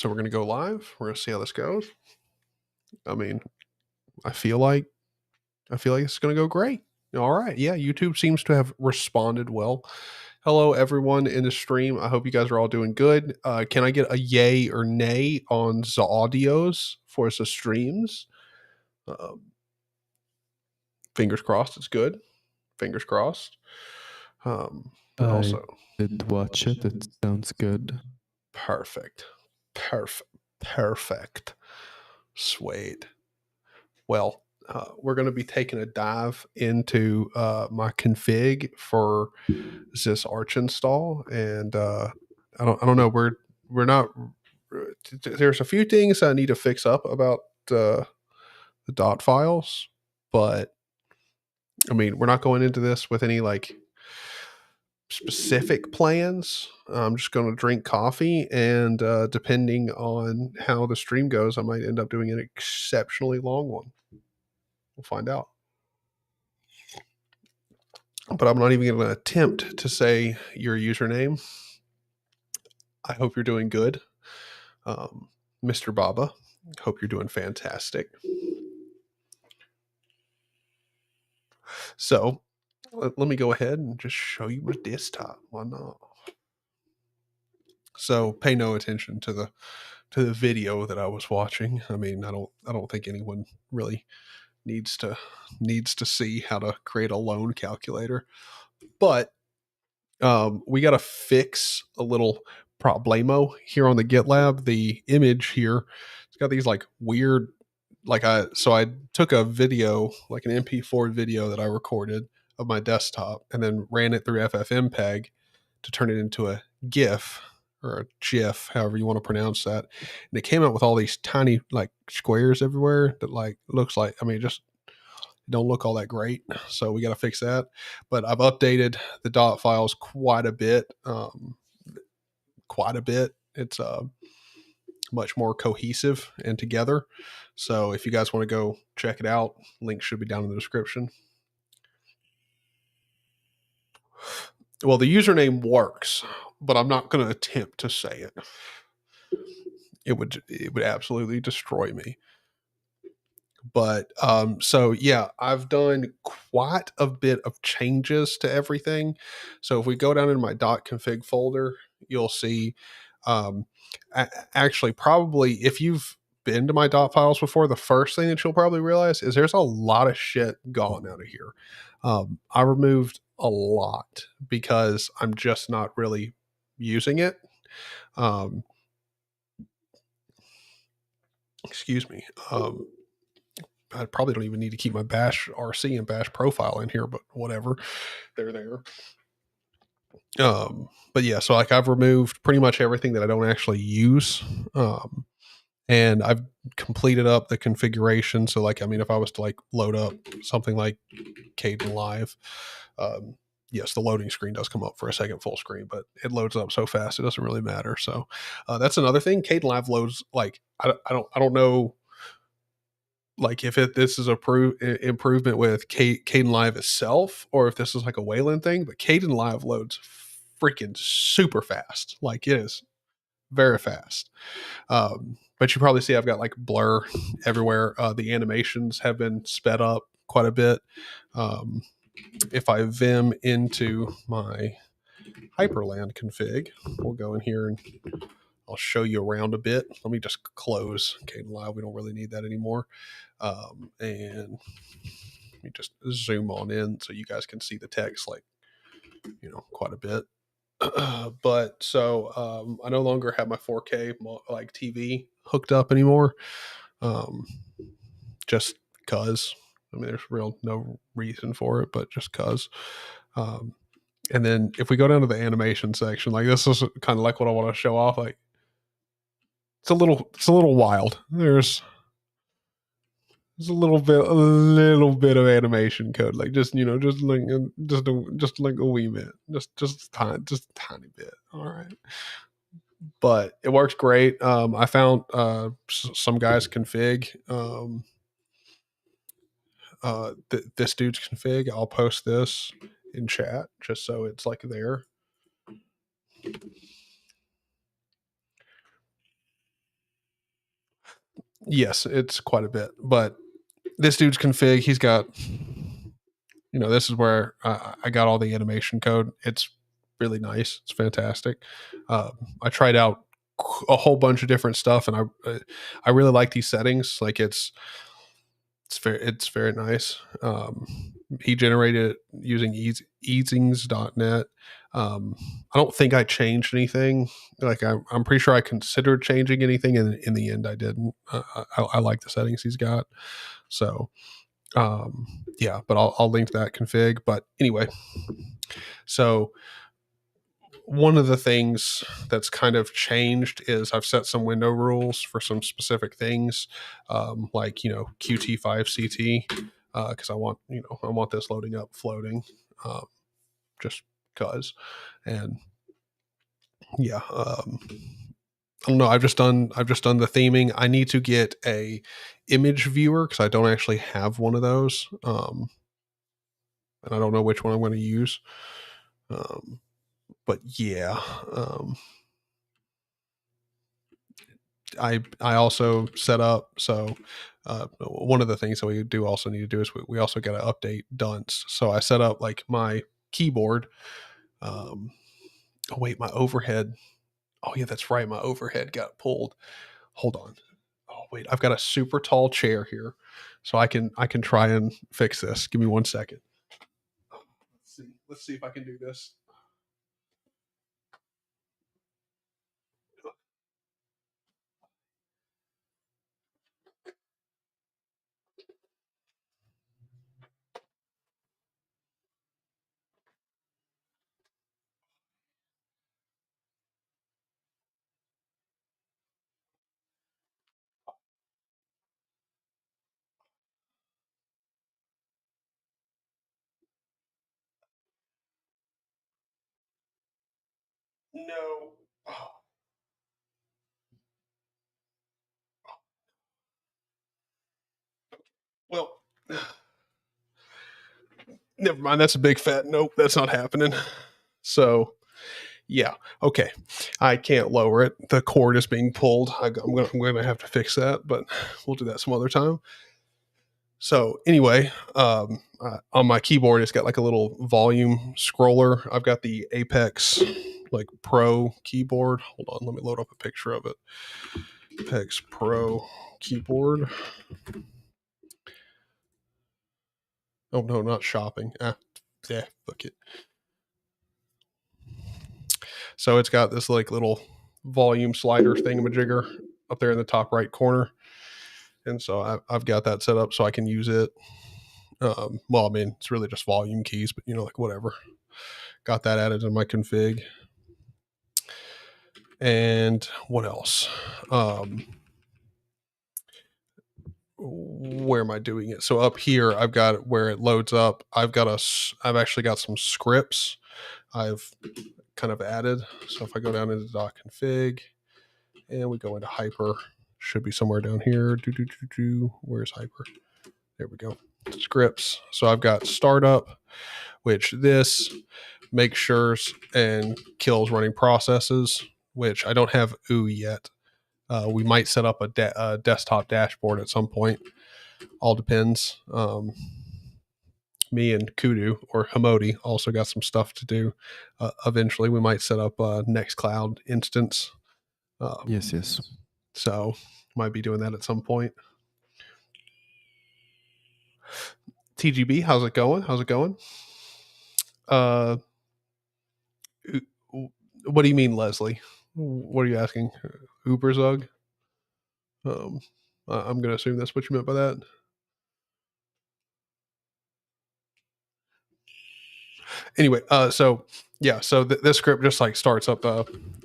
So we're going to go live. We're going to see how this goes. I mean, I feel like it's going to go great. All right. Yeah, YouTube seems to have responded well. Hello, everyone in the stream. I hope you guys are all doing good. Can I get a yay or nay on the audios for the streams? Fingers crossed, it's good. Fingers crossed. And I did watch it. It sounds good. Perfect. Sweet. Well, we're going to be taking a dive into my config for this Arch install, and I don't know. We're not. There's a few things I need to fix up about the dot files, but I mean, we're not going into this with any like specific plans. I'm just going to drink coffee, and depending on how the stream goes, I might end up doing an exceptionally long one. We'll find out. But I'm not even going to attempt to say your username. I hope you're doing good, Mr. Baba. Hope you're doing fantastic. So let me go ahead and just show you my desktop. Why not? So pay no attention to the video that I was watching. I mean, I don't think anyone really needs to see how to create a loan calculator. But we got to fix a little problemo here on the GitLab. The image here, it's got these like weird, like I took a video, like an MP4 video that I recorded of my desktop, and then ran it through FFmpeg to turn it into a GIF or a GIF, however you want to pronounce that. And it came out with all these tiny like squares everywhere that like looks like, I mean, just don't look all that great. So we got to fix that. But I've updated the dot files quite a bit. It's much more cohesive and together. So if you guys want to go check it out, link should be down in the description. Well, the username works, but I'm not going to attempt to say it. It would absolutely destroy me. But so yeah, I've done quite a bit of changes to everything. So if we go down in my .config folder, you'll see actually probably if you've been to my dot files before, the first thing that you'll probably realize is there's a lot of shit gone out of here. I removed a lot because I'm just not really using it. Excuse me. I probably don't even need to keep my bash RC and bash profile in here, but whatever. They're there. But yeah, so like I've removed pretty much everything that I don't actually use. And I've completed up the configuration. So like, I mean, if I was to like load up something like Kdenlive, yes, the loading screen does come up for a second full screen, but it loads up so fast it doesn't really matter. So that's another thing. Kdenlive loads like I don't know. Like if this is a improvement with Kdenlive itself, or if this is like a Wayland thing, but Kdenlive loads freaking super fast. Like it is very fast. But you probably see I've got like blur everywhere. The animations have been sped up quite a bit. If I vim into my Hyperland config, we'll go in here and I'll show you around a bit. Let me just close Kdenlive. We don't really need that anymore. And let me just zoom on in so you guys can see the text like, quite a bit. But so I no longer have my 4K like TV hooked up anymore. Just cause. I mean, there's no reason for it, but just cause. And then if we go down to the animation section, like this is kind of like what I want to show off. Like it's a little wild. There's a little bit of animation code, like just like a wee bit, just a tiny bit. All right, but it works great. I found some guy's config. This dude's config. I'll post this in chat just so it's like there. Yes, it's quite a bit. But this dude's config, he's got, this is where I got all the animation code. It's really nice. It's fantastic. I tried out a whole bunch of different stuff, and I really like these settings. Like it's very nice. He generated it using easings.net. I don't think I changed anything. Like I'm pretty sure I considered changing anything, and in the end, I didn't. I like the settings he's got. So yeah, but I'll link that config. But anyway, so one of the things that's kind of changed is I've set some window rules for some specific things, like Qt5CT, because I want this loading up floating, just because, and yeah, I don't know. I've just done the theming. I need to get a image viewer because I don't actually have one of those, and I don't know which one I'm going to use. But yeah, I also set up. So one of the things that we do also need to do is we also got to update dunce. So I set up like my keyboard. Oh wait, my overhead. Oh yeah, that's right. My overhead got pulled. Hold on. Oh wait, I've got a super tall chair here, so I can try and fix this. Give me 1 second. Let's see if I can do this. No. Oh, well, never mind. That's a big fat nope. That's not happening. So yeah, okay. I can't lower it. The cord is being pulled. I'm gonna have to fix that, but we'll do that some other time. So anyway, on my keyboard, it's got like a little volume scroller. I've got the Apex like Pro keyboard. Hold on, let me load up a picture of it. Apex Pro keyboard. Oh no, not shopping. Yeah, fuck it. So it's got this like little volume slider thingamajigger up there in the top right corner, and so I've got that set up so I can use it. Well, I mean, it's really just volume keys, but like whatever. Got that added in my config. And what else? Where am I doing it? So up here, I've got where it loads up. I've actually got some scripts I've kind of added. So if I go down into .config and we go into hyper, should be somewhere down here. Where's hyper? There we go. Scripts. So I've got startup, which this makes sure and kills running processes, which I don't have OO yet. We might set up a desktop dashboard at some point. All depends. Me and Kudu or Hamodi also got some stuff to do. Eventually, we might set up a Nextcloud instance. Yes. So might be doing that at some point. TGB, how's it going? Uh, what do you mean, Leslie? What are you asking? Uberzug? I'm going to assume that's what you meant by that. Anyway, so yeah, so this script just like starts up,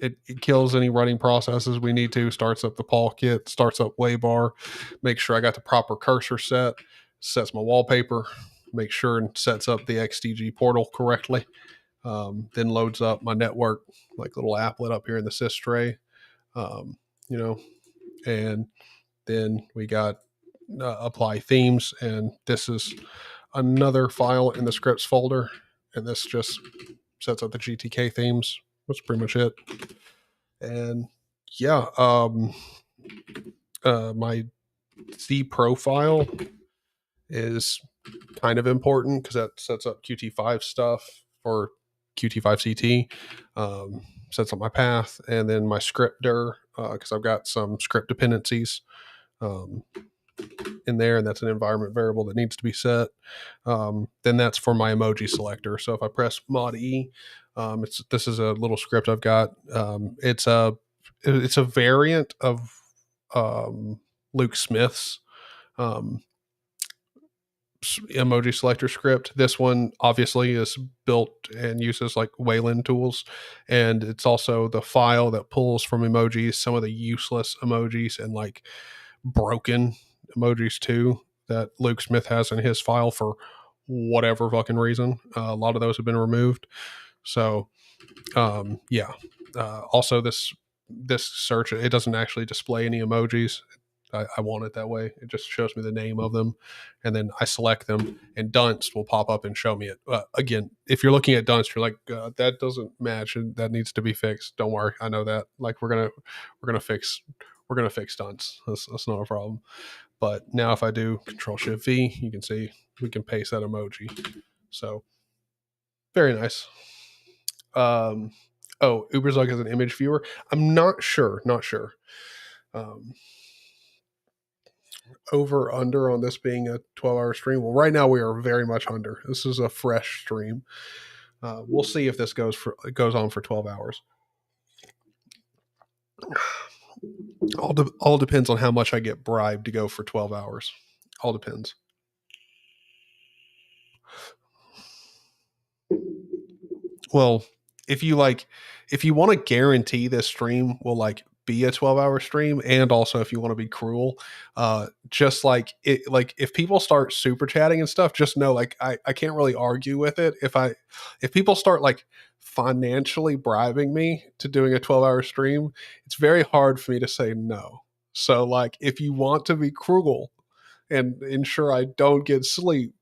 it kills any running processes we need to, starts up the Paul kit, starts up Waybar, make sure I got the proper cursor set, sets my wallpaper, make sure and sets up the XDG portal correctly. Then loads up my network, like little applet up here in the sys tray, um, you know, and then we got apply themes, and this is another file in the scripts folder, and this just sets up the GTK themes. That's pretty much it. And yeah, my the profile is kind of important because that sets up Qt5 stuff for Qt5 CT, sets up my path, and then my scriptdir, because I've got some script dependencies um, in there, and that's an environment variable that needs to be set. Then that's for my emoji selector. So if I press Mod E, this is a little script I've got. It's a variant of Luke Smith's um, emoji selector script. This one obviously is built and uses like Wayland tools, and it's also the file that pulls from emojis, some of the useless emojis and like broken emojis too that Luke Smith has in his file for whatever fucking reason. A lot of those have been removed. So yeah. Also, this search, it doesn't actually display any emojis. I want it that way. It just shows me the name of them, and then I select them, and Dunst will pop up and show me it. Again, if you're looking at Dunst, you're like, that doesn't match, and that needs to be fixed. Don't worry, I know that. Like we're gonna fix Dunst. That's not a problem. But now if I do Control Shift V, you can see we can paste that emoji. So very nice. Oh, Uberzug has an image viewer. I'm not sure. Over under on this being a 12-hour stream. Well, right now we are very much under. This is a fresh stream. We'll see if this goes on for 12 hours. All depends on how much I get bribed to go for 12 hours. All depends. Well, if you want to guarantee this stream will like be a 12-hour stream, and also if you want to be cruel, just like it, like if people start super chatting and stuff, just know like I can't really argue with it. If people start like financially bribing me to doing a 12-hour stream, it's very hard for me to say no. So like if you want to be cruel and ensure I don't get sleep,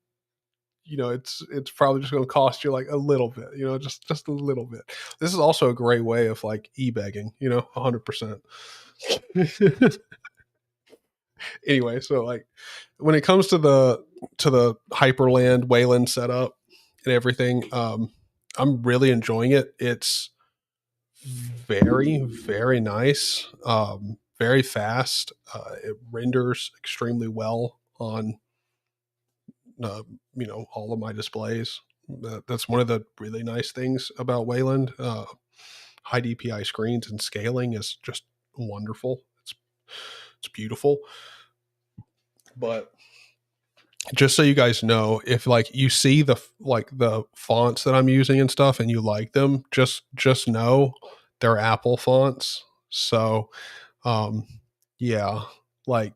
it's probably just going to cost you like a little bit, just a little bit. This is also a great way of like e-begging, 100%. Anyway, so like when it comes to the Hyperland Wayland setup and everything, I'm really enjoying it. It's very, very nice, very fast. It renders extremely well on all of my displays. That's one of the really nice things about Wayland. High DPI screens and scaling is just wonderful. It's beautiful. But just so you guys know, if like you see the fonts that I'm using and stuff and you like them, just know they're Apple fonts. So yeah, like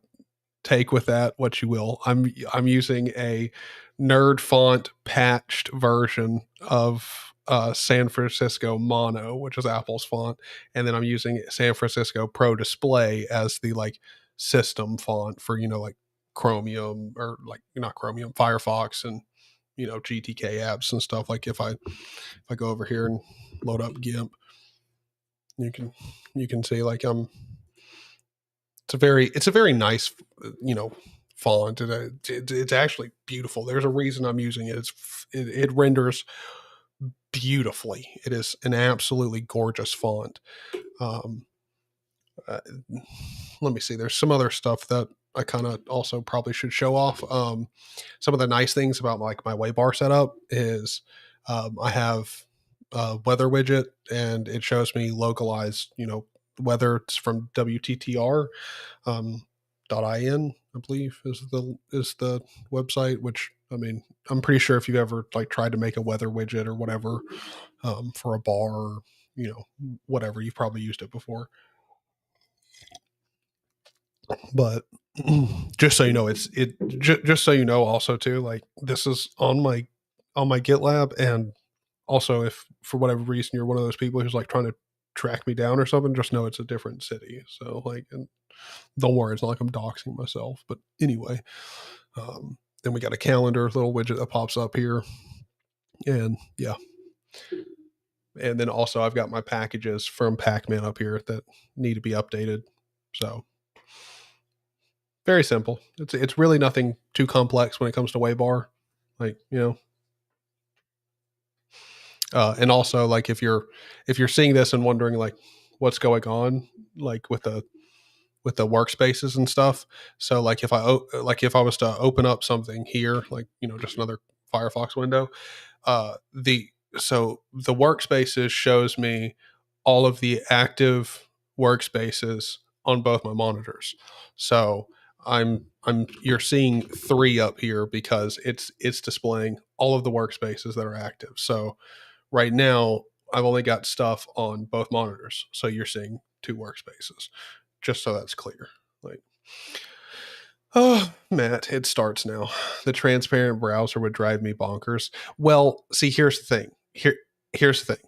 take with that what you will. I'm using a nerd font patched version of San Francisco Mono, which is Apple's font, and then I'm using San Francisco Pro Display as the like system font for like Chromium, or like not Chromium, Firefox, and GTK apps and stuff. Like if I go over here and load up GIMP, you can see like it's a very nice font. It's actually beautiful. There's a reason I'm using it. It renders beautifully. It is an absolutely gorgeous font. Let me see. There's some other stuff that I kind of also probably should show off. Some of the nice things about like my Waybar setup is I have a weather widget, and it shows me localized, weather. It's from WTTR. .in, I believe is the website, which I mean, I'm pretty sure if you've ever like tried to make a weather widget or whatever for a bar, or, whatever, you've probably used it before. But just so you know, just so you know also too, like this is on my GitLab, and also if for whatever reason you're one of those people who's like trying to track me down or something, just know it's a different city. So like, and don't worry, it's not like I'm doxing myself. But anyway, then we got a calendar little widget that pops up here, and yeah. And then also I've got my packages from Pacman up here that need to be updated. So Very simple. It's really nothing too complex when it comes to Waybar. Like, and also like if you're seeing this and wondering like what's going on, like with the workspaces and stuff. So like if I was to open up something here, like just another Firefox window, the the workspaces shows me all of the active workspaces on both my monitors. So you're seeing 3 up here because it's displaying all of the workspaces that are active. So right now I've only got stuff on both monitors. So you're seeing 2 workspaces. Just so that's clear. Like, oh, Matt, it starts now. The transparent browser would drive me bonkers. Well, see, here's the thing. Here's the thing.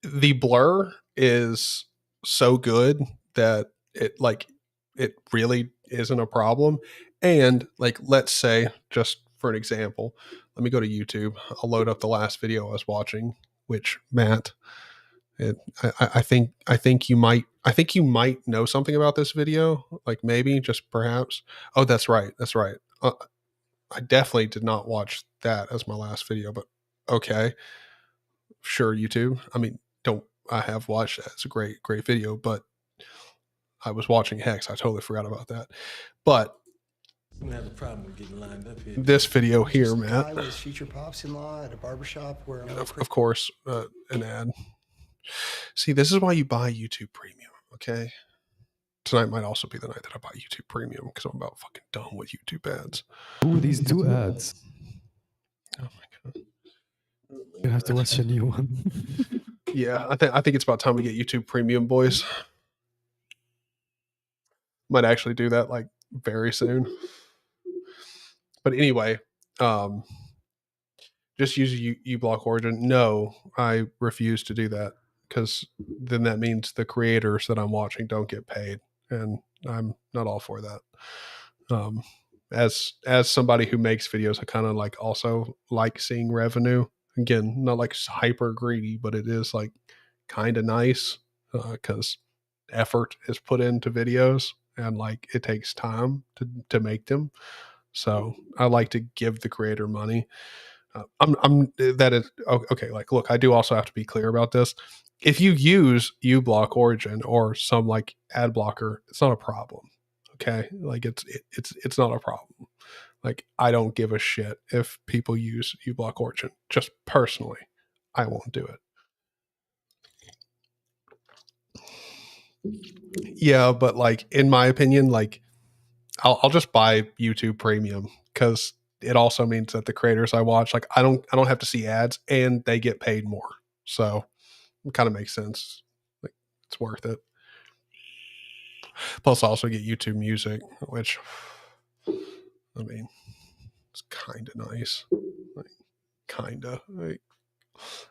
The blur is so good that it really isn't a problem. And like, let's say, just for an example, let me go to YouTube. I'll load up the last video I was watching, which Matt, I think you might know something about this video, like maybe just perhaps. Oh, that's right. I definitely did not watch that as my last video, but okay, sure, YouTube. I mean, don't I have watched that? It's a great video, but I was watching Hex. I totally forgot about that. But I'm gonna have a problem with getting lined up here. this video here, Just a Matt. guy with his future pops-in-law at a barbershop where Of course, an ad. See, this is why you buy YouTube Premium, okay? Tonight might also be the night that I buy YouTube Premium because I'm about fucking done with YouTube ads. Ooh, these 2 ads. Oh my god! You have to watch a new one. Yeah, I think it's about time we get YouTube Premium, boys. Might actually do that like very soon. But anyway, just use uBlock Origin. No, I refuse to do that because then that means the creators that I'm watching don't get paid, and I'm not all for that. As somebody who makes videos, I kind of like also like seeing revenue. Again, not like hyper greedy, but it is like kind of nice because effort is put into videos and like it takes time to make them. So I like to give the creator money. I'm that is okay. Like, look, I do also have to be clear about this. If you use uBlock Origin or some like ad blocker, it's not a problem. Okay, like it's not a problem. Like I don't give a shit if people use uBlock Origin. Just personally, I won't do it. Yeah, but like in my opinion, like I'll just buy YouTube Premium because it also means that the creators I watch, like I don't have to see ads and they get paid more. So it kind of makes sense. Like it's worth it. Plus I also get YouTube Music, which I mean it's kind of nice. Like, kind of. Like,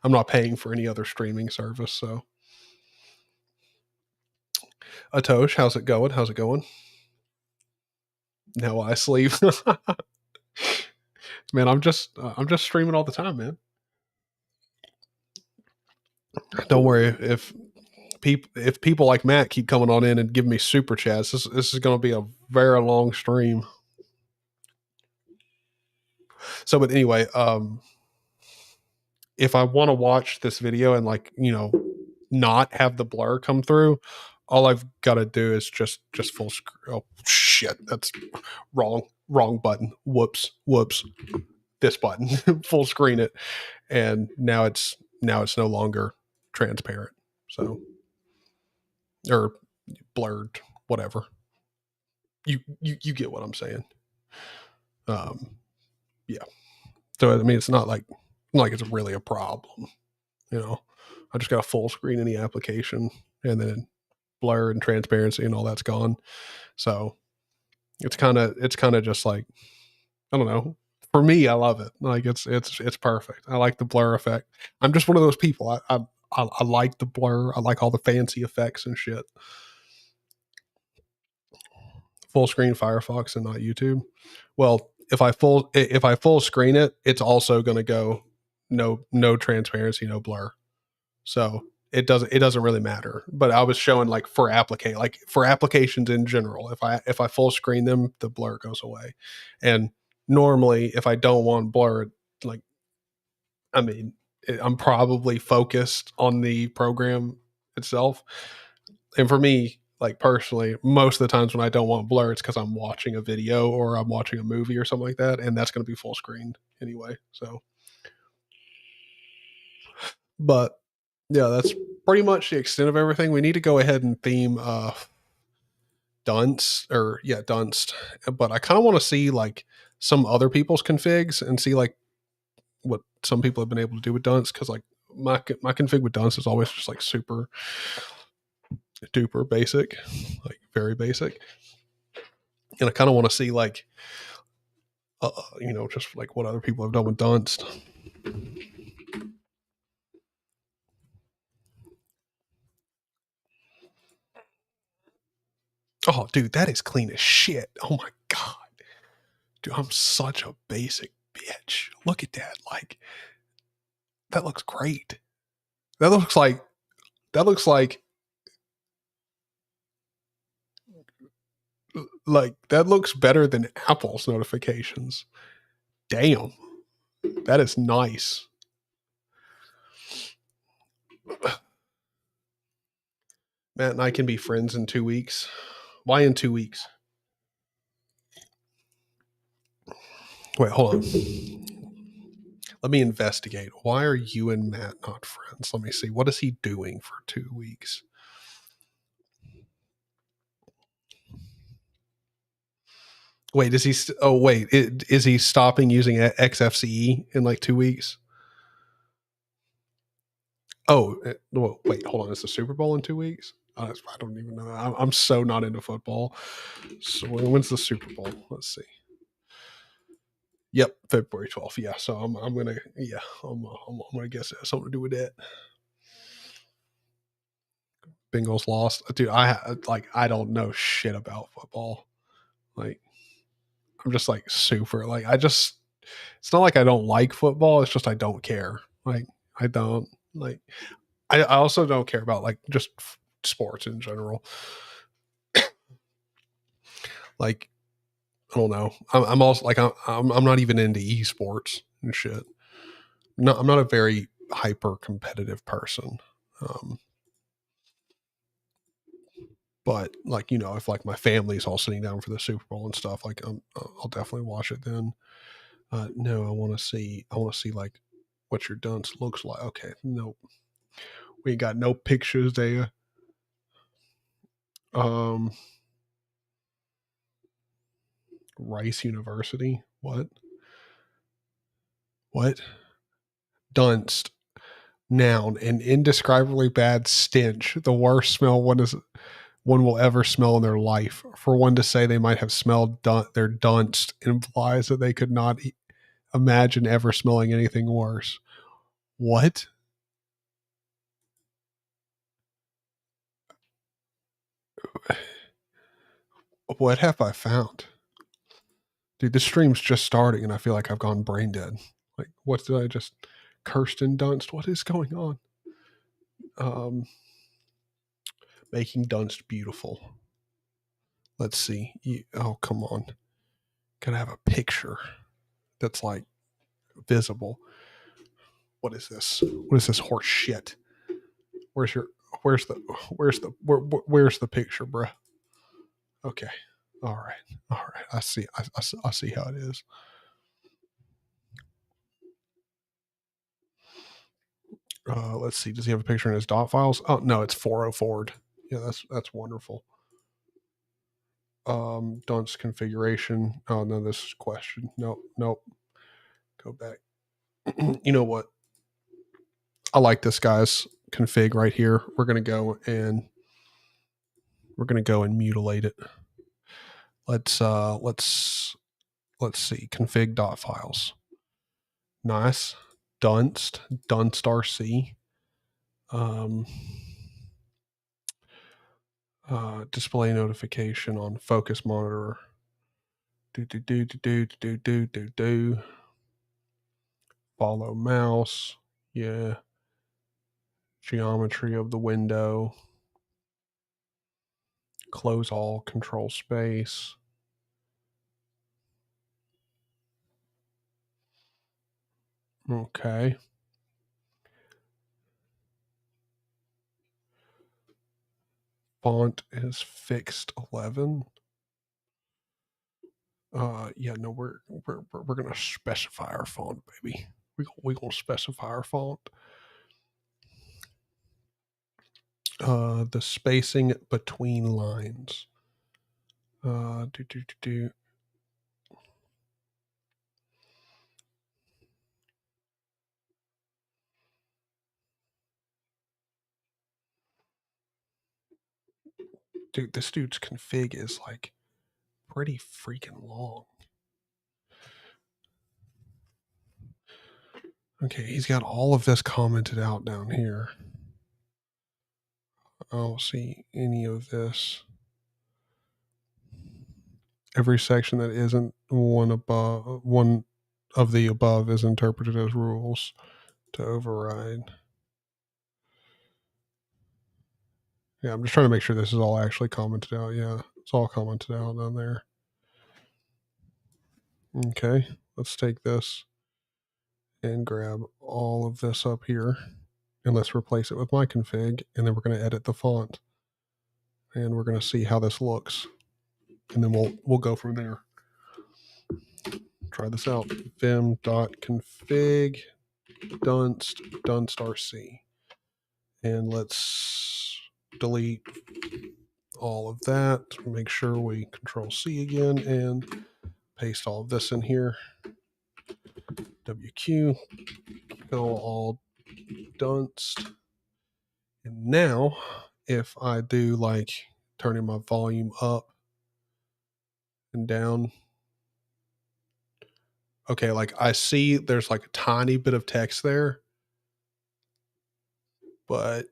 I'm not paying for any other streaming service, so. Atosh, how's it going? How's it going? Now I sleep. Man, I'm just streaming all the time, man. Don't worry if people like Matt keep coming on in and giving me super chats. This is going to be a very long stream. So, but anyway, if I want to watch this video and like not have the blur come through, all I've got to do is just full screen. Oh shit, that's wrong button. Whoops. This button, full screen it, and now it's no longer transparent. So or blurred, whatever. You get what I'm saying. Yeah. So I mean, it's not like it's really a problem. I just got a full screen in the application, and then blur and transparency and all that's gone. So it's kind of just like I don't know. For me, I love it. Like it's perfect. I like the blur effect. I'm just one of those people. I like the blur. I like all the fancy effects and shit. Full screen Firefox and not YouTube. Well, if I full screen it, it's also going to go no transparency, no blur. So it doesn't really matter. But I was showing like for applications in general, if I full screen them, the blur goes away. And normally if I don't want blur, like, I mean, I'm probably focused on the program itself. And for me, like personally, most of the times when I don't want blur, it's because I'm watching a video or I'm watching a movie or something like that, and that's going to be full screened anyway. So, but yeah, that's pretty much the extent of everything. We need to go ahead and theme Dunst, but I kind of want to see like some other people's configs and see like what some people have been able to do with Dunst, because like my config with Dunst is always just like super duper basic, like very basic. And I kind of want to see like, just like what other people have done with Dunst. Oh, dude, that is clean as shit. Oh my God. Dude, I'm such a basic bitch. Look at that. Like, that looks great. That looks like that looks better than Apple's notifications. Damn. That is nice. Matt and I can be friends in 2 weeks. Why in 2 weeks? Wait, hold on. Let me investigate. Why are you and Matt not friends? Let me see. What is he doing for 2 weeks? Wait, is he? Is he stopping using XFCE in like 2 weeks? Oh, wait, hold on. Is the Super Bowl in 2 weeks? I don't even know. I'm so not into football. So when's the Super Bowl? Let's see. Yep, February 12th. Yeah, so I'm gonna guess it has something to do with that. Bengals lost, dude. I don't know shit about football. Like, I'm just like super like it's not like I don't like football. It's just I don't care. Like, I don't like. I also don't care about like just sports in general. Like, I don't know. I'm also like I'm not even into esports and shit. No, I'm not a very hyper competitive person. But like, if like my family's all sitting down for the Super Bowl and stuff, like I'll definitely watch it then. No, I want to see like what your dunce looks like. Okay, nope, we ain't got no pictures there. Rice University. What? Dunst. Noun. An indescribably bad stench. The worst smell one will ever smell in their life. For one to say they might have smelled their dunst implies that they could not imagine ever smelling anything worse. What? What have I found? Dude, this stream's just starting and I feel like I've gone brain dead. Like, what did I just... Kirsten Dunst? What is going on? Making Dunst beautiful. Let's see. Oh, come on. Gotta have a picture that's like visible. What is this? What is this horse shit? Where's the picture, bruh? Okay. All right. I see. I see how it is. Let's see. Does he have a picture in his dot files? Oh no, it's 404. Yeah, that's wonderful. Dunce configuration. Oh no, this is question. Nope. Go back. You know what? I like this guy's config right here. We're gonna go and mutilate it. Let's see. Config dot files. Nice. Dunst RC. Display notification on focus monitor. Follow mouse. Yeah. geometry of the window, close all, control space. Okay. Font is fixed 11. Yeah, no, we're gonna specify our font, baby. We gonna specify our font. The spacing between lines. Dude, this dude's config is like pretty freaking long. Okay, he's got all of this commented out down here. I don't see any of this. Every section that isn't one of the above is interpreted as rules to override. Yeah, I'm just trying to make sure this is all actually commented out. Yeah, it's all commented out down there. Okay, let's take this and grab all of this up here and let's replace it with my config, and then we're going to edit the font and we're going to see how this looks, and then we'll go from there. Try this out. vim.config dunstarc, and let's delete all of that. Make sure we control C again and paste all of this in here. WQ, go all dunst. And now if I do like turning my volume up and down, okay, like I see there's like a tiny bit of text there, but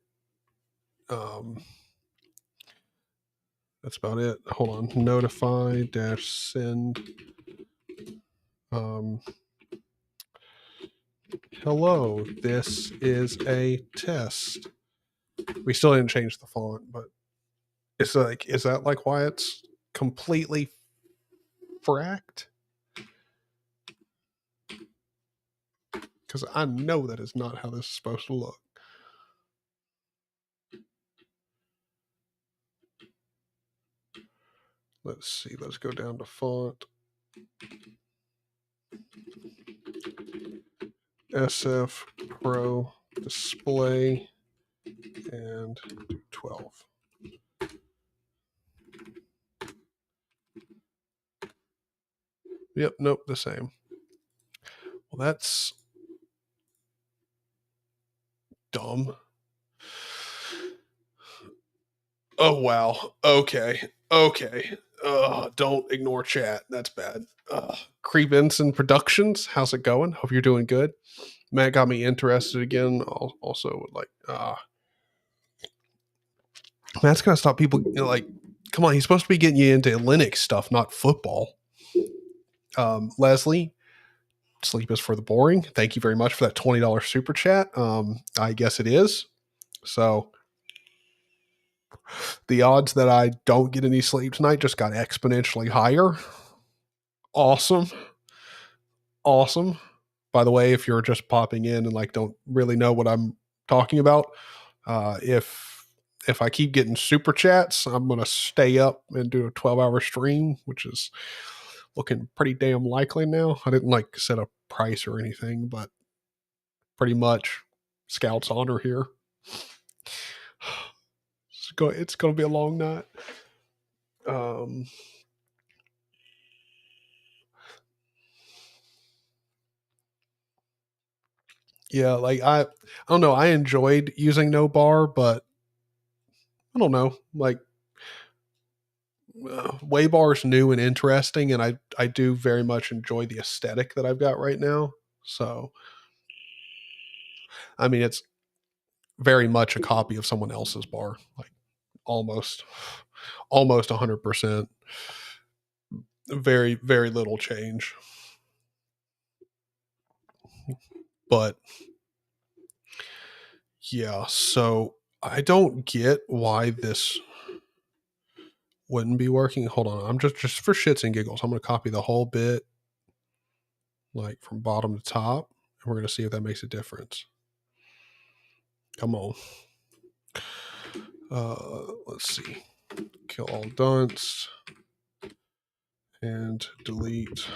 that's about it. Hold on. Notify -send. Hello, this is a test. We still didn't change the font, but it's like, is that like why it's completely fracked? Because I know that is not how this is supposed to look. Let's see. Let's go down to font. SF Pro display and 12. Yep, nope, the same. Well, that's dumb. Oh, wow. Okay. Don't ignore chat. That's bad. Creep Ensign Productions, how's it going? Hope you're doing good. Matt got me interested again. Also, like, Matt's gonna stop people. Like, come on, he's supposed to be getting you into Linux stuff, not football. Leslie, sleep is for the boring. Thank you very much for that $20 super chat. I guess it is. So the odds that I don't get any sleep tonight just got exponentially higher. Awesome. By the way, if you're just popping in and like don't really know what I'm talking about, if I keep getting super chats, I'm gonna stay up and do a 12-hour stream, which is looking pretty damn likely now. I didn't like set a price or anything, but pretty much Scout's honor here. It's gonna be a long night. Yeah, like I don't know. I enjoyed using no bar, but I don't know. Like Waybar is new and interesting, and I do very much enjoy the aesthetic that I've got right now. So, I mean, it's very much a copy of someone else's bar, like almost 100%. Very, very little change. But Yeah, so I don't get why this wouldn't be working. Hold on, I'm just for shits and giggles, I'm going to copy the whole bit, like from bottom to top, and we're going to see if that makes a difference. Come on. Let's see. Kill all dunce and delete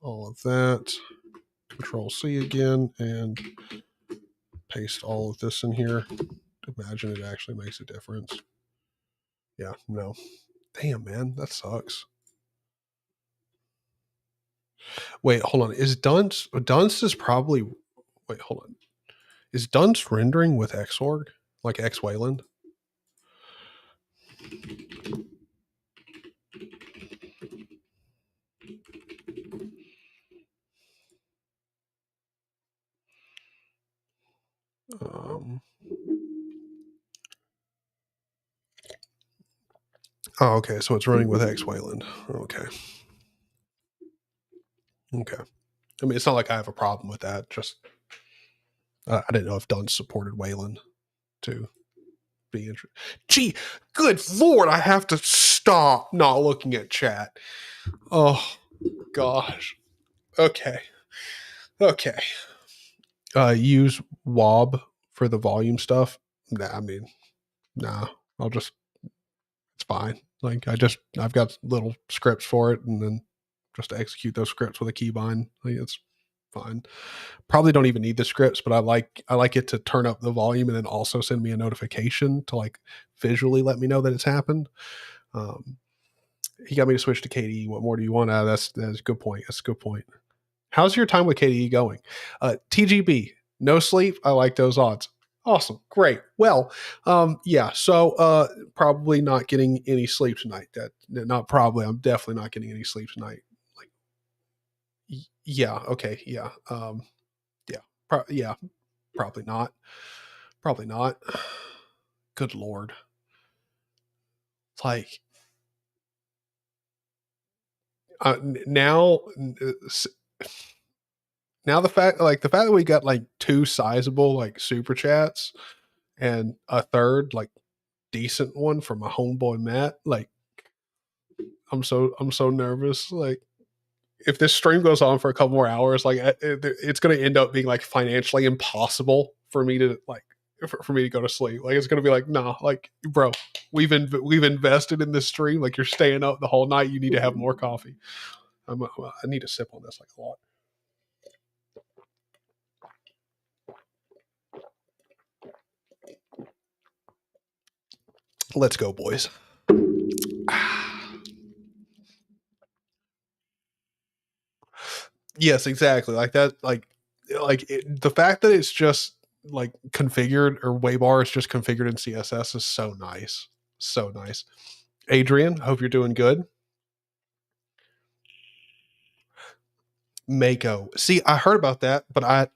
all of that. Control C again and paste all of this in here. Imagine it actually makes a difference. Yeah, no. Damn, man, that sucks. Wait, hold on. Is dunce is probably, wait, hold on. Is dunce rendering with Xorg? Like X Wayland? Oh, okay. So it's running with X Wayland. Okay. Okay. I mean, it's not like I have a problem with that. Just I didn't know if dunce supported Wayland to be interested. Gee, good Lord, I have to stop not looking at chat. Oh gosh. Okay. Okay. Use WOB for the volume stuff. Nah, I mean, nah. I'll just, it's fine. Like I've got little scripts for it, and then just to execute those scripts with a keybind. Like it's fine. Probably don't even need the scripts, but I like it to turn up the volume and then also send me a notification to like visually let me know that it's happened. He got me to switch to KDE. What more do you want? That's a good point. That's a good point. How's your time with KDE going? TGB, no sleep. I like those odds. Awesome. Great. Well, yeah. So probably not getting any sleep tonight. Not probably. I'm definitely not getting any sleep tonight. Like, yeah. Okay. Yeah. Yeah. Yeah. Probably not. Probably not. Good Lord. Like now the fact that we got like 2 sizable like super chats and a third like decent one from my homeboy Matt, like I'm so nervous. Like if this stream goes on for a couple more hours, like it's going to end up being like financially impossible for me to like for me to go to sleep. Like it's going to be like, nah, like bro, we've invested in this stream. Like you're staying up the whole night. You need to have more coffee. I need to sip on this like a lot. Let's go, boys. Yes, exactly. Like that. The fact that it's just like configured, or Waybar is just configured in CSS, is so nice. So nice. Adrian, hope you're doing good. Mako. See, I heard about that, but I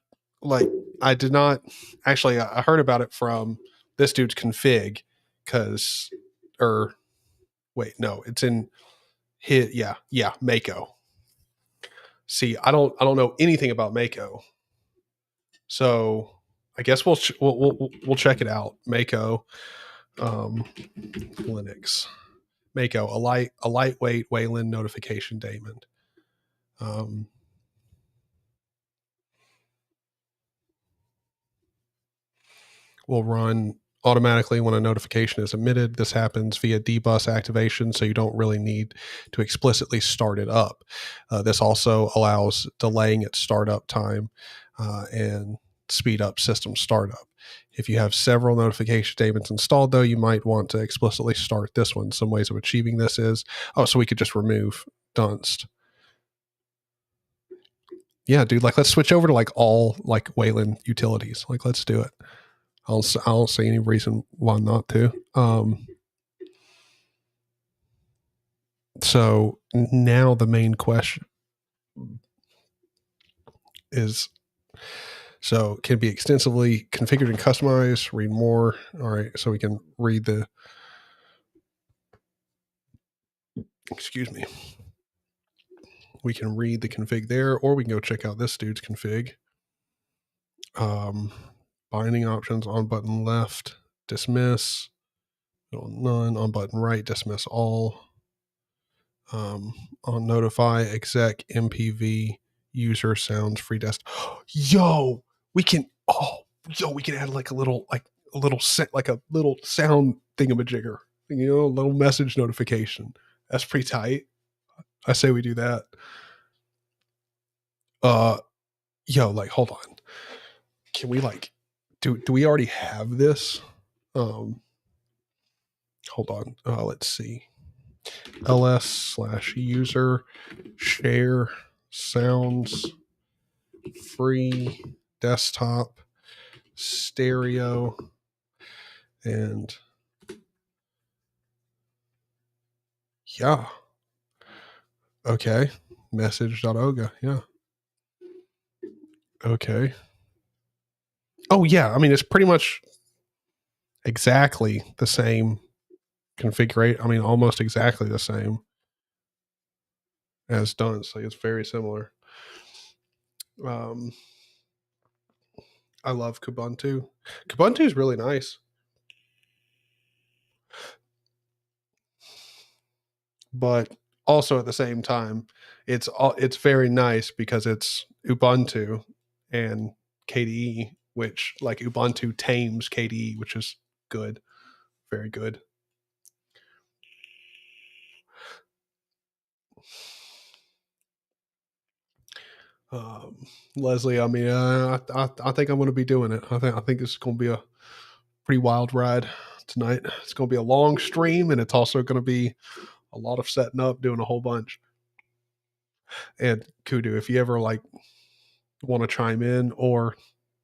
did not actually. I heard about it from this dude's config, wait, no, it's in his. Yeah, Mako. See, I don't know anything about Mako, so I guess we'll check it out. Mako, Linux. Mako, a lightweight Wayland notification daemon. Will run automatically when a notification is emitted. This happens via dbus activation, so you don't really need to explicitly start it up. This also allows delaying its startup time and speed up system startup. If you have several notification daemons installed, though, you might want to explicitly start this one. Some ways of achieving this is, so we could just remove dunst. Yeah, dude, like let's switch over to like all like Wayland utilities. Like let's do it. I don't see any reason why not to. So now the main question is, so can be extensively configured and customized. Read more. All right, so we can read the, excuse me. We can read the config there, or we can go check out this dude's config. binding options, on button left, dismiss, none, on button right, dismiss all, on notify, exec, MPV, user, sounds, free desk. Yo, we can add like a little sound thingamajigger, a little message notification. That's pretty tight. I say we do that. Like, hold on. Can we do we already have this? Hold on. Let's see. ls/user share sounds free desktop stereo and yeah. Okay. Message.oga. Yeah. Okay. Oh yeah. I mean, it's pretty much exactly the same configuration. I mean, almost exactly the same as Dunce. Like, it's very similar. I love Kubuntu. Kubuntu is really nice, but also at the same time, it's very nice because it's Ubuntu and KDE, which like Ubuntu tames KDE, which is good, very good. Leslie, I mean, I think I'm going to be doing it. I think this is going to be a pretty wild ride tonight. It's going to be a long stream, and it's also going to be a lot of setting up, doing a whole bunch. And Kudu, if you ever like want to chime in or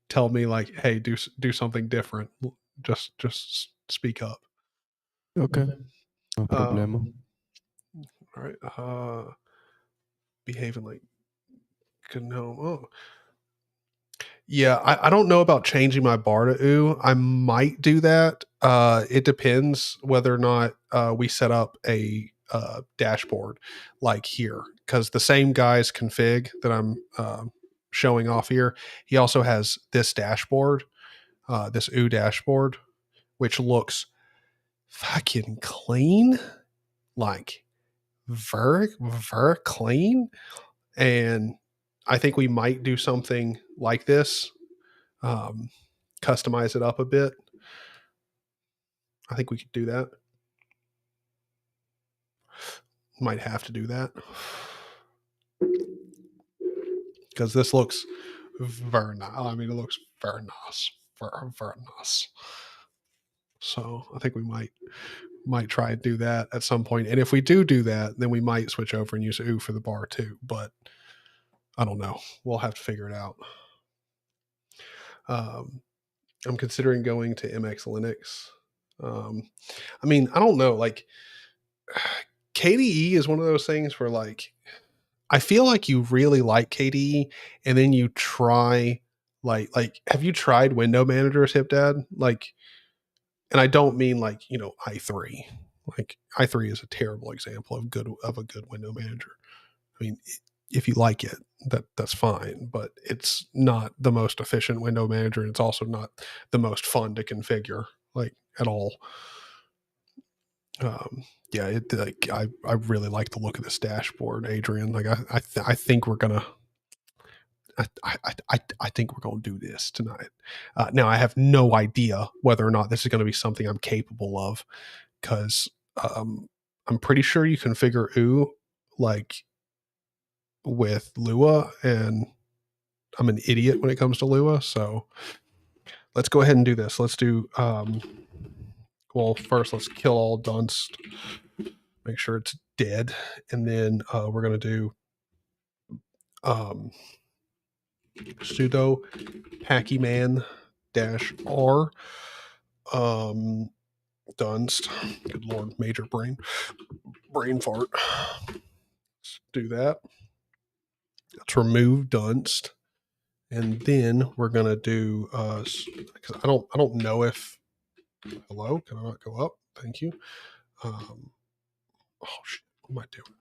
tell me like, hey, do something different, just speak up. Okay, no problem. All right. Behaving like GNOME. Oh. Yeah, I don't know about changing my bar to OO. I might do that. It depends whether or not we set up a dashboard like here, because the same guy's config that I'm showing off here, he also has this dashboard, this OO dashboard, which looks fucking clean, like very clean. And I think we might do something like this, customize it up a bit. I think we could do that. Might have to do that because this looks very nice. I mean, it looks very nice, very nice. So I think we might try and do that at some point. And if we do that, then we might switch over and use OO for the bar too. But I don't know. We'll have to figure it out. I'm considering going to MX Linux. I mean, I don't know. Like, KDE is one of those things where, like, I feel like you really like KDE, and then you try, like, have you tried Window Manager, Hipdad? Like, and I don't mean like i3. Like, i3 is a terrible example of a good window manager. I mean, if you like it, that's fine, but it's not the most efficient window manager, and it's also not the most fun to configure, like, at all. Yeah, I really like the look of this dashboard, Adrian. Like, I think we're gonna. I think we're going to do this tonight. Now, I have no idea whether or not this is going to be something I'm capable of, because I'm pretty sure you configure OO like with Lua, and I'm an idiot when it comes to Lua. So let's go ahead and do this. Let's do, well, first let's kill all Dunst, make sure it's dead. And then we're going to do sudo pachyman -r Dunst. Good Lord, major brain fart. Let's do that. Let's remove Dunst. And then we're gonna do because I don't know if, hello, can I not go up? Thank you. Oh shit, what am I doing?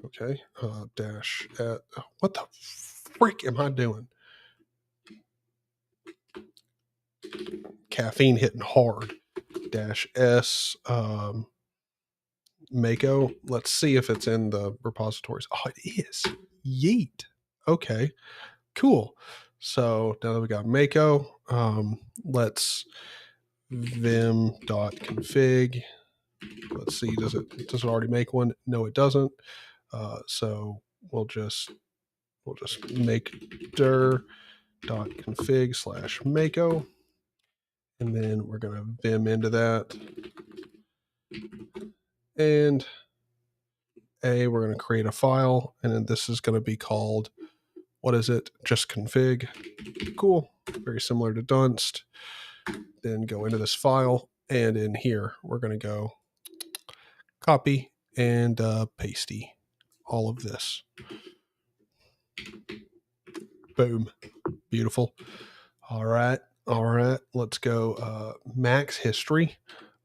Okay, dash at what the frick am I doing? caffeine hitting hard. -s Mako. Let's see if it's in the repositories. Oh, it is. Yeet. Okay, cool. So now that we got Mako, let's vim.config. Let's see, does it already make one? No, it doesn't. So we'll just make dir.config/Mako, and then we're going to vim into that. And we're going to create a file, and then this is going to be called, what is it? Just config. Cool. Very similar to Dunst. Then go into this file, and in here, we're going to go copy and pasty all of this. Boom. Beautiful. All right. Let's go max history.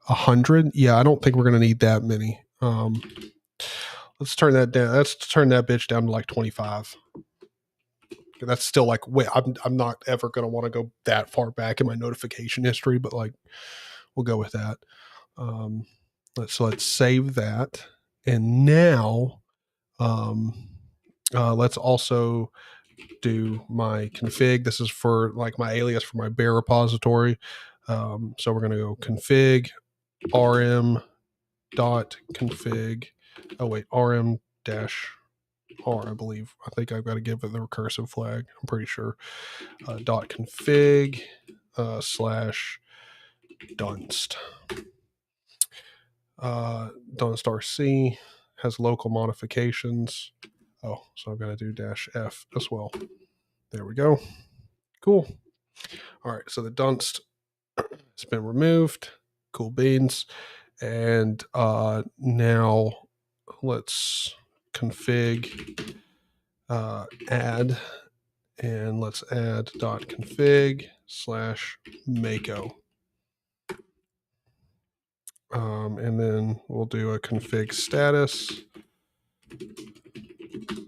100. Yeah, I don't think we're going to need that many. Let's turn that down. Let's turn that bitch down to like 25. That's still like, wait, I'm not ever going to want to go that far back in my notification history, but like, we'll go with that. Let's save that. And now, let's also do my config. This is for like my alias for my bear repository. So we're going to go config rm.config. Oh wait, rm-r, I believe. I think I've got to give it the recursive flag. I'm pretty sure. .config / Dunst. Dunst RC has local modifications. Oh, so I've got to do -f as well. There we go. Cool. All right, so the Dunst has been removed. Cool beans. And now let's config add, and let's add .config / Mako. And then we'll do a config status,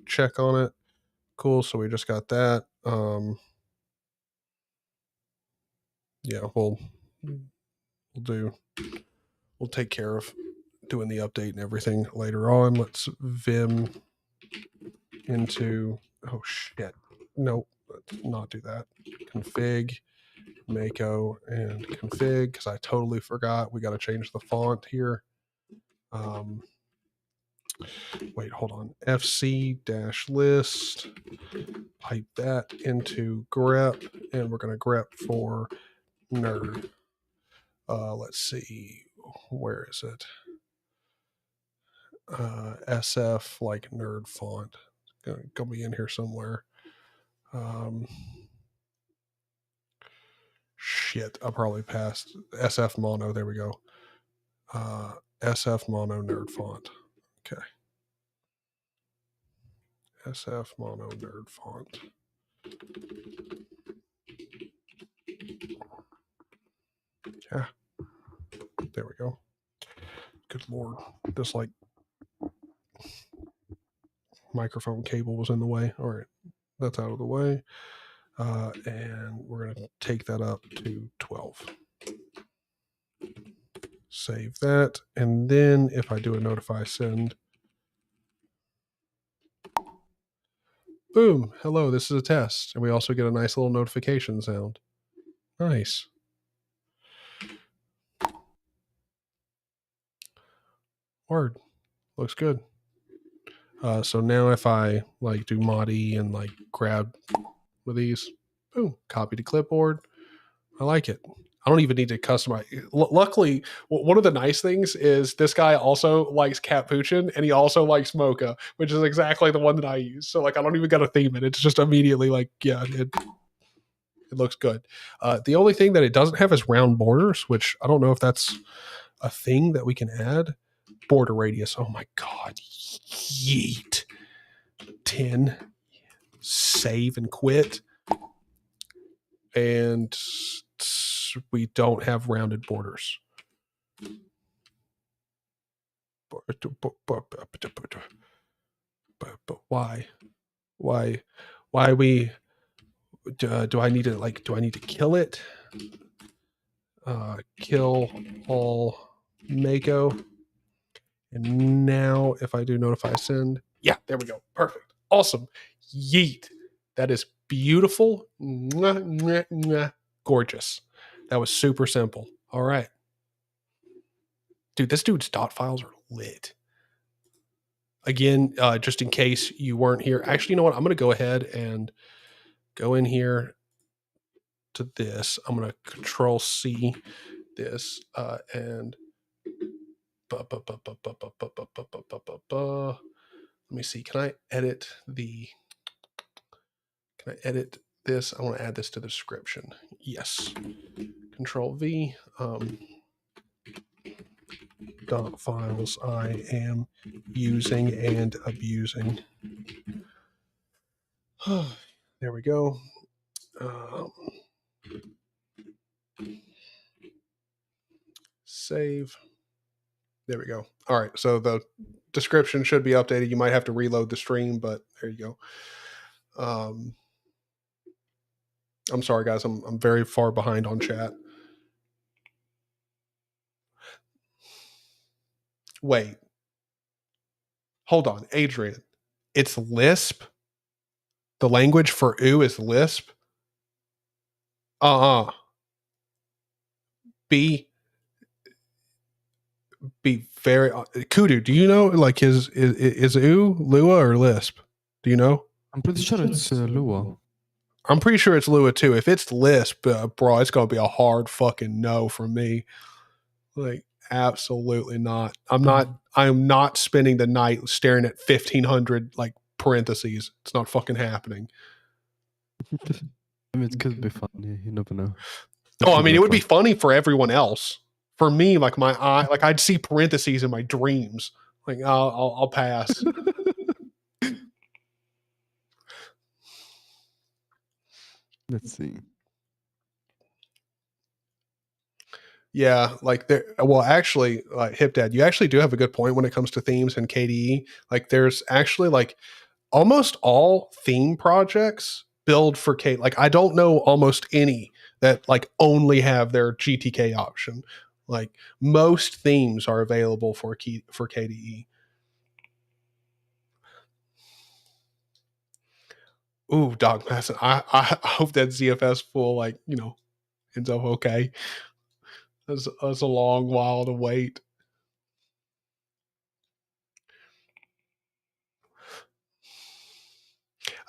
check on it. Cool. So we just got that. Yeah, we'll take care of doing the update and everything later on. Let's vim into, oh shit. Nope, let's not do that. Config, Mako, and config, because I totally forgot. We got to change the font here. Wait, hold on. FC-list, pipe that into grep, and we're going to grep for nerd. Let's see, where is it? SF, like nerd font. It's gonna be in here somewhere. Shit, I probably passed SF mono. There we go. SF mono nerd font. Okay. SF mono nerd font. Yeah. There we go. Good Lord. This like microphone cable was in the way. All right. That's out of the way. And we're going to take that up to 12. Save that. And then if I do a notify send, boom, hello, this is a test. And we also get a nice little notification sound. Nice. Word. Looks good. So now if I like do mod E and like grab with these, boom, copy to clipboard. I like it. I don't even need to customize. Luckily, one of the nice things is this guy also likes Capuchin and he also likes Mocha, which is exactly the one that I use. So like, I don't even got to theme it. It's just immediately like, yeah, it looks good. The only thing that it doesn't have is round borders, which I don't know if that's a thing that we can add. Border radius. Oh my God. Yeet. 10. Save and quit. And we don't have rounded borders. But why? Why we do I need to kill it? kill all Mako. And now if I do notify send, yeah, there we go. Perfect. Awesome. Yeet. That is beautiful. Mwah, mwah, mwah. Gorgeous. That was super simple. All right. Dude, this dude's dot files are lit. Again, just in case you weren't here. Actually, you know what? I'm going to go ahead and go in here to this. I'm going to Control C this and let me see. Can I edit this? I want to add this to the description. Yes. Control V. Dot files I am using and abusing. There we go. Save. There we go. All right. So the description should be updated. You might have to reload the stream, but there you go. I'm sorry, guys. I'm very far behind on chat. Wait. Hold on, Adrian. It's Lisp? The language for ooh is Lisp? Be very Kudu. Do you know like is ooh Lua or Lisp? Do you know? I'm pretty sure it's Lua. I'm pretty sure it's Lua too. If it's Lisp, bro, it's gonna be a hard fucking no from me. Like absolutely not. I'm not spending the night staring at 1,500 like parentheses. It's not fucking happening. I mean, it could be funny. You never know. Oh, I mean, it would be funny for everyone else. For me, like my eye, like I'd see parentheses in my dreams. Like I'll pass. Let's see. Yeah, like there. Well, actually, like Hip Dad, you actually do have a good point when it comes to themes and KDE. Like, there's actually like almost all theme projects build for K. Like, I don't know almost any that like only have their GTK option. Like most themes are available for KDE. Ooh, Dog Masson. I hope that ZFS full like ends up okay. That's a long while to wait.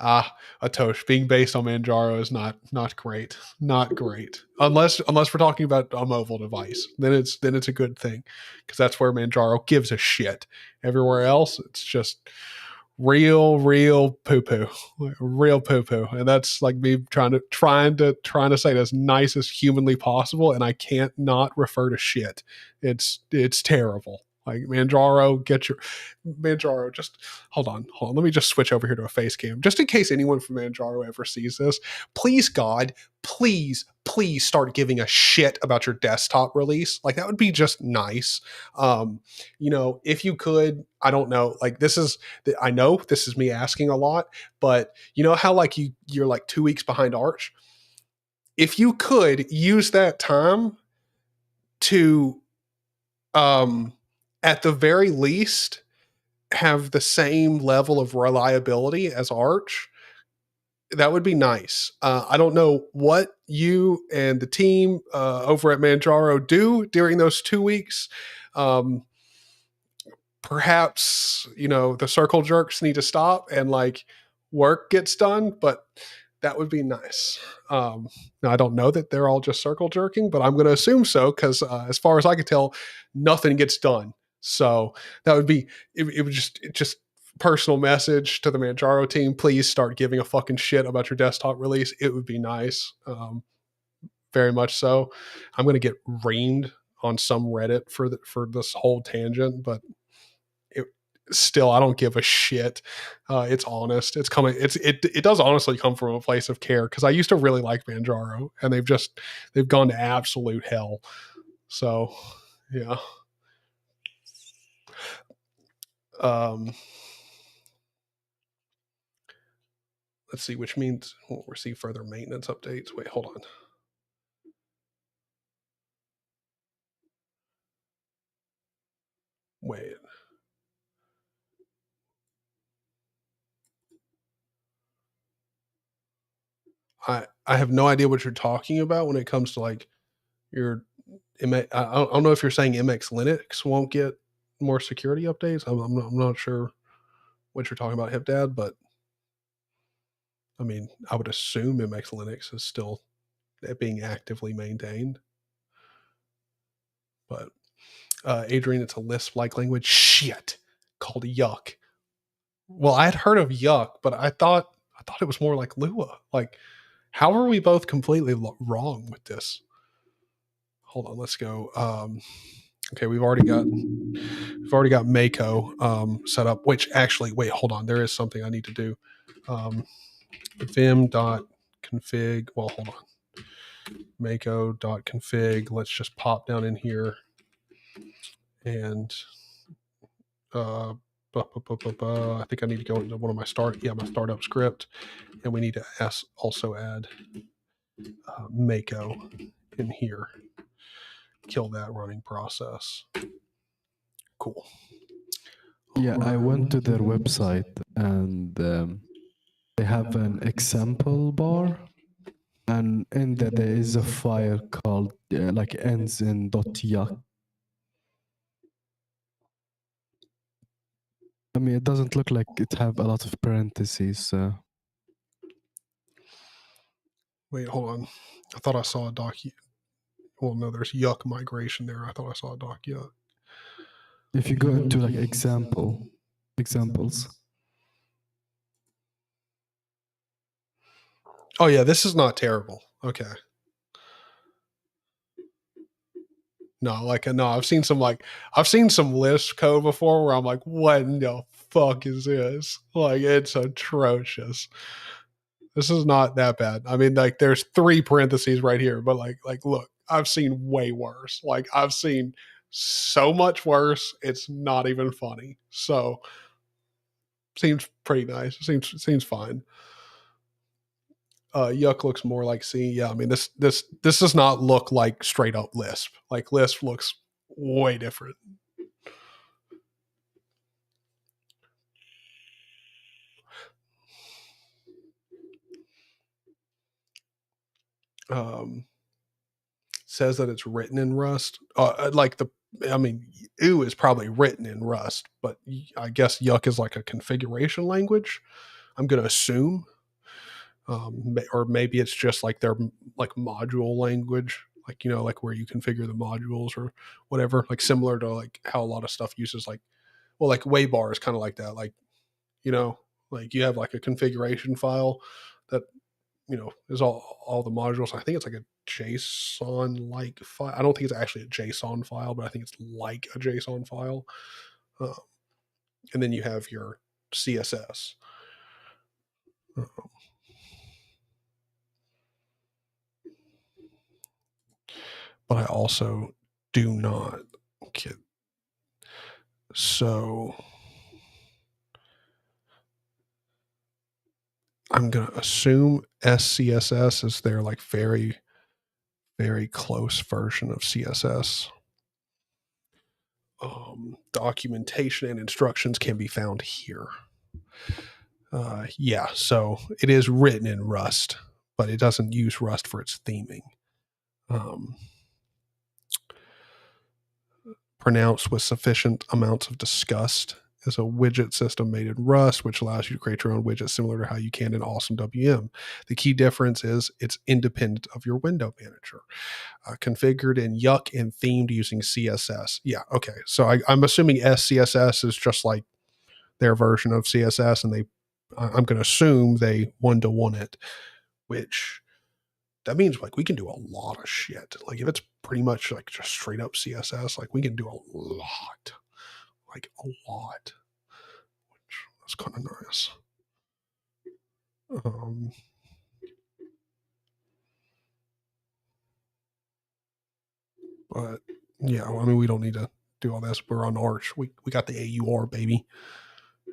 Atosh, being based on Manjaro is not great. Not great. Unless we're talking about a mobile device. Then it's a good thing. Because that's where Manjaro gives a shit. Everywhere else, it's just real poo-poo. Real poo-poo. And that's like me trying to say it as nice as humanly possible, and I can't not refer to shit. It's terrible. Like Manjaro, just hold on. Let me just switch over here to a face cam. Just in case anyone from Manjaro ever sees this. Please, God, please start giving a shit about your desktop release. Like that would be just nice. If you could, I don't know, like I know this is me asking a lot, but you know how like you're like 2 weeks behind Arch? If you could use that time to at the very least have the same level of reliability as Arch, that would be nice. I don't know what you and the team over at Manjaro do during those 2 weeks. Perhaps, the circle jerks need to stop and like work gets done, but that would be nice. Now, I don't know that they're all just circle jerking, but I'm going to assume so because as far as I can tell, nothing gets done. So that would be it would just personal message to the Manjaro team. Please start giving a fucking shit about your desktop release. It would be nice. Very much so. I'm going to get reamed on some Reddit for this whole tangent, but still, I don't give a shit. It's honest. It's coming. It does honestly come from a place of care because I used to really like Manjaro, and they've gone to absolute hell. So, yeah. Let's see, which means we'll receive further maintenance updates. Wait, hold on. Wait. I have no idea what you're talking about when it comes to like your I don't know if you're saying MX Linux won't get more security updates. I'm not sure what you're talking about, HipDad, but I mean, I would assume MX Linux is still being actively maintained. But Adrian, it's a Lisp-like language. Shit, called Yuck. Well, I had heard of Yuck, but I thought it was more like Lua. Like, how are we both completely wrong with this? Hold on, let's go. Okay, we've already got Mako set up. Which actually, wait, hold on. There is something I need to do. Vim.config. Well, hold on. Mako.config. Let's just pop down in here and I think I need to go into one of my my startup script, and we need to also add Mako in here. Kill that running process. Cool. Yeah, I went to their website and they have an example bar, and in there is a file called like ends in .yuck. I mean, it doesn't look like it have a lot of parentheses. Wait, hold on. I thought I saw a doc. Well, no, there's Yuck migration there. I thought I saw a doc Yuck. If you go into like examples. Oh yeah, this is not terrible. Okay. No, I've seen some Lisp code before where I'm like, what in the fuck is this? Like, it's atrocious. This is not that bad. I mean, like, there's 3 parentheses right here, but like, look, I've seen way worse. Like, I've seen so much worse. It's not even funny. So, seems pretty nice. Seems fine. Yuck looks more like C. Yeah, I mean, this does not look like straight up Lisp. Like, Lisp looks way different. Says that it's written in Rust. OO is probably written in Rust, but I guess Yuck is like a configuration language. I'm going to assume, or maybe it's just like their like module language, like, like where you configure the modules or whatever, like similar to like how a lot of stuff uses like Waybar is kind of like that, like, like you have like a configuration file that is all the modules. I think it's like a JSON like file. I don't think it's actually a JSON file, but I think it's like a JSON file. And then you have your CSS. But I also do not get. So I'm going to assume SCSS is their like very, very close version of CSS. Documentation and instructions can be found here. Yeah, so it is written in Rust, but it doesn't use Rust for its theming. Pronounced with sufficient amounts of disgust is a widget system made in Rust, which allows you to create your own widget similar to how you can in Awesome WM. The key difference is it's independent of your window manager. Configured in Yuck and themed using CSS. Yeah, okay. So I'm assuming SCSS is just like their version of CSS, and I'm going to assume they one-to-one it, which that means like we can do a lot of shit. Like if it's pretty much like just straight up CSS, like we can do a lot, which that's kind of nice. But yeah, I mean, we don't need to do all this. We're on Arch. We got the AUR, baby,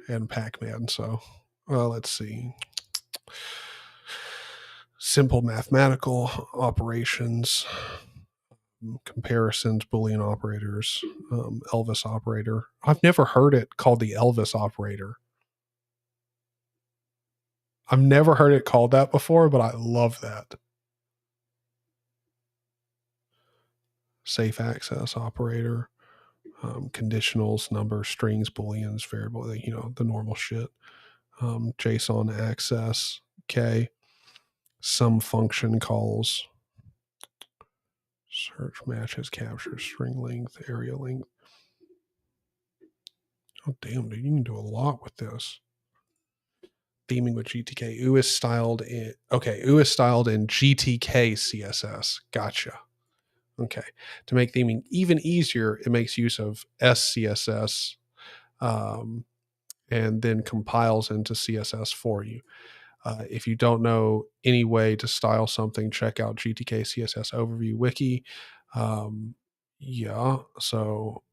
and Pac-Man. So let's see. Simple mathematical operations. comparisons, Boolean operators, Elvis operator. I've never heard it called the Elvis operator. I've never heard it called that before, but I love that. Safe access operator, conditionals, numbers, strings, booleans, variable, the normal shit. JSON access, okay. Some function calls, search matches, captures, string length, area length. Oh, damn, dude, you can do a lot with this. Theming with GTK. OO is styled in GTK CSS. Gotcha. Okay. To make theming even easier, it makes use of SCSS and then compiles into CSS for you. If you don't know any way to style something, check out GTK CSS Overview Wiki. Yeah, so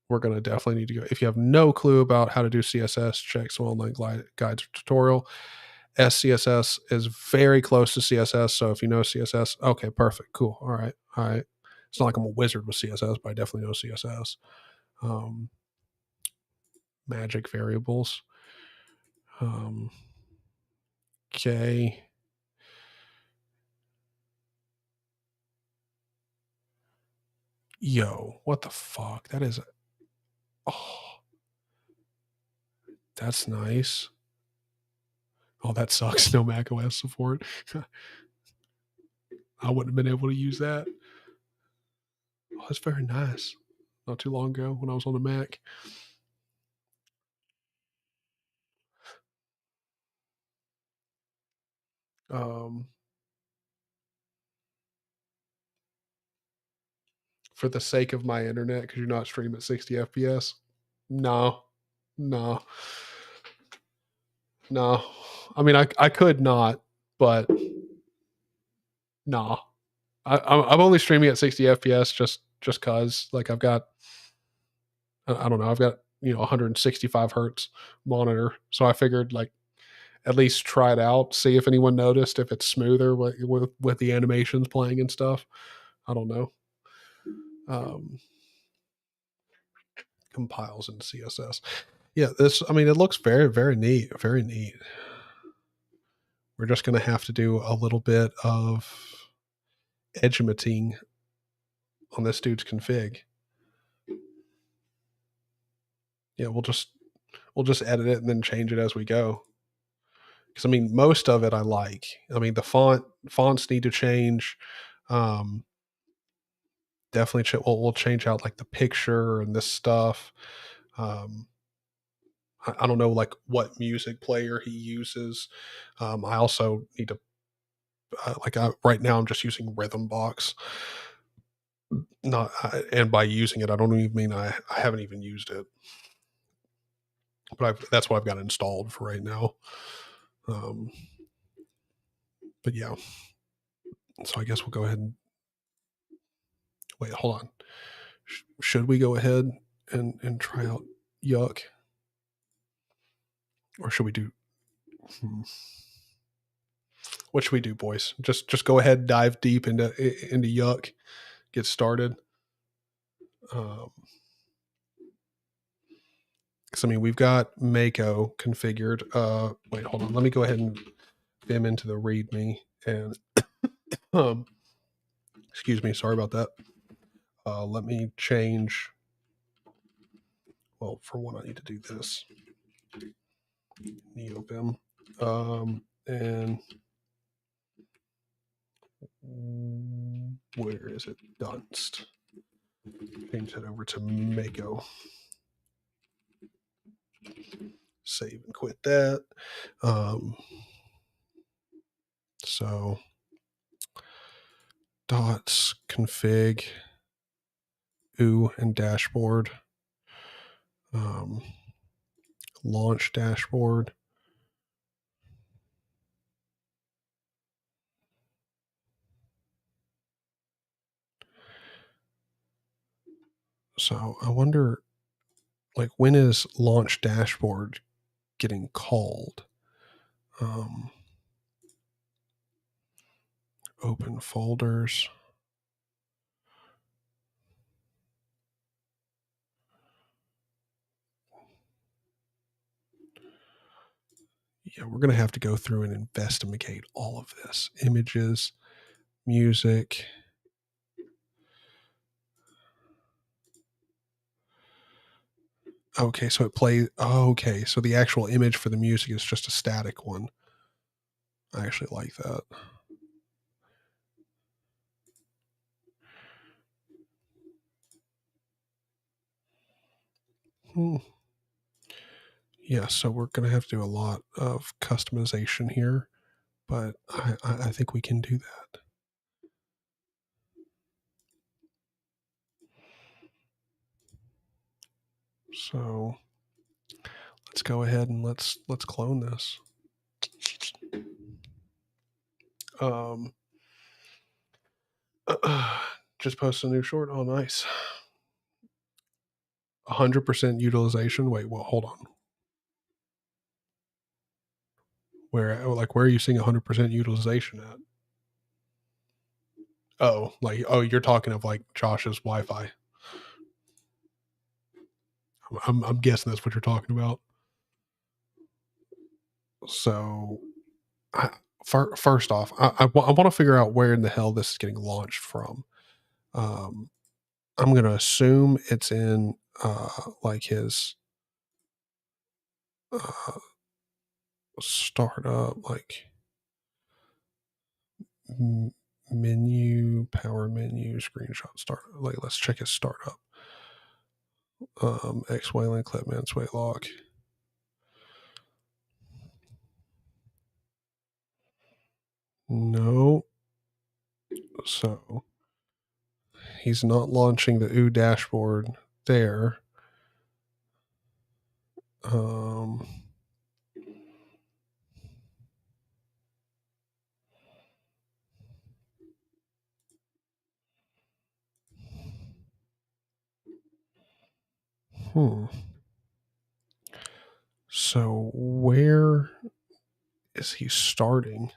we're going to definitely need to go. If you have no clue about how to do CSS, check some online guides or tutorial. SCSS is very close to CSS. So if you know CSS, okay, perfect, cool. All right. It's not like I'm a wizard with CSS, but I definitely know CSS. Magic variables. Okay. Yo, what the fuck? That is, oh, that's nice. Oh, that sucks. No Mac OS support. I wouldn't have been able to use that. Oh, that's very nice. Not too long ago when I was on the Mac. For the sake of my internet, could you not stream at 60 FPS? No. I mean, I could not, but no. I'm only streaming at 60 FPS just cause like I've got, I don't know, I've got 165 hertz monitor, so I figured like at least try it out, see if anyone noticed, if it's smoother with the animations playing and stuff. I don't know. Compiles in CSS. Yeah, it looks very, very neat. Very neat. We're just going to have to do a little bit of edgementing on this dude's config. Yeah, we'll just edit it and then change it as we go. Because most of it I like. The fonts need to change. Definitely, we'll change out like the picture and this stuff. I don't know like what music player he uses. I also need to right now I'm just using Rhythmbox. And by using it, I don't even mean I haven't even used it, but that's what I've got installed for right now. But yeah, so I guess we'll go ahead and wait. Hold on. Should we go ahead and try out Yuck, or should we do? What should we do, boys? Just go ahead, dive deep into Yuck, get started. Because we've got Mako configured. Wait, hold on. Let me go ahead and vim into the README and excuse me, sorry about that. Let me change. Well, for one, I need to do this. NeoVim. And where is it? Dunst. Change that over to Mako. Save and quit that. So dots config OO and dashboard. Launch dashboard. So I wonder, like, when is launch dashboard getting called? Open folders. Yeah, we're going to have to go through and investigate all of this. Images, music. Okay, so it plays. Oh, okay, so the actual image for the music is just a static one. I actually like that. Yeah, so we're going to have to do a lot of customization here, but I think we can do that. So let's go ahead and let's clone this. Just post a new short. Oh, nice. 100% utilization. Wait, well, hold on. Where are you seeing 100% utilization at? Oh, you're talking of like Josh's Wi-Fi. I'm guessing that's what you're talking about. So, first off, I want to figure out where in the hell this is getting launched from. I'm going to assume it's in like his startup, like menu, power menu, screenshot start. Like, let's check his startup. X-Way link, Clipman, Sway lock. No. So he's not launching the OO dashboard there. So where is he starting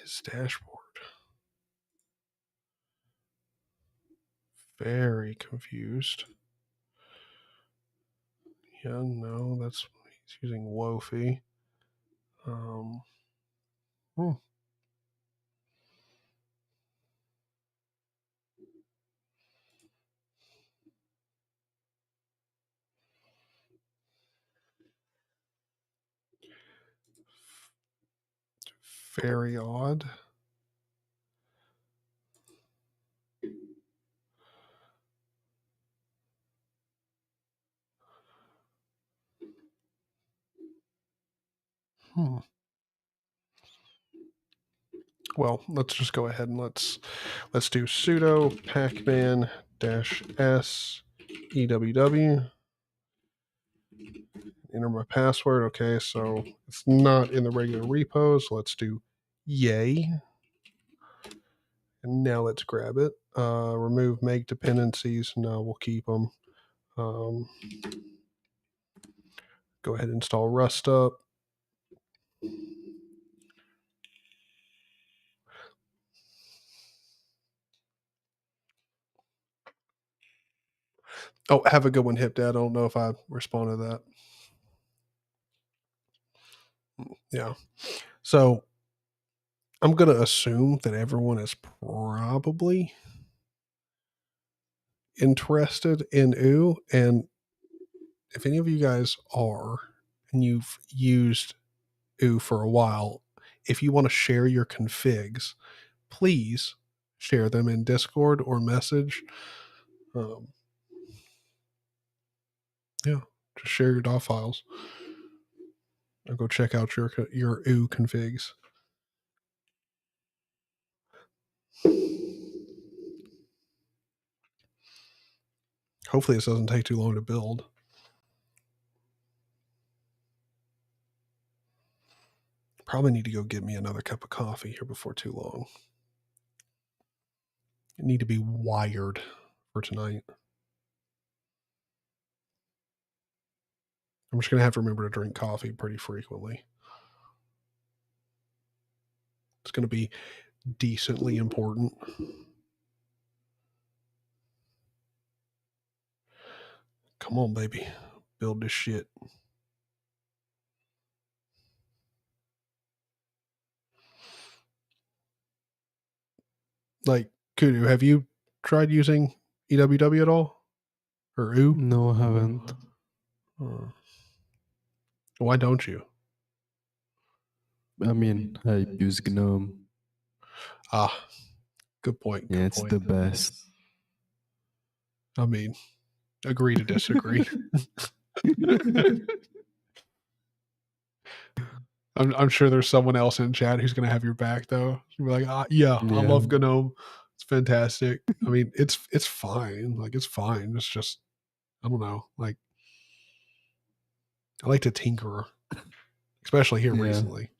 his dashboard? Very confused. Yeah, no, he's using Wofi. Very odd. Well, let's just go ahead and let's do sudo pacman -s eww. Enter my password. Okay, so it's not in the regular repos. So let's do yay. And now let's grab it. Remove make dependencies. No, we'll keep them. Go ahead and install Rust up. Oh, have a good one, Hip Dad. I don't know if I responded to that. Yeah. So I'm going to assume that everyone is probably interested in OO. And if any of you guys are, and you've used OO for a while, if you want to share your configs, please share them in Discord or message. Yeah, just share your dotfiles. I'll go check out your OO configs. Hopefully this doesn't take too long to build. Probably need to go get me another cup of coffee here before too long. I need to be wired for tonight. I'm just going to have to remember to drink coffee pretty frequently. It's going to be decently important. Come on, baby. Build this shit. Like, Kudu, have you tried using EWW at all? Or OO? No, I haven't. Why don't you? I mean, I use GNOME. Ah, good point. Yeah, it's the best. I mean, agree to disagree. I'm sure there's someone else in chat who's going to have your back, though. You'll be like, yeah, I love GNOME. It's fantastic. I mean, it's fine. Like, it's fine. It's just, I don't know. Like, I like to tinker, especially here recently.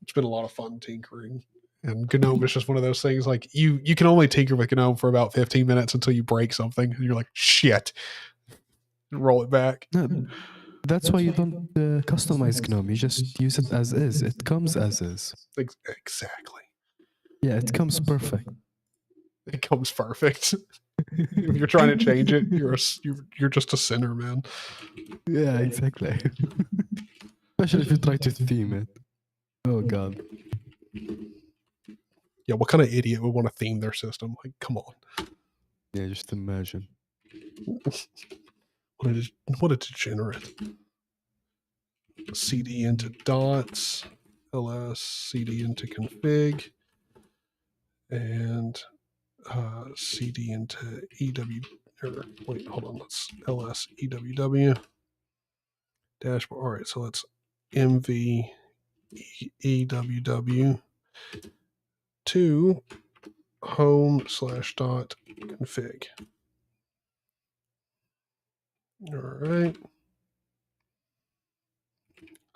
It's been a lot of fun tinkering. And GNOME is just one of those things, like, you can only tinker with GNOME for about 15 minutes until you break something. And you're like, shit. Roll it back. No, that's why you don't customize GNOME. You just use it as is. It comes as is. Exactly. Yeah, it comes perfect. It comes perfect. If you're trying to change it, you're just a sinner, man. Yeah, exactly. Especially if you try to theme it. Oh god. Yeah, what kind of idiot would want to theme their system? Like, come on. Yeah, just imagine. What a degenerate. CD into dots, ls, CD into config, and CD into EW. Wait, hold on. Let's ls EWW dashboard. All right, so let's MV EWW to home/dot config. All right.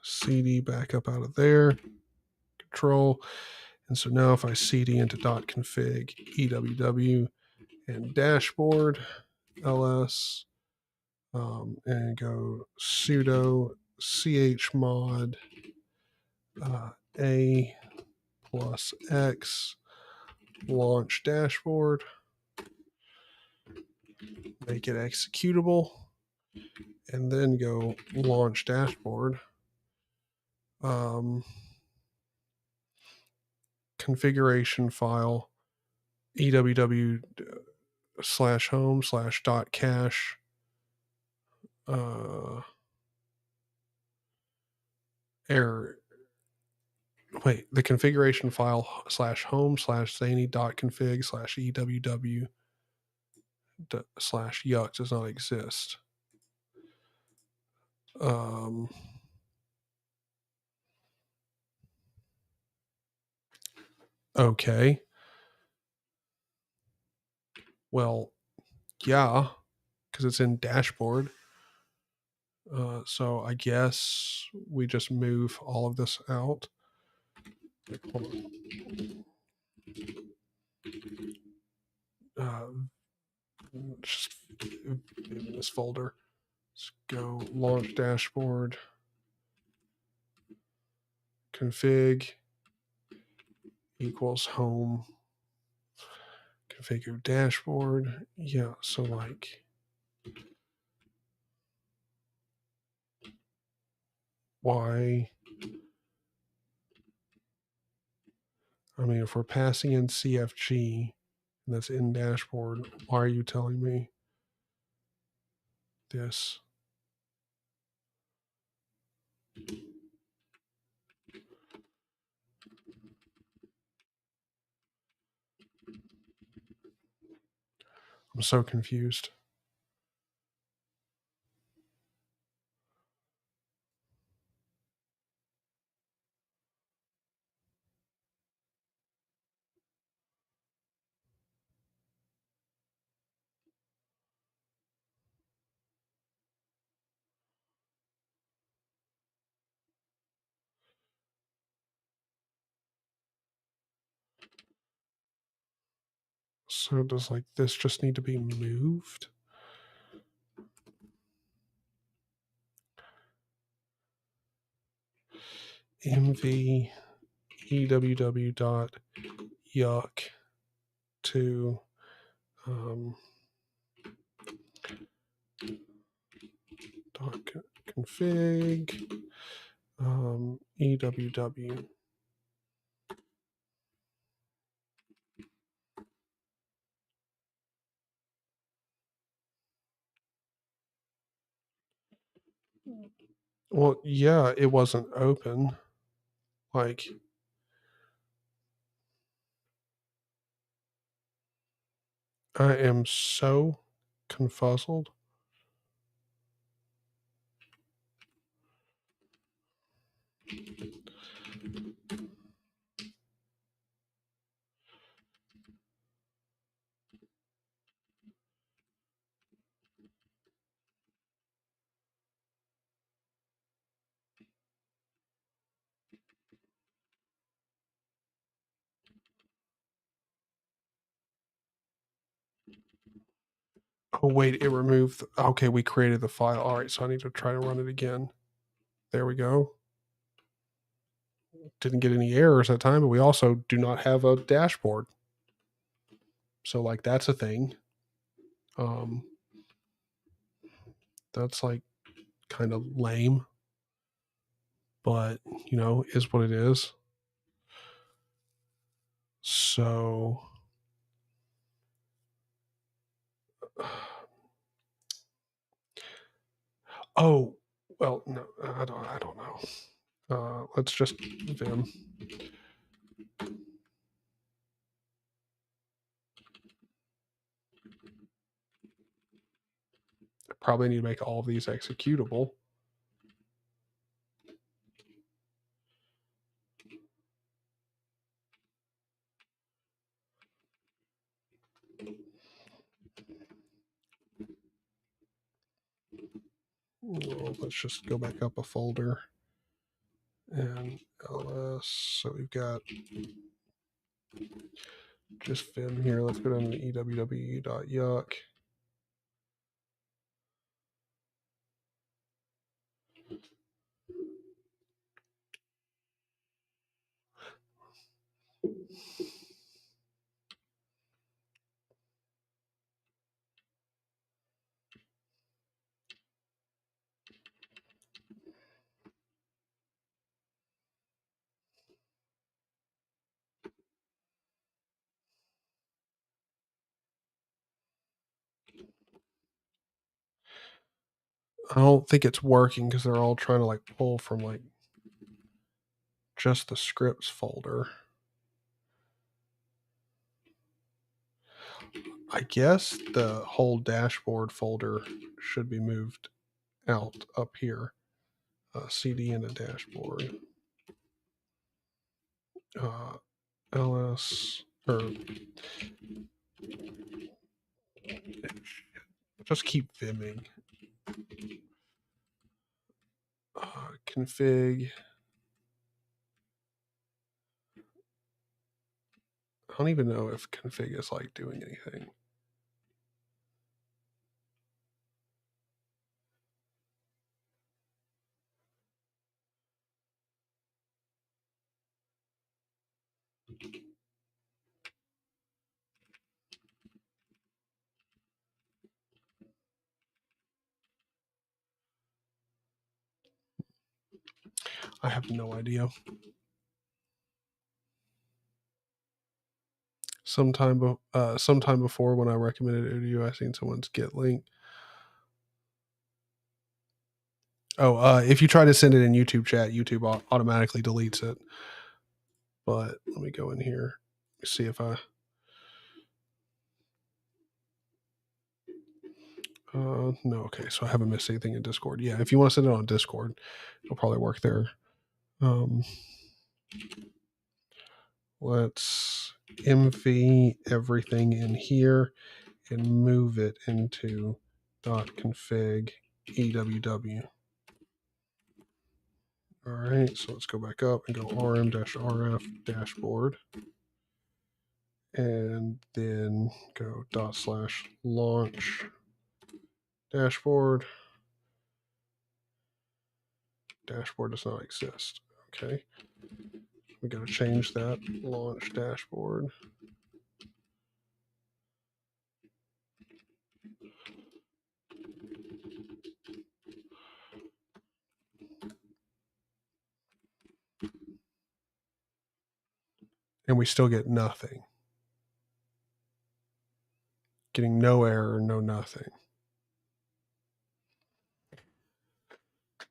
CD back up out of there. Control. And so now if I CD into dot config EWW and dashboard ls and go sudo chmod a plus x launch dashboard, make it executable, and then go launch dashboard. Configuration file EWW/home/.cache error. Wait, the configuration file /home/Zaney.config/EWW/yuck does not exist. Okay. Well, yeah, because it's in dashboard. So I guess we just move all of this out. Hold on. Just in this folder. Let's go launch dashboard, config equals home, configure dashboard. Yeah, so like, why? I mean, if we're passing in CFG and that's in dashboard, why are you telling me this? I'm so confused. So does like this just need to be moved? MV EWW dot yuck to dot config EWW Well, yeah, it wasn't open. Like, I am so confuzzled. Oh, wait, it removed. Okay, we created the file. All right, so I need to try to run it again. There we go. Didn't get any errors that time, but we also do not have a dashboard. So, like, that's a thing. That's like kind of lame, but you know, is what it is. So, oh, well, no, I don't know. Let's just Vim. Probably need to make all of these executable. Well, let's just go back up a folder and ls. So we've got just Vim here. Let's go down to eww.yuck. I don't think it's working because they're all trying to like pull from like just the scripts folder. I guess the whole dashboard folder should be moved out up here. CD in a dashboard. LS or just keep vimming. Config. I don't even know if config is like doing anything. I have no idea. Sometime before when I recommended it to you, I seen someone's Git link. Oh, if you try to send it in YouTube chat, YouTube automatically deletes it. But let me go in here, see if I. No, okay, so I haven't missed anything in Discord. Yeah, if you want to send it on Discord, it'll probably work there. Let's mv everything in here and move it into .config eww. All right, so let's go back up and go rm-rf dashboard. And then go /launch dashboard. Dashboard does not exist. Okay. We got to change that. Launch dashboard. And we still get nothing. Getting no error, no nothing.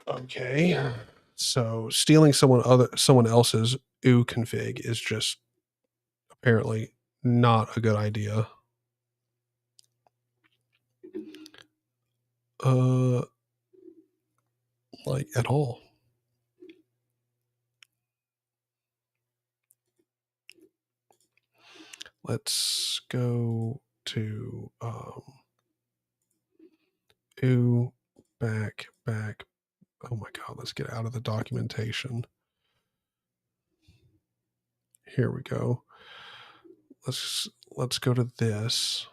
Okay. So stealing someone else's OO config is just apparently not a good idea. Like at all. Let's go to OO back. Oh my God, let's get out of the documentation. Here we go. Let's go to this.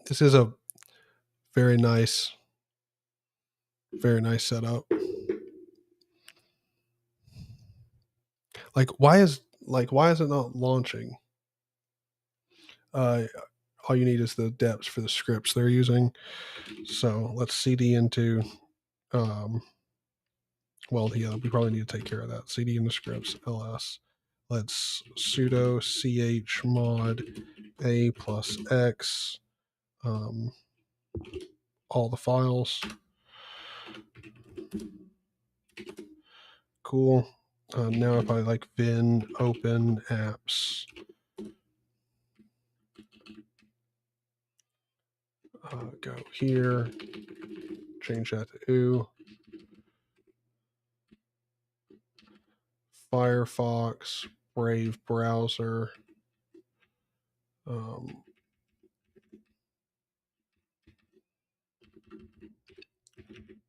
This is a very nice setup. Why is it not launching? All you need is the deps for the scripts they're using. So let's cd into well, yeah, we probably need to take care of that. Cd into scripts ls. Let's sudo chmod a plus x, all the files. Cool. Now if I vin open apps, go here, change that to OO. Firefox, Brave browser,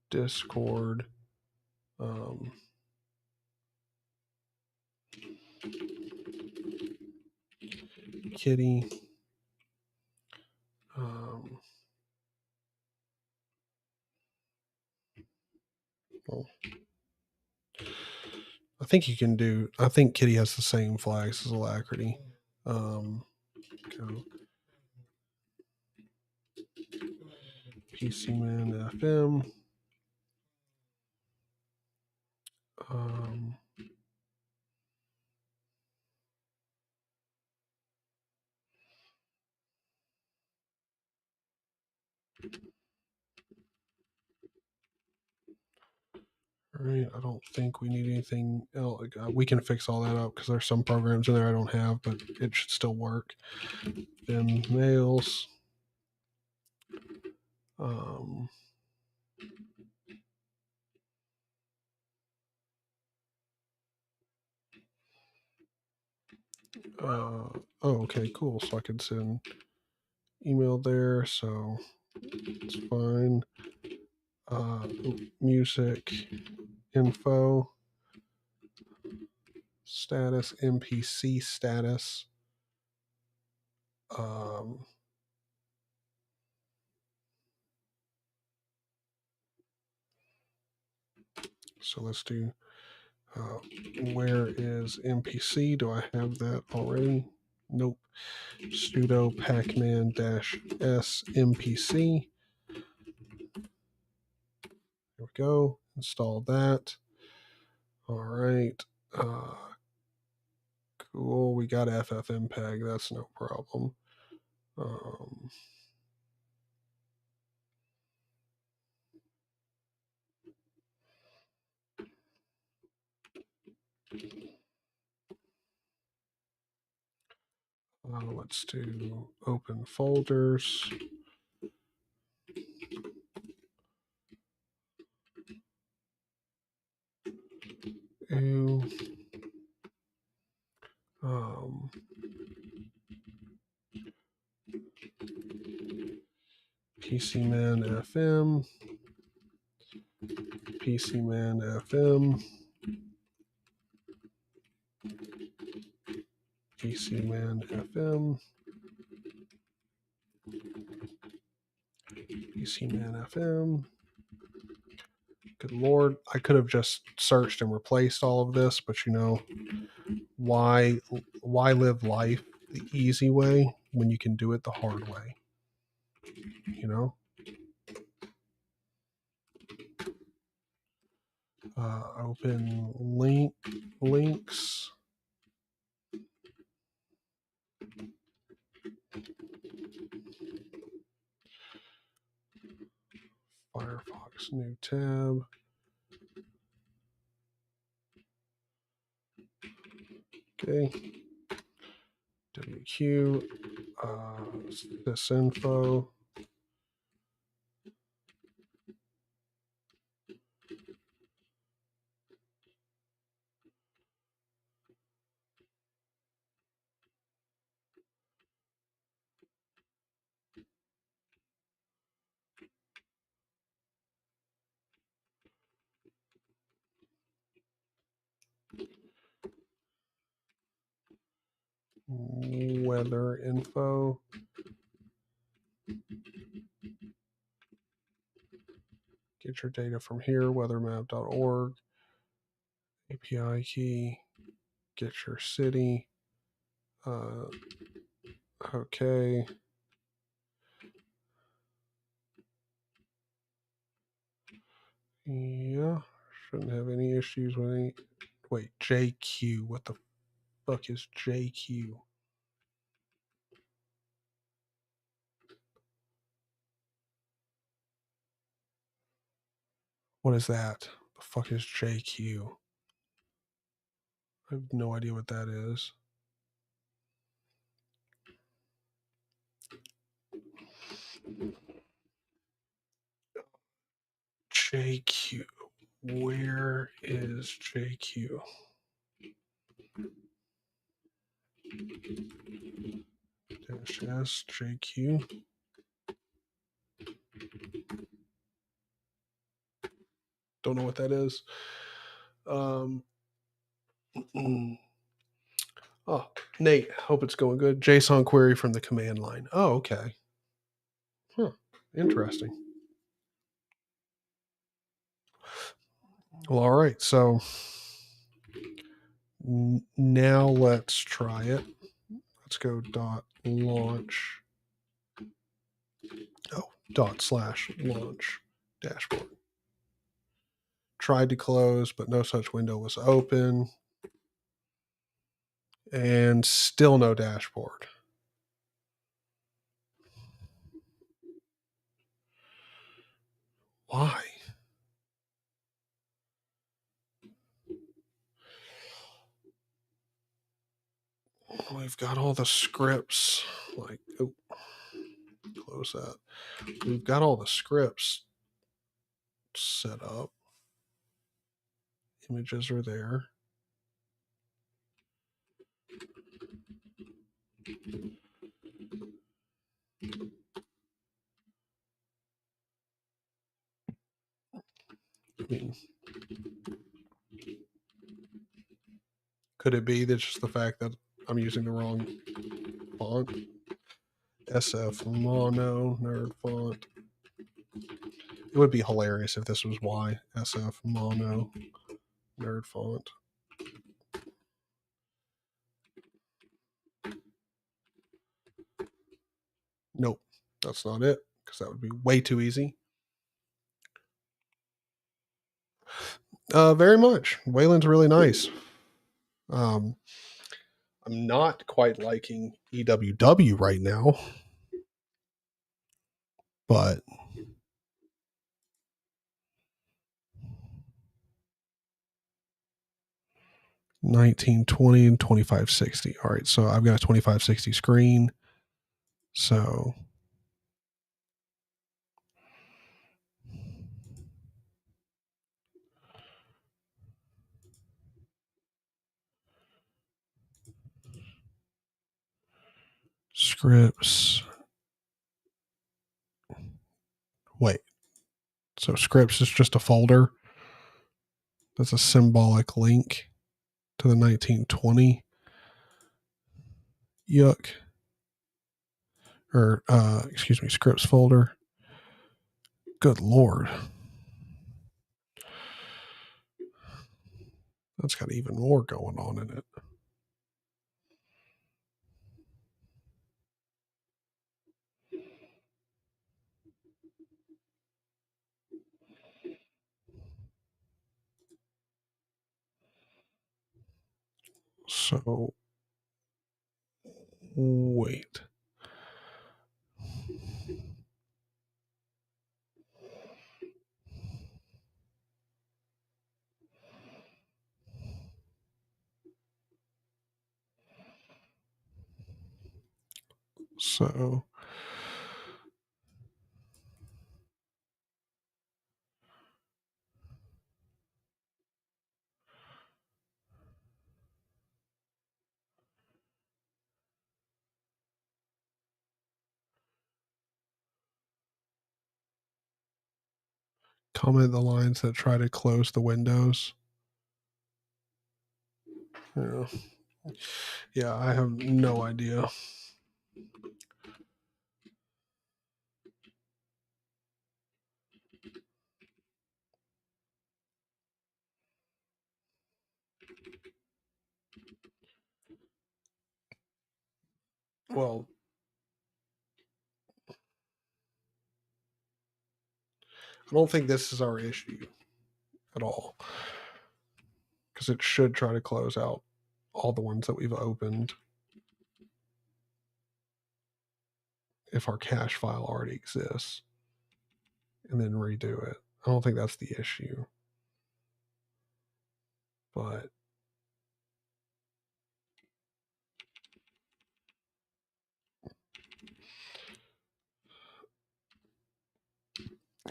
Discord, Kitty, well, I think Kitty has the same flags as Alacrity. Go PCman FM. All right, I don't think we need anything else. We can fix all that up because there's some programs in there I don't have, but it should still work. Then mails. Oh, okay, cool. So I can send email there, so it's fine. Music info status, MPC status. So let's do where is MPC? Do I have that already? Nope. Sudo pacman-s MPC. There we go. Install that. All right. Cool. We got FFmpeg. That's no problem. Let's do open folders. Ew. PCman FM. PCman FM. PCman FM. PCman FM. Good Lord, I could have just searched and replaced all of this, but you know, why live life the easy way when you can do it the hard way? You know? Open links. Firefox, new tab. Okay. WQ, this info. Weather info. Get your data from here, weathermap.org. API key. Get your city. Okay. Yeah. Shouldn't have any issues with any. Wait, JQ. What the fuck is JQ? What is that? The fuck is JQ? I have no idea what that is. JQ. Where is JQ? Dash S JQ. Don't know what that is. Oh, Nate, hope it's going good. JSON query from the command line. Oh, okay. Huh. Interesting. Well, all right. So now let's try it. Let's go .launch. Oh, ./launch dashboard. Tried to close, but no such window was open. And still no dashboard. Why? We've got all the scripts. Like, oh, close that. We've got all the scripts set up. Images are there. I mean, could it be that just the fact that I'm using the wrong font? SF mono nerd font. It would be hilarious if this was why. SF mono nerd font. Nope, that's not it, because that would be way too easy. Very much. Wayland's really nice. I'm not quite liking EWW right now, but $19.20 and $25.60. All right, so I've got a $25.60 screen. So scripts. Wait. So scripts is just a folder. That's a symbolic link to the 1920. Yuck. Or excuse me, scripts folder. Good Lord. That's got even more going on in it. So, wait. So, comment the lines that try to close the windows. Yeah, I have no idea. Well, I don't think this is our issue at all, because it should try to close out all the ones that we've opened if our cache file already exists, and then redo it. I don't think that's the issue. But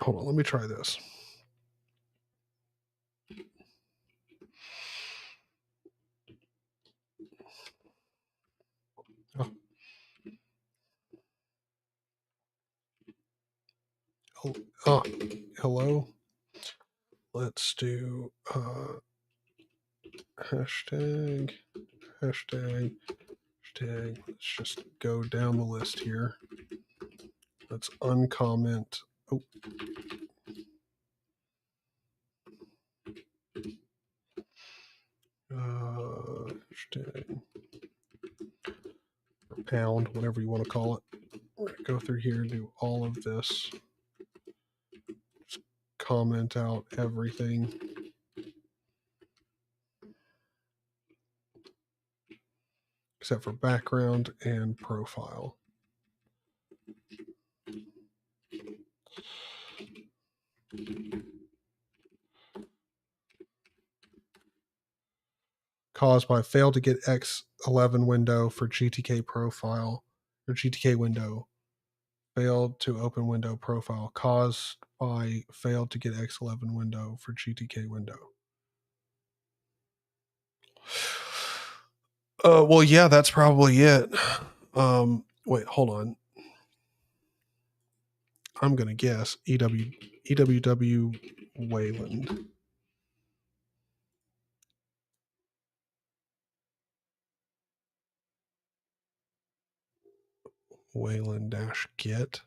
hold on, let me try this. Hello. Let's do hashtag. Let's just go down the list here. Let's uncomment. Oh. Hashtag or pound, whatever you want to call it. We're going to go through here and do all of this. Just comment out everything. Except for background and profile. Caused by fail to get X11 window for GTK profile or GTK window. Failed to open window profile. Caused by failed to get X11 window for GTK window. Well, yeah, that's probably it. Wait, hold on. I'm gonna guess EWW Wayland. Wayland-get.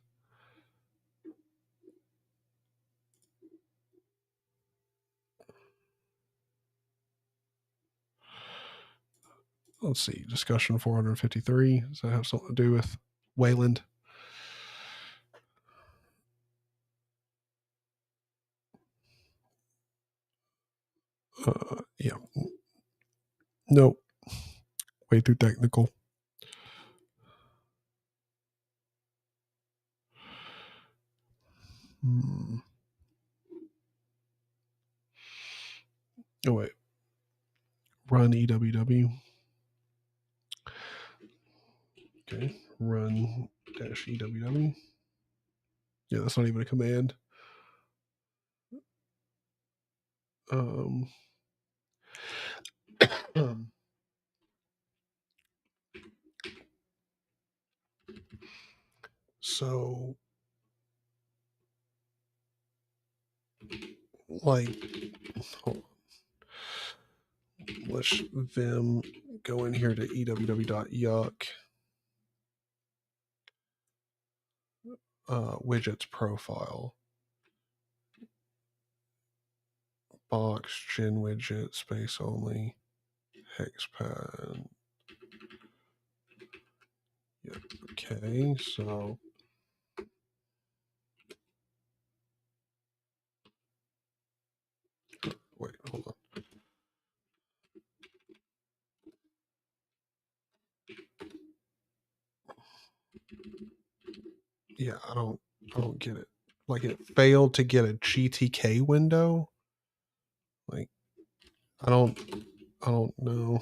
Let's see, discussion 453. Does that have something to do with Wayland? Yeah. Nope. Way too technical. Oh, wait. Run EWW. Okay. Run -EWW. Yeah, that's not even a command. So, like, hold on. Let's vim go in here to eww.yuck widgets profile. box, gen widget, space only, hexpad. Yep. Okay, so wait, hold on. Yeah, I don't get it. Like it failed to get a GTK window. Like I don't know.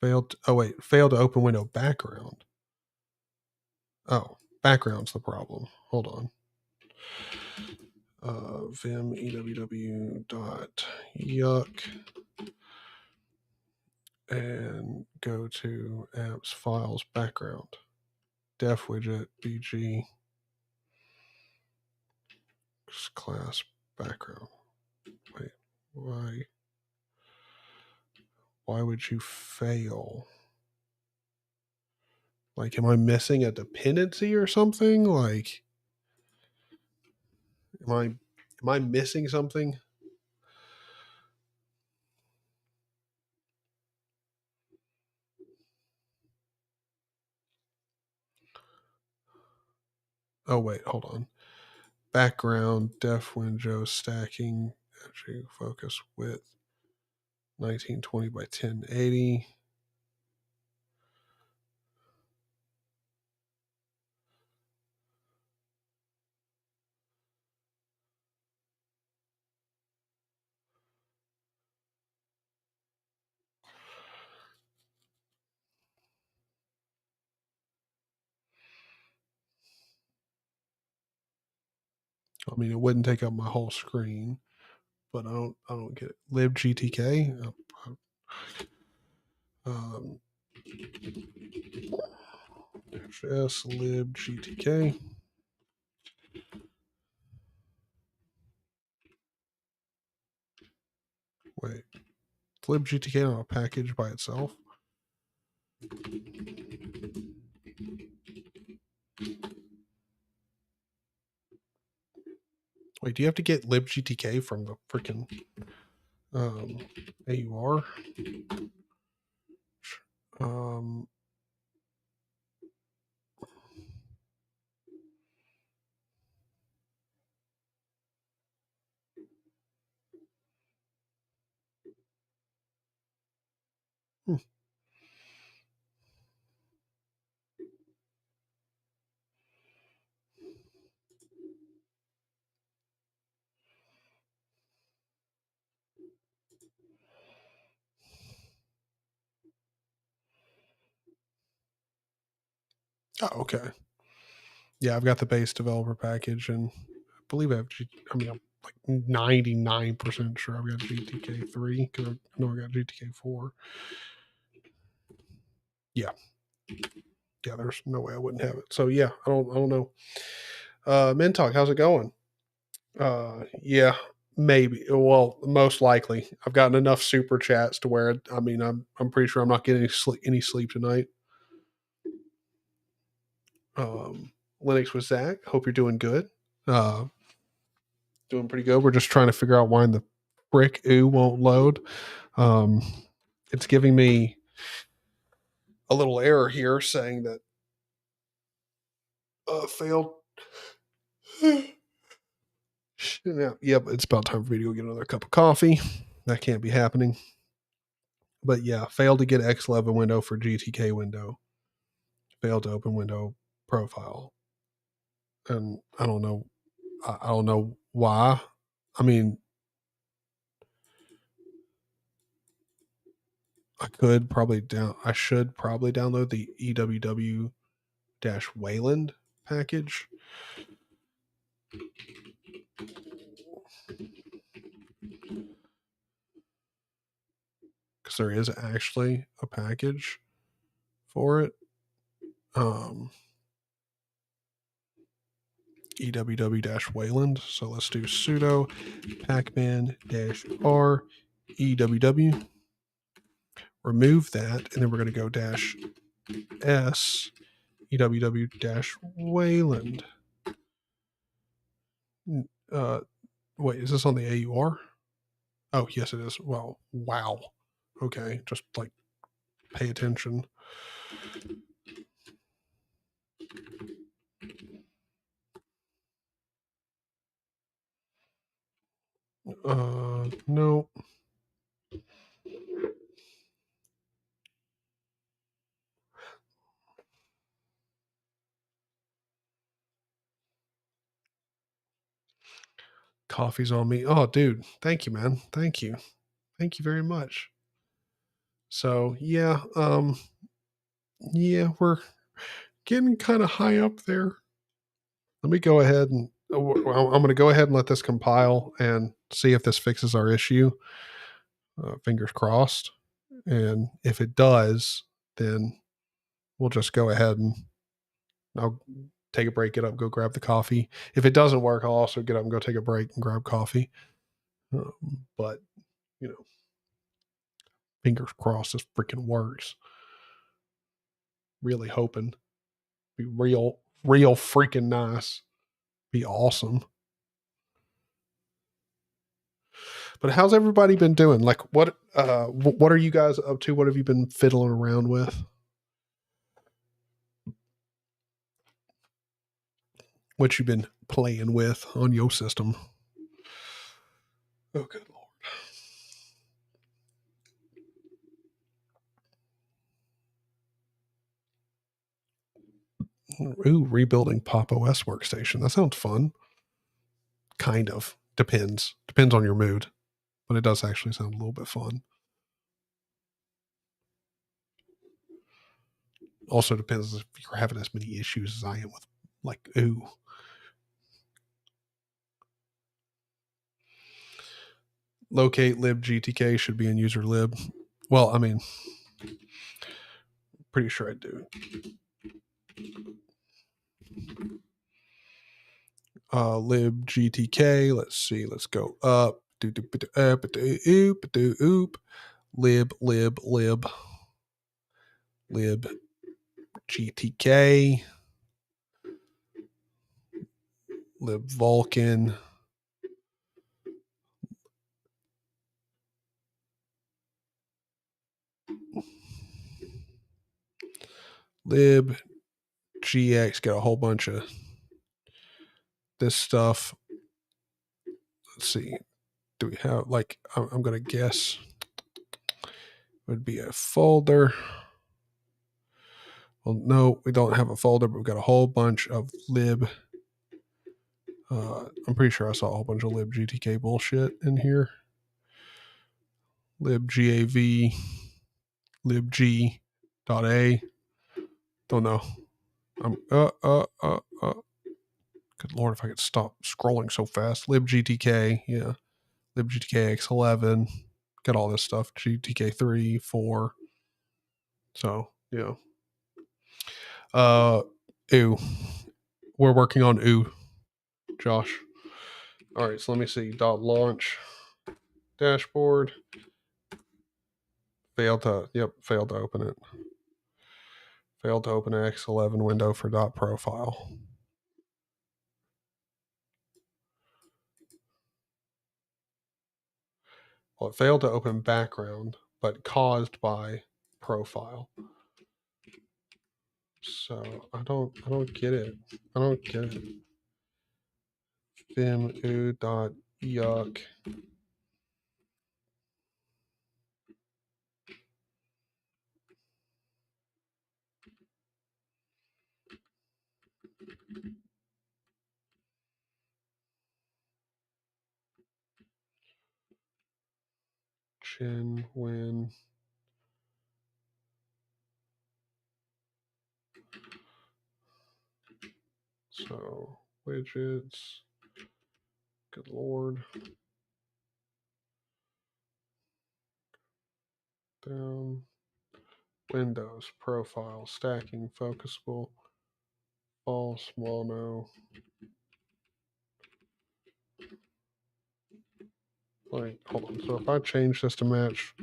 Failed to open window background. Oh, background's the problem. Hold on. Vim eww dot yuck and go to apps files background def widget bg class background. Wait, why would you fail? Like, am I missing a dependency or something? Like, am I missing something? Oh wait, hold on. Background def window stacking actually focus width 1920 by 1080. I mean, it wouldn't take up my whole screen, but I don't get it. libgtk. S libgtk. Wait, is libgtk not a package by itself? Wait, do you have to get libgtk from the freaking AUR? Oh, okay. Yeah, I've got the base developer package, and I believe I have. I'm like 99% sure I've got GTK 3 because I know I got GTK 4. Yeah, there's no way I wouldn't have it. So yeah, I don't know. Mintalk, how's it going? Yeah, maybe. Well, most likely. I've gotten enough super chats to where I'm pretty sure I'm not getting any sleep tonight. Linux with Zach. Hope you're doing good. Doing pretty good. We're just trying to figure out why the frick won't load. It's giving me a little error here saying that failed. Yep, it's about time for me to go get another cup of coffee. That can't be happening. But yeah, failed to get X11 window for GTK window. Failed to open window profile. And I don't know why. I mean, I should probably download the EWW-Wayland package. Because there is actually a package for it. EWW-Wayland. So let's do sudo pacman-r EWW. Remove that, and then we're going to go -s EWW-Wayland. Wait, is this on the AUR? Oh, yes, it is. Well, wow. Okay, just like pay attention. No. Coffee's on me. Oh, dude, thank you, man. Thank you very much. So yeah, we're getting kind of high up there. Let me go ahead and I'm going to go ahead and let this compile and see if this fixes our issue. Fingers crossed. And if it does, then we'll just go ahead and I'll take a break, get up, go grab the coffee. If it doesn't work, I'll also get up and go take a break and grab coffee. But, you know, fingers crossed this freaking works. Really hoping. Be real freaking nice. Be awesome. But how's everybody been doing? Like, what are you guys up to? What have you been fiddling around with? What you been playing with on your system? Oh, good Lord. Ooh, rebuilding Pop OS workstation. That sounds fun. Kind of. Depends on your mood. But it does actually sound a little bit fun. Also depends if you're having as many issues as I am with, like, ooh. Locate libgtk should be in user lib. Well, I mean, pretty sure I do. Libgtk. Let's see. Let's go up. Lib GTK, lib Vulkan, lib GX. Got a whole bunch of this stuff. Let's see. Do we have, like, I'm going to guess would be a folder. Well, no, we don't have a folder, but we've got a whole bunch of lib. I'm pretty sure I saw a whole bunch of libgtk bullshit in here. libgav, libg.a. Don't know. Good Lord, if I could stop scrolling so fast. libgtk, yeah. libgtk x11. Got all this stuff. GTK3, 4. So, yeah. Ooh. We're working on ooh, Josh. All right, so let me see. .launch dashboard. Failed to open it. Failed to open an X11 window for .profile. Well, it failed to open background, but caused by profile. So I don't get it. I don't get it. Vim.yuck. Chin win. So widgets. Good Lord. Down. Windows, profile, stacking, focusable, false, mono. Like, hold on. So if I change this to match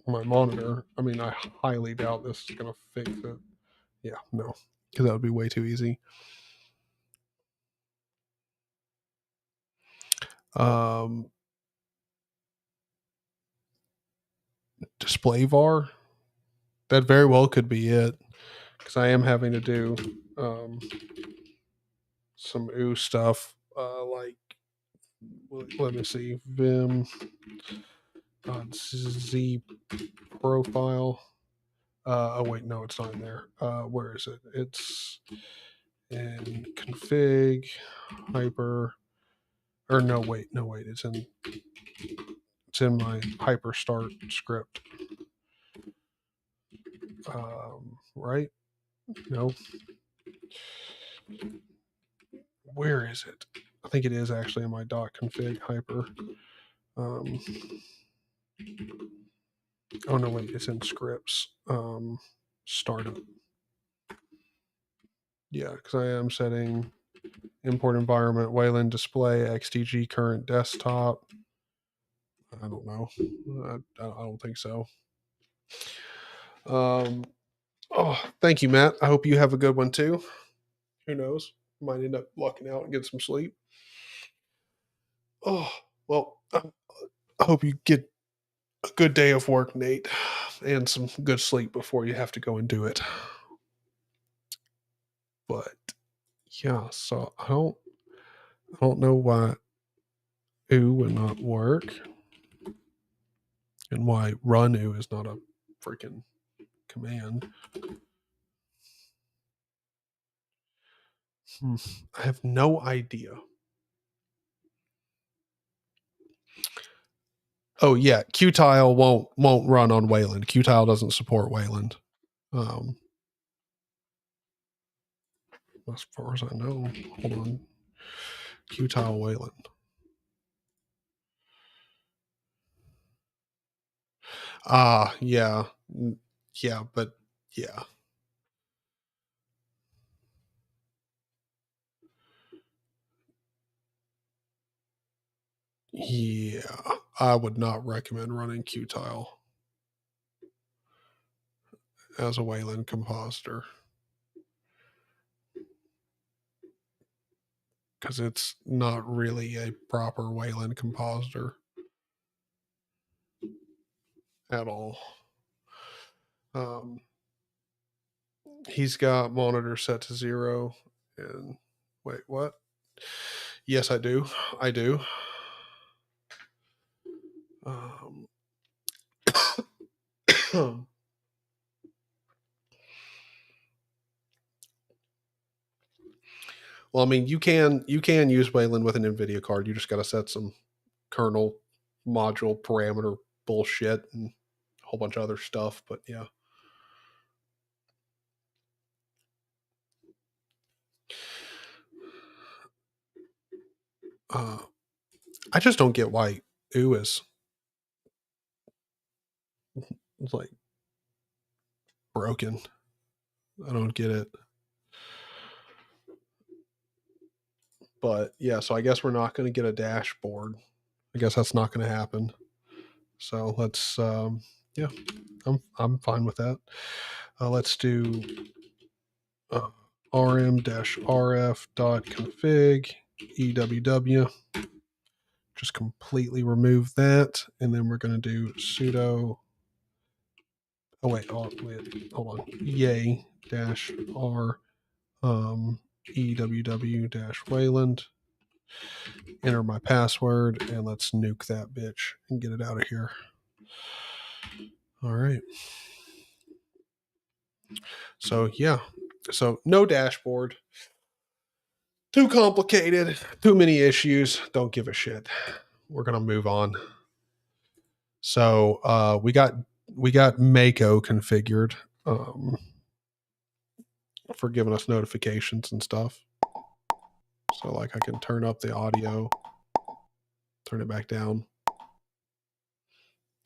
my monitor, I mean, I highly doubt this is going to fix it. Yeah, no. because that would be way too easy. Display var, that very well could be it, because I am having to do some OO stuff, like, let me see, Vim Z profile. Oh wait, no, it's not in there. Where is it? It's in config hyper, or no wait, it's in my hyper start script. Right? No. Where is it? I think it is actually in my .config hyper. Oh no, wait, it's in scripts. Startup. Yeah, because I am setting import environment, Wayland display, XDG current desktop. I don't know. I don't think so. Oh, thank you, Matt. I hope you have a good one too. Who knows? Might end up lucking out and get some sleep. Oh, well, I hope you get a good day of work, Nate, and some good sleep before you have to go and do it. But yeah, so I don't know why OO would not work, and why run OO is not a freaking command. I have no idea. Oh yeah, Qtile won't run on Wayland. Qtile doesn't support Wayland. As far as I know. Hold on. Qtile Wayland. Yeah. Yeah, but yeah. Yeah, I would not recommend running Qtile as a Wayland compositor, because it's not really a proper Wayland compositor at all. He's got monitor set to 0, and wait, what? Yes, I do. Well, I mean, you can use Wayland with an NVIDIA card. You just got to set some kernel module parameter bullshit and a whole bunch of other stuff. But yeah. I just don't get why OO is like broken. I don't get it. But yeah, so I guess we're not going to get a dashboard. I guess that's not going to happen. So let's yeah, I'm fine with that. Let's do rm-rf.config eww. Just completely remove that, and then we're going to do sudo. Oh wait, hold on. Yay -r eww-wayland. Enter my password, and let's nuke that bitch and get it out of here. All right. So yeah, so no dashboard. Too complicated. Too many issues. Don't give a shit. We're gonna move on. So we got Mako configured for giving us notifications and stuff. So like I can turn up the audio, turn it back down,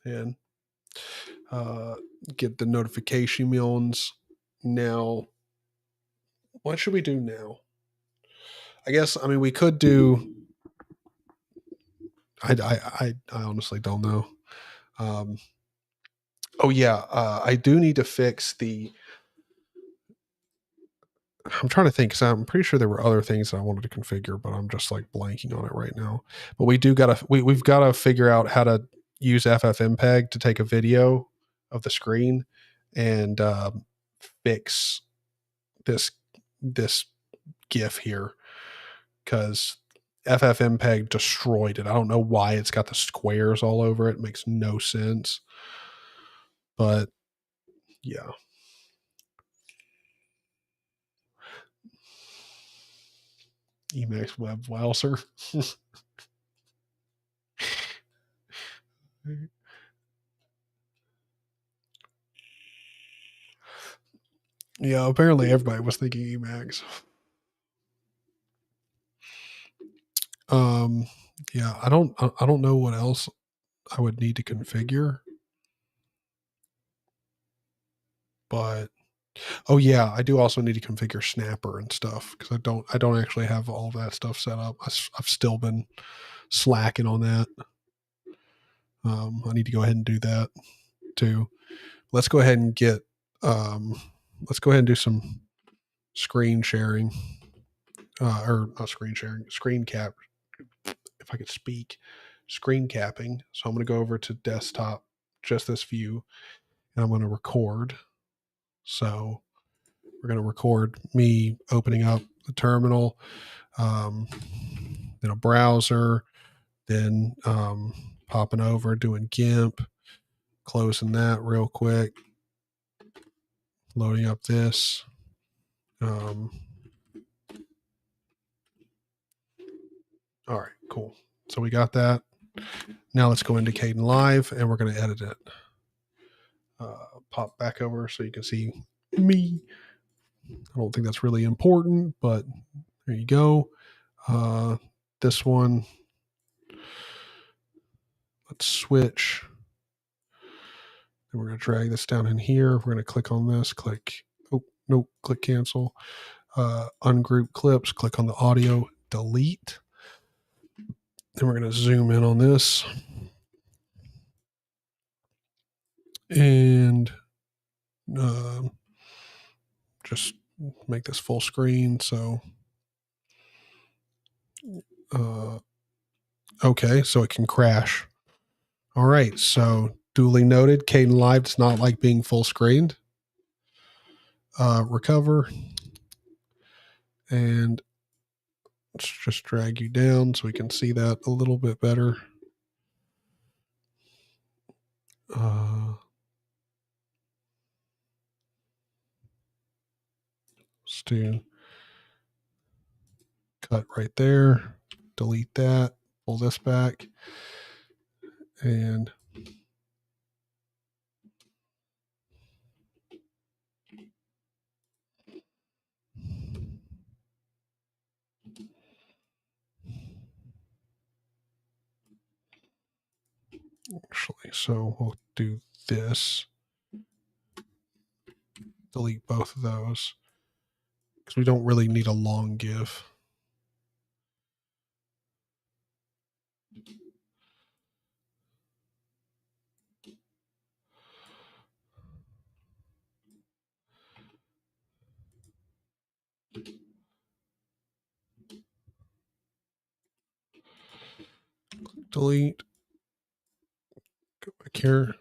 and get the notifications. Now, what should we do now? I guess, I mean, we could do, I honestly don't know. Oh yeah, I do need to fix the I'm trying to think because I'm pretty sure there were other things that I wanted to configure, but I'm just like blanking on it right now. But we've got to figure out how to use FFmpeg to take a video of the screen and fix this GIF here, because FFmpeg destroyed it. I don't know why it's got the squares all over it. It makes no sense. But yeah. Emacs web browser. Yeah, apparently everybody was thinking Emacs. Yeah, I don't know what else I would need to configure. But oh yeah, I do also need to configure Snapper and stuff, because I don't actually have all of that stuff set up. I've still been slacking on that. I need to go ahead and do that too. Let's go ahead and get let's go ahead and do some screen sharing, or not screen sharing, screen cap. If I could speak, screen capping. So I'm going to go over to desktop, just this view, and I'm going to record. So we're going to record me opening up the terminal, then a browser, then popping over, doing GIMP, closing that real quick, loading up this. All right, cool. So we got that. Now let's go into Kden Live, and we're going to edit it. Pop back over so you can see me. I don't think that's really important, but there you go. This one, let's switch. And we're going to drag this down in here. We're going to click on this, click, oh, nope, click cancel. Ungroup clips, click on the audio, delete. Then we're going to zoom in on this. And just make this full screen. So, okay, so it can crash. All right, so duly noted. Kden Live does not like being full screened. Recover. And let's just drag you down so we can see that a little bit better. Let's do cut right there, delete that, pull this back, and actually, so we'll do this, delete both of those, because we don't really need a long GIF. Delete, go back here.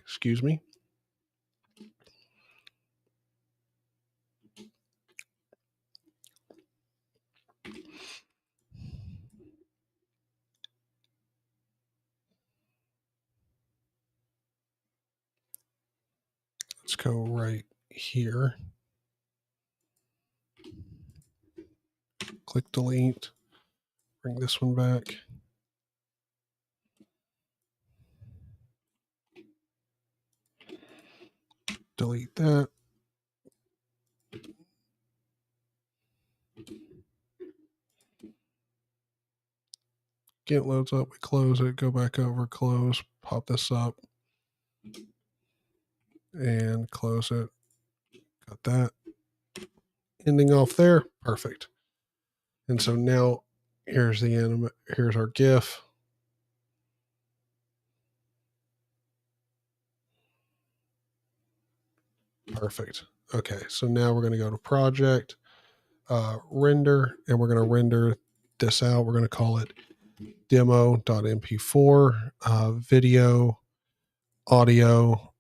Excuse me. Let's go right here. Click delete. Bring this one back. Delete that. Get loads up, we close it, go back over, close, pop this up, and close it. Got that. ending off there. Perfect. And so now here's the here's our GIF. Perfect. Okay, so now we're going to go to project, render, and we're going to render this out. We're going to call it demo.mp4, video, audio,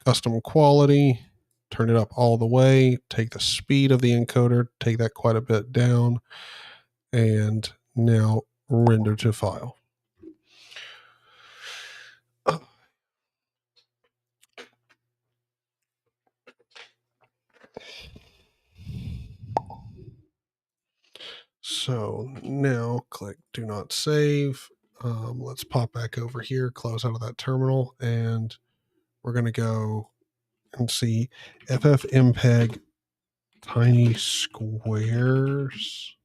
custom quality, turn it up all the way, take the speed of the encoder, take that quite a bit down, and now render to file. So now click do not save. Let's pop back over here, close out of that terminal, and we're going to go and see ffmpeg tiny squares.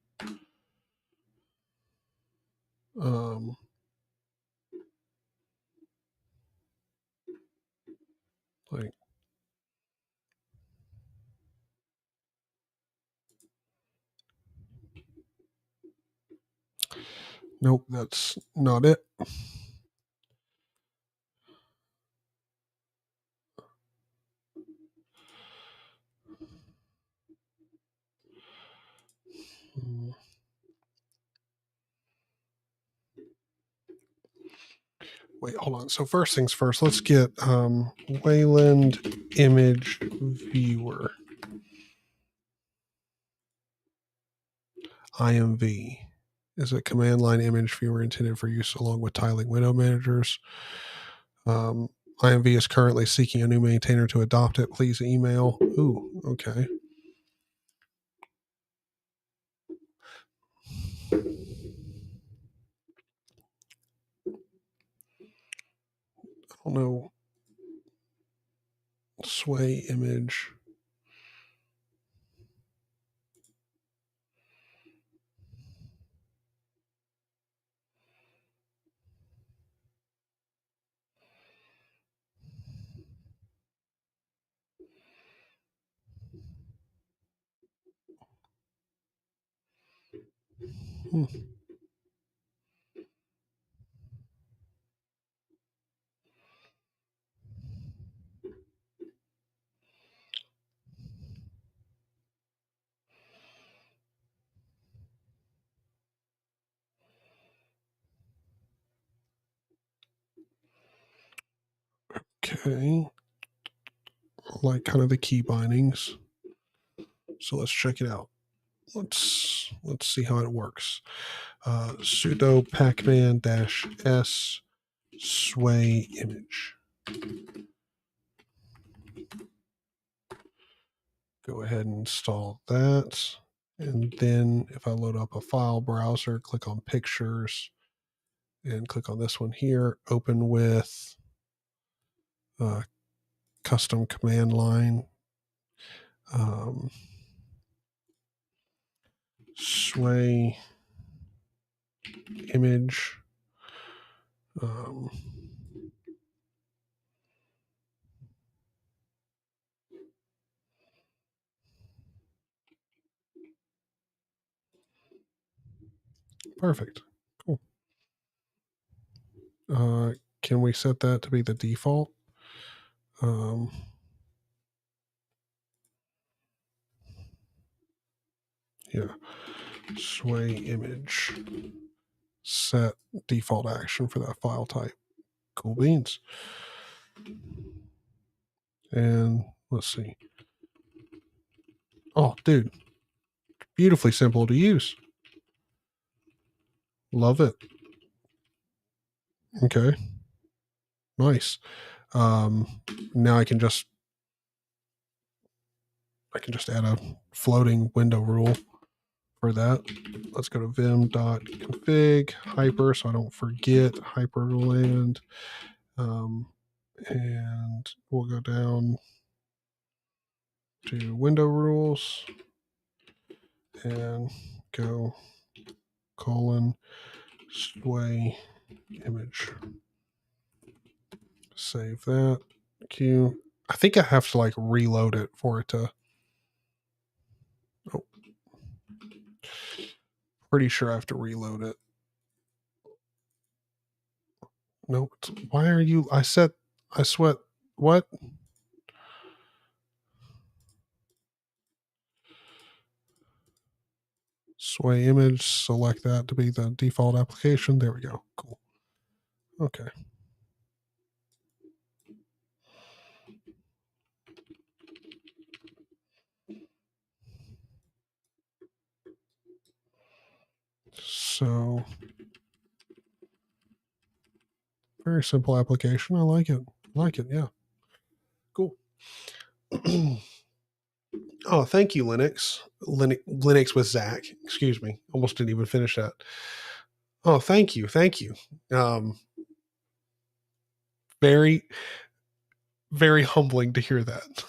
Like, nope, that's not it. Wait, hold on. So first things first, let's get Wayland image viewer. IMV is a command line image viewer intended for use along with tiling window managers. IMV is currently seeking a new maintainer to adopt it. Please email. Ooh, okay. I don't know. Sway image. Okay. Like kind of the key bindings. So let's check it out. Let's see how it works. Sudo pacman-s sway image. Go ahead and install that. And then if I load up a file browser, click on pictures and click on this one here, open with custom command line. Sway image. Perfect. Cool. Can we set that to be the default? Yeah. Sway image. Set default action for that file type. Cool beans. And let's see. Oh, dude. Beautifully simple to use. Love it. Okay. Nice. Now I can just add a floating window rule for that. Let's go to vim.config hyper so I don't forget hyperland. And we'll go down to window rules and go sway image. Save that. Q. I think I have to like reload it for it to Pretty sure I have to reload it. No, why are you? I sweat. What? Sway image, select that to be the default application. There we go. Cool. Okay. So, very simple application. I like it. Yeah. Cool. Oh, thank you, Linux. Linux with Zach. Excuse me. Almost didn't even finish that. Oh, thank you. Very, very humbling to hear that.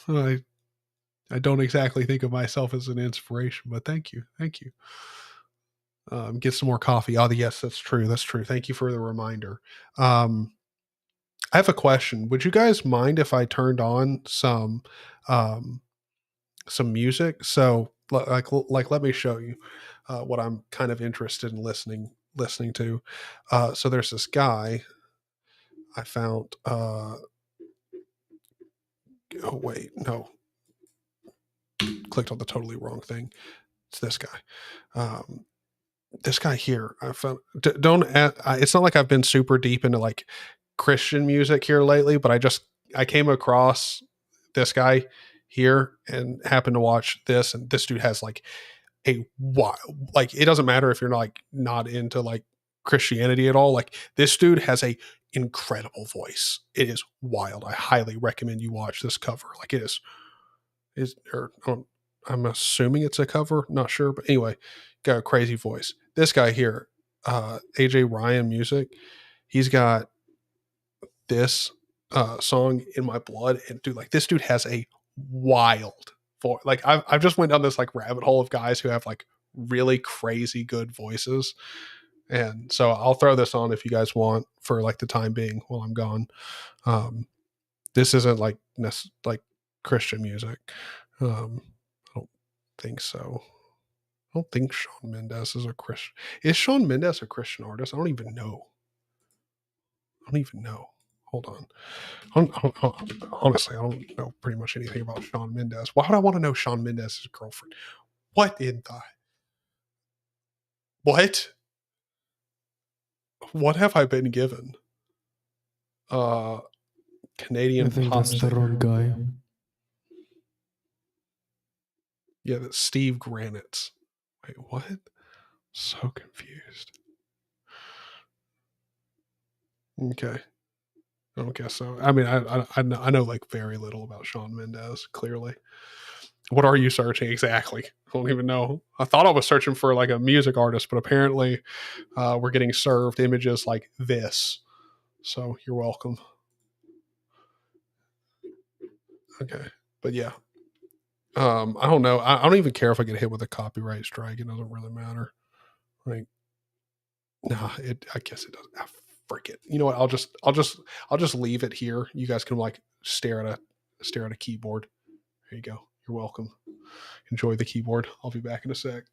I don't exactly think of myself as an inspiration, but thank you. Get some more coffee. Oh, yes, that's true. Thank you for the reminder. I have a question. Would you guys mind if I turned on um, some music? So, let me show you what I'm kind of interested in listening to. So there's this guy I found. Oh wait, no, clicked on the totally wrong thing. It's this guy. This guy here. I found. Don't. It's not like I've been super deep into like Christian music here lately, but I came across this guy here and happened to watch this, and this dude has like a wild, like it doesn't matter if you're not into like Christianity at all. Like this dude has a incredible voice. It is wild. I highly recommend you watch this cover. Like it is or I'm assuming it's a cover, not sure, but anyway, got a crazy voice. This guy here, AJ Ryan music, he's got this song in my blood, and dude, like this dude has a wild voice. Like I've just went down this like rabbit hole of guys who have like really crazy good voices, and so I'll throw this on if you guys want for like the time being while I'm gone. This isn't like like Christian music. I don't think so. I don't think Shawn Mendes is a Christian. Is Shawn Mendes a Christian artist? I don't even know. Hold on. Honestly, I don't know pretty much anything about Shawn Mendes. Why would I want to know Shawn Mendes' girlfriend? What in the what? What have I been given? Canadian I think pop that's the wrong guy. Yeah, that's Steve Granitz. Wait, what? So confused. Okay. I don't guess so. I mean, I know like very little about Shawn Mendes, clearly. What are you searching exactly? I don't even know. I thought I was searching for like a music artist, but apparently we're getting served images like this. So you're welcome. Okay. But yeah. I don't know. I don't even care if I get hit with a copyright strike. It doesn't really matter. Like, nah, I guess it doesn't. Frick it. You know what? I'll just leave it here. You guys can like stare at a keyboard. There you go. You're welcome. Enjoy the keyboard. I'll be back in a sec.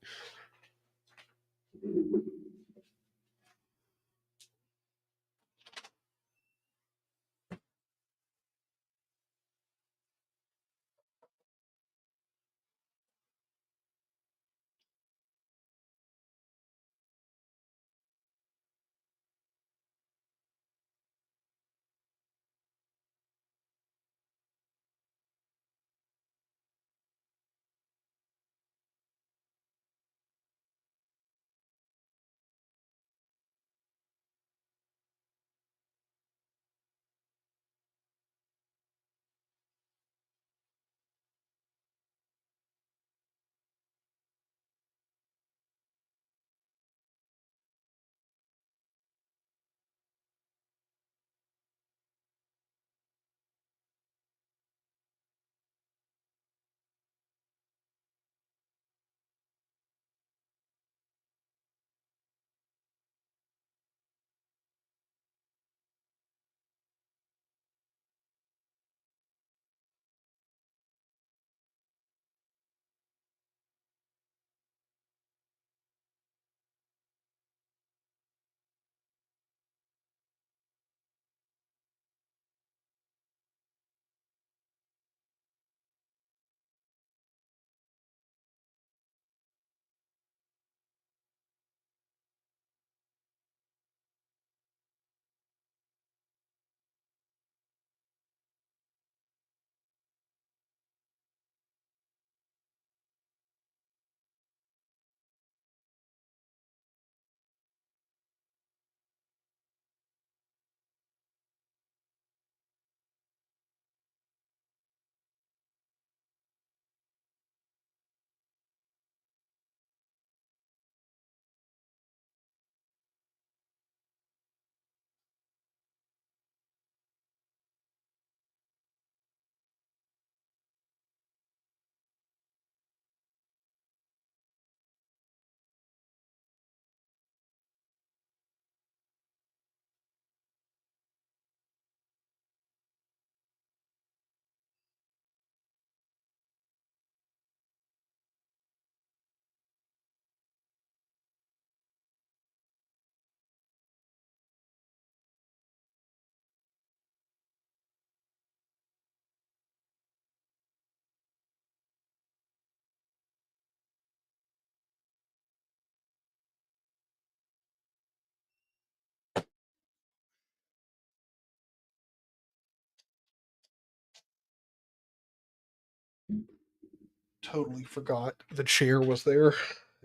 totally forgot the chair was there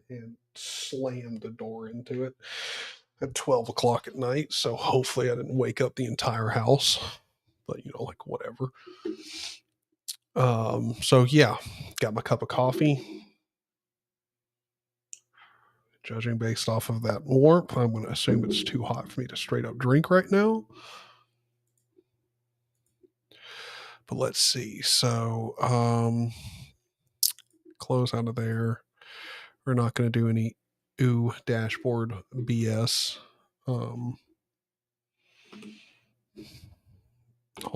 and slammed the door into it at 12 o'clock at night. So hopefully I didn't wake up the entire house, but you know, like whatever. So yeah, got my cup of coffee. Judging based off of that warmth, I'm going to assume it's too hot for me to straight up drink right now. But let's see. So, close out of there. We're not going to do any dashboard BS. Hold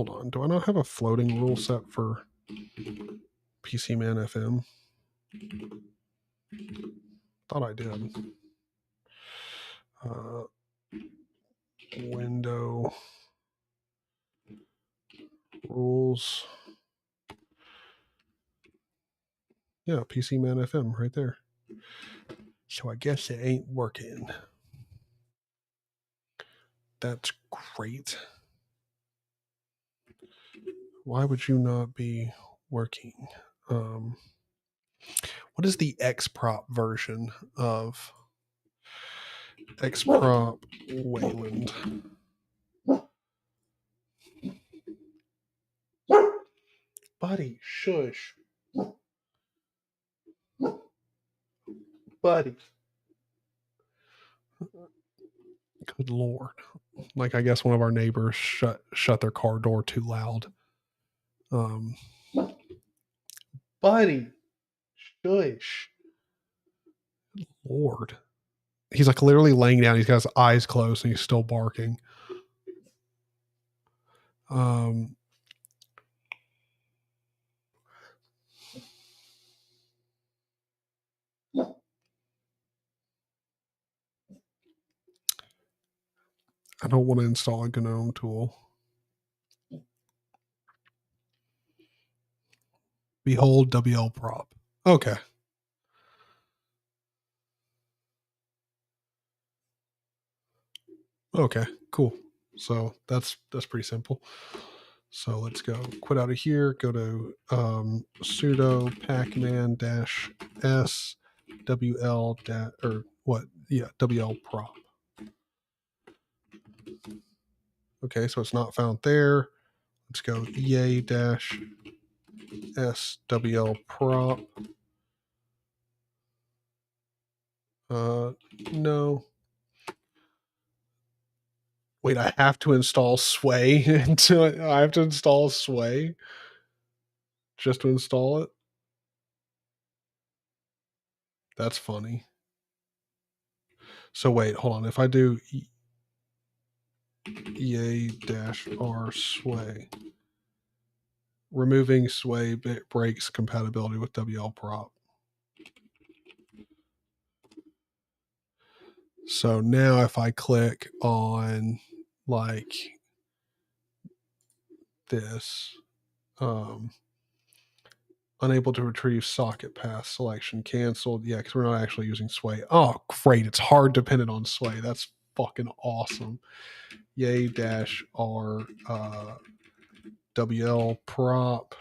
on. Do I not have a floating rule set for PCman FM? Thought I did. Window rules. Yeah, PCman FM right there. So I guess it ain't working. That's great. Why would you not be working? What is the XProp version of XProp Wayland? Buddy, shush. Buddy. Good Lord. Like, I guess one of our neighbors shut their car door too loud. Buddy, shush. Lord. He's like literally laying down. He's got his eyes closed and he's still barking. I don't want to install a GNOME tool. Behold WL prop. Okay. Okay, cool. So that's pretty simple. So let's go quit out of here, go to sudo pacman -s wl or what? Yeah, WL prop. Okay, so it's not found there. Let's go EA -s WL prop. No. Wait, I have to install Sway I have to install Sway just to install it? That's funny. So wait, hold on. If I do EA-R Sway, removing Sway breaks compatibility with WL prop. So now if I click on like this, unable to retrieve socket path selection canceled. Yeah, because we're not actually using Sway. Oh, great. It's hard dependent on Sway. That's fucking awesome. EA-R WL prop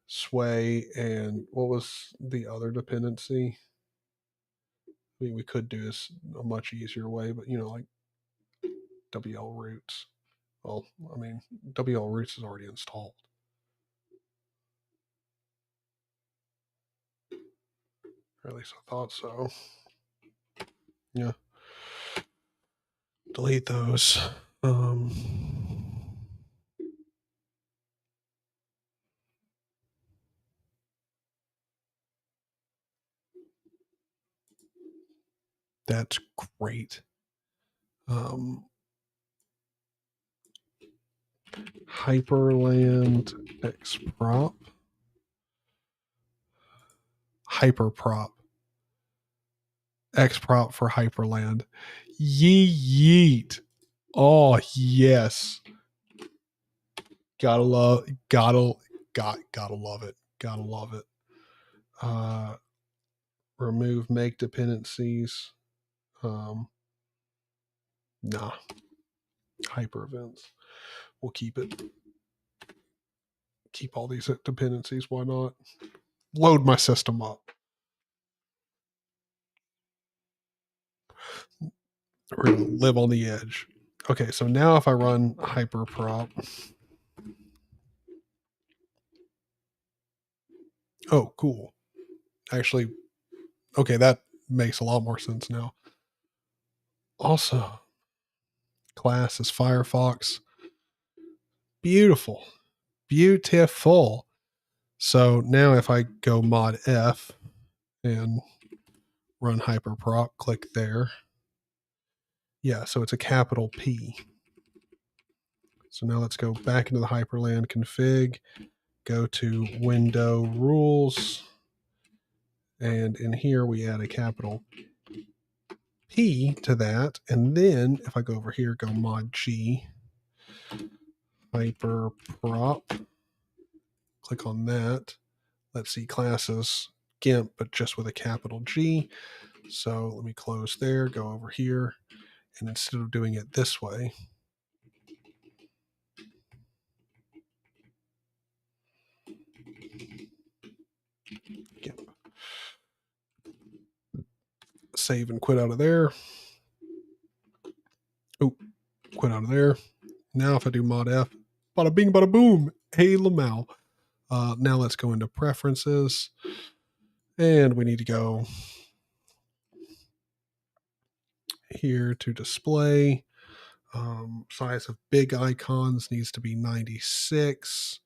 Sway, and what was the other dependency? I mean, we could do this a much easier way, but you know, like WL roots. Well, I mean, WL roots is already installed. Or at least I thought so. Yeah. Delete those. That's great. Hyperland XProp. Hyperprop. XProp for Hyperland. Yeet. Oh, yes. Gotta love it. Gotta love it. Remove make dependencies. Nah. Hyper events. We'll keep it. keep all these dependencies. Why not? Load my system up. We're going to live on the edge. Okay, so now if I run hyperprop. Oh, cool. Actually, okay, that makes a lot more sense now. Also, class is Firefox. Beautiful. Beautiful. So now if I go mod F and run hyperprop, click there. Yeah, so it's a capital P. So now let's go back into the Hyperland config, go to window rules, and in here we add a capital P to that. And then if I go over here, go mod G, hyperprop, click on that. Let's see, classes GIMP, but just with a capital G. So let me close there, go over here, and instead of doing it this way, GIMP. Save and quit out of there. Oh, quit out of there. Now if I do mod F, bada bing, bada boom, hey Lamau. Now let's go into preferences, and we need to go here to display. Size of big icons needs to be 96.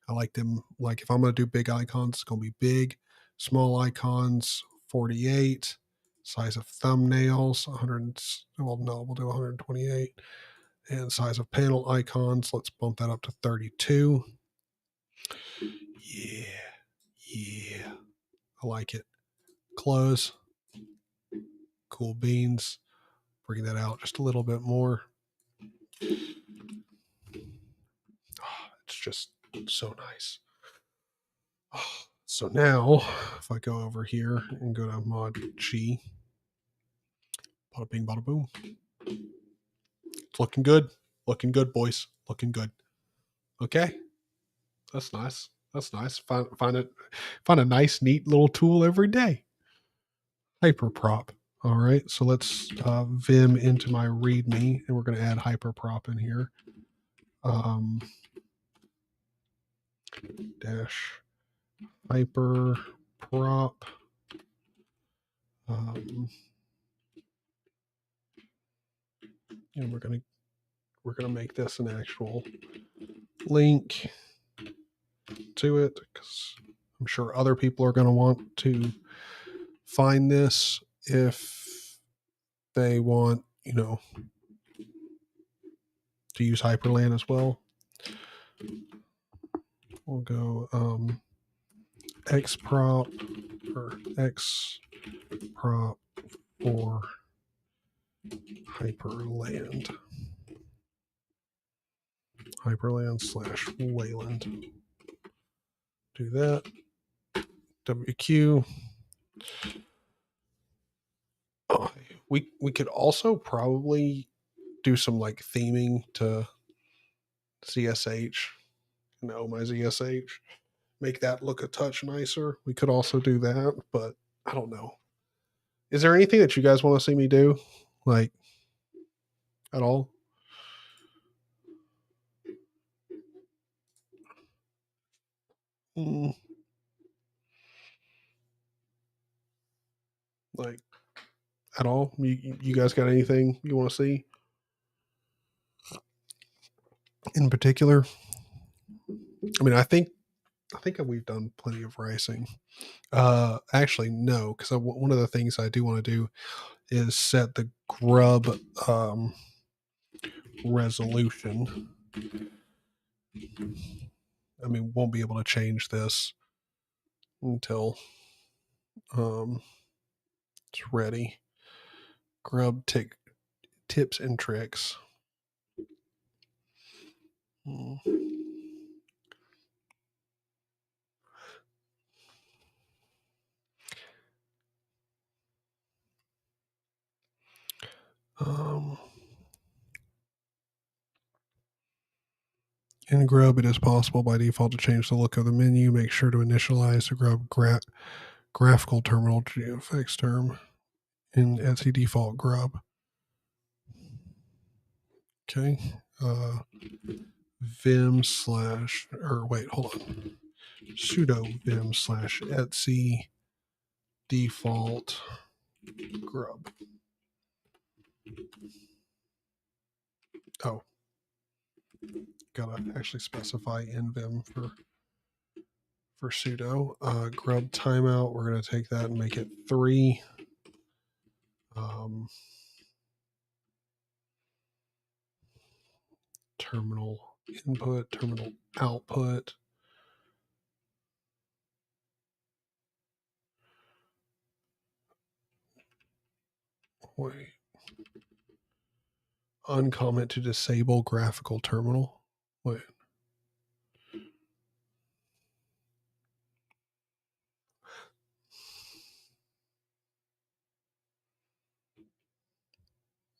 I like them, like if I'm going to do big icons, it's going to be big. Small icons, 48. Size of thumbnails, 100. Well, no, we'll do 128. And size of panel icons, let's bump that up to 32. Yeah. I like it. Close. Cool beans. Bring that out just a little bit more. It's just so nice. So now, if I go over here and go to mod G, bada bing, bada boom. It's looking good. Looking good, boys. Looking good. Okay. That's nice. That's nice. Find a nice, neat little tool every day. Hyperprop. All right. So let's vim into my README, and we're going to add hyperprop in here. Dash hyperprop. And we're gonna make this an actual link to it, because I'm sure other people are going to want to find this if they want, to use Hyperland as well. We'll go xprop or xprop for Hyperland / Wayland. Do that. WQ. We could also probably do some like theming to ZSH and my ZSH. Make that look a touch nicer. We could also do that, but I don't know. Is there anything that you guys want to see me do? Like, at all? Like, at all? You guys got anything you want to see in particular? I mean, I think we've done plenty of racing. Actually, no, because one of the things I do want to do is set the grub resolution. I mean, won't be able to change this until it's ready. Grub tips and tricks. In Grub, it is possible by default to change the look of the menu. Make sure to initialize the Grub graphical terminal GFX term in Etsy default Grub. Okay. Vim slash, or wait, hold on. Sudo vim slash Etsy default Grub. Oh, gotta actually specify in vim for sudo. Grub timeout, we're gonna take that and make it 3. Terminal input, terminal output. Wait. Uncomment to disable graphical terminal. Wait.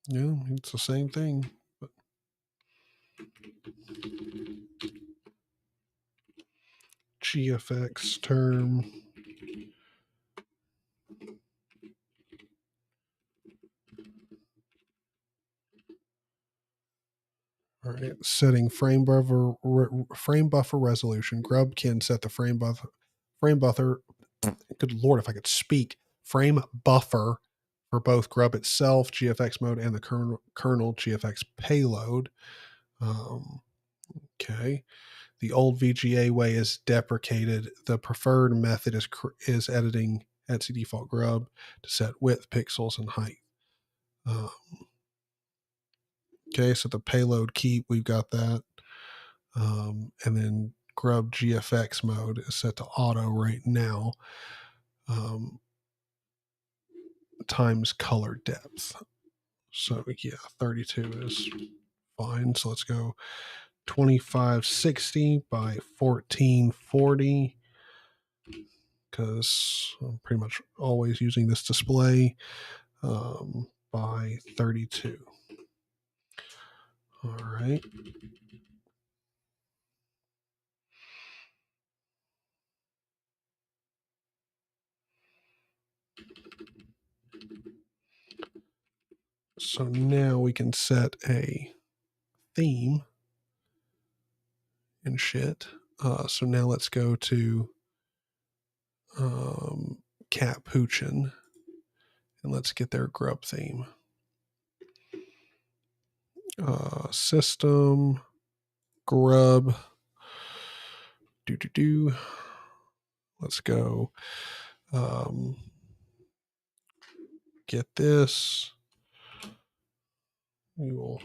Yeah, it's the same thing. But GFX term. All right, setting frame buffer resolution. Grub can set the frame buffer. Good Lord, if I could speak. Frame buffer for both Grub itself, GFX mode, and the kernel GFX payload. Okay. The old VGA way is deprecated. The preferred method is editing Etsy default Grub to set width, pixels, and height. Okay, so the payload keep, we've got that. And then Grub GFX mode is set to auto right now. Times color depth. So yeah, 32 is fine. So let's go 2560 by 1440 because I'm pretty much always using this display by 32. All right. So now we can set a theme and shit. So now let's go to Cat Poochin and let's get their Grub theme. System Grub. Let's go. Get this. We will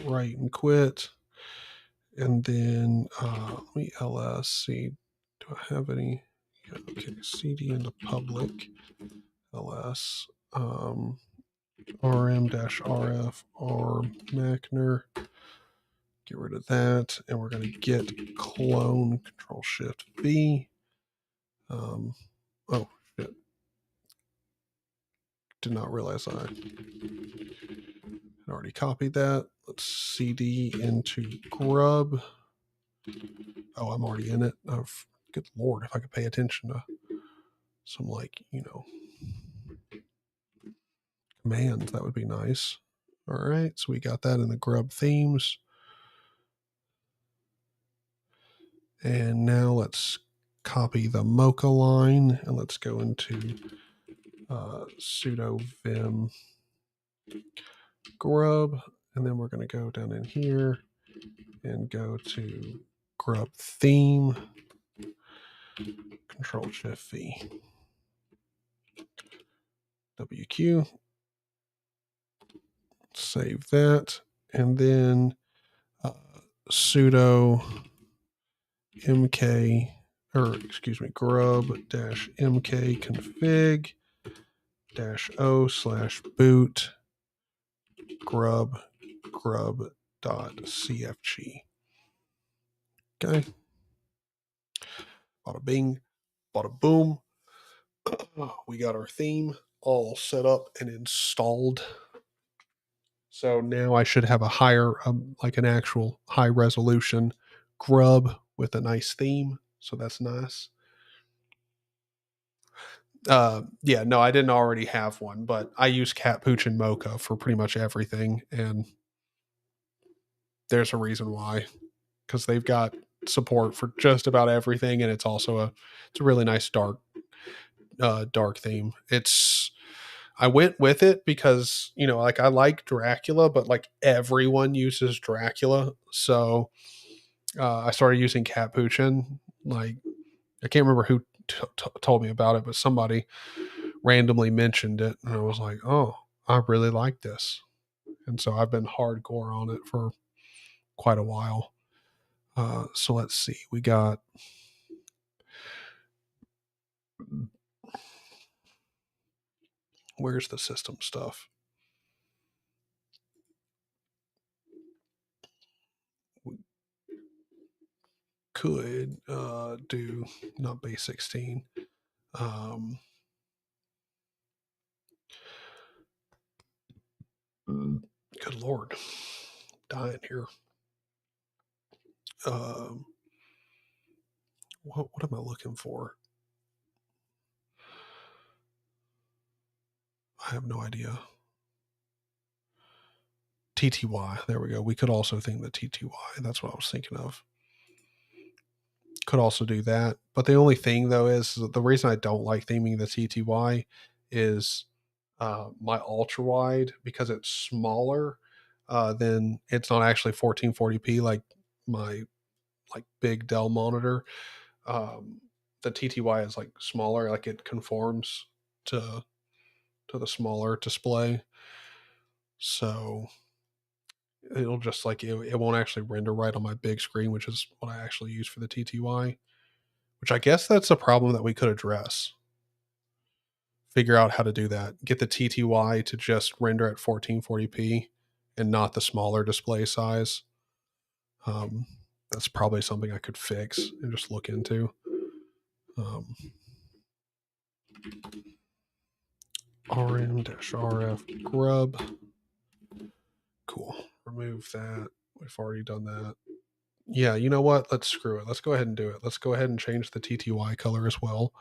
write and quit. And then let me ls see. Do I have any? Yeah, okay, cd into public ls rm-rf r Machner. Get rid of that, and we're going to get clone Control Shift V. Oh shit! Did not realize I had already copied that. Let's cd into Grub. Oh, I'm already in it. Oh, good Lord, if I could pay attention to some, like, commands, that would be nice. All right, so we got that in the Grub themes. And now let's copy the Mocha line and let's go into sudo vim grub. And then we're going to go down in here and go to Grub theme, Control Shift V, WQ, save that, and then sudo mk, grub -mk config -o/boot grub.cfg. Okay. Bada bing, bada boom. We got our theme all set up and installed. So now I should have a higher, like an actual high resolution Grub with a nice theme. So that's nice. Yeah, no, I didn't already have one, but I use Cat Pooch and Mocha for pretty much everything. And there's a reason why, because they've got support for just about everything. And it's also it's a really nice dark theme. I went with it because, like I like Dracula, but like everyone uses Dracula. So I started using Cat Poochin. Like, I can't remember who told me about it, but somebody randomly mentioned it. And I was like, oh, I really like this. And so I've been hardcore on it for quite a while. So let's see. We got where's the system stuff? We could do not base 16. Good Lord. Dying here. What am I looking for? I have no idea. TTY. There we go. We could also think the TTY. That's what I was thinking of. Could also do that. But the only thing, though, is the reason I don't like theming the TTY is my ultra wide, because it's smaller than it's not actually 1440p like my big Dell monitor. The TTY is like smaller, like it conforms to the smaller display. So it'll just like it won't actually render right on my big screen, which is what I actually use for the TTY, which I guess that's a problem that we could address. Figure out how to do that. Get the TTY to just render at 1440p and not the smaller display size. That's probably something I could fix and just look into. RM-RF grub. Cool. Remove that. We've already done that. Yeah, you know what? Let's screw it. Let's go ahead and do it. Let's go ahead and change the TTY color as well.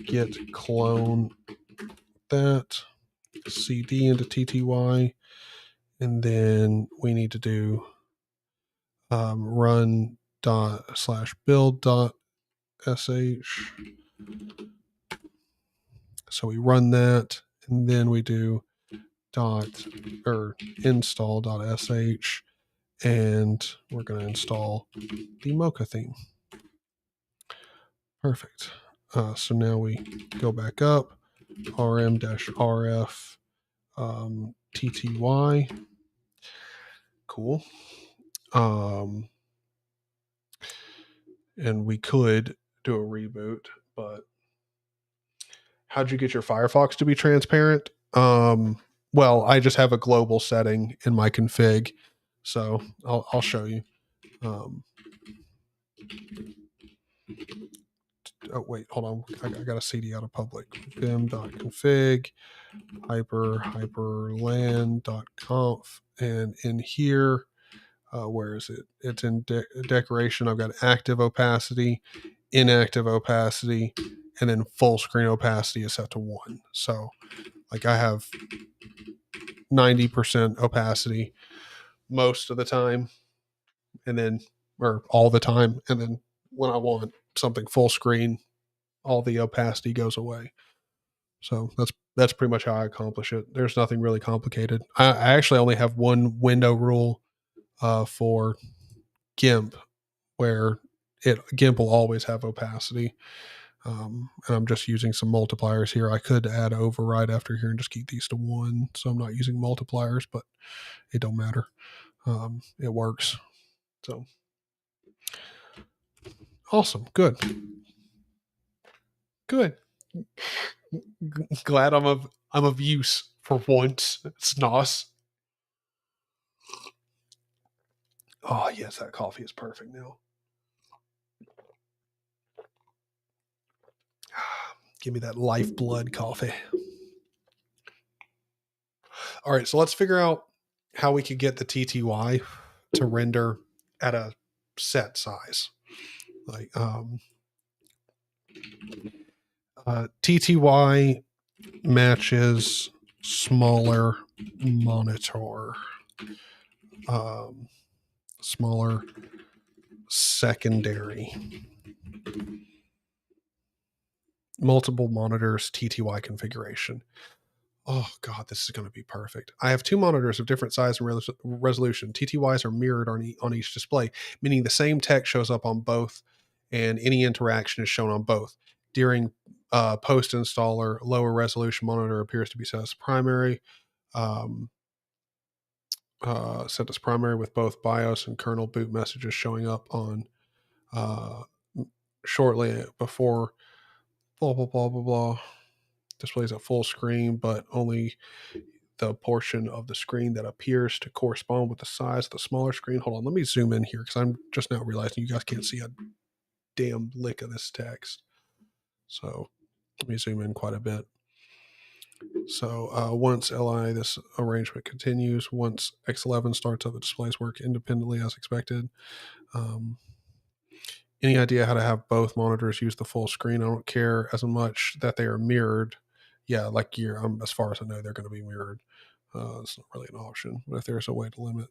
Git clone that, CD into TTY, and then we need to do run ./build.sh. So we run that, and then we do install.sh, and we're going to install the Mocha theme. Perfect. So now we go back up, rm-rf TTY. Cool. And we could do a reboot, but how'd you get your Firefox to be transparent? Well, I just have a global setting in my config, so I'll show you. Oh wait, hold on. I got a CD out of public. vim.config hyperlan.conf, and in here, where is it? It's in decoration. I've got active opacity, inactive opacity, and then full screen opacity is set to 1. So like I have 90% opacity most of the time, and then, or all the time. And then when I want something full screen, all the opacity goes away. So that's pretty much how I accomplish it. There's nothing really complicated. I actually only have one window rule for GIMP, where GIMP will always have opacity. And I'm just using some multipliers here. I could add override after here and just keep these to 1. So I'm not using multipliers, but it don't matter. It works. So awesome. Good. Glad I'm of use for once. It's nice. Oh yes, that coffee is perfect now. Give me that lifeblood coffee. All right, so let's figure out how we could get the TTY to render at a set size. Like TTY matches smaller monitor, smaller secondary, multiple monitors, TTY configuration. Oh God, this is going to be perfect. I have two monitors of different size and resolution. TTYs are mirrored on each display, meaning the same text shows up on both and any interaction is shown on both. During post-installer, lower resolution monitor appears to be set as primary. Set as primary with both BIOS and kernel boot messages showing up on shortly before blah, blah, blah, blah, blah. Displays at full screen, but only the portion of the screen that appears to correspond with the size of the smaller screen. Hold on, let me zoom in here because I'm just now realizing you guys can't see a damn lick of this text. So let me zoom in quite a bit. So once LI, this arrangement continues. Once X11 starts up, the displays work independently as expected. Any idea how to have both monitors use the full screen? I don't care as much that they are mirrored. Yeah, like as far as I know, they're going to be mirrored. It's not really an option, but if there's a way to limit,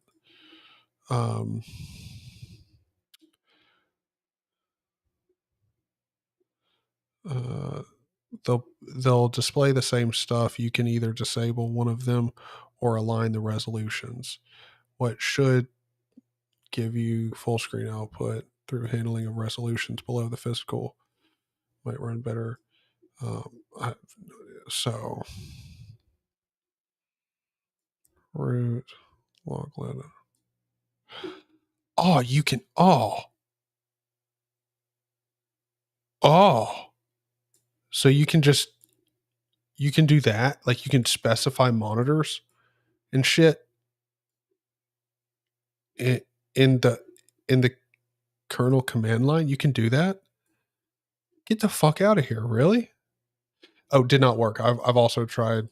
they'll display the same stuff. You can either disable one of them or align the resolutions. What should give you full screen output through handling of resolutions below the physical might run better. So root log letter. Oh, you can. Oh. So you can do that. Like you can specify monitors and shit in the kernel command line. You can do that. Get the fuck out of here. Really? Oh, did not work. I've also tried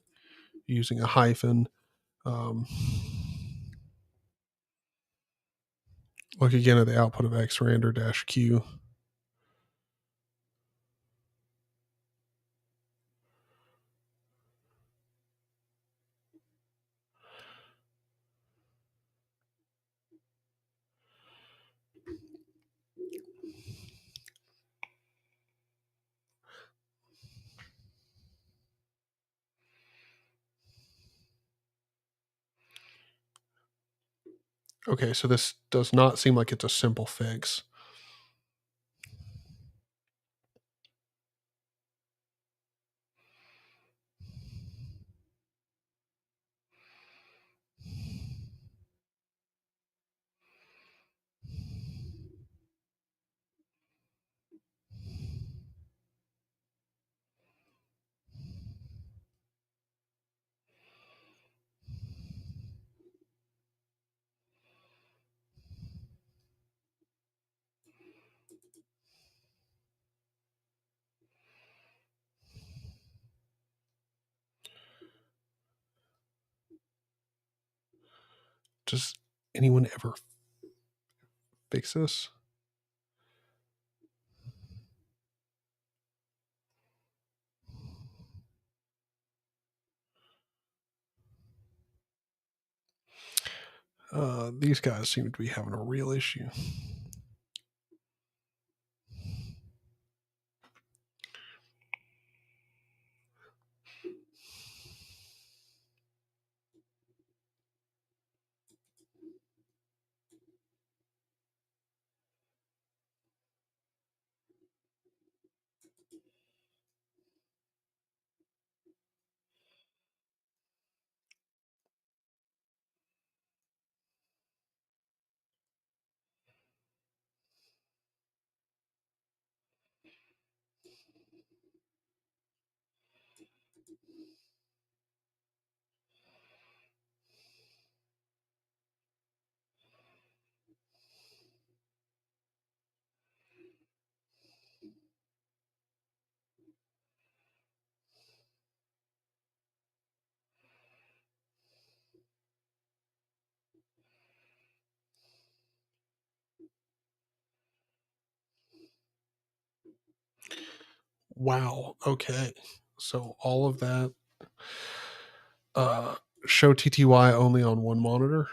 using a hyphen. Look again at the output of xrandr-q. Okay, so this does not seem like it's a simple fix. Does anyone ever fix this? These guys seem to be having a real issue. Wow. Okay. So all of that. Show TTY only on one monitor.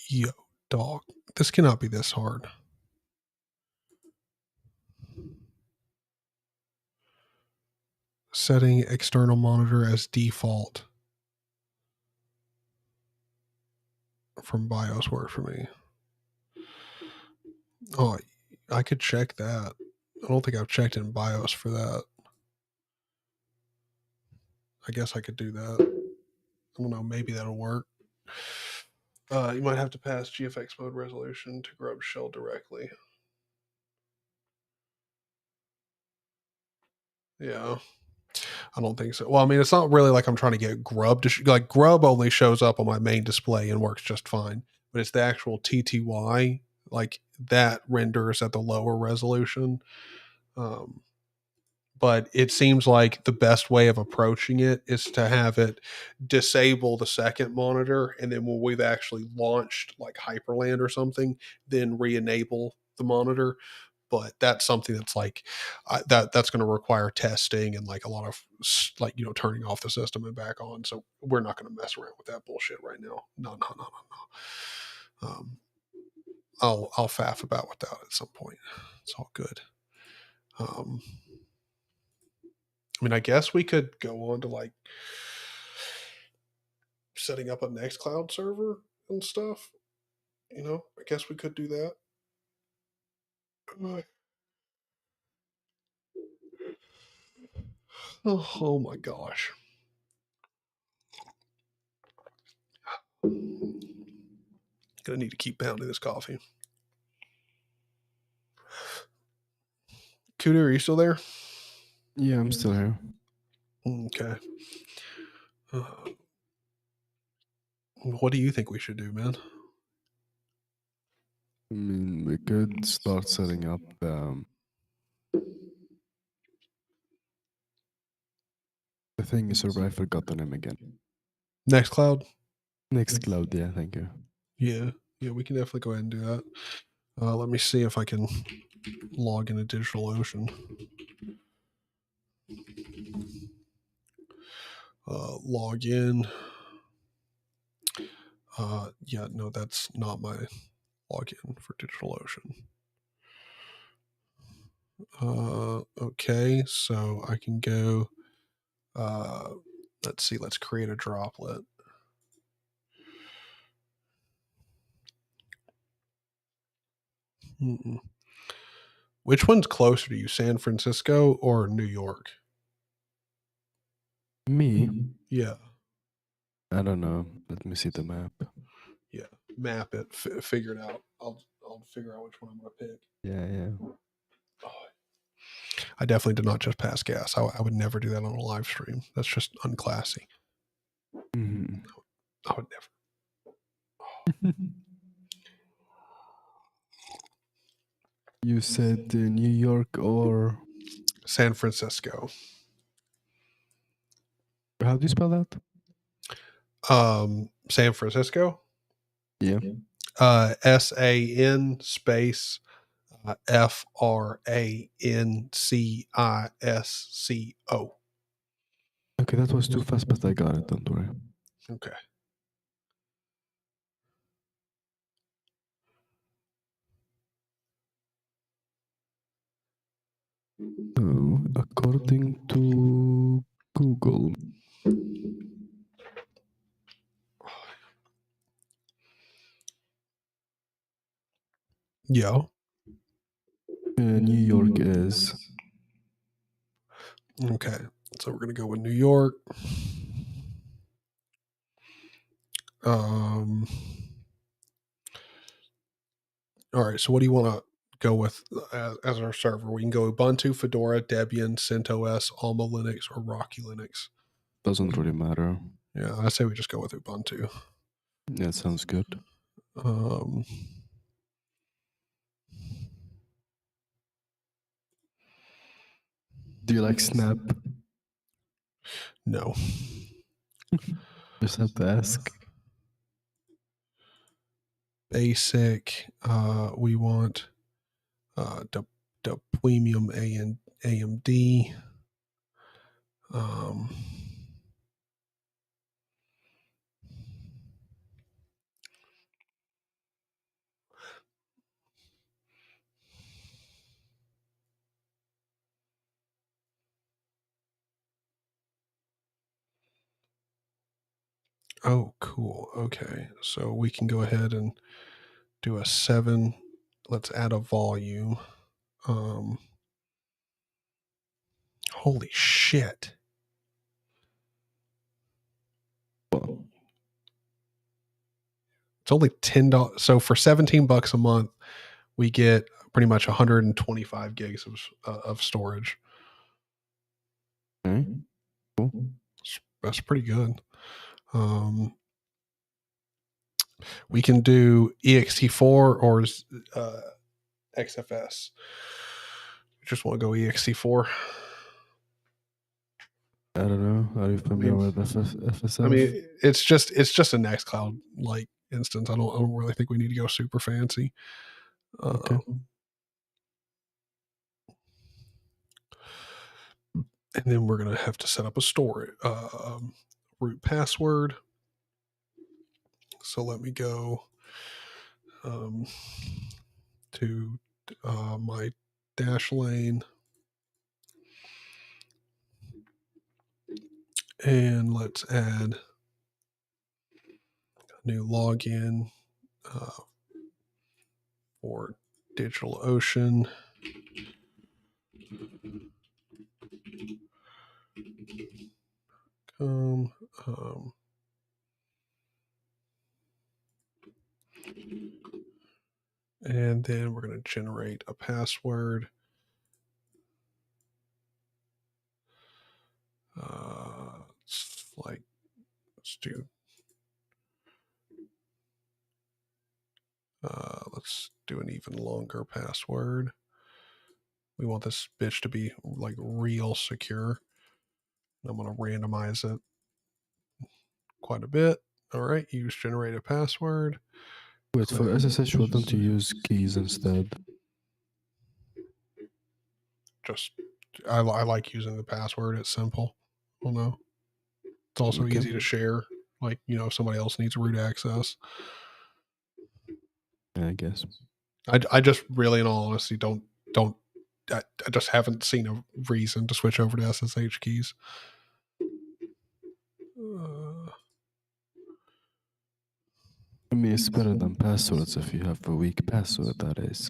Yo, dog. This cannot be this hard. Setting external monitor as default from BIOS work for me. Oh, I could check that. I don't think I've checked in BIOS for that. I guess I could do that. I don't know. Maybe that'll work. You might have to pass GFX mode resolution to grub shell directly. Yeah. I don't think so. Well, I mean, it's not really like I'm trying to get grub to like grub only shows up on my main display and works just fine, but it's the actual TTY like that renders at the lower resolution. But it seems like the best way of approaching it is to have it disable the second monitor, and then when we've actually launched like Hyperland or something, then re-enable the monitor. But that's something that's like that's going to require testing and like a lot of like turning off the system and back on. So we're not going to mess around with that bullshit right now. No. I'll faff about with that at some point. It's all good. I mean, I guess we could go on to like setting up a Nextcloud server and stuff. I guess we could do that. Oh my gosh. Gonna need to keep pounding this coffee. Cooter, are you still there? Yeah, I'm still here. Okay. What do you think we should do, man? I mean, we could start setting up the thing is over. I forgot the name again. Nextcloud? Nextcloud, yeah, thank you. Yeah, we can definitely go ahead and do that. Let me see if I can log into DigitalOcean. Log in. Yeah, no, that's not my login for DigitalOcean. Okay, so I can go. Let's see. Let's create a droplet. Mm-mm. Which one's closer to you, San Francisco or New York? Me? Yeah. I don't know. Let me see the map. Yeah. Map it. Figure it out. I'll figure out which one I'm going to pick. Yeah. Oh, I definitely did not just pass gas. I would never do that on a live stream. That's just unclassy. Mm-hmm. I would never. You said New York or San Francisco. how do you spell that? San Francisco. Yeah. SAN space FRANCISCO. Okay, that was too fast, but I got it. Don't worry. Okay. So, according to Google, Yeah. New York is. Okay. So we're gonna go with New York. All right. So what do you want to go with as our server? We can go Ubuntu, Fedora, Debian, CentOS, Alma Linux, or Rocky Linux. Doesn't really matter. Yeah, I say we just go with Ubuntu. Yeah, sounds good. Do you like Snap? No. Just have to ask. Basic. We want the premium AMD. Oh, cool. Okay. So we can go ahead and do a 7. Let's add a volume. Holy shit. Well, it's only $10. So for $17 a month, we get pretty much 125 gigs of storage. okay. Cool. That's pretty good. We can do ext4 or XFS. Just want to go ext4. I don't know. Are you familiar with FSF? I mean, it's just a Nextcloud like instance. I don't really think we need to go super fancy. Okay. And then we're gonna have to set up a storage root password. So let me go to my dash lane, and let's add a new login for DigitalOcean. And then we're going to generate a password. Let's do an even longer password. We want this bitch to be like real secure. I'm going to randomize it quite a bit. All right, use generated password. Wait, for SSH, why don't you use keys instead? Just, I like using the password. It's simple. Well, no. It's also easy to share. Like, if somebody else needs root access. Yeah, I guess. I just really, in all honesty, I just haven't seen a reason to switch over to SSH keys. I mean, it's better than passwords if you have a weak password, that is.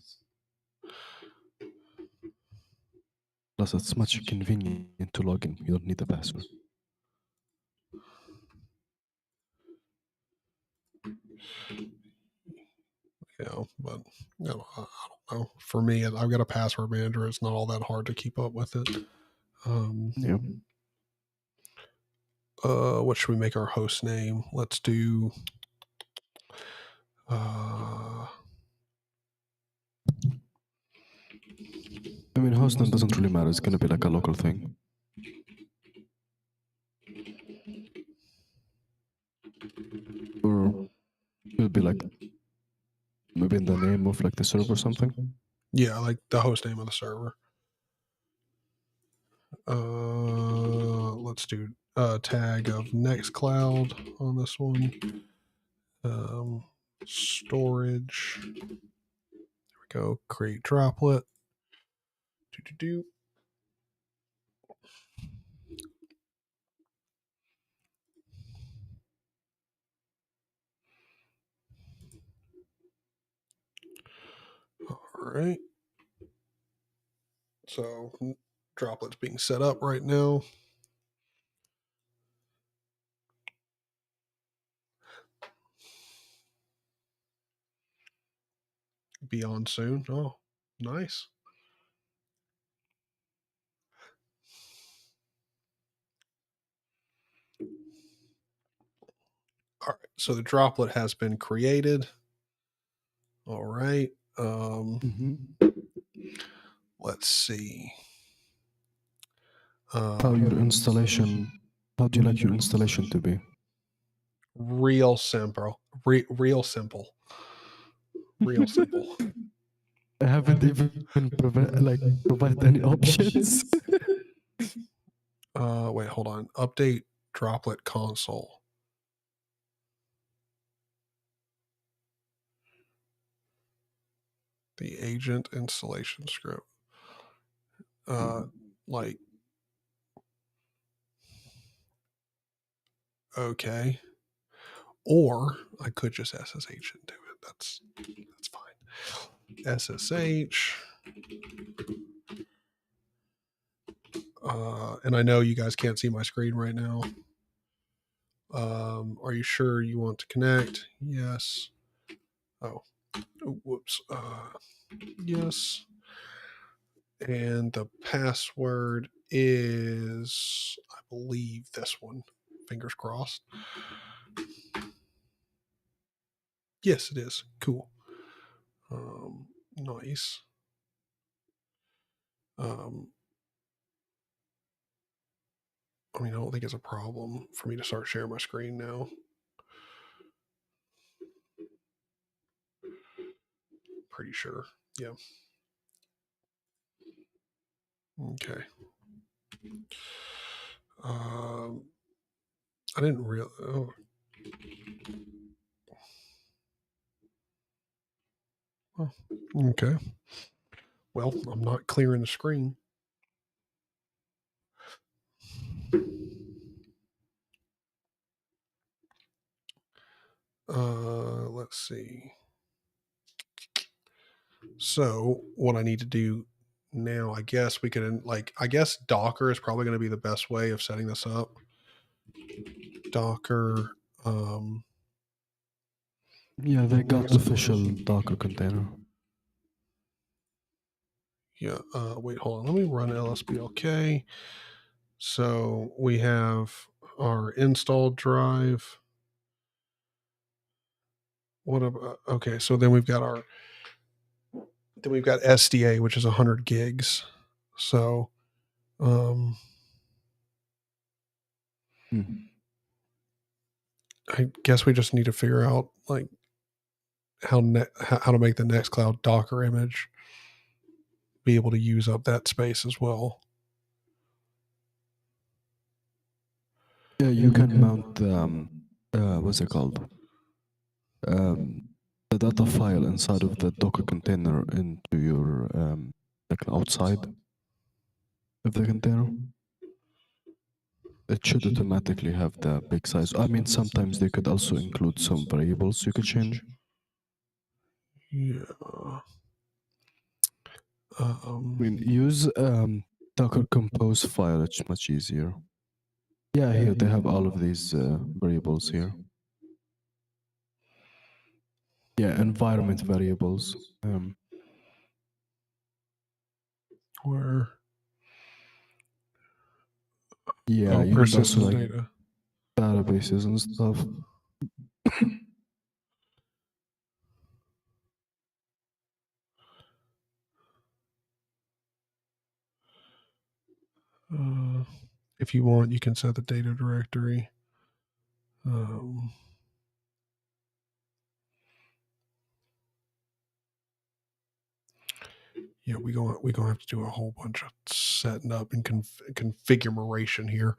Plus, it's much convenient to log in. You don't need a password. But I don't know. For me, I've got a password manager. It's not all that hard to keep up with it. Yeah. What should we make our host name? Let's do. I mean, hostname doesn't really matter. It's going to be like a local thing. Or it'll be like maybe in the name of like the server or something. Yeah, like the host name of the server. Let's do a tag of Nextcloud on this one. Storage. There we go. Create droplet. Do. right. So droplets being set up right now. Be on soon. Oh, nice. All right. So the droplet has been created. All right. Let's see. How your installation? How do you like your installation to be? Real simple. Real simple. Real simple. I haven't even provided any options. Wait, hold on. Update droplet console. The agent installation script. Like, okay. Or I could just SSH into it. That's fine. SSH. And I know you guys can't see my screen right now. Are you sure you want to connect? Yes. Oh, whoops. Yes. And the password is, I believe, this one. Fingers crossed. Yes, it is. Cool. Nice. I mean, I don't think it's a problem for me to start sharing my screen now. Pretty sure. Yeah. Okay. I didn't really. Oh. Oh. Okay. Well, I'm not clearing the screen. Let's see. So what I need to do now, I guess we could I guess Docker is probably going to be the best way of setting this up. Docker. Yeah, they got the official Docker container. Yeah. Wait, hold on. Let me run lsblk. So we have our installed drive. What about, okay, so then we've got SDA, which is 100 gigs. So I guess we just need to figure out like how to make the Nextcloud Docker image be able to use up that space as well. Yeah, you can mount what's it called? The data file inside of the Docker container into your like outside of the container. It should automatically have the big size. I mean, sometimes they could also include some variables you could change. Yeah. I mean, use Docker compose file. It's much easier. Yeah, here they have all of these variables here. Yeah, environment variables. Where? Yeah, you need also like data. databases and stuff. If you want, you can set the data directory. Yeah, we're gonna have to do a whole bunch of setting up and configuration here.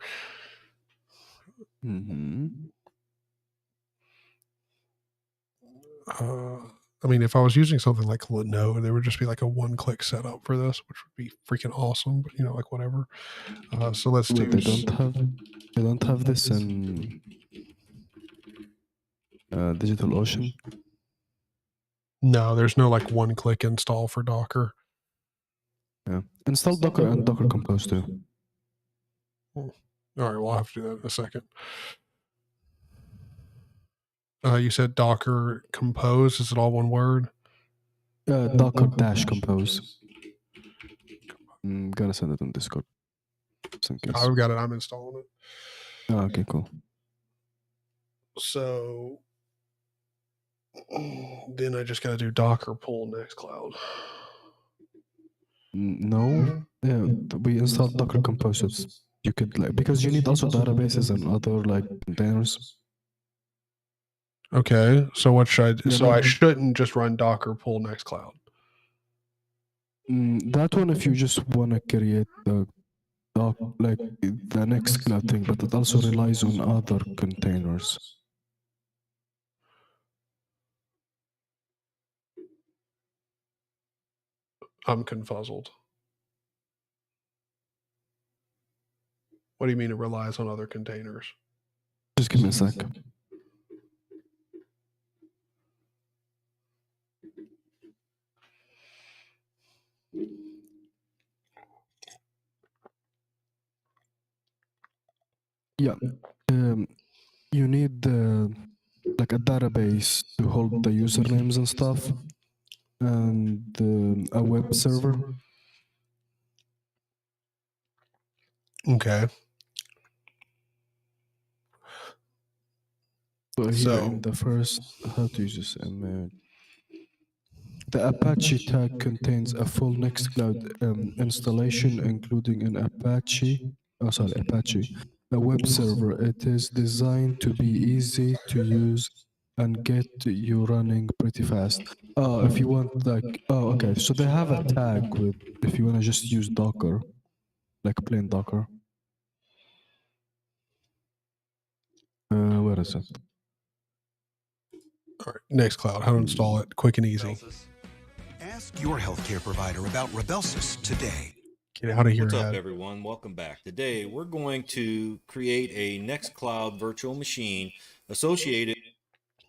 I mean, if I was using something like Linode, there would just be like a one-click setup for this, which would be freaking awesome. But like whatever. So let's do. They don't have this in DigitalOcean. No, there's no like one-click install for Docker. Yeah. Install Docker and Docker Compose too. All right, we'll have to do that in a second. You said Docker Compose. Is it all one word? Docker-compose. I'm gonna send it on Discord. I've got it. I'm installing it. Oh, okay, cool. So then I just got to do Docker pull Nextcloud. No, yeah, we installed Docker Compose. You could like because you need also databases and other like containers. Okay, so what should I? Yeah, So I shouldn't just run Docker pull Nextcloud. That one, if you just want to create the like the Nextcloud thing, but it also relies on other containers. I'm confuzzled. What do you mean it relies on other containers? Just give me a sec. Yeah, you need like a database to hold the usernames and stuff, and a web server. Okay. So here in the first, how to use this image. The Apache tag contains a full Nextcloud installation, including an Apache, a web server. It is designed to be easy to use and get you running pretty fast. If you want okay. So they have a tag with, if you want to just use Docker, like plain Docker. Where is it? All right, Nextcloud, how to install it, quick and easy. Ask your healthcare provider about Rebelsis today. Get out of here. What's up, everyone? Welcome back. Today, we're going to create a Nextcloud virtual machine associated.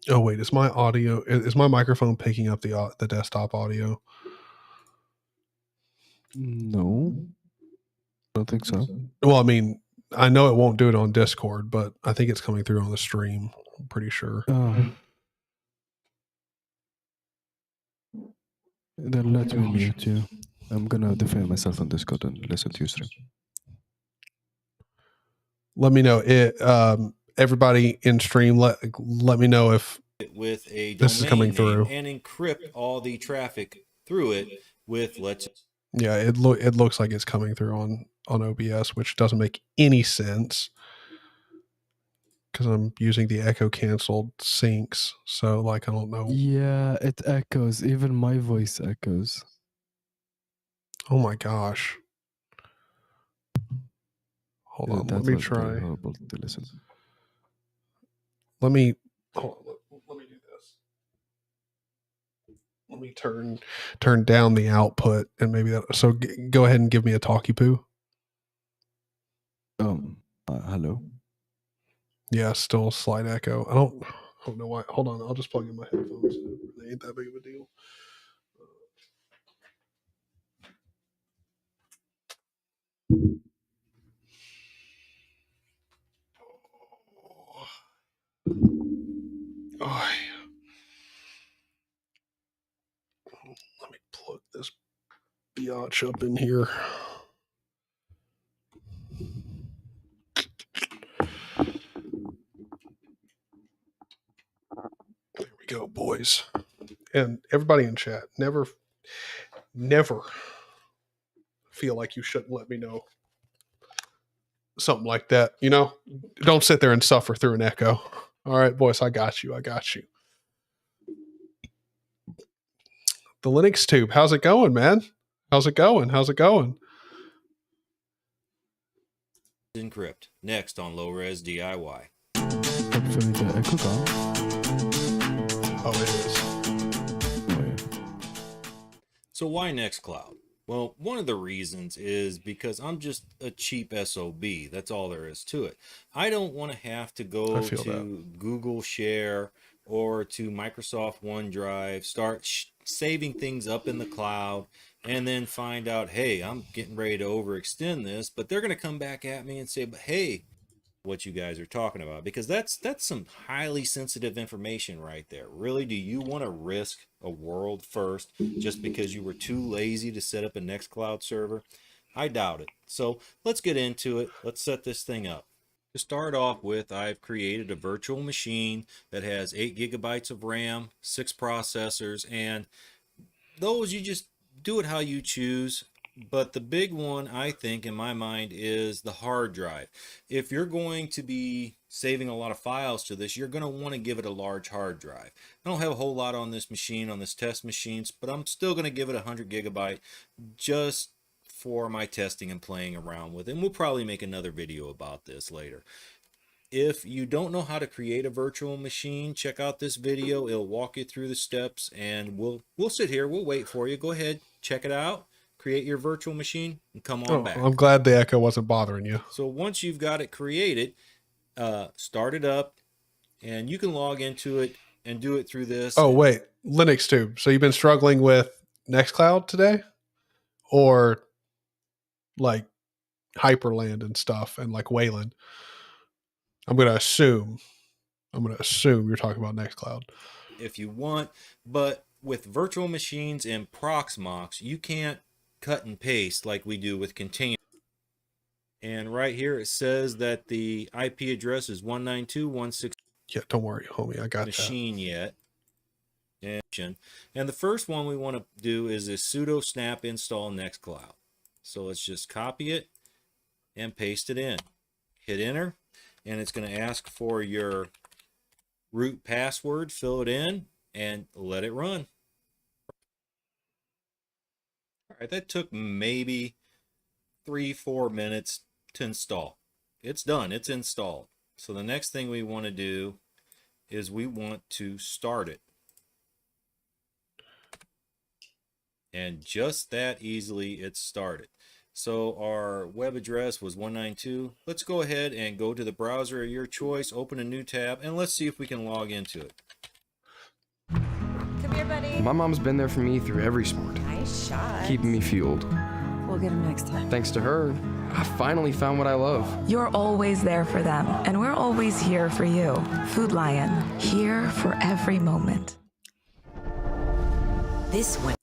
Oh wait, is my audio? Is my microphone picking up the desktop audio? No, I don't think so. Well, I mean, I know it won't do it on Discord, but I think it's coming through on the stream. I'm pretty sure. Then let me mute you. I'm gonna defend myself on Discord and listen to you stream. Let me know it. Everybody in stream, let me know if with a this is coming through, and encrypt all the traffic through it with Yeah, it looks like it's coming through on OBS, which doesn't make any sense because I'm using the echo canceled syncs. So like I don't know. Yeah, it echoes. Even my voice echoes. Oh my gosh. Hold on, let me try. Horrible to listen. Let me do this. Let me turn down the output and maybe that. So go ahead and give me a talkie poo. Hello. Yeah, still slight echo. I don't know why. Hold on, I'll just plug in my headphones. They ain't that big of a deal. Oh, let me plug this biatch up in here. There we go, boys. And everybody in chat, never feel like you shouldn't let me know something like that. You know, don't sit there and suffer through an echo. All right, boys, I got you. The Linux tube, how's it going, man? How's it going? encrypt. Next on Low Res DIY. Hopefully the echo gone. Oh, it is. Oh, yeah. So why Nextcloud? Well, one of the reasons is because I'm just a cheap SOB. That's all there is to it. I don't want to have to go to Google Share or to Microsoft OneDrive, start saving things up in the cloud, and then find out, hey, I'm getting ready to overextend this, but they're going to come back at me and say, but hey, what you guys are talking about, because that's some highly sensitive information right there. Really, do you want to risk a world first just because you were too lazy to set up a Nextcloud server? I doubt it. So let's get into it. Let's set this thing up. To start off with, I've created a virtual machine that has 8 gigabytes of RAM, 6 processors, and those you just do it how you choose. But the big one, I think, in my mind, is the hard drive. If you're going to be saving a lot of files to this, you're going to want to give it a large hard drive. I don't have a whole lot on this machine, on this test machines, but I'm still going to give it 100 gigabyte just for my testing and playing around with it. And we'll probably make another video about this later. If you don't know how to create a virtual machine, check out this video. It'll walk you through the steps, and we'll sit here. We'll wait for you. Go ahead, check it out, create your virtual machine, and come on back. I'm glad the echo wasn't bothering you. So once you've got it created, start it up, and you can log into it and do it through this. Oh, wait, Linux too. So you've been struggling with Nextcloud today, or like Hyperland and stuff, and like Wayland? I'm going to assume you're talking about Nextcloud. If you want, but with virtual machines and Proxmox, you can't cut and paste like we do with containers. And right here it says that the IP address is 192.168. Yeah, don't worry, homie. I got machine yet. And the first one we want to do is a sudo snap install Nextcloud. So let's just copy it and paste it in. Hit enter, and it's going to ask for your root password. Fill it in and let it run. All right, that took maybe 3-4 minutes to install. It's done. It's installed. So the next thing we want to do is we want to start it. And just that easily it's started. So our web address was 192. Let's go ahead and go to the browser of your choice, open a new tab, and let's see if we can log into it. Come here, buddy. My mom's been there for me through every sport, Nice shot. keeping me fueled. We'll get him next time. Thanks to her, I finally found what I love. You're always there for them, and we're always here for you. Food Lion, here for every moment. This one.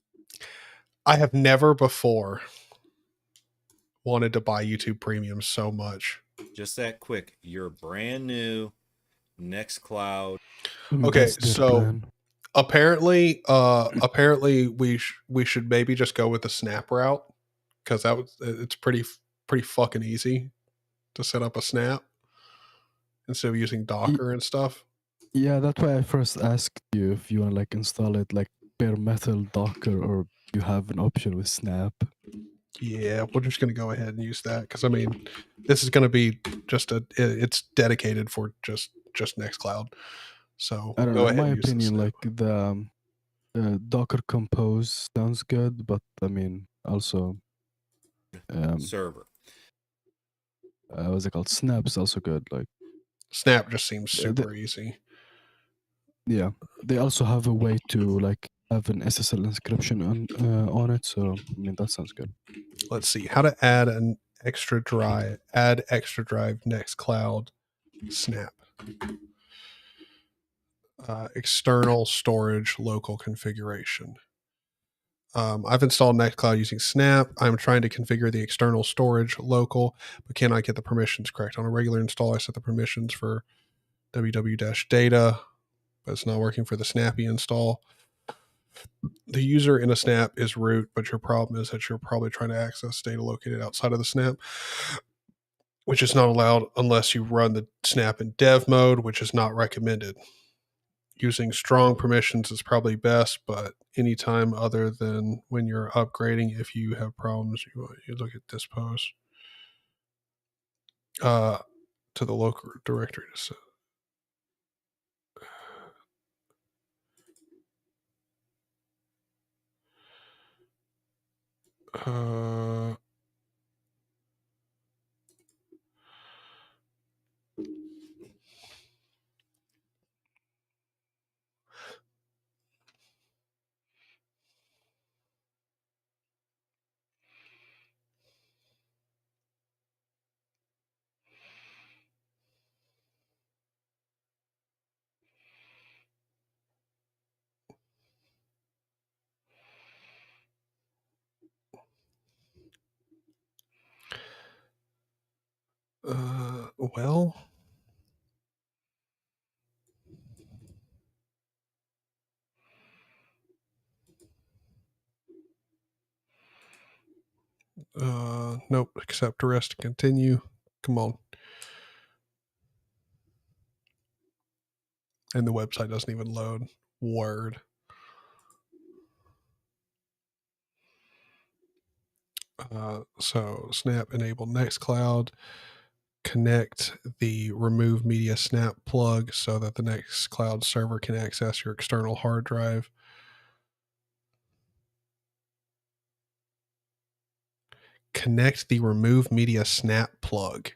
I have never before wanted to buy YouTube Premium so much. Just that quick. You're brand new Nextcloud. Okay, so apparently we should maybe just go with the snap route, because it's pretty fucking easy to set up a snap instead of using Docker and stuff. Yeah, that's why I first asked you if you want to like install it like bare metal Docker, or you have an option with Snap. Yeah, we're just going to go ahead and use that, because I mean, this is going to be it's dedicated for just Nextcloud. So I don't go know. ahead In my and use opinion, the like the Docker Compose sounds good, but I mean also server. what's it called? Snap's also good. Like Snap just seems super easy. Yeah, they also have a way to like have an SSL encryption on it. So I mean that sounds good. Let's see how to add an extra drive. Add extra drive Nextcloud Snap. External storage local configuration. I've installed Nextcloud using Snap. I'm trying to configure the external storage local, but cannot get the permissions correct. On a regular install, I set the permissions for www-data, but it's not working for the Snappy install. The user in a snap is root, but your problem is that you're probably trying to access data located outside of the snap, which is not allowed unless you run the snap in dev mode, which is not recommended. Using strong permissions is probably best, but anytime other than when you're upgrading, if you have problems, you look at dispose to the local directory. Well, nope. Accept, rest, and continue. Come on. And the website doesn't even load. Word. So Snap enable Nextcloud. Connect the remove media snap plug so that the Nextcloud server can access your external hard drive. Connect the remove media snap plug.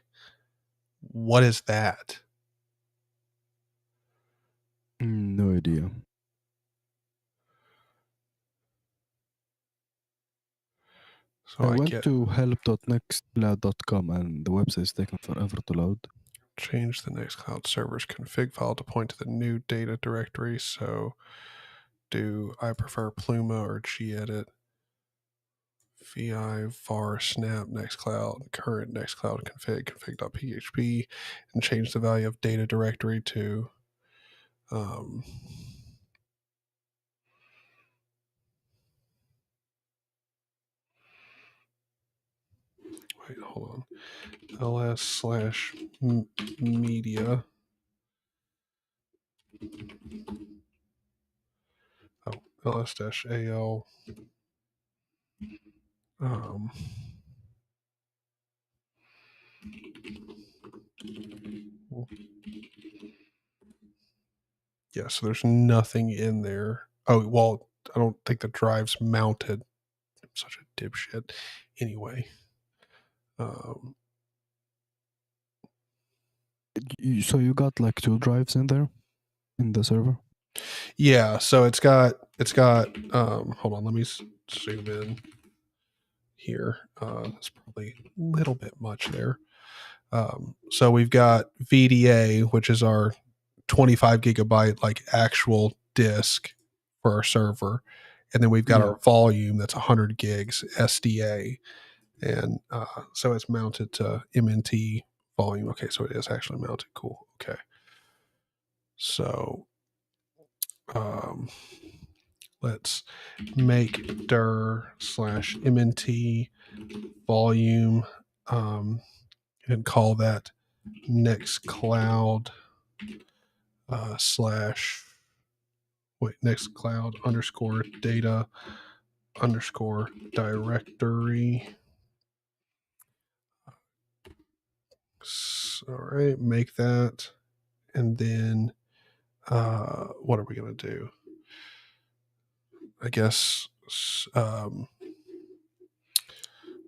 What is that? No idea. So I went to help.nextcloud.com and the website is taking forever to load. change the Nextcloud server's config file to point to the new data directory. So do I prefer Pluma or gedit? vi var snap Nextcloud current Nextcloud config.php and change the value of data directory to wait, hold on. ls/media. Oh, ls-al. Yeah, so there's nothing in there. Oh, well, I don't think the drive's mounted. I'm such a dipshit. Anyway. So you got like 2 drives in there in the server? Yeah, so it's got hold on, let me zoom in here. It's probably a little bit much there. So we've got VDA, which is our 25 gigabyte like actual disk for our server, and then we've got our volume that's 100 gigs SDA, and so it's mounted to MNT volume. Okay, so it is actually mounted. Cool. Okay, so let's make dir/MNT volume and call that Nextcloud Nextcloud underscore data underscore directory. All right, make that. And then what are we going to do? I guess, what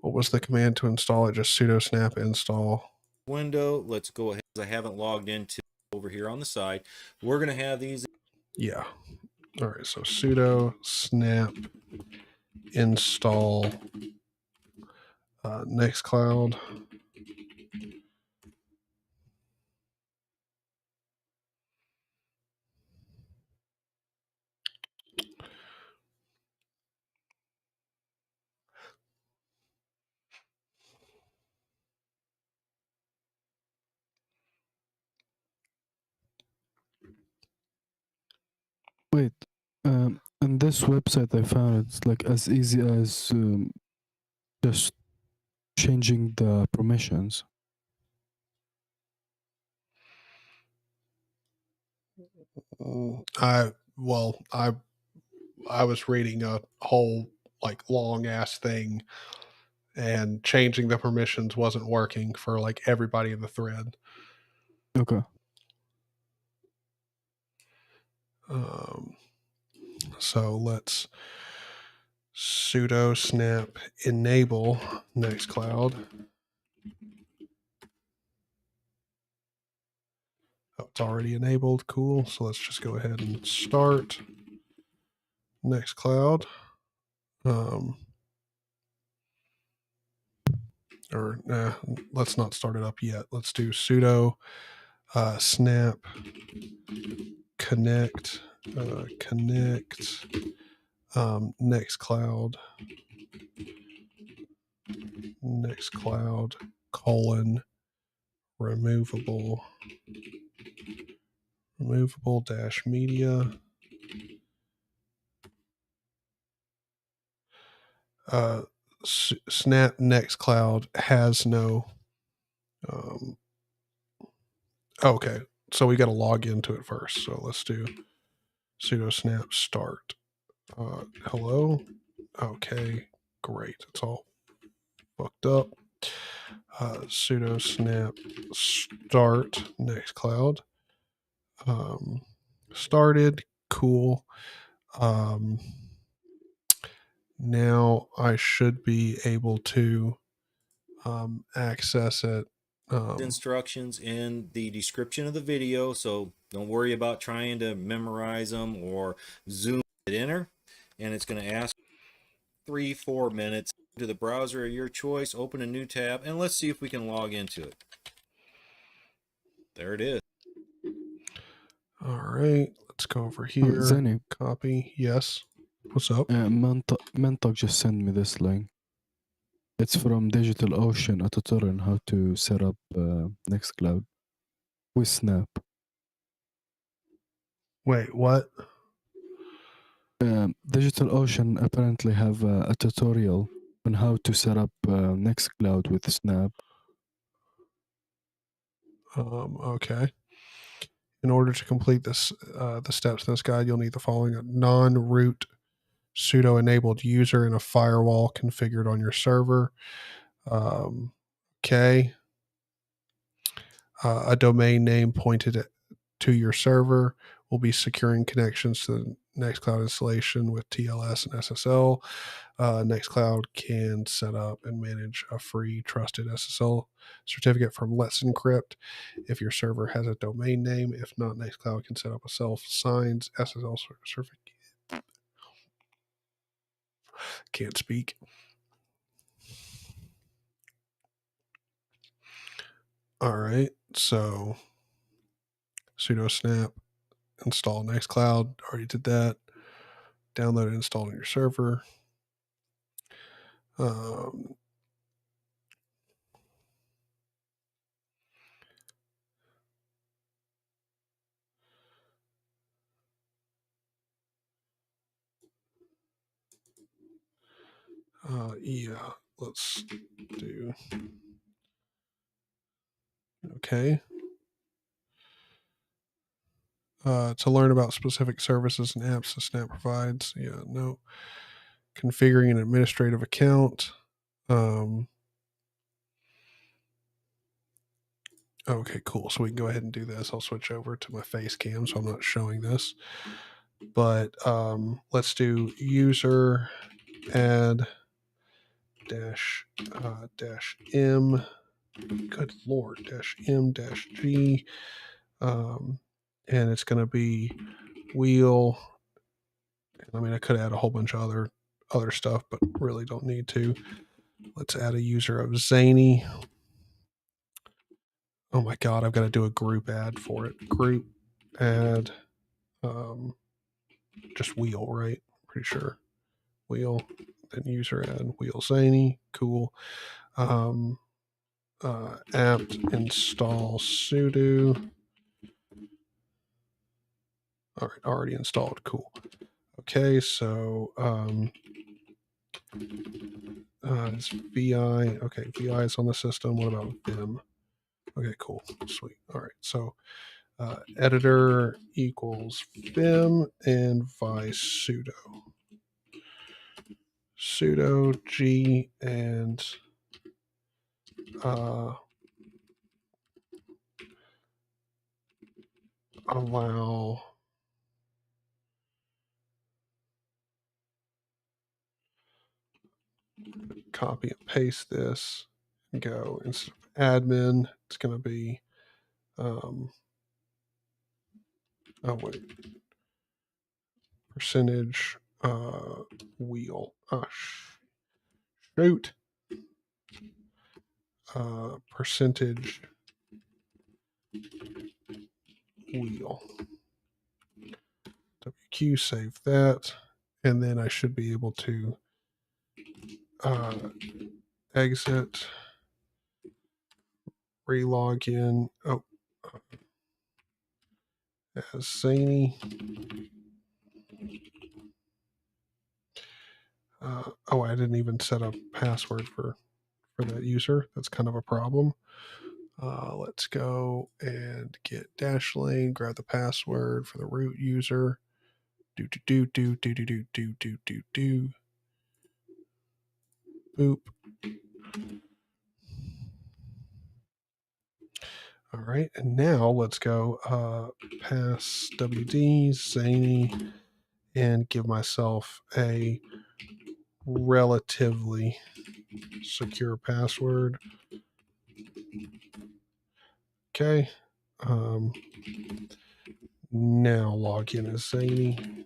was the command to install it? Just sudo snap install. Window. Let's go ahead. I haven't logged into over here on the side. We're going to have these. Yeah. All right. So sudo snap install Nextcloud. Wait, on this website I found it's like as easy as just changing the permissions. I was reading a whole like long ass thing, and changing the permissions wasn't working for like everybody in the thread. Okay. So let's sudo snap enable Nextcloud. Oh, it's already enabled. Cool. So let's just go ahead and start Nextcloud. Or nah, let's not start it up yet. Let's do sudo snap connect Nextcloud removable dash media. Snap Nextcloud has no. Okay, so we got to log into it first. So let's do sudo snap start. Hello. Okay, great. It's all fucked up. Sudo snap start Nextcloud. Started. Cool. Now I should be able to access it. Instructions in the description of the video, so don't worry about trying to memorize them or zoom it enter. And it's going to ask 3-4 minutes to the browser of your choice. Open a new tab, and let's see if we can log into it. There it is. All right, let's go over here. Zaney. Copy. Yes. What's up? Mentok just sent me this link. It's from DigitalOcean, a tutorial on how to set up Nextcloud with Snap. Wait, what? DigitalOcean apparently have a tutorial on how to set up Nextcloud with Snap. Okay. In order to complete this, the steps in this guide, you'll need the following: a non-root sudo-enabled user and a firewall configured on your server. Okay. A domain name pointed to your server will be securing connections to the Nextcloud installation with TLS and SSL. Nextcloud can set up and manage a free trusted SSL certificate from Let's Encrypt if your server has a domain name. If not, Nextcloud can set up a self-signed SSL certificate. Can't speak. All right, so sudo snap install Nextcloud. Already did that. Download and install on your server. Yeah, let's do. Okay. To learn about specific services and apps that Snap provides. Yeah, no. Configuring an administrative account. Okay, cool. So we can go ahead and do this. I'll switch over to my face cam so I'm not showing this. But let's do user add dash m. Good Lord, dash m dash g. And it's going to be wheel. I mean, I could add a whole bunch of other stuff, but really don't need to. Let's add a user of Zaney. Oh my God, I've got to do a group add for it. Group add, just wheel, right? Pretty sure. Wheel, then user add wheel Zaney. Cool. Apt install sudo. All right, already installed. Cool. Okay, so it's VI. Okay, VI is on the system. What about Vim? Okay, cool. Sweet. All right, so editor equals Vim and vi sudo. Sudo G and allow copy and paste this and go instead of admin, it's going to be oh wait, percentage wheel. Shoot. Percentage wheel. WQ, save that, and then I should be able to exit, re-log in. Oh, as Zaney. Oh, I didn't even set a password for that user. That's kind of a problem. Let's go and get Dashlane, grab the password for the root user. Do. Boop. All right, and now let's go pass WD Zaney and give myself a relatively secure password. Okay. Now log in as Zaney.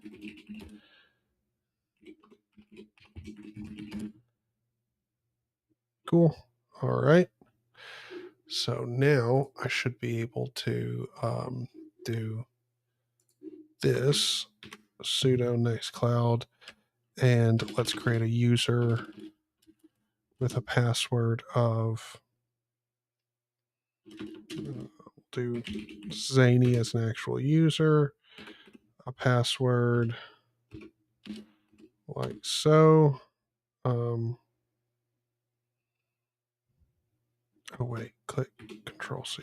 Cool. All right. So now I should be able to do this sudo nextcloud, and let's create a user with a password of do Zaney as an actual user, a password like so. Oh wait, click Control C.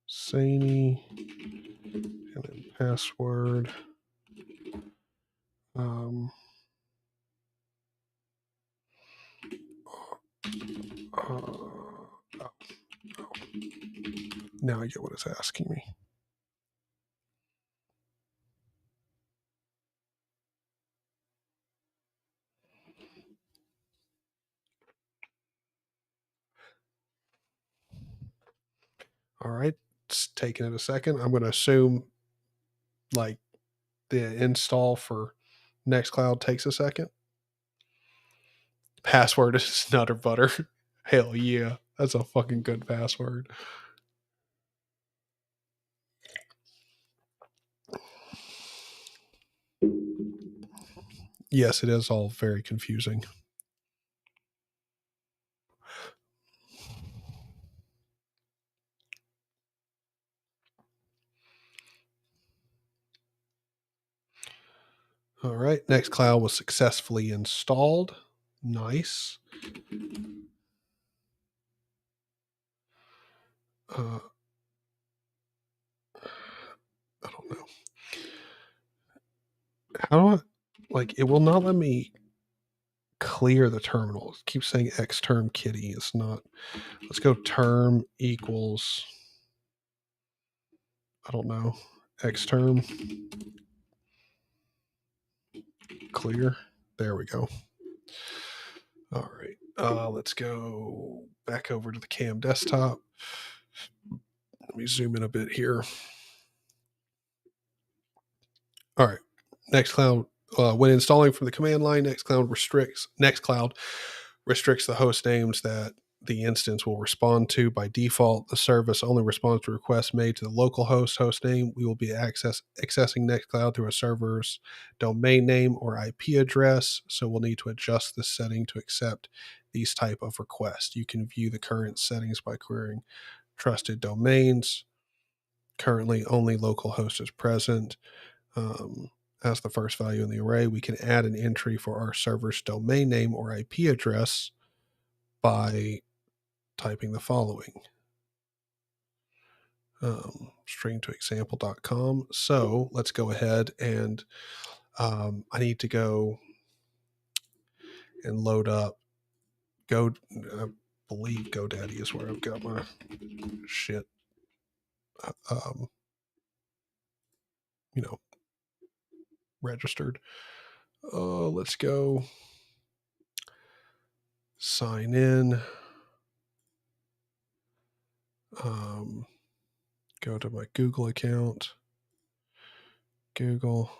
Zaney, and then password. Now I get what it's asking me. All right, it's taking it a second. I'm going to assume like the install for Nextcloud takes a second. Password is Nutter Butter. Hell yeah, that's a fucking good password. Yes, it is all very confusing. All right, Nextcloud was successfully installed. Nice. I don't know. How do I, like, it will not let me clear the terminal. It keeps saying xterm kitty. It's not. Let's go term equals, I don't know, xterm clear. There we go. All right. Let's go back over to the cam desktop. Let me zoom in a bit here. All right. Nextcloud, when installing from the command line, Nextcloud restricts the host names that the instance will respond to. By default, the service only responds to requests made to the local host name. We will be accessing Nextcloud through a server's domain name or IP address, so we'll need to adjust this setting to accept these type of requests. You can view the current settings by querying trusted domains. Currently, only localhost is present. As the first value in the array, we can add an entry for our server's domain name or IP address by typing the following. String to example.com. So let's go ahead and I need to go and load up I believe GoDaddy is where I've got my shit, registered. Let's go sign in. Go to my Google account. Google.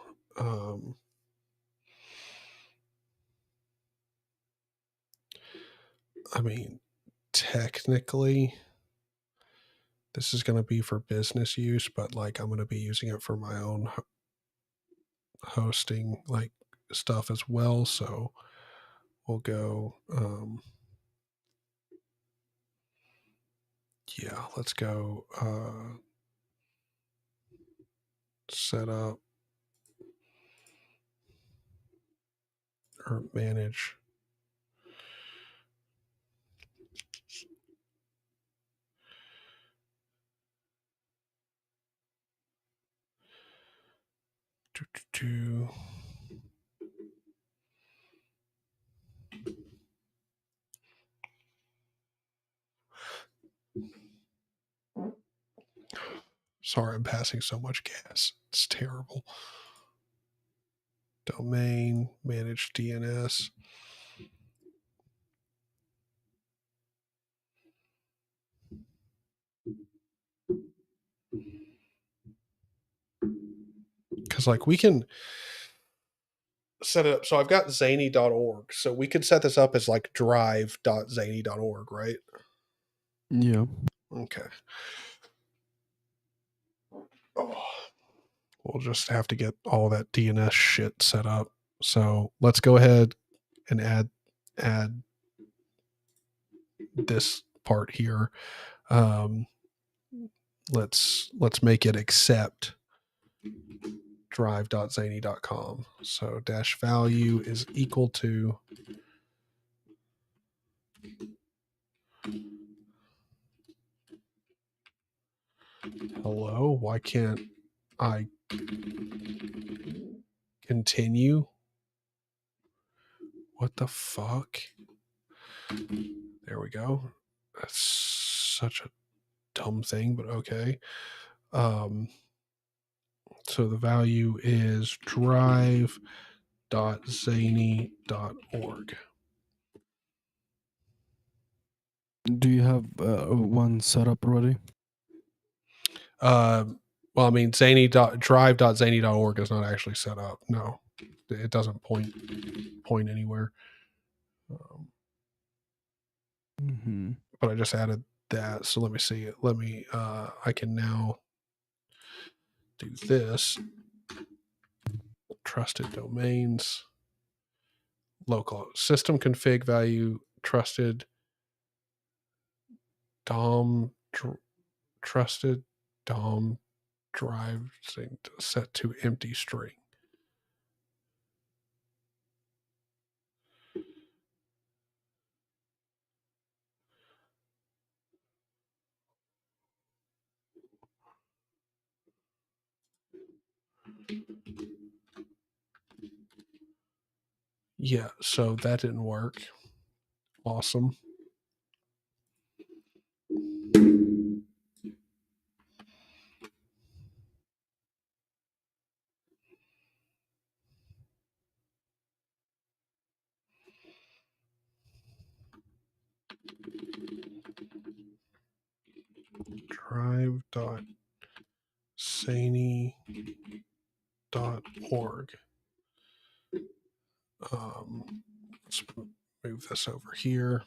I mean, technically, this is going to be for business use, but like I'm going to be using it for my own hosting like stuff as well. So we'll go, yeah, let's go set up or manage. Sorry, I'm passing so much gas. It's terrible. Domain, manage DNS. Because like we can set it up. So I've got Zaney.org. So we could set this up as like drive.zaney.org, right? Yeah. Okay. Oh, we'll just have to get all that DNS shit set up. So let's go ahead and add this part here. Let's make it accept drive.zaney.com. So dash value is equal to hello. Why can't I continue? What the fuck? There we go. That's such a dumb thing, but okay. So the value is drive.zaney.org. Do you have one set up already? Well, I mean, drive.zaney.org is not actually set up. No, it doesn't point anywhere. But I just added that. So let me see it. Let me, I can now do this. Trusted domains, local system config value, trusted trusted DOM drive set to empty string. Yeah, so that didn't work. Awesome. drive.zaney.org. Let's move this over here.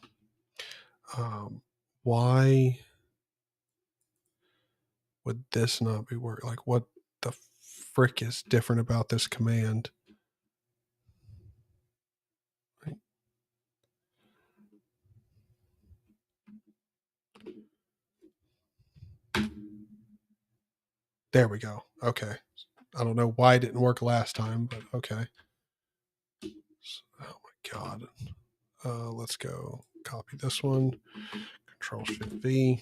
Why would this not be working? Like, what the frick is different about this command? There we go. Okay. I don't know why it didn't work last time, but okay. Oh my God. Let's go copy this one. Control-Shift-V.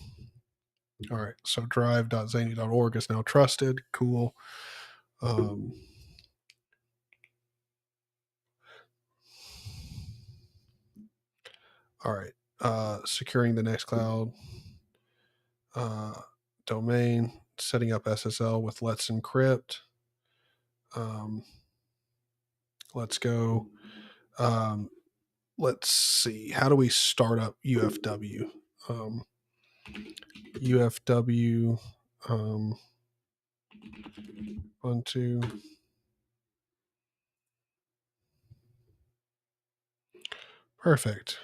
All right. So drive.zaney.org is now trusted. Cool. All right. Securing the Nextcloud domain, setting up SSL with Let's Encrypt. Let's go. Let's see. How do we start up UFW? UFW Ubuntu. Perfect.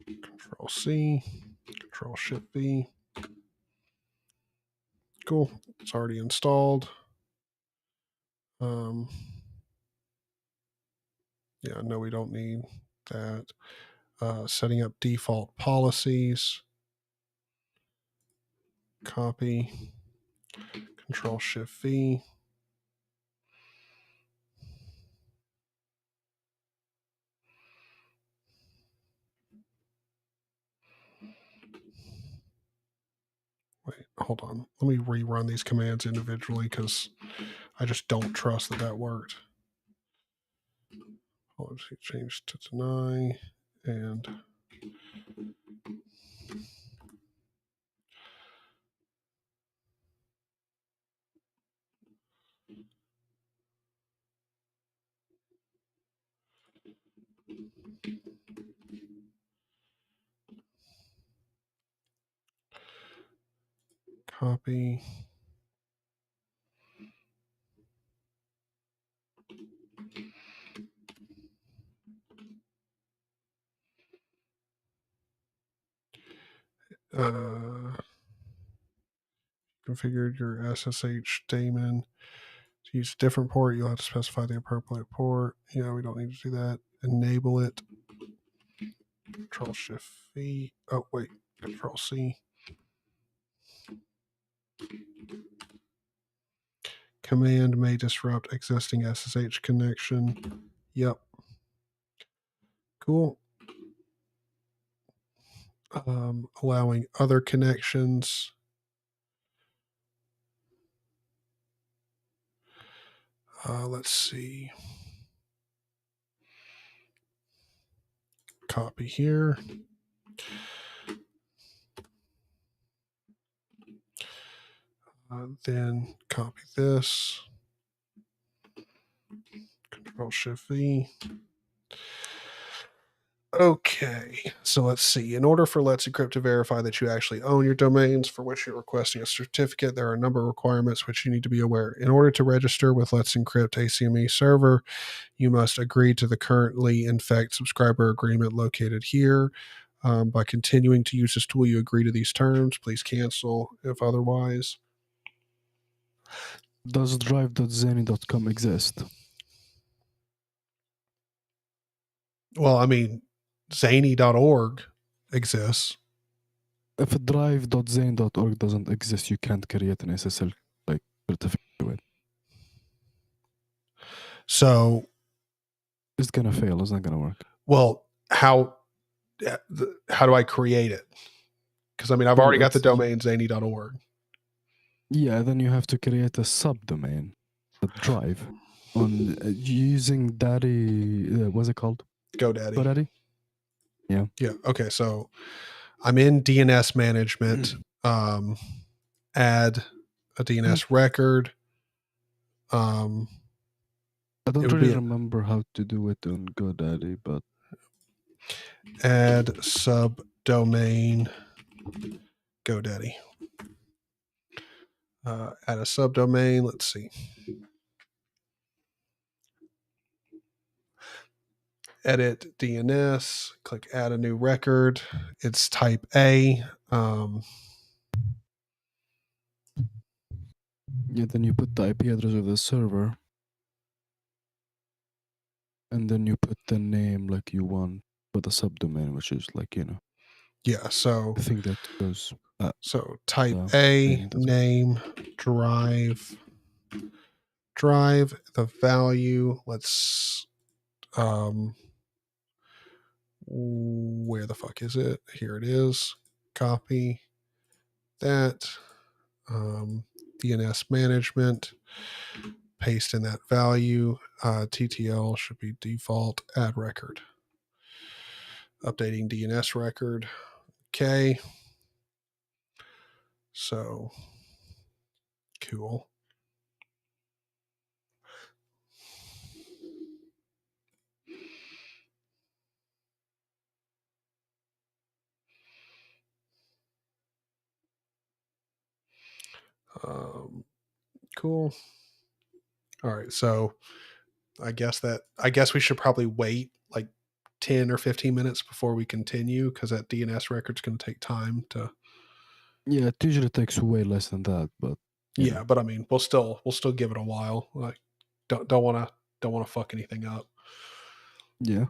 Control C, Control Shift V. Cool. It's already installed. Yeah, no, we don't need that. Setting up default policies. Copy. Control-Shift-V. Wait, hold on. Let me rerun these commands individually because I just don't trust that that worked. Policy change to deny and copy. Configured your SSH daemon to use a different port. You'll have to specify the appropriate port. Yeah, we don't need to do that. Enable it. Control-Shift-V. Oh, wait. Control-C. Command may disrupt existing SSH connection. Yep. Cool. Allowing other connections. Let's see. Copy here. Then copy this. Control-Shift-V. Okay, so let's see. In order for Let's Encrypt to verify that you actually own your domains for which you're requesting a certificate, there are a number of requirements which you need to be aware. In order to register with Let's Encrypt ACME server, you must agree to the currently infect subscriber agreement located here. By continuing to use this tool, you agree to these terms. Please cancel if otherwise. Does drive.zaney.com exist? Well, I mean, Zaney.org exists. If drive.zaney.org doesn't exist, you can't create an SSL like certificate. So it's gonna fail. It's not gonna work. Well, how do I create it? Because I mean, I've already got the domain Zaney.org. Yeah, then you have to create a subdomain, a drive, on using Daddy. What's it called? GoDaddy. GoDaddy. Yeah. Yeah. Okay. So I'm in DNS management. Add a DNS record. I don't really remember how to do it on GoDaddy, but add subdomain GoDaddy. Add a subdomain. Let's see. Edit DNS. Click add a new record. It's type A. Yeah, then you put the IP address of the server, and then you put the name like you want for the subdomain, which is like, you know. Yeah, so I think that goes. So type A, name, drive, the value. Let's where the fuck is it? Here it is. Copy that. DNS management. Paste in that value. TTL should be default. Add record. Updating DNS record. Okay. So cool. Cool. All right. So I guess we should probably wait like 10 or 15 minutes before we continue because that DNS record's going to take time to. Yeah, it usually takes way less than that, but yeah, but I mean, we'll still give it a while. Like, don't want to fuck anything up. Yeah.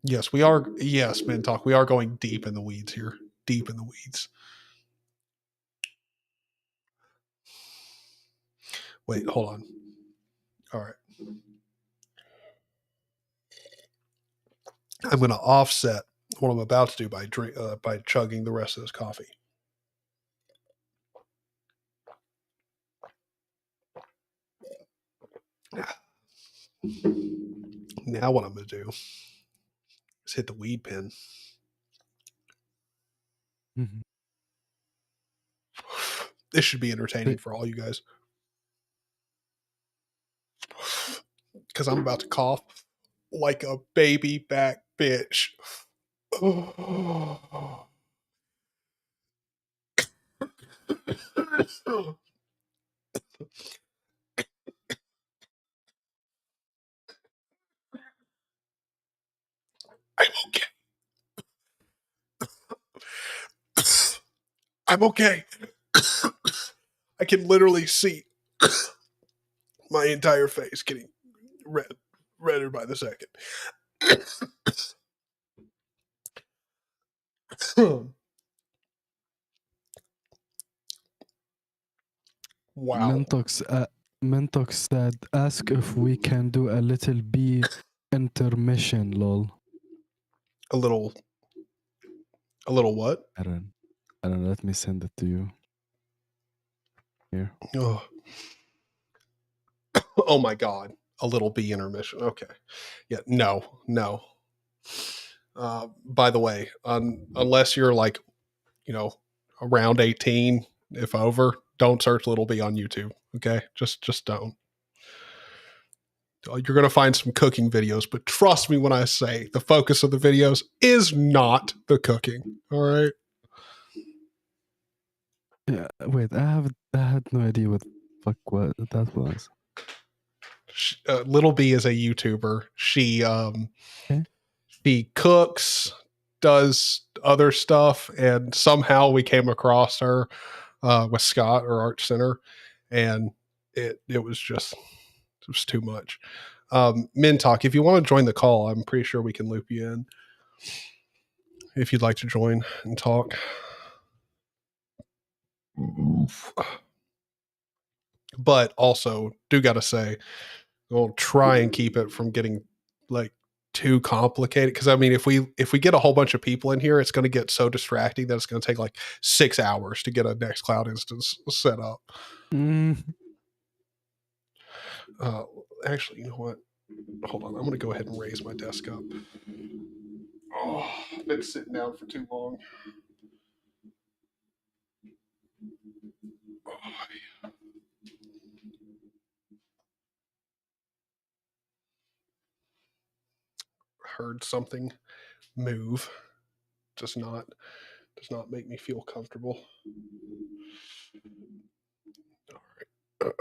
Yes, we are. Yes, Men Talk. We are going deep in the weeds here. Deep in the weeds. Wait, hold on. All right. I'm going to offset what I'm about to do by chugging the rest of this coffee. Now what I'm going to do is hit the weed pen. Mm-hmm. This should be entertaining for all you guys. Because I'm about to cough like a baby back bitch. I'm okay. I'm okay. I can literally see my entire face getting redder by the second. Wow. Mentox said, ask if we can do a little B intermission, lol. A little what? I don't know. Let me send it to you. Here. Oh my God. A little B intermission. Okay. Yeah. No. By the way, unless you're like, around 18, if over, don't search Little B on YouTube. Okay. Just don't. You're going to find some cooking videos, but trust me when I say the focus of the videos is not the cooking. All right. Yeah. Wait, I had no idea what that was. Little B is a YouTuber. She Okay. she cooks, does other stuff, and somehow we came across her with Scott or Arch Center, and it was too much. Men Talk, if you want to join the call, I'm pretty sure we can loop you in if you'd like to join and talk. But also, do got to say, we'll try and keep it from getting like too complicated. Because I mean, if we get a whole bunch of people in here, it's going to get so distracting that it's going to take like 6 hours to get a Nextcloud instance set up. Actually, you know what? Hold on, I'm going to go ahead and raise my desk up. Oh, I've been sitting down for too long. Oh, yeah. Heard something move. Does not make me feel comfortable. All right.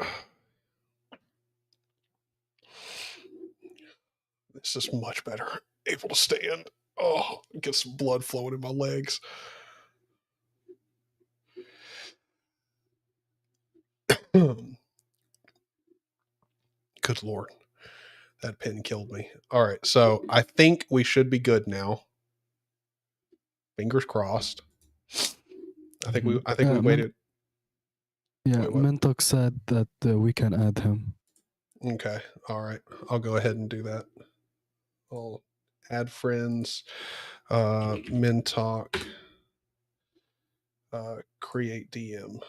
This is much better. Able to stand. Oh, get some blood flowing in my legs. Good Lord. That pin killed me. All right. So I think we should be good now. Fingers crossed. I think we waited. Yeah, Wait, what? Mentox said that we can add him. Okay. All right. I'll go ahead and do that. I'll add friends. Men Talk. Create DM.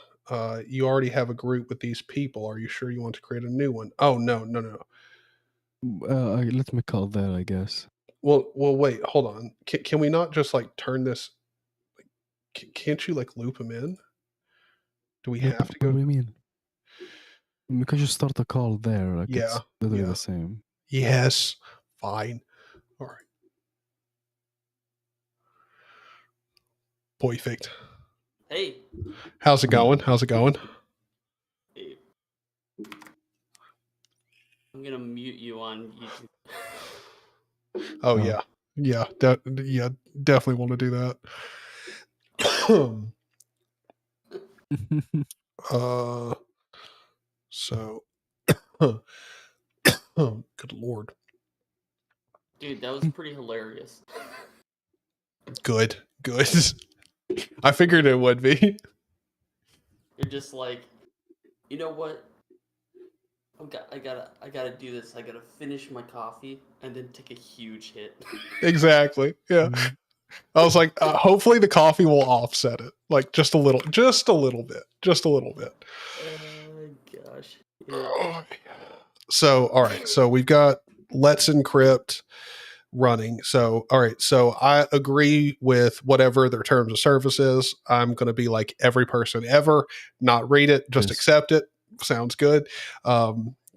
You already have a group with these people. Are you sure you want to create a new one? Oh, no. Let me call there, I guess. Well, wait, hold on. Can we not just like turn this? Like, can't you like loop them in? Do we have to go? What do you mean? Because you start a call there, like Yeah, it's literally yeah. the same. Yes, fine. All right. Perfect. Hey. How's it going? Hey. I'm gonna mute you on YouTube. Oh yeah, definitely want to do that. So, good Lord. Dude, that was pretty hilarious. Good. I figured it would be. You're just like, you know what? I gotta do this. I gotta finish my coffee and then take a huge hit. Exactly. Yeah. I was like, hopefully the coffee will offset it. Like just a little bit. Oh gosh. Yeah. So, all right. So we've got Let's Encrypt running. So, all right. So I agree with whatever their terms of service is. I'm going to be like every person ever, not read it, just accept it. Sounds good. I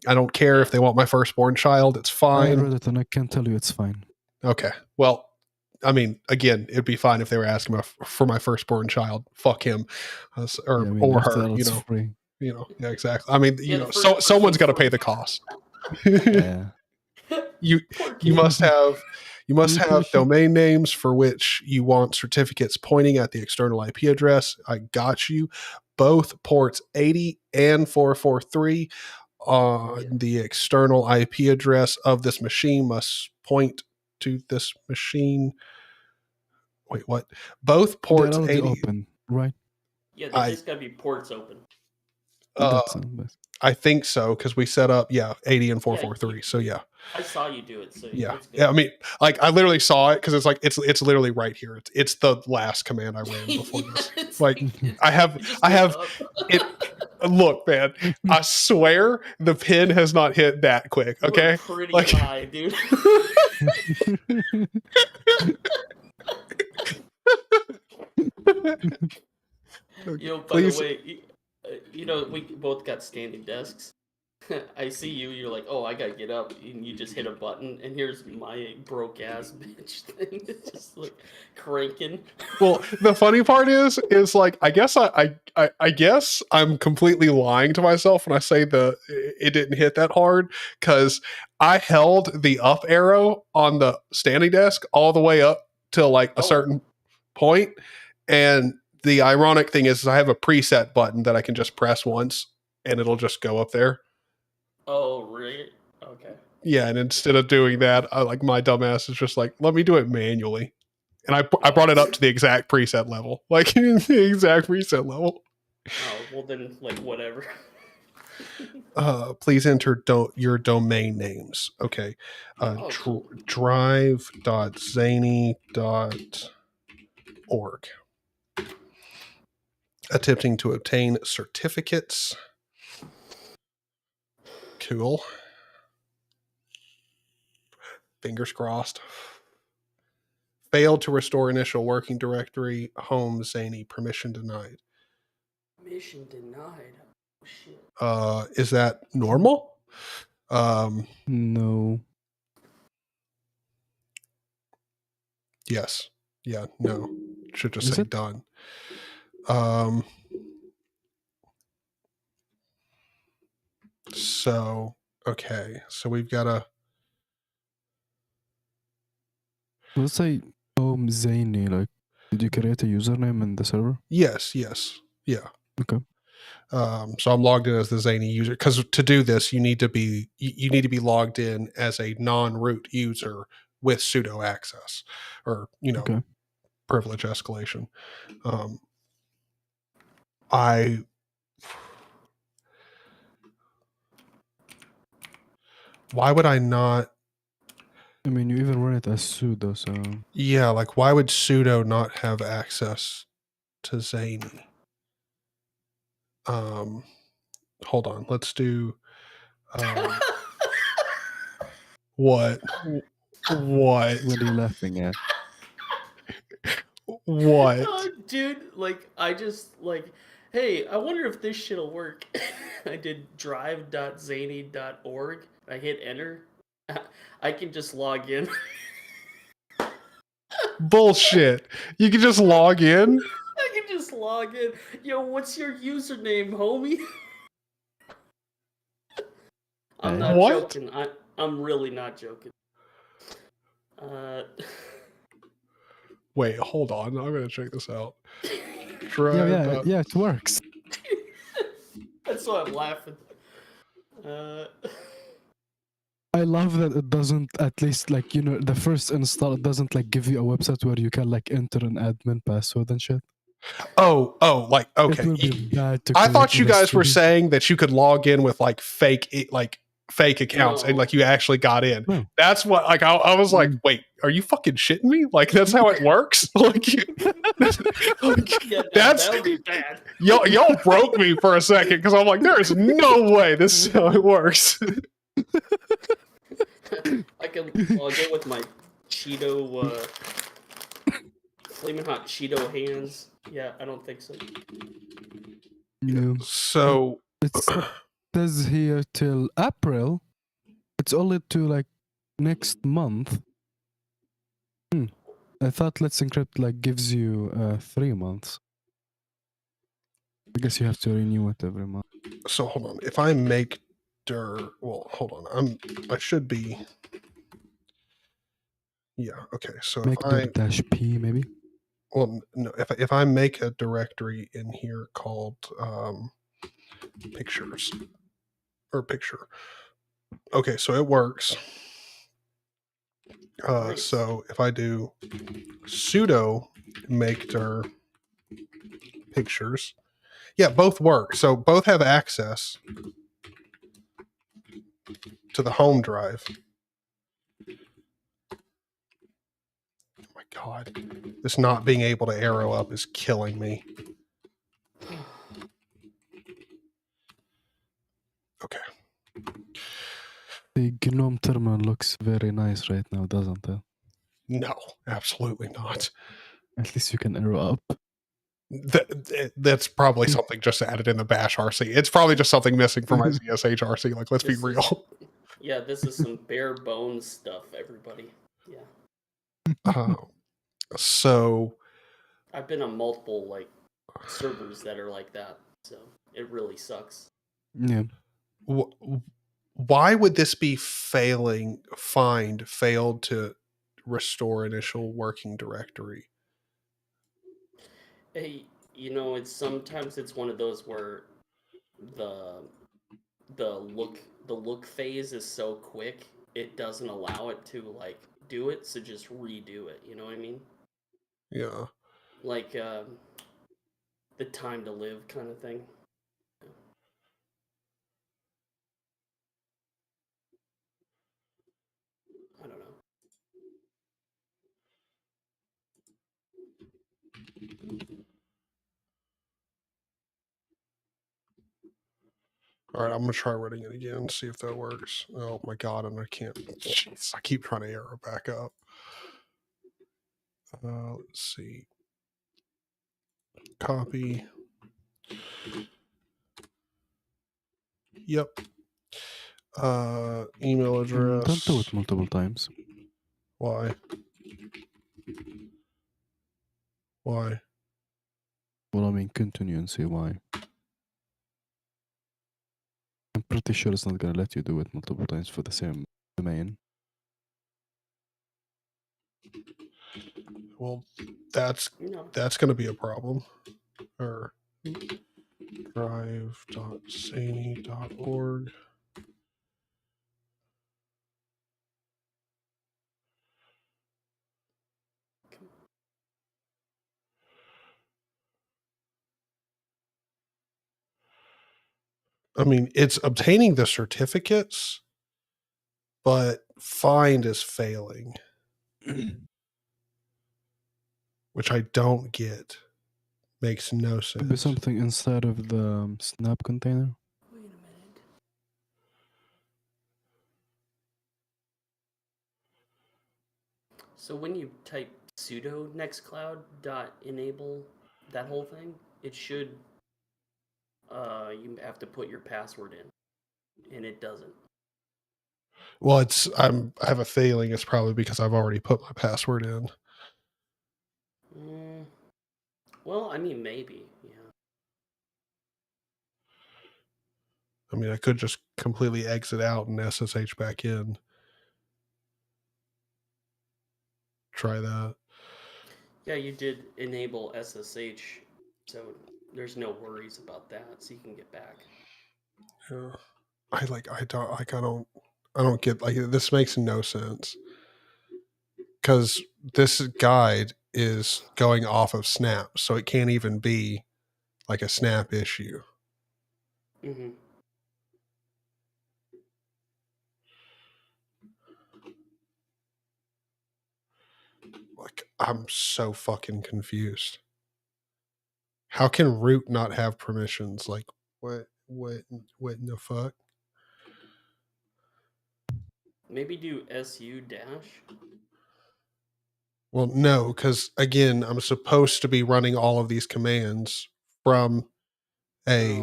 don't care if they want my firstborn child. It's fine. I read it and I can tell you it's fine. Okay. Well, I mean, again, it'd be fine if they were asking for my firstborn child. Fuck him, or her. You know. Free. You know. Yeah. Exactly. I mean, you know, someone's got to pay the cost. Yeah. You must have domain names for which you want certificates pointing at the external IP address. I got you. Both ports 80 and 443 on the external IP address of this machine must point to this machine. Wait, what? Both ports 80 open, right? Yeah, they just gotta be ports open. I think so, because we set up 80 and 443. So yeah. I saw you do it. So yeah. I mean, like I literally saw it because it's like it's literally right here. It's the last command I ran before this. Like I have it. Look, man, I swear the pin has not hit that quick. Okay, pretty like, high, dude. Yo, by the way, you know, we both got standing desks. I see you, you're like, oh, I gotta get up, and you just hit a button, and here's my broke ass bitch thing that's just like cranking. Well, the funny part is like I guess I guess I'm completely lying to myself when I say it didn't hit that hard, because I held the up arrow on the standing desk all the way up to like a certain point, and the ironic thing is I have a preset button that I can just press once and it'll just go up there. Oh, really? Okay. Yeah, and instead of doing that, my dumbass is just like, let me do it manually. And I brought it up to the exact preset level. Like, the exact preset level. Oh, well then, like, whatever. Please enter your domain names. Okay. drive.zaney.org. Attempting to obtain certificates. Cool. Fingers crossed. Failed to restore initial working directory. Home Zaney. Permission denied. Permission denied. Oh, shit. Is that normal? No. Yes. Yeah. No. Should just say done. So okay. So we've got a. Let's say Zaney. Like, did you create a username in the server? Yes. Yeah. Okay. So I'm logged in as the Zaney user, because to do this, you need to be logged in as a non-root user with sudo access, or privilege escalation. Why would I not? I mean, you even run it as sudo, so yeah, like why would sudo not have access to Zaney? Hold on, let's do what? What are you laughing at? What? Oh, dude, like, I just, like, hey, I wonder if this shit'll work. I did drive.zaney.org. I hit enter. I can just log in. Bullshit. You can just log in? I can just log in. Yo, what's your username, homie? I'm not joking. I'm really not joking. Wait, hold on. I'm gonna check this out. drive. Yeah, it works. That's why I'm laughing. I love that it doesn't, at least like, the first install, it doesn't like give you a website where you can like enter an admin password and shit. Oh, like, okay. It will be bad to I thought create you guys were mysteries. saying that you could log in with like fake accounts and like you actually got in. No. That's what, like, I was like, wait, are you fucking shitting me? Like, that's how it works? Like, that would be bad. Y'all broke me for a second because I'm like, there is no way this is how it works. I can log in with my Cheeto, flaming hot Cheeto hands. Yeah, I don't think so. No. So it says here till April. It's only to like next month. I thought Let's Encrypt like gives you 3 months. I guess you have to renew it every month. So hold on. If I make well, hold on. I should be. Yeah. Okay. So make -p maybe. Well, no. If I make a directory in here called pictures or picture. Okay, so it works. So if I do sudo make dir pictures, yeah, both work. So both have access to the home drive. Oh my God, this not being able to arrow up is killing me. Okay. The GNOME terminal looks very nice right now, doesn't it? No, absolutely not. At least you can arrow up. That's probably something just added in the bash RC. It's probably just something missing from my ZSH RC. Like, let's be real. Yeah, this is some bare bones stuff, everybody. Yeah. So I've been on multiple like servers that are like that, so it really sucks. Yeah. Why would this be failed to restore initial working directory? Hey, it's sometimes it's one of those where the look phase is so quick it doesn't allow it to like do it, so just redo it. You know what I mean? Yeah. Like the time to live kind of thing. I don't know. All right, I'm gonna try running it again, see if that works. Oh my God, and I can't. Jeez, I keep trying to arrow back up. Let's see. Copy. Yep. Email address. Don't do it multiple times. Why? Why? Well, I mean, continue and see why. I'm pretty sure it's not gonna let you do it multiple times for the same domain. Well, that's going to be a problem. Or drive.zaney.org. I mean, it's obtaining the certificates, but find is failing, which I don't get. Makes no sense. Could be something inside of the snap container. Wait a minute. So when you type sudo nextcloud.enable that whole thing, it should you have to put your password in, and it doesn't. Well, I have a feeling it's probably because I've already put my password in. Well, I mean, maybe, yeah. I mean, I could just completely exit out and SSH back in. Try that. Yeah, you did enable SSH So there's no worries about that, so you can get back. Yeah. I don't get, like, this makes no sense. Because this guide is going off of Snap, so it can't even be like a Snap issue. Mm-hmm. Like, I'm so fucking confused. How can root not have permissions? Like, what in the fuck? Maybe do su dash. Well, no, because again, I'm supposed to be running all of these commands from a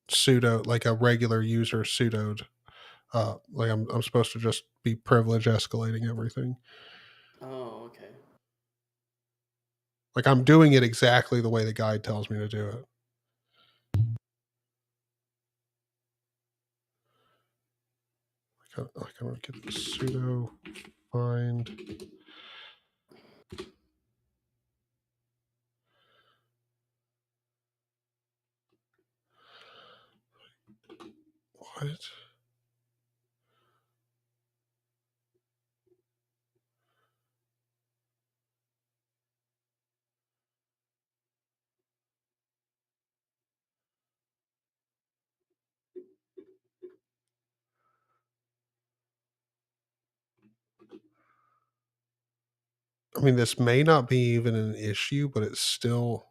sudo, like a regular user sudoed. Like I'm supposed to just be privilege escalating everything. Oh, okay. Like, I'm doing it exactly the way the guide tells me to do it. I don't get the sudo find. What? I mean, this may not be even an issue, but it's still.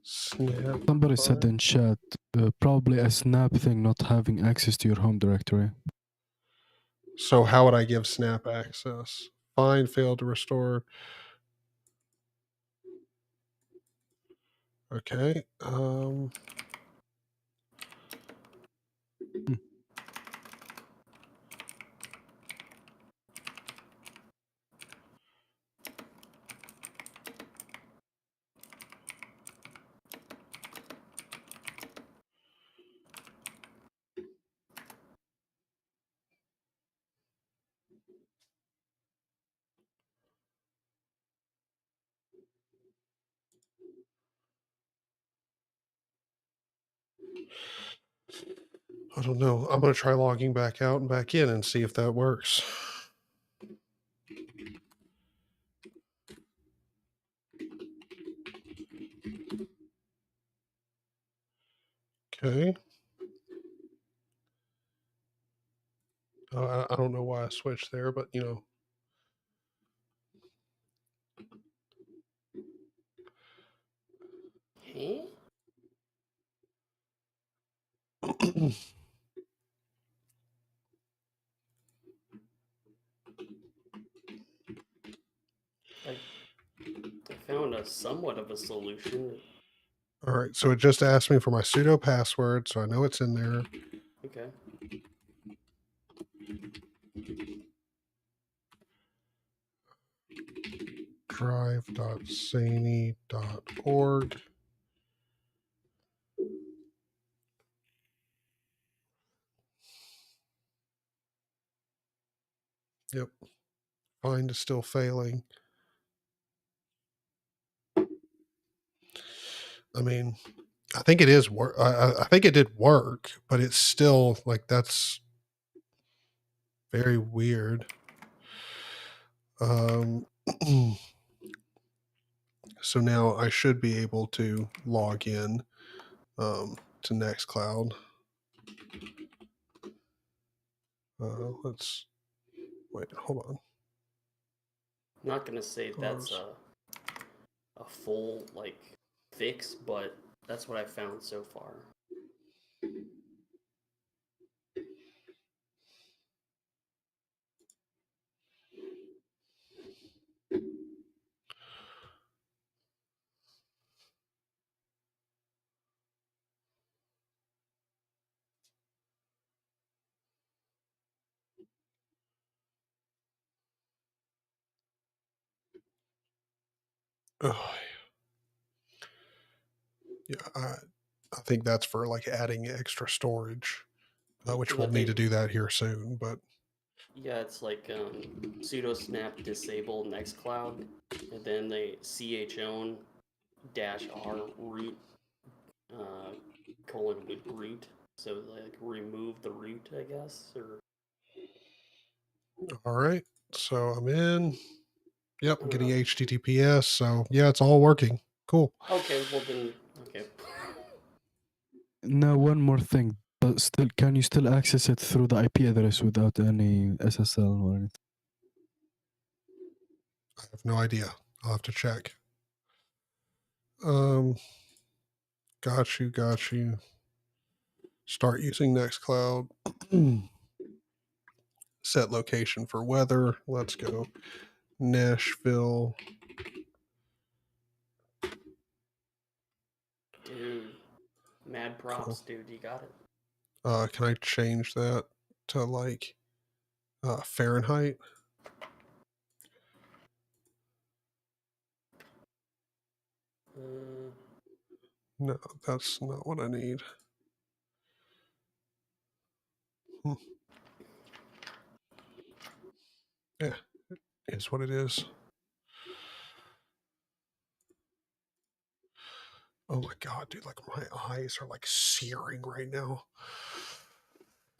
Snap. Somebody said in chat, probably a Snap thing not having access to your home directory. So how would I give Snap access? Find failed to restore. Okay. I don't know. I'm going to try logging back out and back in and see if that works. Okay. I don't know why I switched there, but you know. Hey? I found a somewhat of a solution. All right, so it just asked me for my sudo password, so I know it's in there. Okay. drive.zaney.org. Yep. Find is still failing. I mean, I think it is work. I think it did work, but it's still like, that's very weird. So now I should be able to log in to Nextcloud. Let's wait. Hold on. I'm not gonna say that's a full like fix, but that's what I found so far. Oh, yeah, I think that's for like adding extra storage, which we'll need to do that here soon. But yeah, it's like sudo snap disable nextcloud, and then they chown -r root colon with root. So like remove the root, I guess, or all right, so I'm in. Yep, I don't getting know. HTTPS. So yeah, it's all working. Cool. Okay, well then, okay. Now, one more thing. But still, can you still access it through the IP address without any SSL or anything? I have no idea. I'll have to check. Got you. Start using Nextcloud. Set location for weather. Let's go. Nashville. Dude, mad props, dude. You got it. Can I change that to like Fahrenheit? No, that's not what I need. Yeah, it's what it is. Oh my god, dude! Like my eyes are like searing right now.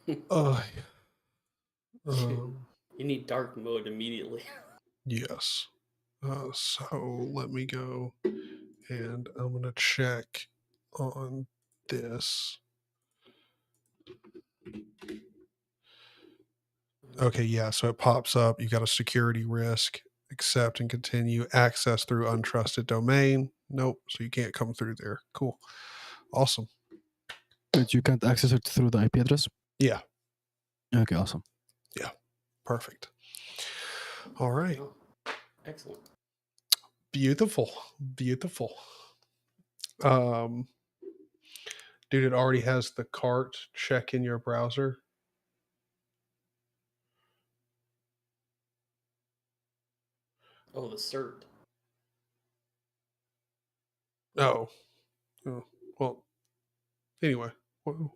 You need dark mode immediately. Yes. So let me go, and I'm gonna check on this. Okay, yeah. So it pops up. You got a security risk. Accept and continue. Access through untrusted domain. Nope. So you can't come through there. Cool. Awesome. But you can't access it through the IP address? Yeah. Okay, awesome. Yeah. Perfect. All right. Oh, excellent. Beautiful. Dude, it already has the cart check in your browser. Oh, the cert. Oh. Well, anyway,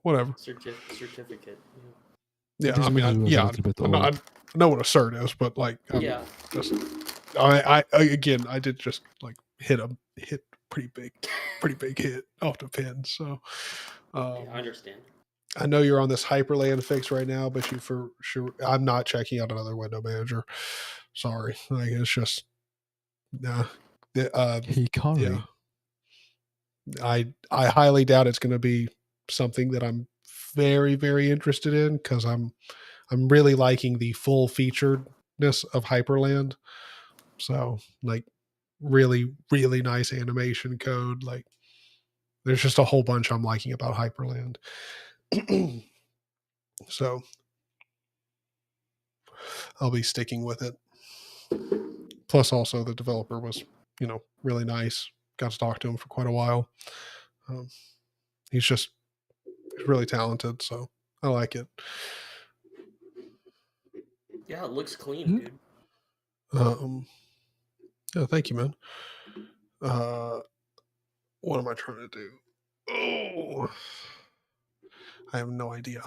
whatever. Certificate. Yeah, This I mean, a little bit old. I know what a cert is, but like, Yeah. just, I again, I did just like hit pretty big hit off the pin. So, Yeah, I understand. I know you're on this Hyperland fix right now, but you for sure, I'm not checking out another window manager. Sorry, like it's just, nah. Hikari. Yeah. I highly doubt it's going to be something that I'm very, very interested in, because I'm really liking the full featuredness of Hyperland. So like really, really nice animation code. Like there's just a whole bunch I'm liking about Hyperland. So I'll be sticking with it. Plus also the developer was, really nice. Got to talk to him for quite a while. He's really talented. So I like it. Yeah, it looks clean, dude. Yeah, thank you, man. What am I trying to do? Oh, I have no idea.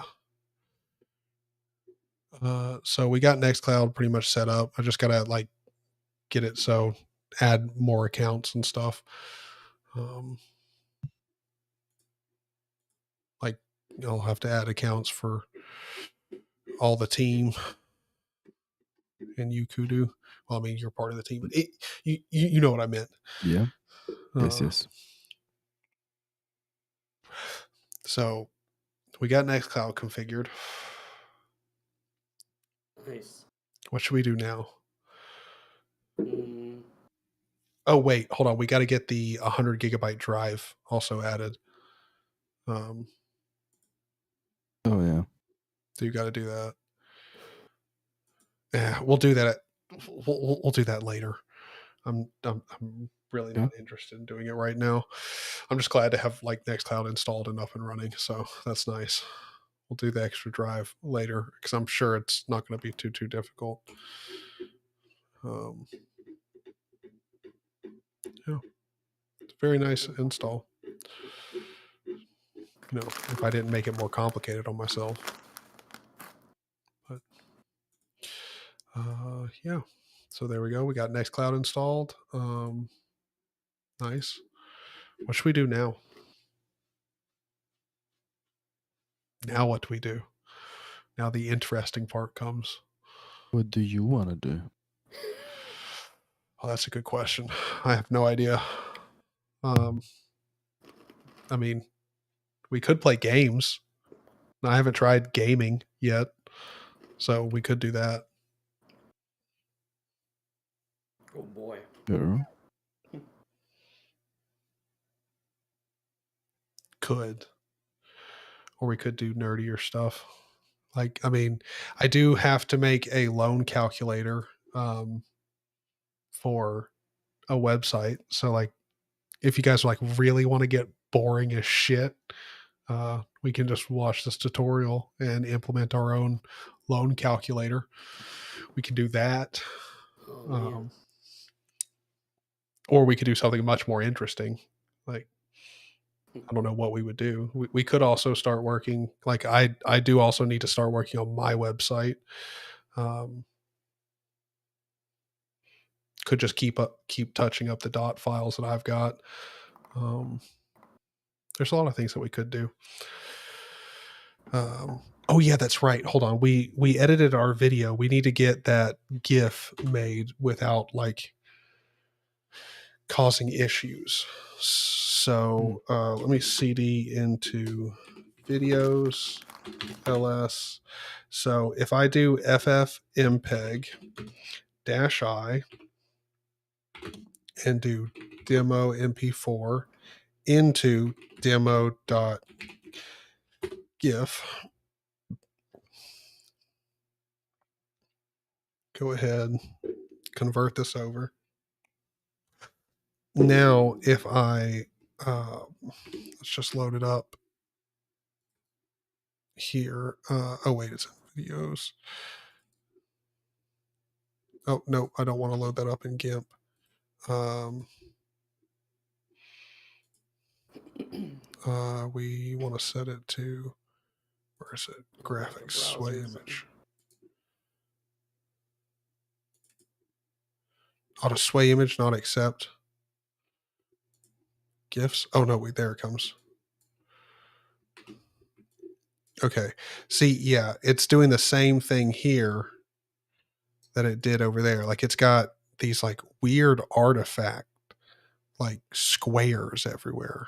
So we got Nextcloud pretty much set up. I just gotta like get it so add more accounts and stuff. Like I'll have to add accounts for all the team and you Kudu. Well, I mean you're part of the team, but you know what I meant. Yeah. Yes. So we got Nextcloud configured. Nice. What should we do now? Oh wait, hold on. We got to get the 100 gigabyte drive also added. Oh yeah. So you got to do that. Yeah, we'll do that. We'll do that later. I'm really not interested in doing it right now. I'm just glad to have like Nextcloud installed and up and running. So that's nice. We'll do the extra drive later because I'm sure it's not going to be too difficult. Yeah. very nice install. You know, if I didn't make it more complicated on myself. But yeah. So there we go. We got Nextcloud installed. Nice. What should we do now? Now what do we do? Now the interesting part comes. What do you want to do? Oh, that's a good question. I have no idea. I mean, we could play games. I haven't tried gaming yet, so we could do that. Oh boy. Sure. Could. Or we could do nerdier stuff. Like, I mean, I do have to make a loan calculator for a website. So, like, if you guys like really want to get boring as shit, we can just watch this tutorial and implement our own loan calculator. We can do that. Or we could do something much more interesting. Like, I don't know what we would do. We could also start working. Like I do also need to start working on my website. Could just keep touching up the dot files that I've got. There's a lot of things that we could do. Oh yeah, that's right. Hold on. We edited our video. We need to get that GIF made without like causing issues. So let me CD into videos ls. So if I do ffmpeg -i and do demo mp4 into demo.gif, go ahead, convert this over. Now, if I, let's just load it up here. Oh, wait, it's in videos. Oh, no, I don't want to load that up in GIMP. We want to set it to, where is it? Graphics, sway image. Auto sway image, not accept. GIFs. Oh, no, wait, there it comes. Okay. See, yeah, it's doing the same thing here that it did over there. Like it's got these like weird artifact, like squares everywhere,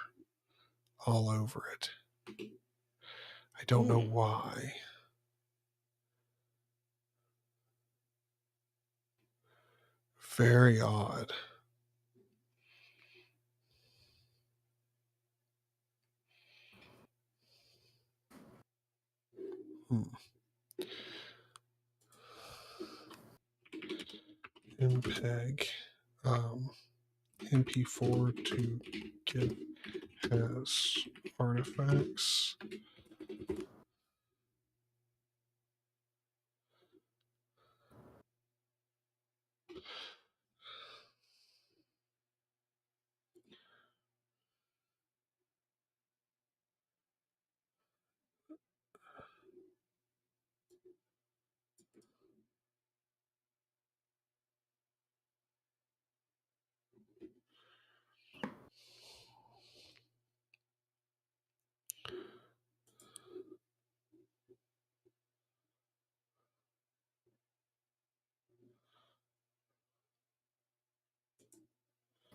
all over it. I don't know why. Very odd. MPEG MP4 to get has artifacts.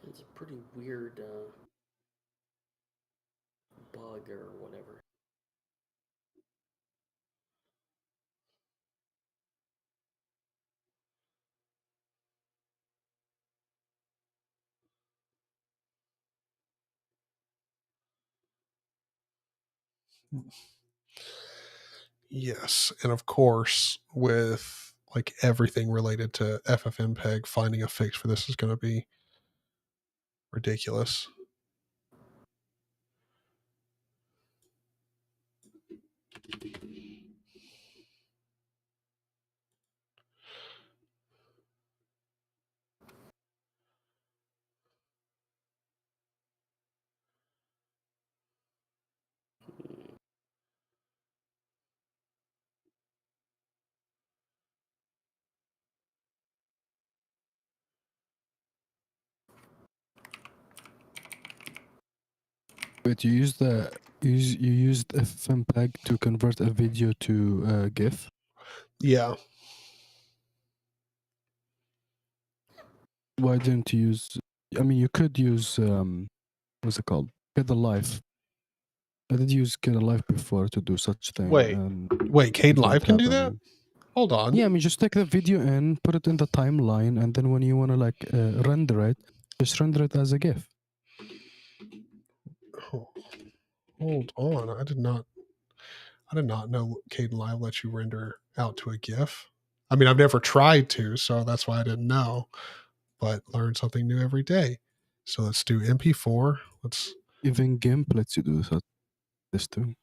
It's a pretty weird bug or whatever. Yes, and of course, with like everything related to FFmpeg, finding a fix for this is going to be ridiculous. But you used FFmpeg to convert a video to GIF. Yeah. Why didn't you use? I mean, you could use what's it called? Get Alive. I did use Get Alive before to do such thing. Wait, Caden Live can do that? Hold on. Yeah, I mean, just take the video in, put it in the timeline, and then when you want to like render it, just render it as a GIF. Oh, hold on. I did not know Caden Live lets you render out to a GIF. I mean, I've never tried to, so that's why I didn't know. But learn something new every day. So let's do MP4. Even GIMP lets you do this too.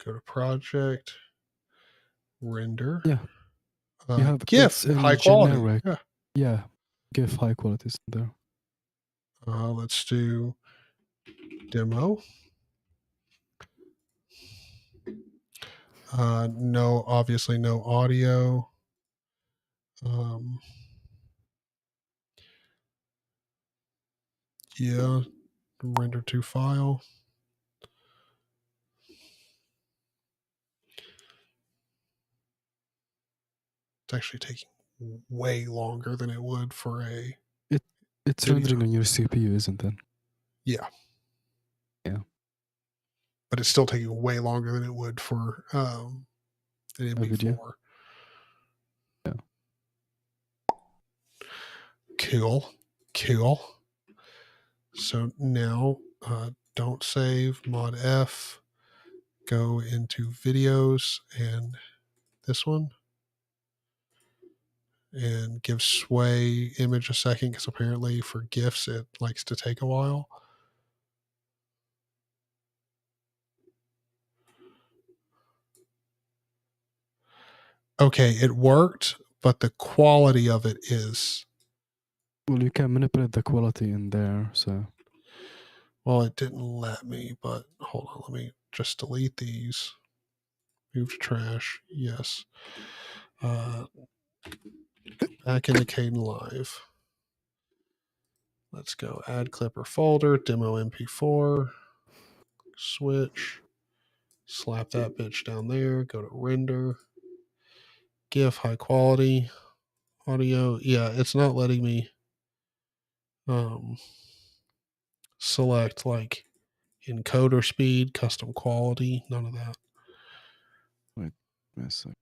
Go to project, render. Yeah. You have GIF, high quality. Generic. Yeah. GIF high quality is there. Let's do demo. No, obviously no audio. Yeah, render to file. It's actually taking way longer than it would for a... It's rendering on your CPU, isn't it? Yeah. Yeah. But it's still taking way longer than it would for an MP4. Yeah. Cool. So now don't save, mod F, go into videos and this one. And give sway image a second because apparently for GIFs it likes to take a while. Okay, it worked, but the quality of it is... Well, you can manipulate the quality in there, so... Well, it didn't let me, but hold on, let me just delete these. Move to trash, yes. Back into Caden Live. Let's go add clip or folder, demo MP4, switch, slap that bitch down there, go to render, GIF high quality, audio. Yeah, it's not letting me select like encoder speed, custom quality, none of that. Wait a second.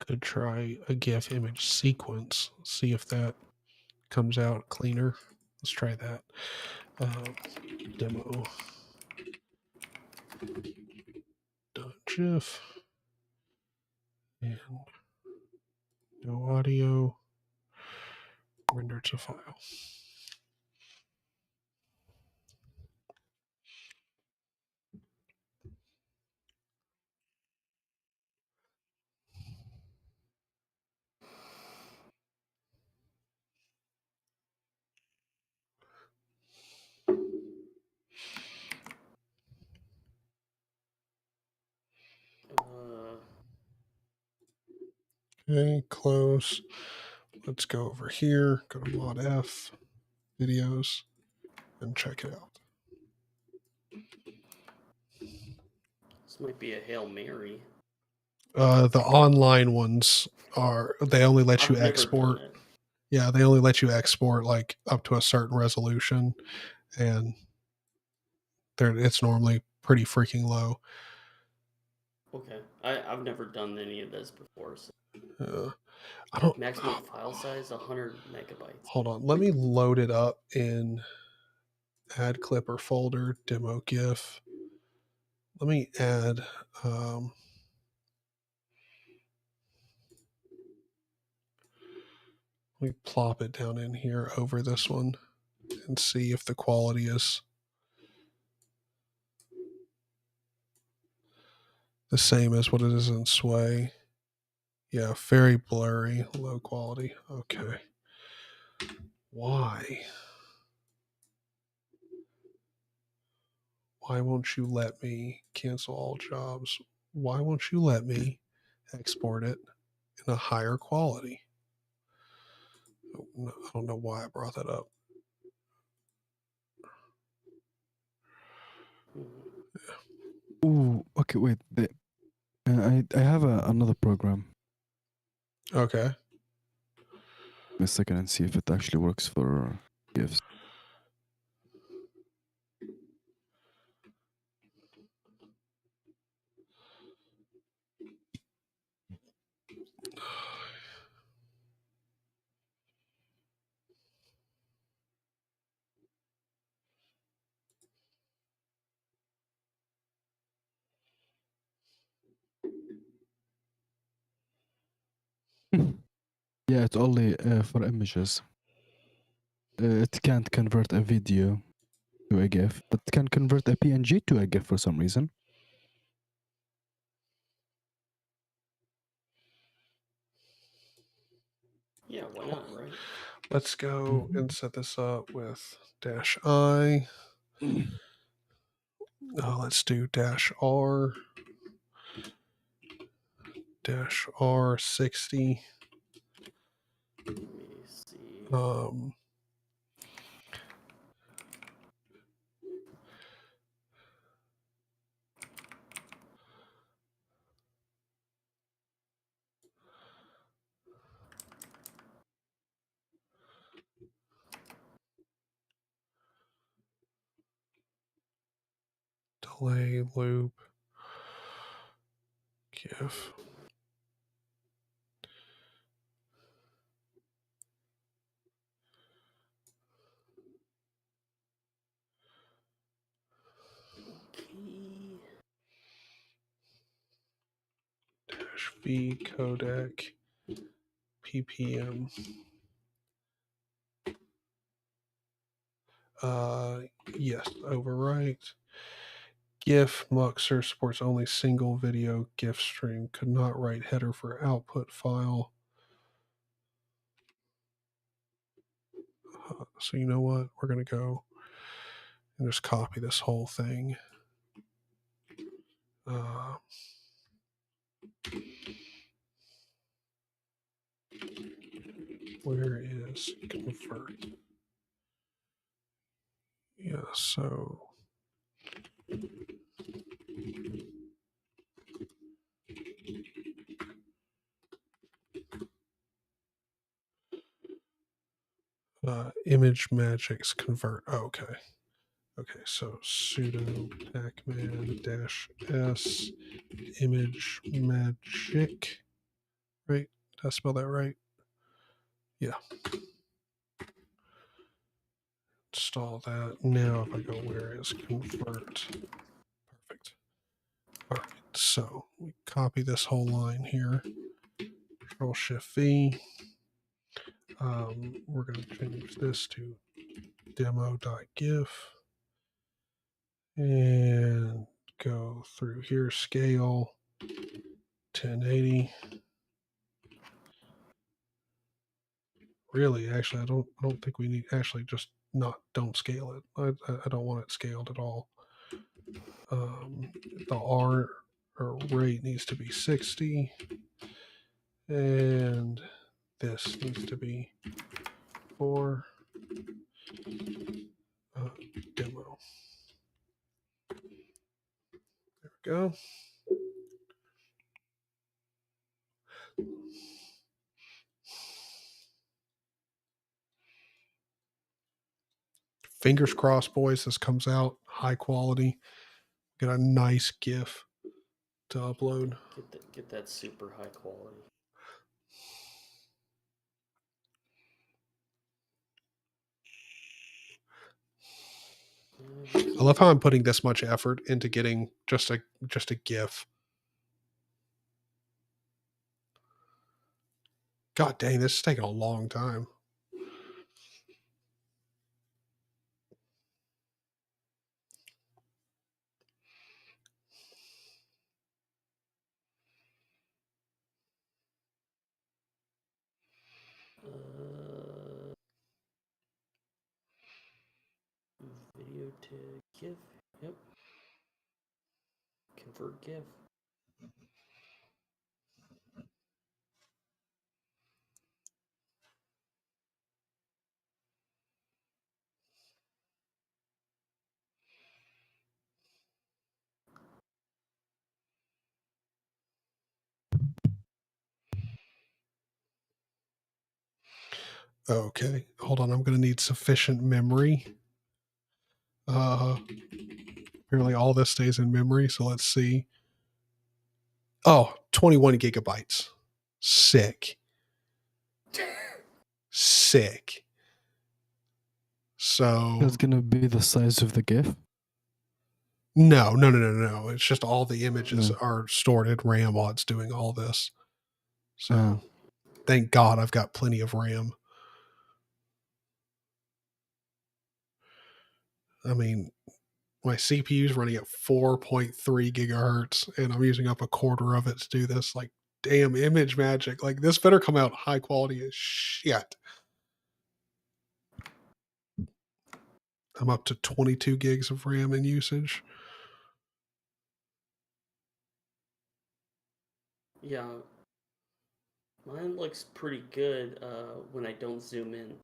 Could try a GIF image sequence, see if that comes out cleaner. Let's try that. Demo. .gif. And no audio. Render to file. Okay, close. Let's go over here, go to mod F, videos, and check it out. This might be a Hail Mary. The online ones they only let you I've never export. done it. Yeah, they only let you export like up to a certain resolution, and it's normally pretty freaking low. Okay, I've never done any of this before. So. I don't. Maximum file size 100 megabytes. Hold on, let me load it up in add clip or folder, demo GIF. Let me add. Let me plop it down in here over this one and see if the quality is. the same as what it is in Sway. Yeah, very blurry, low quality. Okay. Why? Why won't you let me cancel all jobs? Why won't you let me export it in a higher quality? I don't know why I brought that up. Ooh, okay, wait. I have another program. Okay. A second and see if it actually works for GIFs. Yeah, it's only for images. It can't convert a video to a GIF, but it can convert a PNG to a GIF for some reason. Yeah, why not, right? Let's go and set this up with -I. Let's do -R. -R60. Let me see. Delay loop. GIF. -V codec ppm. Yes, overwrite. GIF Muxer supports only single video GIF stream. Could not write header for output file. So you know what? We're going to go and just copy this whole thing. Where is convert? Yeah, so image magics convert. Oh, okay. Okay, so sudo pacman -s image magic. Right? Did I spell that right? Yeah. Install that. Now if I go where is convert. Perfect. All right, so we copy this whole line here. Control Shift V. We're going to change this to demo.gif and go through here, scale 1080. Really, actually, I don't think we need, actually just don't scale it. I don't want it scaled at all. The R or rate needs to be 60, and this needs to be 4. Demo. There we go. Fingers crossed, boys. This comes out high quality. Get a nice GIF to upload. Get that super high quality. I love how I'm putting this much effort into getting just a GIF. God dang, this is taking a long time. for GIF. Okay, hold on. I'm going to need sufficient memory. Apparently all this stays in memory, so let's see. Oh, 21 gigabytes. Sick. Sick. So That's gonna be the size of the GIF. no. It's just all the images are stored in RAM while it's doing all this. So thank God I've got plenty of RAM. I mean, my CPU is running at 4.3 gigahertz, and I'm using up a quarter of it to do this. Like, damn, image magic. Like, this better come out high quality as shit. I'm up to 22 gigs of RAM in usage. Yeah. Mine looks pretty good when I don't zoom in.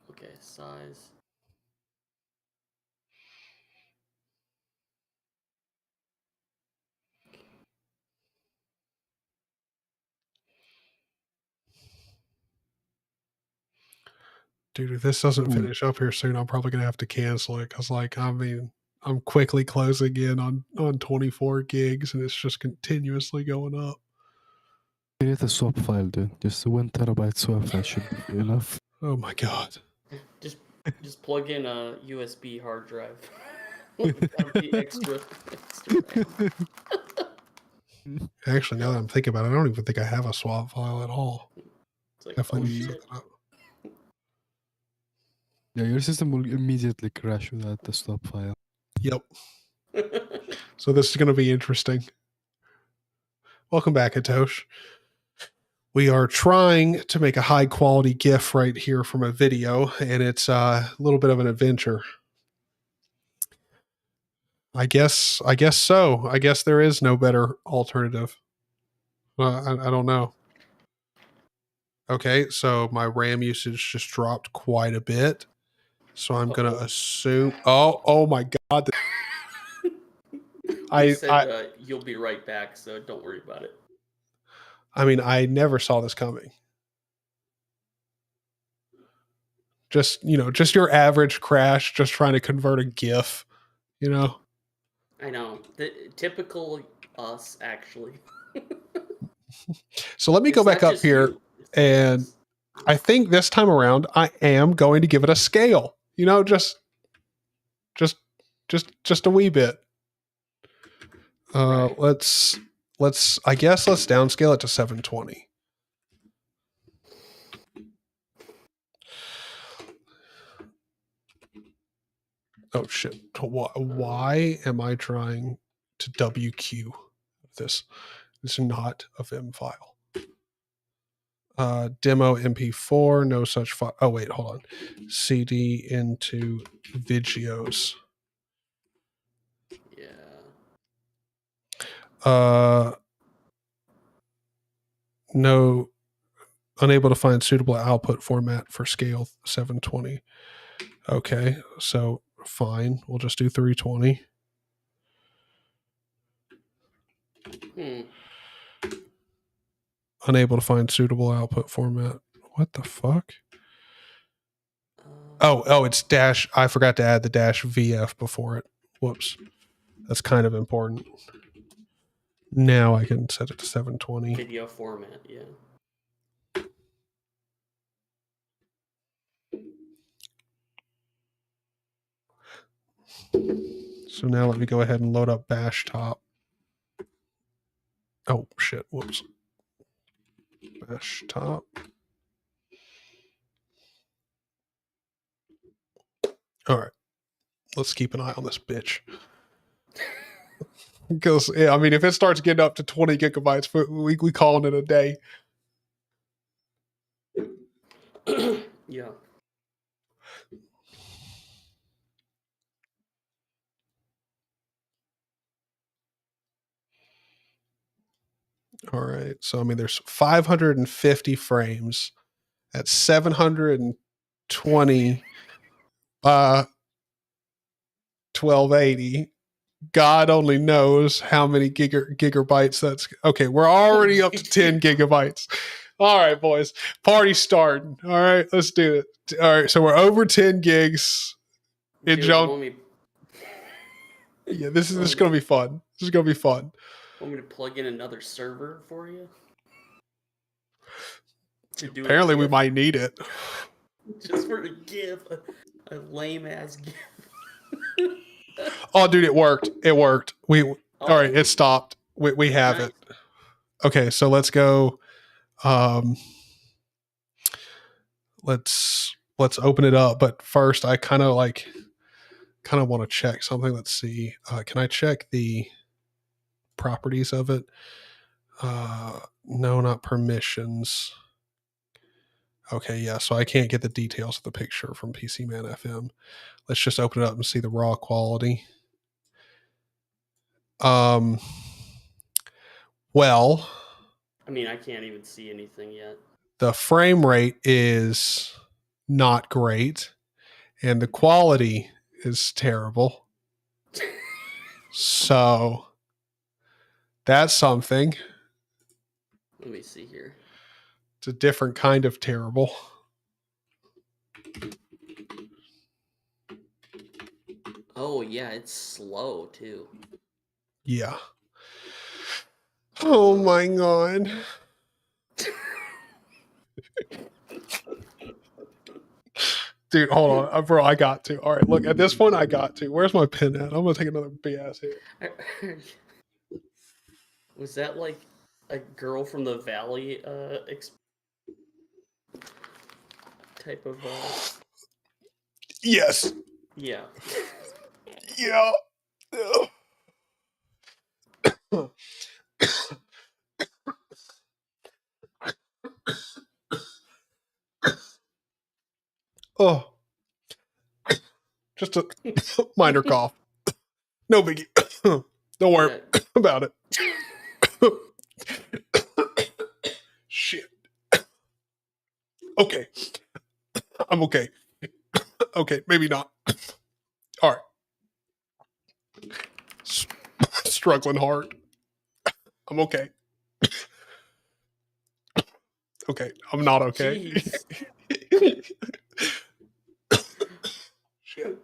Okay, size. Dude, if this doesn't finish up here soon, I'm probably gonna have to cancel it because, like, I mean, I'm quickly closing in on 24 gigs, and it's just continuously going up. Create a swap file, dude. Just a 1 terabyte swap file should be enough. Oh my God. Just plug in a USB hard drive. That'll be extra. Actually, now that I'm thinking about it, I don't even think I have a swap file at all. It's like, Definitely oh need to shit. look that up. Yeah, your system will immediately crash without the swap file. Yep. So this is going to be interesting. Welcome back, Atosh. We are trying to make a high quality GIF right here from a video, and it's a little bit of an adventure. I guess so. I guess there is no better alternative. I don't know. Okay, so my RAM usage just dropped quite a bit. So I'm going to assume. Oh my God. I said you'll be right back, so don't worry about it. I mean, I never saw this coming. Just your average crash, just trying to convert a GIF, I know. The typical us, actually. So let me go back up here, and I think this time around I am going to give it a scale. Just a wee bit. Right. Let's downscale it to 720. Oh shit! Why am I trying to WQ this? It's not a Vim file. Demo MP4, no such file. Oh wait, hold on. CD into videos. Yeah. No, unable to find suitable output format for scale 720. Okay, so fine. We'll just do 320. Unable to find suitable output format. What the fuck? Oh, it's dash. I forgot to add the dash VF before it. Whoops. That's kind of important. Now I can set it to 720. Video format, yeah. So now let me go ahead and load up bash top. Oh shit, whoops. Bash top. All right. Let's keep an eye on this bitch. Because I mean, if it starts getting up to 20 gigabytes, we calling it a day. Yeah. All right. So I mean, there's 550 frames at 720 1280. God only knows how many gigabytes that's. Okay, we're already up to 10 gigabytes. All right, boys, party starting. All right, let's do it. All right, so we're over 10 gigs. It jumped. Yeah, this is going to be fun. This is going to be fun. Want me to plug in another server for you? Apparently, we might need it. Just for a GIF, a lame ass GIF. Oh, dude, it worked. It worked. All right, it stopped. We have it. Okay, so let's go. Let's open it up. But first, I kind of want to check something. Let's see. Can I check the properties of it? No, not permissions. Okay, yeah. So I can't get the details of the picture from PC Man FM. Let's just open it up and see the raw quality. Well, I mean, I can't even see anything yet. The frame rate is not great, and the quality is terrible. So that's something. Let me see here. It's a different kind of terrible. Oh, yeah, it's slow, too. Yeah. Oh, my God. Dude, hold on. Bro, I got to. All right, look, at this point, I got to. Where's my pen at? I'm going to take another BS here. Was that like a girl from the Valley type of... Yes. Yeah. Yeah. Oh. Just a minor cough. No biggie. Don't worry about it. Shit. Okay. I'm okay. Okay, maybe not. All right. Struggling hard. I'm okay. Okay, I'm not okay. Shit.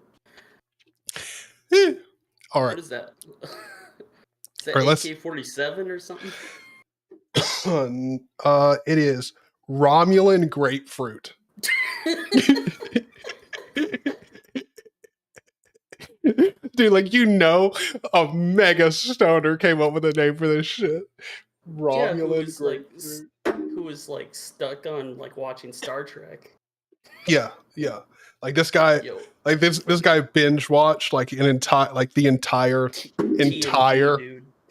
All right. What is that? Is that right, AK-47 or something? It is Romulan grapefruit. Dude, like, a mega stoner came up with a name for this shit. Romulan grapefruit. Who was like stuck on like watching Star Trek. Yeah. Like this guy, like this guy binge watched like the entire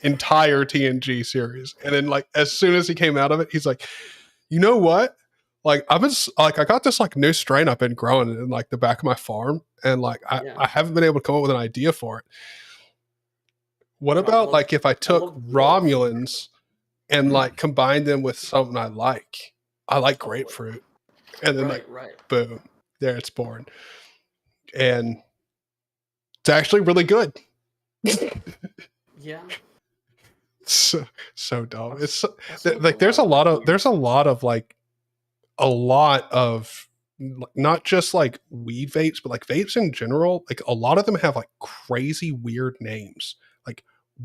TNG series, and then like as soon as he came out of it, he's like, you know what? Like I got this like new strain I've been growing in like the back of my farm, and like I haven't been able to come up with an idea for it. What about like if I took Romulans and like combined them with something I like? I like grapefruit, and then boom, there it's born, and it's actually really good. Yeah. So dumb. It's like there's a lot of not just like weed vapes, but like vapes in general. Like a lot of them have like crazy weird names, like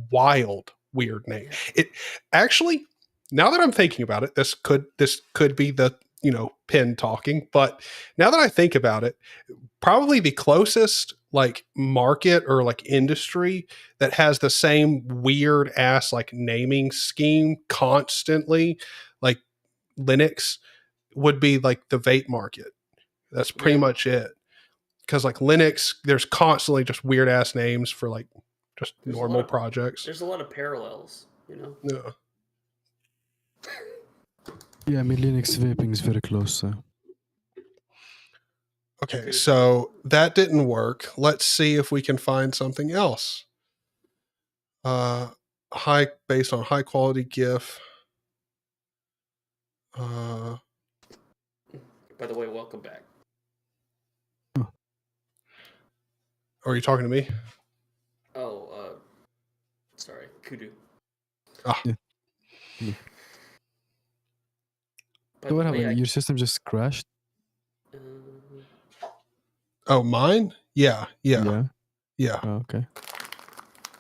wild weird names. It actually, now that I'm thinking about it, this could be the pen talking, but now that I think about it, probably the closest like market or like industry that has the same weird ass like naming scheme constantly, like Linux, would be like the vape market. That's pretty much it. Because like Linux, there's constantly just weird ass names for like just There's a normal lot of- projects. There's a lot of parallels, you know. Yeah. Yeah, I mean Linux vaping is very close. Okay, so that didn't work. Let's see if we can find something else. Based on high quality GIF. By the way, welcome back. Are you talking to me? Oh, sorry, Kudu. Ah. Yeah. So what happened? Your system just crashed? Oh, mine? Yeah. Oh, okay.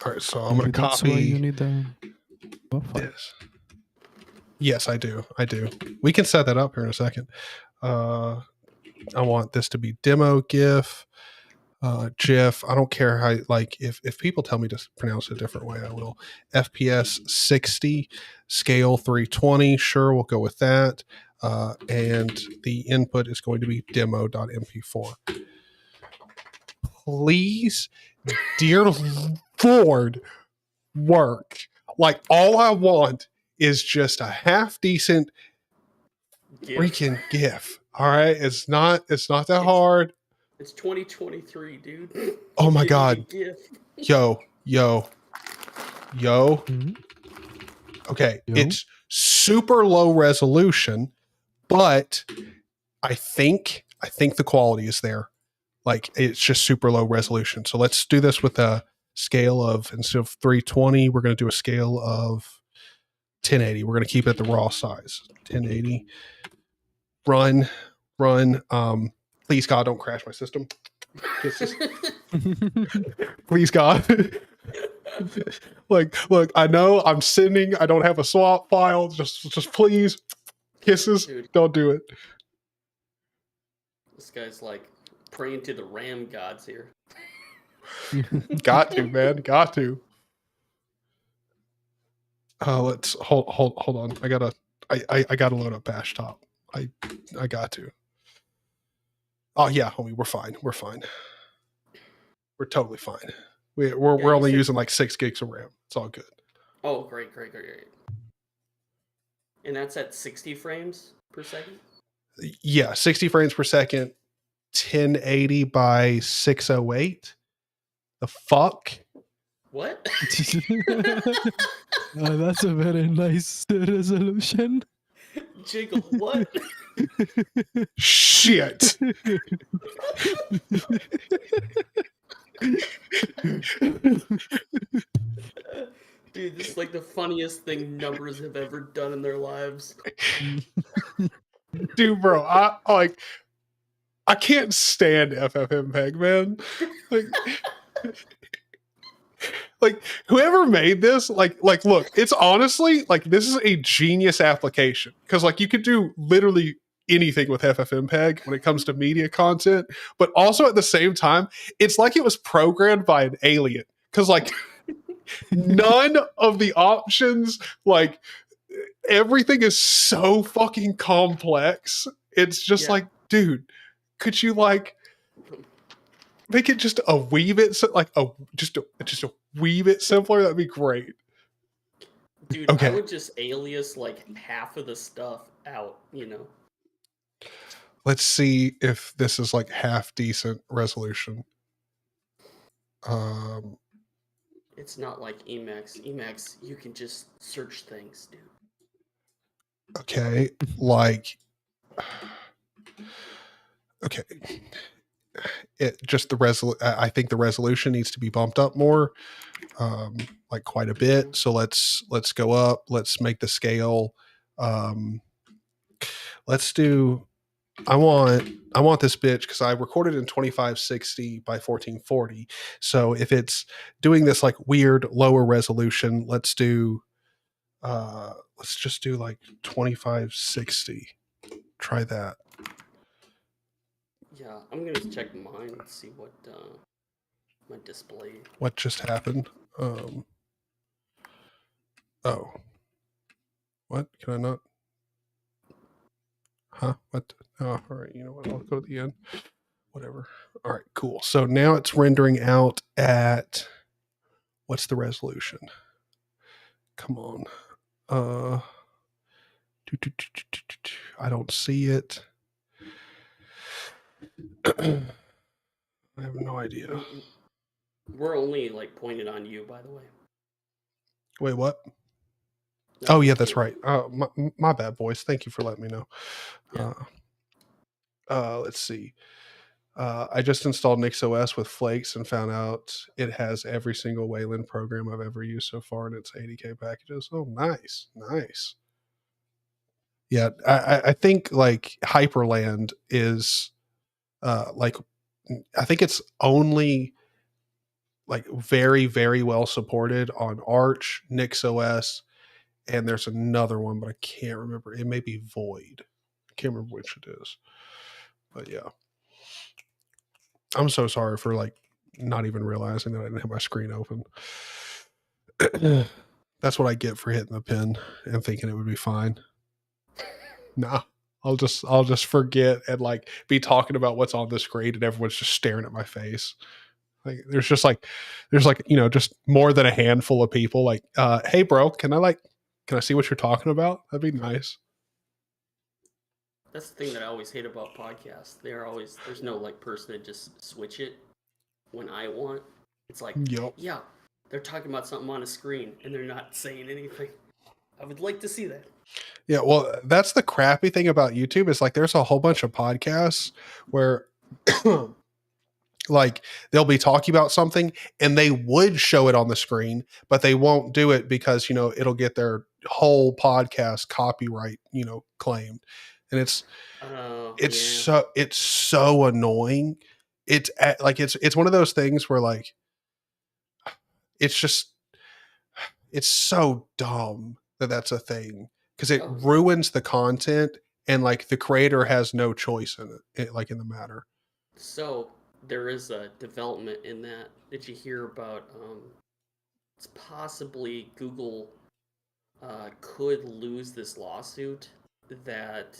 All right, so I'm going to That's why you copy need the this. Yes, I do. We can set that up here in a second. I want this to be demo GIF, GIF. I don't care how, like, if people tell me to pronounce it a different way, I will. FPS 60, scale 320. Sure, we'll go with that. And the input is going to be demo.mp4. Please, dear Lord, work. Like, all I want is just a half decent freaking GIF. All right, it's not that hard. It's 2023, dude. Oh my God. GIF. Yo. Okay, it's super low resolution, but I think the quality is there. Like, it's just super low resolution. So let's do this with a scale of, instead of 320, we're going to do a scale of 1080. We're going to keep it the raw size. 1080. Run. Please, God, don't crash my system. Please, God. Look, I know I'm sending. I don't have a swap file. Just please, kisses. Dude. Don't do it. This guy's like praying to the RAM gods here. Got to, man. Got to. Let's hold on. I gotta load up Bash Top. I got to. Oh yeah, homie, we're fine. We're totally fine. We're only using like 6 gigs of RAM. It's all good. Oh, great. And that's at 60 frames per second? Yeah, 60 frames per second, 1080 by 608. The fuck? What? That's a very nice resolution. Jiggle, what? Shit. Dude, this is like the funniest thing numbers have ever done in their lives. Dude, bro, I can't stand FFmpeg, man. Like whoever made this, like look, it's honestly like this is a genius application because like you could do literally anything with FFmpeg when it comes to media content, but also at the same time, it's like it was programmed by an alien because like none of the options, like everything is so fucking complex. It's just like, dude, could you like make it just a wee bit like just a wee bit simpler? That'd be great. Dude, okay. I would just alias like half of the stuff out, you know. Let's see if this is like half decent resolution. It's not like Emacs. Emacs, you can just search things, dude. Okay, like okay. It just I think the resolution needs to be bumped up more, like quite a bit. So let's go up. Let's make the scale. Let's do. I want this bitch because I recorded in 2560 by 1440. So if it's doing this like weird lower resolution, let's do. Let's just do like 2560. Try that. Yeah, I'm gonna check mine and see what my display. What just happened? Oh. What? Can I not? Huh? What? Oh, all right. You know what? I'll go to the end. Whatever. All right, cool. So now it's rendering out at What's the resolution? Come on. I don't see it. I have no idea. We're only like pointed on you, by the way. Wait, what? No, Oh yeah, that's right. My bad, boys. Thank you for letting me know. Yeah. Let's see. I just installed NixOS with Flakes and found out it has every single Wayland program I've ever used so far, and it's 80K packages. Oh, nice. Yeah, I think like Hyperland is like, I think it's only like very, very well supported on Arch, NixOS, and there's another one, but I can't remember. It may be Void. I can't remember which it is. But yeah. I'm so sorry for like not even realizing that I didn't have my screen open. That's what I get for hitting the pin and thinking it would be fine. Nah. I'll just forget and like be talking about what's on the screen and everyone's just staring at my face. Like there's just more than a handful of people like, hey bro, can I see what you're talking about? That'd be nice. That's the thing that I always hate about podcasts. There's no like person to just switch it when I want. It's like, yeah, they're talking about something on a screen and they're not saying anything. I would like to see that. Yeah, well, that's the crappy thing about YouTube is like there's a whole bunch of podcasts where like they'll be talking about something and they would show it on the screen, but they won't do it because, it'll get their whole podcast copyright, claimed. And it's so annoying. It's one of those things where like it's so dumb that that's a thing because it ruins the content and like the creator has no choice in it like in the matter. So there is a development in that. Did you hear about it's possibly Google could lose this lawsuit that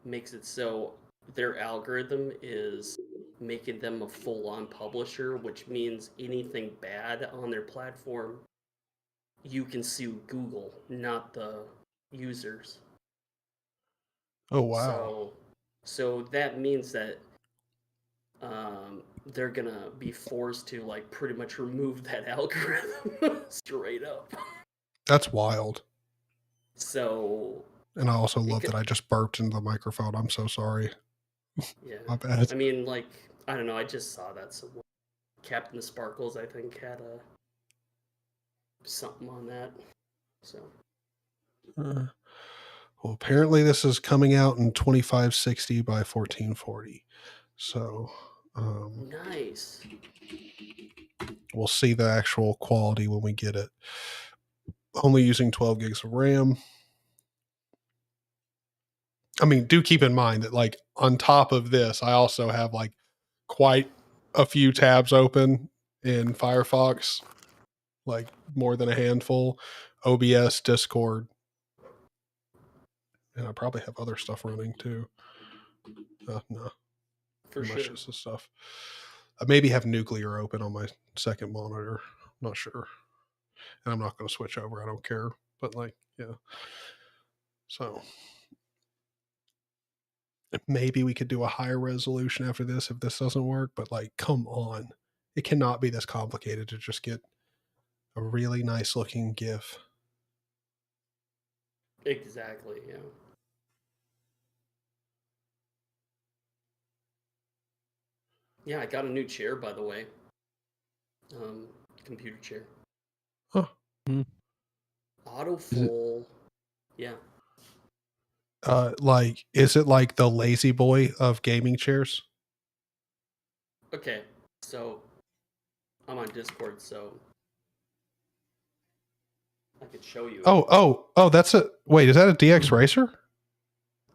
makes it so their algorithm is making them a full-on publisher, which means anything bad on their platform, you can sue Google, not the users. Oh, wow. So that means that they're gonna be forced to like pretty much remove that algorithm straight up. That's wild. So, and I also love that I just burped into the microphone. I'm so sorry. Yeah. My bad. I mean, like, I don't know. I just saw that somewhere. Captain the Sparkles, I think, had something on that. So. Well, apparently this is coming out in 2560 by 1440. So, nice. We'll see the actual quality when we get it. Only using 12 gigs of RAM. I mean, do keep in mind that like on top of this, I also have like quite a few tabs open in Firefox, like more than a handful, OBS, Discord, and I probably have other stuff running too. No, for sure. Just the stuff. I maybe have Nuclear open on my second monitor. I'm not sure, and I'm not going to switch over. I don't care, but like, yeah. So maybe we could do a higher resolution after this if this doesn't work, but like, come on. It cannot be this complicated to just get a really nice looking GIF. Exactly, yeah. Yeah, I got a new chair, by the way. Computer chair. Huh. Auto full. Yeah. Like, is it like the lazy boy of gaming chairs? Okay, so I'm on Discord, so I could show you. Oh, that's a wait. Is that a DX Racer?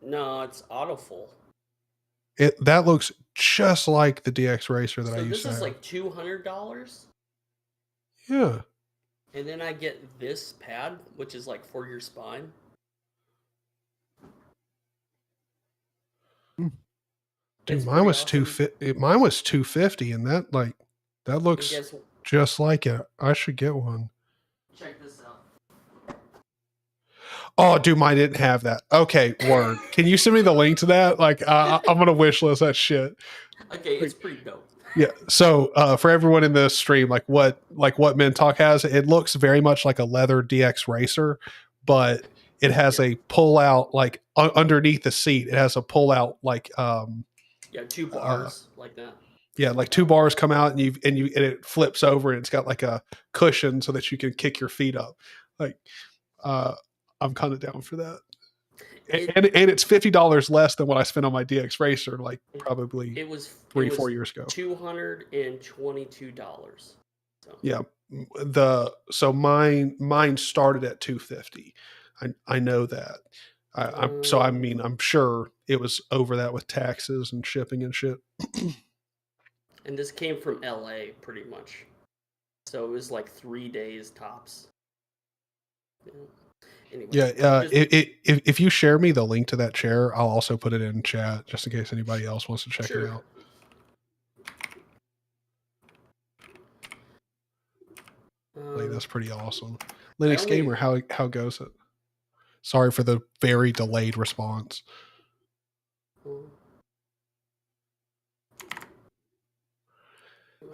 No, it's auto full. That looks just like the DX Racer that I used to have. So this is like $200. Yeah. And then I get this pad, which is like for your spine. Dude, mine was awesome. Mine was $250, and that looks just like it. I should get one. Check this out. Oh, dude, mine didn't have that. Okay, word. Can you send me the link to that? Like, I'm gonna wish list that shit. Okay, it's pretty dope. Yeah. So, for everyone in the stream, like what Men Talk has, it looks very much like a leather DX racer, but it has a pull out, like underneath the seat. It has a pull out, like, yeah, 2 bars like that. Yeah, like 2 bars come out, and it flips over, and it's got like a cushion so that you can kick your feet up. Like, I'm kind of down for that. And it's $50 less than what I spent on my DX Racer, like probably it was 4 years ago. $222. So. Yeah, so mine started at $250. I know that. I'm sure it was over that with taxes and shipping and shit. And this came from LA, pretty much. So it was like 3 days tops. Yeah. Anyway, if you share me the link to that chair, I'll also put it in chat just in case anybody else wants to check it out. That's pretty awesome. Linux Gamer, how goes it? Sorry for the very delayed response.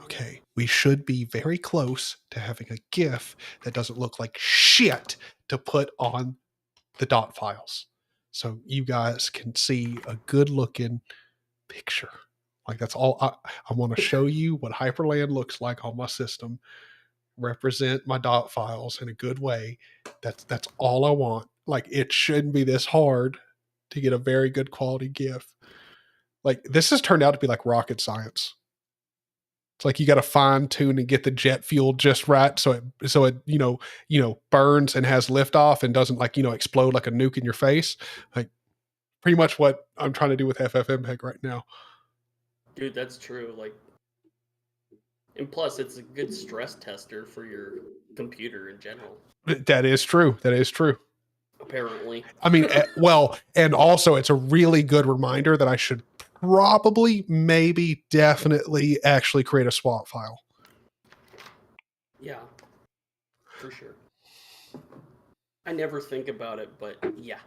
Okay, we should be very close to having a GIF that doesn't look like shit to put on the dot files. So you guys can see a good looking picture. Like that's all I want to show you what Hyperland looks like on my system. Represent my dot files in a good way. That's all I want. Like it shouldn't be this hard to get a very good quality GIF. Like this has turned out to be like rocket science. It's like you got to fine tune and get the jet fuel just right, so it burns and has liftoff and doesn't explode like a nuke in your face. Like pretty much what I'm trying to do with FFmpeg right now. Dude, that's true. Like, and plus, it's a good stress tester for your computer in general. That is true. Apparently, I mean, and also it's a really good reminder that I should probably, maybe, definitely actually create a swap file. Yeah, for sure. I never think about it, but yeah,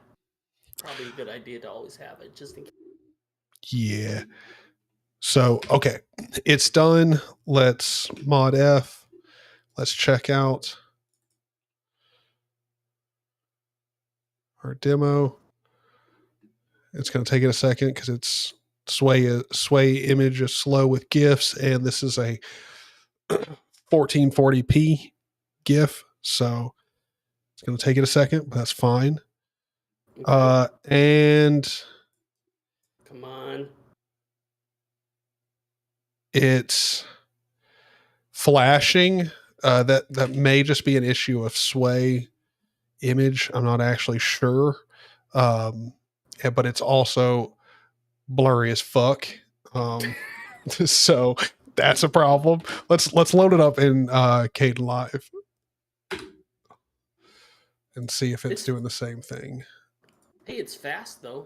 probably a good idea to always have it just in case. Yeah. So, okay, it's done. Let's mod F. Let's check out our demo. It's going to take it a second because it's sway image is slow with GIFs, and this is a 1440p GIF, so it's going to take it a second, but that's fine. Okay. And come on, it's flashing. That may just be an issue of sway image. I'm not actually sure, but it's also blurry as fuck. So that's a problem. Let's load it up in Caden Live and see if it's doing the same thing. Hey, it's fast though.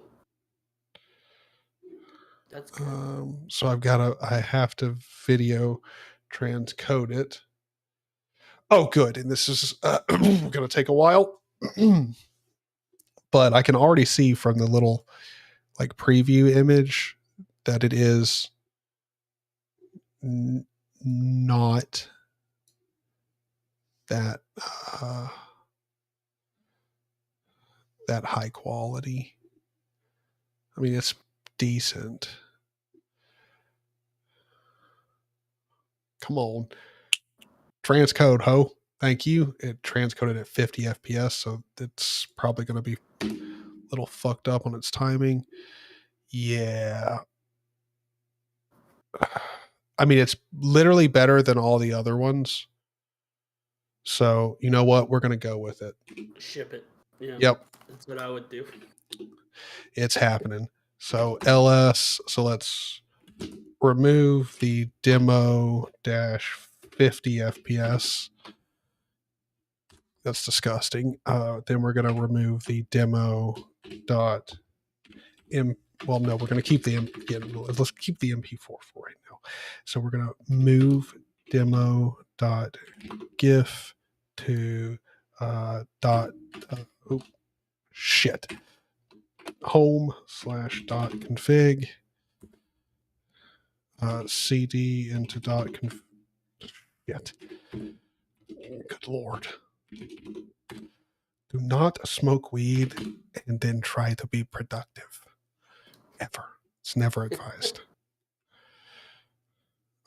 That's cool. So I have to video transcode it. Oh, good. And this is going to take a while, but I can already see from the little like preview image that it is not that that high quality. I mean, it's decent. Come on. Transcode, ho. Thank you. It transcoded at 50 FPS, so it's probably going to be a little fucked up on its timing. Yeah. I mean, it's literally better than all the other ones. So, you know what? We're going to go with it. Ship it. Yeah. Yep. That's what I would do. It's happening. So, LS. So, let's remove the demo - 50 FPS. That's disgusting. Then we're going to remove the demo dot well, no, we're going to keep the let's keep the MP4 for right now. So we're going to move demo dot gif to dot shit home slash dot config cd into dot conf yet. Good Lord. Do not smoke weed and then try to be productive. Ever. It's never advised.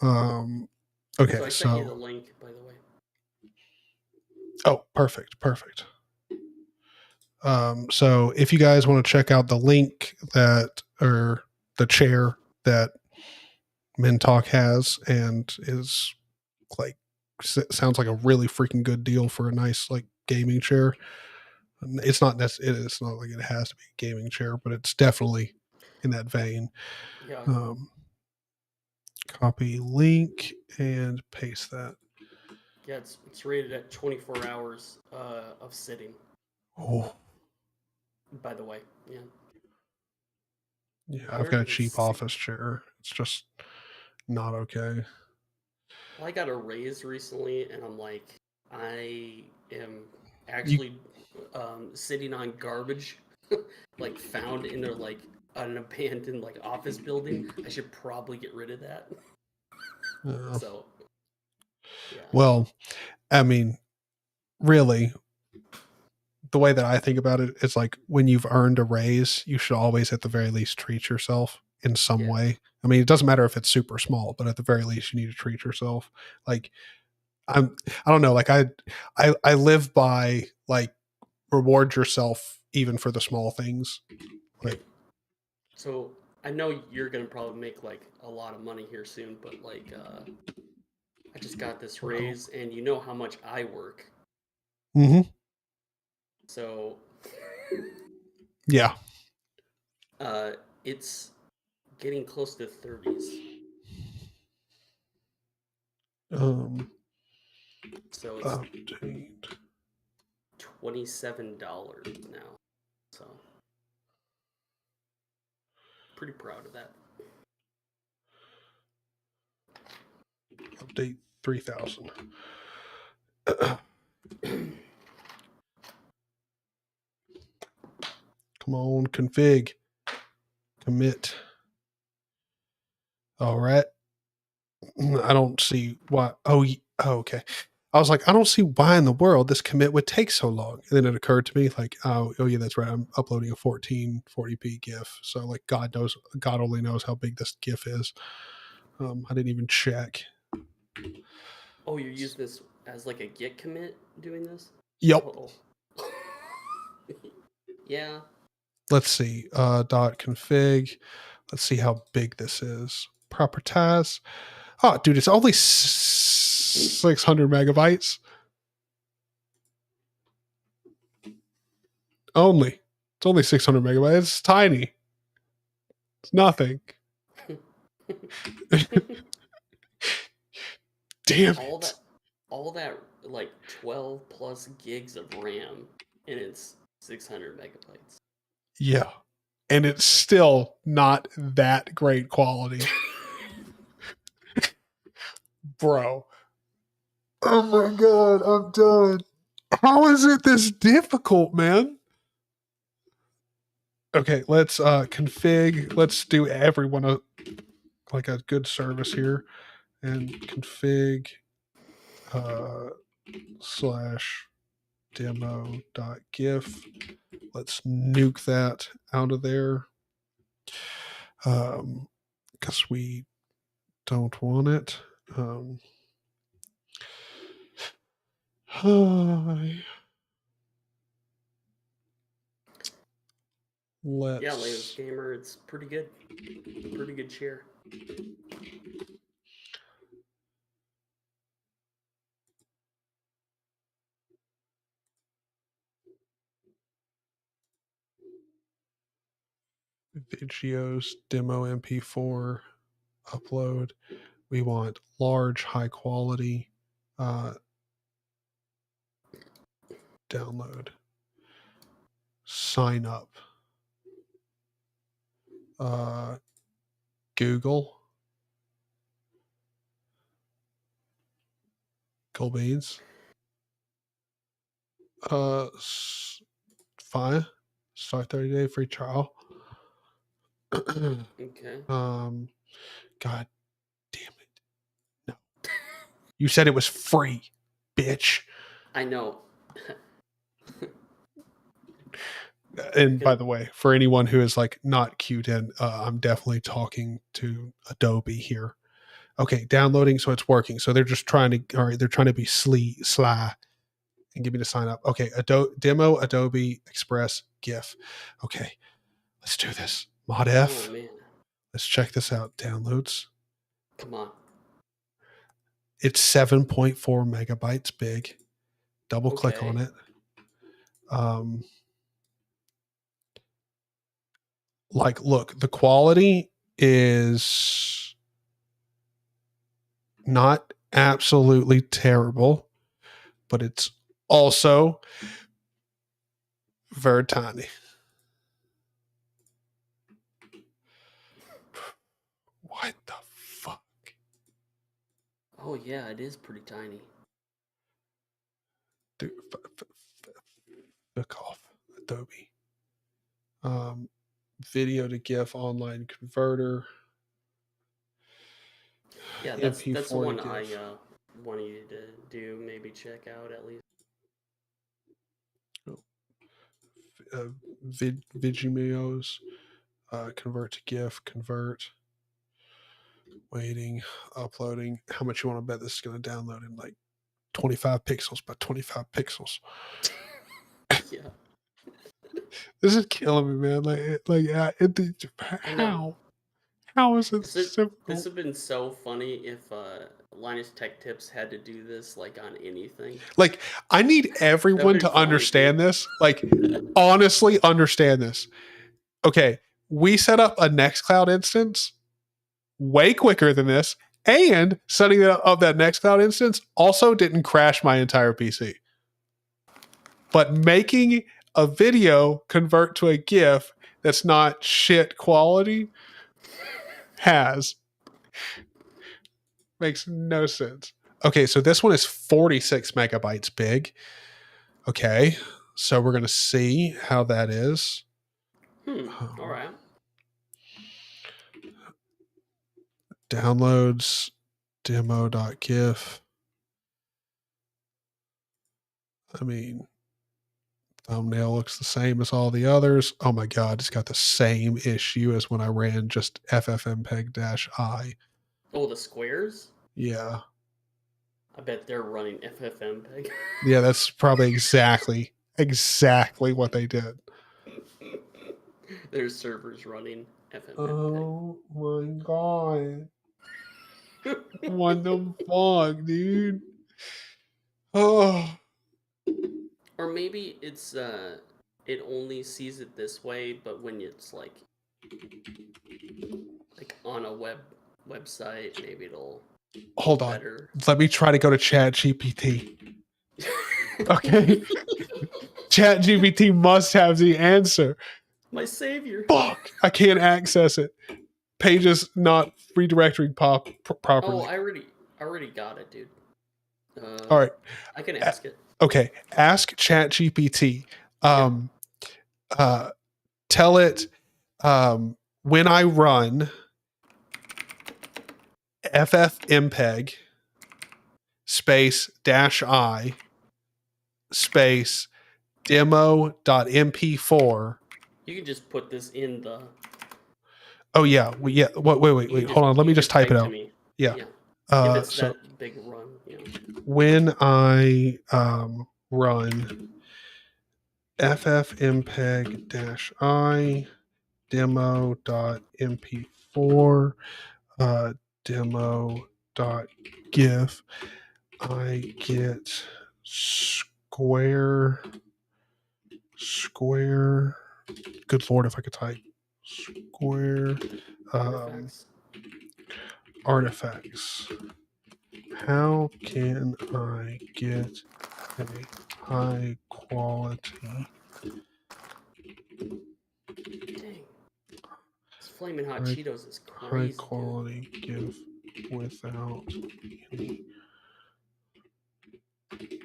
Okay, So I sent you the link, by the way. Oh, perfect. So if you guys want to check out the link that, or the chair that Mintalk has, and is like, sounds like a really freaking good deal for a nice like gaming chair. It's not it's not like it has to be a gaming chair, but it's definitely in that vein. Yeah. Copy link and paste that. Yeah, it's rated at 24 hours of sitting. Oh. By the way, yeah. Yeah, I've got a cheap office chair. It's just not okay. Well, I got a raise recently, and I'm like, I am actually sitting on garbage, like found in a like an abandoned like office building. I should probably get rid of that. So, yeah. Well, I mean, really, the way that I think about it is like when you've earned a raise, you should always at the very least treat yourself in some way. I mean, it doesn't matter if it's super small, but at the very least you need to treat yourself. Like I don't know, like I live by like reward yourself even for the small things. Like, so I know you're gonna probably make like a lot of money here soon, but like I just got this raise, and you know how much I work. Mm-hmm. So yeah. It's getting close to 30s. So it's $27 now. So pretty proud of that. Update 3000. Come on, config. Commit. All right. I don't see why. Oh, okay. I was like, I don't see why in the world this commit would take so long. And then it occurred to me, like, oh yeah, that's right. I'm uploading a 1440p GIF. So like, God only knows how big this GIF is. I didn't even check. Oh, you're using this as like a git commit doing this? Yep. Yeah. Let's see. Dot config. Let's see how big this is. Propertize. Oh, dude, it's only 600 megabytes. It's only 600 megabytes. It's tiny. It's nothing. Damn it. All that like 12 plus gigs of RAM, and it's 600 megabytes. Yeah. And it's still not that great quality. Bro. Oh my God, I'm done. How is it this difficult, man? Okay, let's config. Let's do everyone a good service here, and config slash demo.gif. Let's nuke that out of there, because we don't want it. Yeah, latest gamer, it's pretty good. Pretty good chair. Videos, demo MP4, upload. We want large, high quality, download, sign up, Google, Cool beans. Fine. Start 30-day free trial. Okay. God damn it. No. You said it was free, bitch. I know. And by the way, for anyone who is like not cued in, I'm definitely talking to Adobe here. Okay, downloading, so it's working. So they're just trying to, all right, they're trying to be sly and get me to sign up. Okay, demo Adobe Express GIF. Okay, let's do this. Mod F. Oh man. Let's check this out. Downloads. Come on. It's 7.4 megabytes big. Double click on it. Like, look, the quality is not absolutely terrible, but it's also very tiny. What the fuck? Oh yeah, it is pretty tiny. Dude, fuck off, Adobe. Video to GIF online converter. Yeah, that's one MP4 I GIF. wanted you to do. Maybe check out at least. Vigimeos. Convert to GIF. Convert. Waiting. Uploading. How much you want to bet this is going to download in like 25 pixels by 25 pixels? Yeah. This is killing me, man. How is it simple? This would have been so funny if Linus Tech Tips had to do this like on anything. Like, I need everyone to understand this. Like, honestly, understand this. Okay, we set up a Nextcloud instance way quicker than this, and setting up that Nextcloud instance also didn't crash my entire PC. But making a video convert to a GIF that's not shit quality makes no sense. Okay, so this one is 46 megabytes big. Okay, so we're going to see how that is. All right. Downloads, demo.gif. I mean, thumbnail looks the same as all the others. Oh my God, it's got the same issue as when I ran just ffmpeg-i. Oh, the squares? Yeah. I bet they're running FFmpeg. Yeah, that's probably exactly what they did. There's servers running FFmpeg. Oh my God. What the fuck, dude? Oh. Or maybe it's it only sees it this way, but when it's like on a website, maybe it'll Hold on. better. Let me try to go to ChatGPT. Okay. ChatGPT must have the answer. My savior. Fuck. I can't access it. Pages not redirecting properly. Oh, I already got it, dude. All right. I can ask it. Okay. Ask ChatGPT. Tell it when I run ffmpeg space -i space demo.mp4. You can just put this in the. Oh yeah, wait. Hold on. Let me just type it out. Yeah. If it's that big run. Yeah. When I run ffmpeg-i demo.mp4 demo.gif, I get square. Good Lord, if I could type square artifacts. How can I get a high quality? Dang. This Flamin' Hot Cheetos is crazy. High quality GIF without any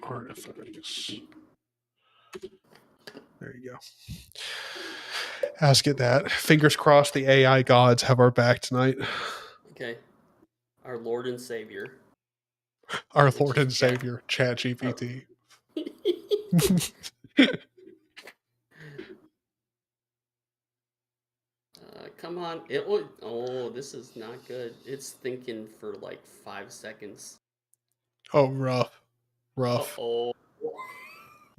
artifacts. There you go. Ask it that. Fingers crossed the AI gods have our back tonight. Okay. Our Lord and Savior. Our Lord and Savior, ChatGPT. Come on. It would. Oh, this is not good. It's thinking for like 5 seconds. Oh, rough. Oh.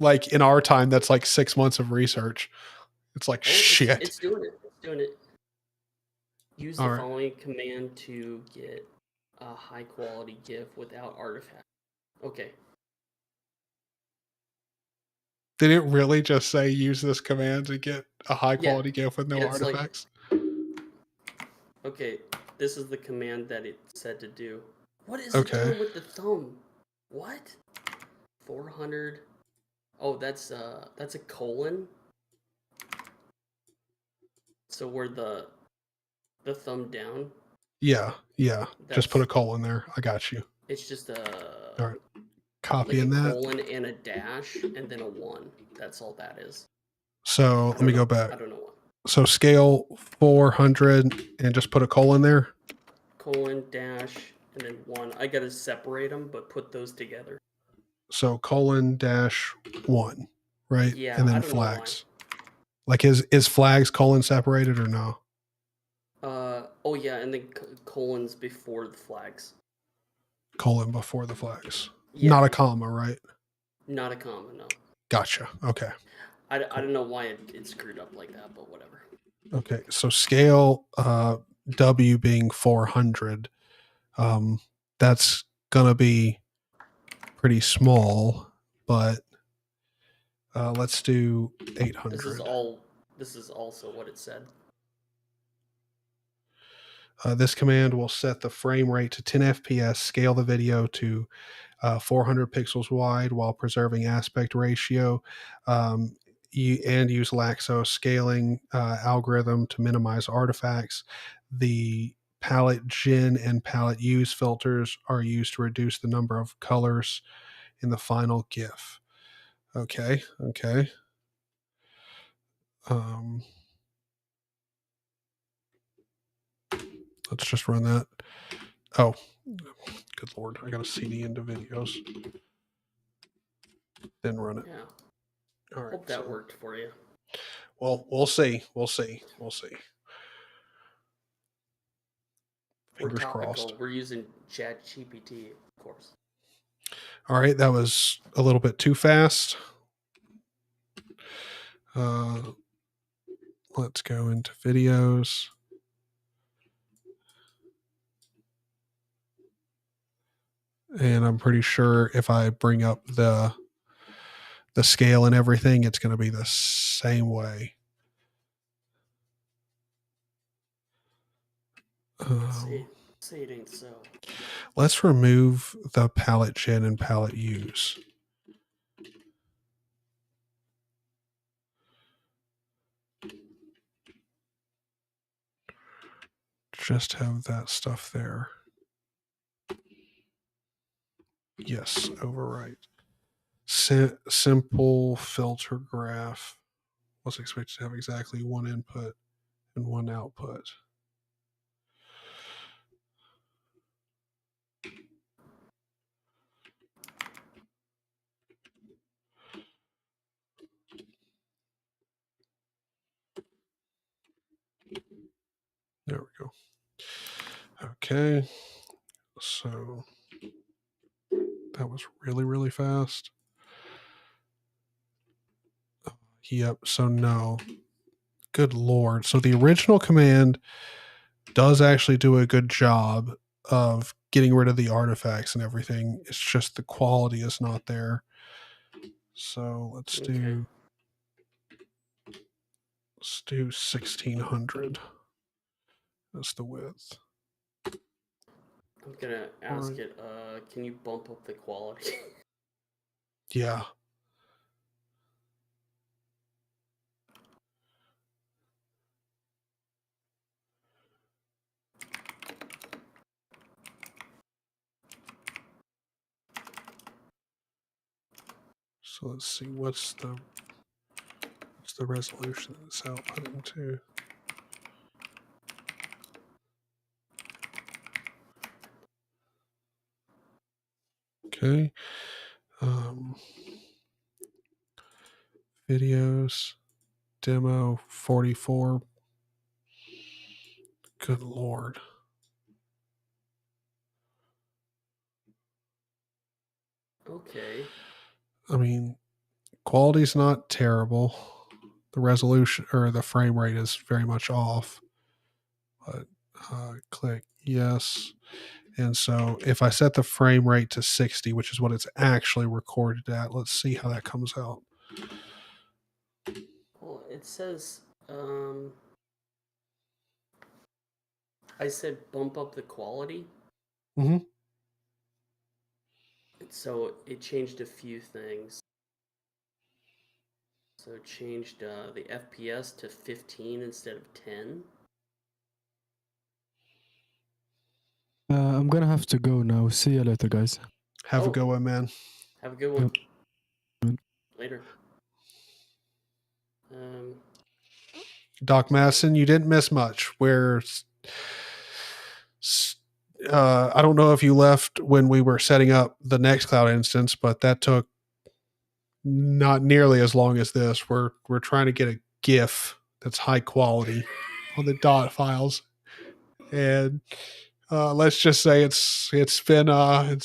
Like in our time, that's like 6 months of research. It's like shit. It's doing it. It's doing it. Use the following command to get a high quality GIF without artifact. Okay. Did it really just say use this command to get a high quality GIF with no artifacts? Okay, this is the command that it said to do. What is it doing with the thumb? What? 400. Oh, that's a colon. So where the thumb down? Yeah. Just put a colon there. I got you. It's just a all right. Copying like a that. colon and a dash and then a 1. That's all that is. So let me go back. I don't know what. So scale 400 and just put a colon there. Colon, dash, and then 1. I gotta separate them, but put those together. So colon dash 1, right? Yeah, and then I don't flags. Like is flags colon separated or no? Oh yeah, and then colons before the flags. Colon before the flags. Yeah. Not a comma, right? Not a comma, no. Gotcha. Okay. I don't know why it screwed up like that, but whatever. Okay. So scale W being 400. That's gonna be pretty small, but let's do 800. This is also what it said. This command will set the frame rate to 10 FPS, scale the video to 400 pixels wide while preserving aspect ratio, and use Laxo scaling algorithm to minimize artifacts. The palette gen and palette use filters are used to reduce the number of colors in the final GIF. Okay. Let's just run that. Oh, good Lord. I got to CD into videos. Then run it. Yeah. All right. Hope that worked for you. Well, we'll see. Fingers crossed. We're using ChatGPT, of course. All right. That was a little bit too fast. Let's go into videos. And I'm pretty sure if I bring up the scale and everything, it's going to be the same way. Say it ain't so. Let's remove the palette gen and palette use. Just have that stuff there. Yes, overwrite. Simple filter graph was expected to have exactly one input and one output. There we go. Okay, so that was really, really fast. Yep, so no. Good Lord. So the original command does actually do a good job of getting rid of the artifacts and everything. It's just the quality is not there. So let's do 1600. That's the width. I'm gonna ask it, can you bump up the quality? Yeah. So let's see what's the resolution that it's outputting to. Okay. Videos, demo 44. Good Lord. Okay. I mean, quality's not terrible. The resolution or the frame rate is very much off. But click yes. And so if I set the frame rate to 60, which is what it's actually recorded at, let's see how that comes out. Well, it says, I said bump up the quality. Mm-hmm. So it changed a few things. So it changed the FPS to 15 instead of 10. I'm gonna have to go now. See you later, guys. Have a good one, man. Have a good one. Yep. Later. Doc Madison, you didn't miss much. I don't know if you left when we were setting up the Nextcloud instance, but that took not nearly as long as this. We're trying to get a GIF that's high quality on the dot files, and let's just say it's been a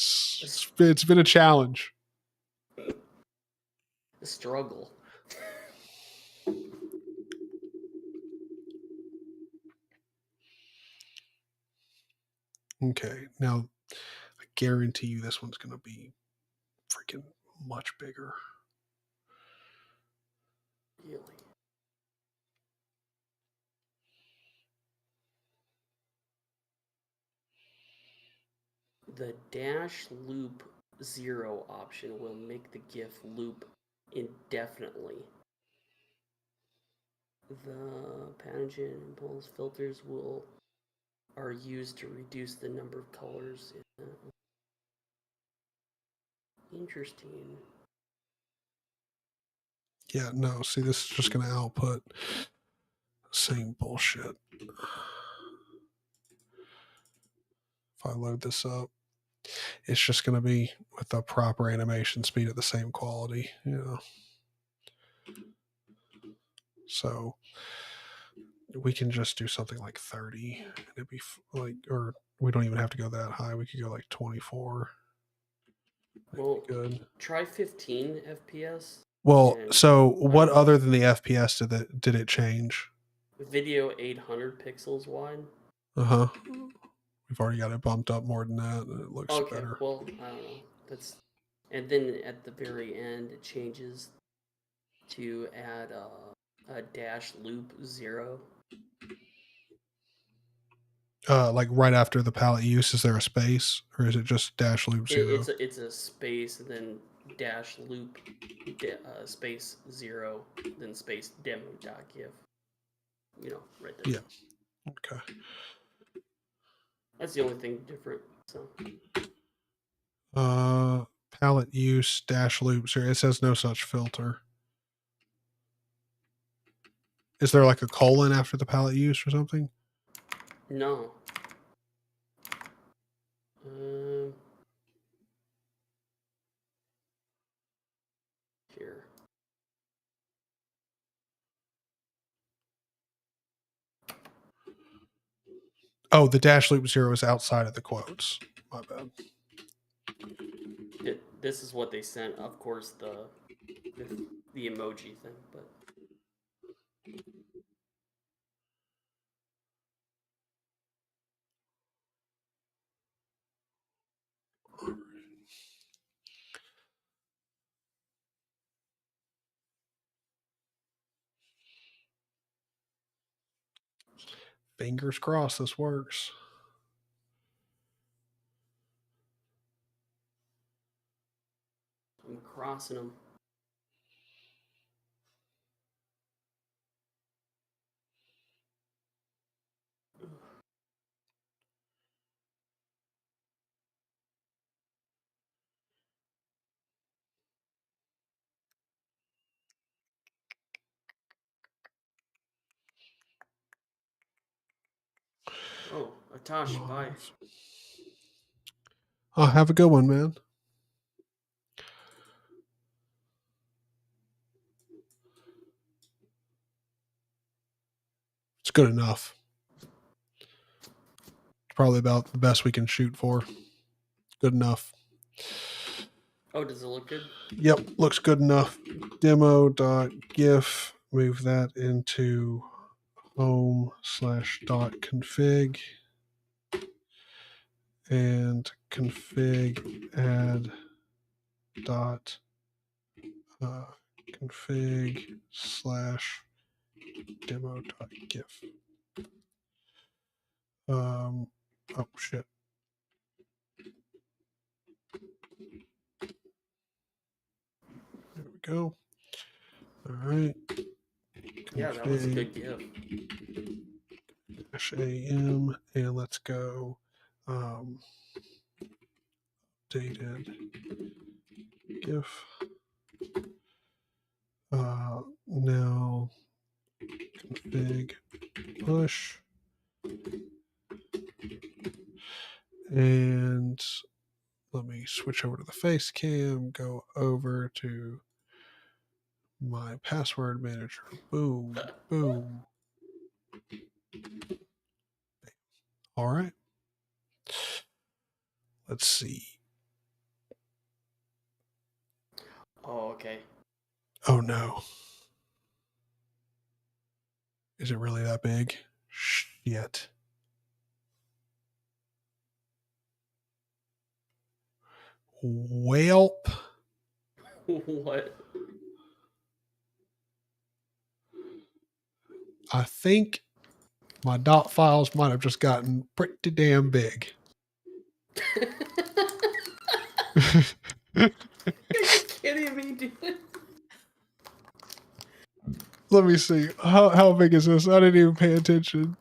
challenge. A struggle. Okay, now I guarantee you this one's going to be freaking much bigger. Really? The dash loop 0 option will make the GIF loop indefinitely. The pathogen impulse filters are used to reduce the number of colors. Interesting. Yeah, no, see, this is just going to output the same bullshit. If I load this up, it's just going to be with the proper animation speed at the same quality, you know. So we can just do something like 30 and it'd be like, or we don't even have to go that high. We could go like 24. Well, good. Try 15 FPS. Well, so what other than the FPS did it change? Video 800 pixels wide. Uh-huh. We've already got it bumped up more than that, and it looks better. Well, I don't know. And then at the very end it changes to add a dash loop 0. Like right after the palette use, is there a space, or is it just dash loop 0? It's a space, then dash loop space 0, then space demo.gif. You know, right there. Yeah. Okay. That's the only thing different. So. Palette use dash loop 0. It says no such filter. Is there like a colon after the palette use or something? No. Here. Oh, the dash loop 0 is outside of the quotes. My bad. This is what they sent. Of course, the emoji thing, but. Fingers crossed this works. I'm crossing them. Tosh, bye. Oh, have a good one, man. It's good enough. It's probably about the best we can shoot for. Good enough. Oh, does it look good? Yep, looks good enough. Demo.gif. Move that into home/.config and config add dot config / demo.gif. Oh shit. There we go. All right. Yeah, that was a good GIF. -am, and let's go updated GIF. Now config push, and let me switch over to the face cam, go over to my password manager. Boom, boom. All right. Let's see. Oh, okay. Oh no. Is it really that big? Shit. Welp. What? I think my dot files might have just gotten pretty damn big. Are you kidding me, dude? Let me see. How big is this? I didn't even pay attention.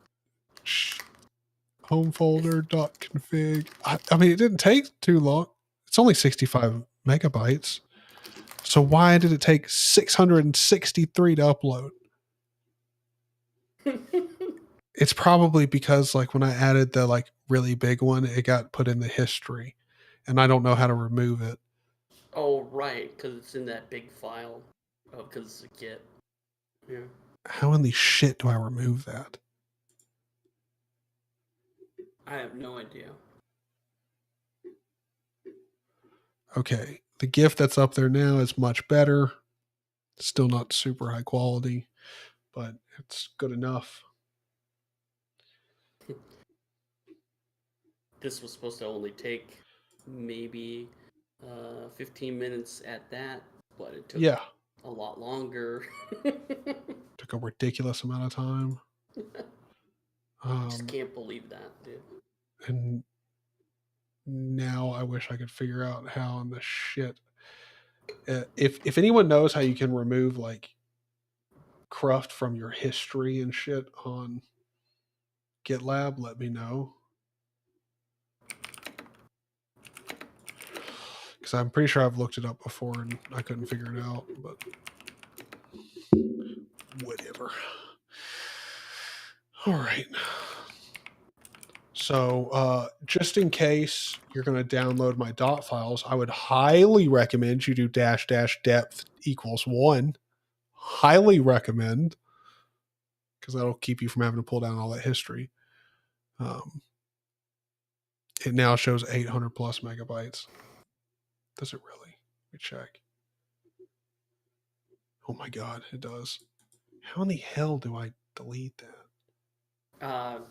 Home folder dot config. I mean, it didn't take too long. It's only 65 megabytes. So why did it take 663 to upload? It's probably because like when I added the like really big one, it got put in the history, and I don't know how to remove it. Oh, right, because it's in that big file. Oh, because it's a Git. Yeah. How in the shit do I remove that? I have no idea. Okay, the GIF that's up there now is much better. Still not super high quality, but it's good enough. This was supposed to only take maybe 15 minutes at that, but it took a lot longer. Took a ridiculous amount of time. Just can't believe that, dude. And now I wish I could figure out how in the shit. If anyone knows how you can remove like cruft from your history and shit on GitLab, let me know. Because I'm pretty sure I've looked it up before and I couldn't figure it out, but whatever. All right. So just in case you're going to download my dot files, I would highly recommend you do --depth = 1. Highly recommend, because that'll keep you from having to pull down all that history. It now shows 800 plus megabytes. Does it really? Let me check. Oh my God, it does. How in the hell do I delete that?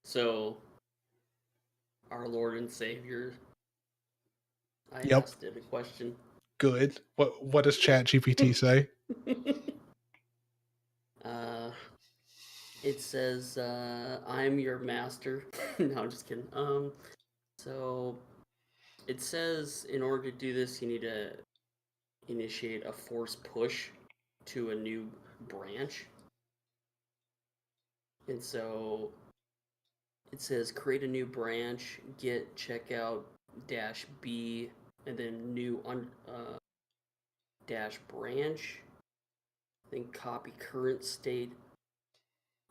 So, our Lord and Savior, I Yep. asked it a question. Good. What does ChatGPT say? It says, I'm your master. No, I'm just kidding. So it says in order to do this, you need to initiate a force push to a new branch. And so it says create a new branch, get checkout -b, and then new dash branch, then copy current state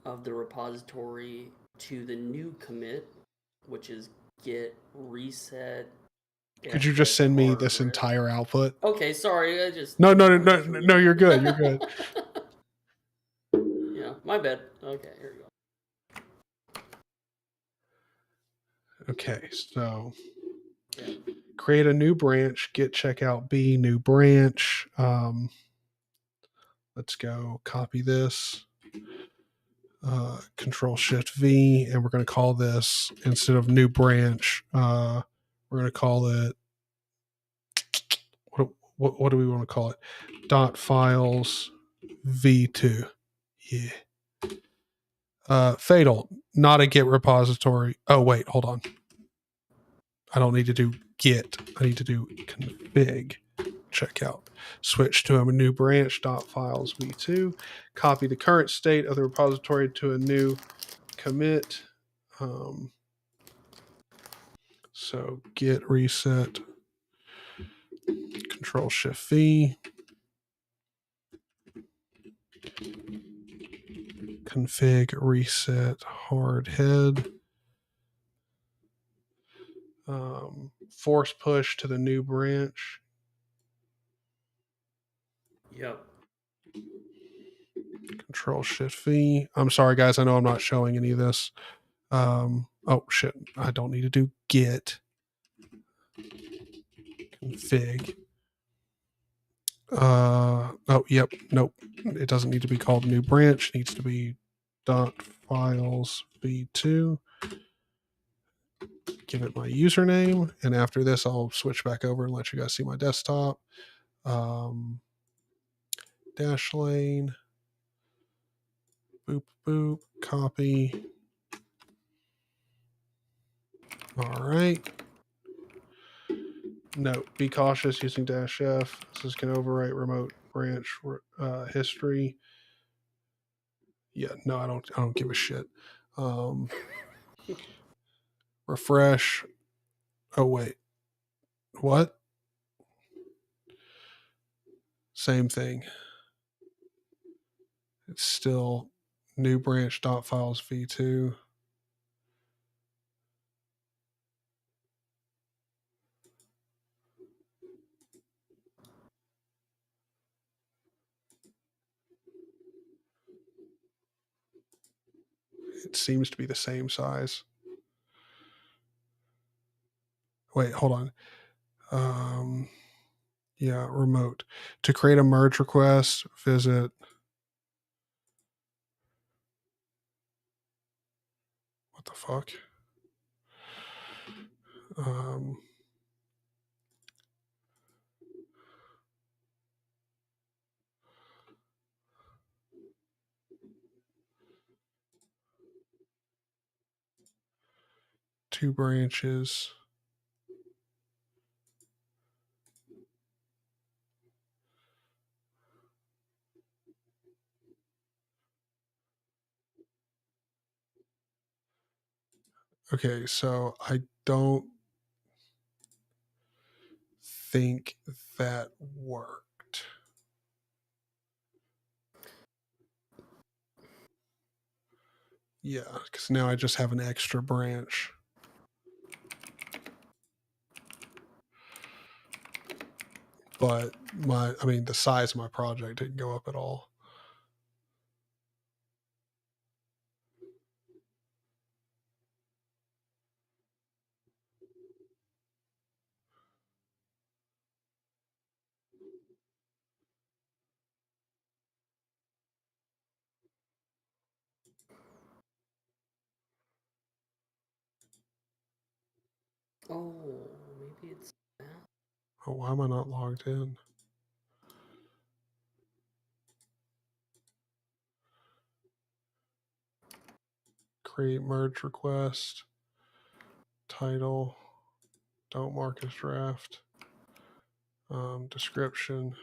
of the repository to the new commit, which is get reset. Could you just send me this entire output? Okay, sorry, I just No, you're good. You're good. Yeah, my bad. Okay, here we go. Okay, so create a new branch, get checkout B, new branch. Let's go copy this, Control Shift V, and we're going to call this, instead of new branch, we're going to call it, what do we want to call it? .files V2. Yeah. Fatal, not a Git repository. Oh, wait, hold on. I don't need to do Git. I need to do config checkout. Switch to a new branch, .files v2. Copy the current state of the repository to a new commit. So git reset, Control Shift V. Config reset hard head. Force push to the new branch. Yep. Control Shift V. I'm sorry, guys. I know I'm not showing any of this. Oh shit! I don't need to do git config. Oh yep, nope. It doesn't need to be called new branch. It needs to be .files v2. Give it my username, and after this, I'll switch back over and let you guys see my desktop. Dash lane. Boop boop. Copy. All right. Note, be cautious using -F. This can overwrite remote branch history. Yeah, no, I don't give a shit. Refresh. Oh wait. What? Same thing. It's still new branch .files v2. It seems to be the same size. Wait, hold on. Yeah, remote. To create a merge request, visit. What the fuck? Two branches. Okay, so I don't think that worked. Yeah, because now I just have an extra branch. But the size of my project didn't go up at all. Oh, maybe it's that. Oh, why am I not logged in? Create merge request. Title. Don't mark as draft. Description.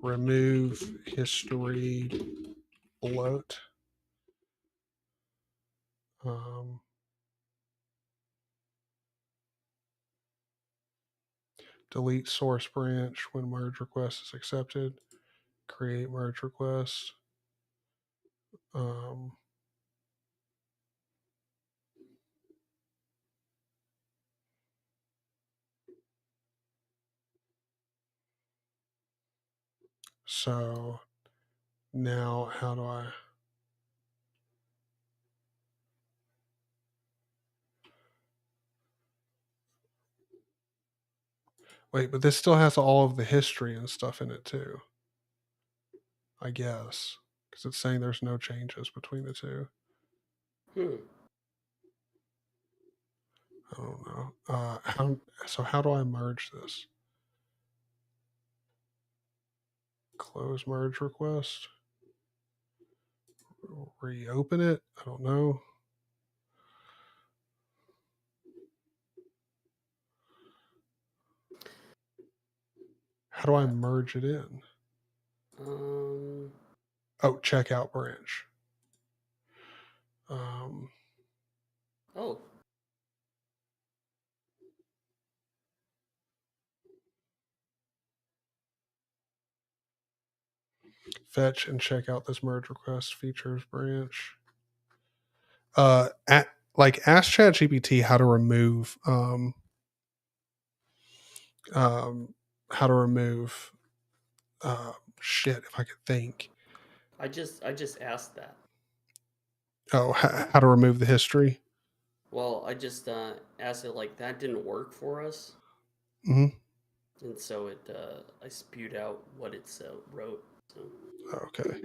Remove history bloat. Delete source branch when merge request is accepted. Create merge request. Um, so now how do I? Wait, but this still has all of the history and stuff in it too. I guess because it's saying there's no changes between the two. I don't know. How do I merge this? Close merge request. Reopen it. I don't know. How do I merge it in? Oh, checkout branch. Oh. Fetch and check out this merge request features branch. Ask ChatGPT how to remove shit, if I could think. I just asked that. Oh, how to remove the history? Well, I just asked it like that didn't work for us. Mm-hmm. And so it I spewed out what it wrote. So. Okay.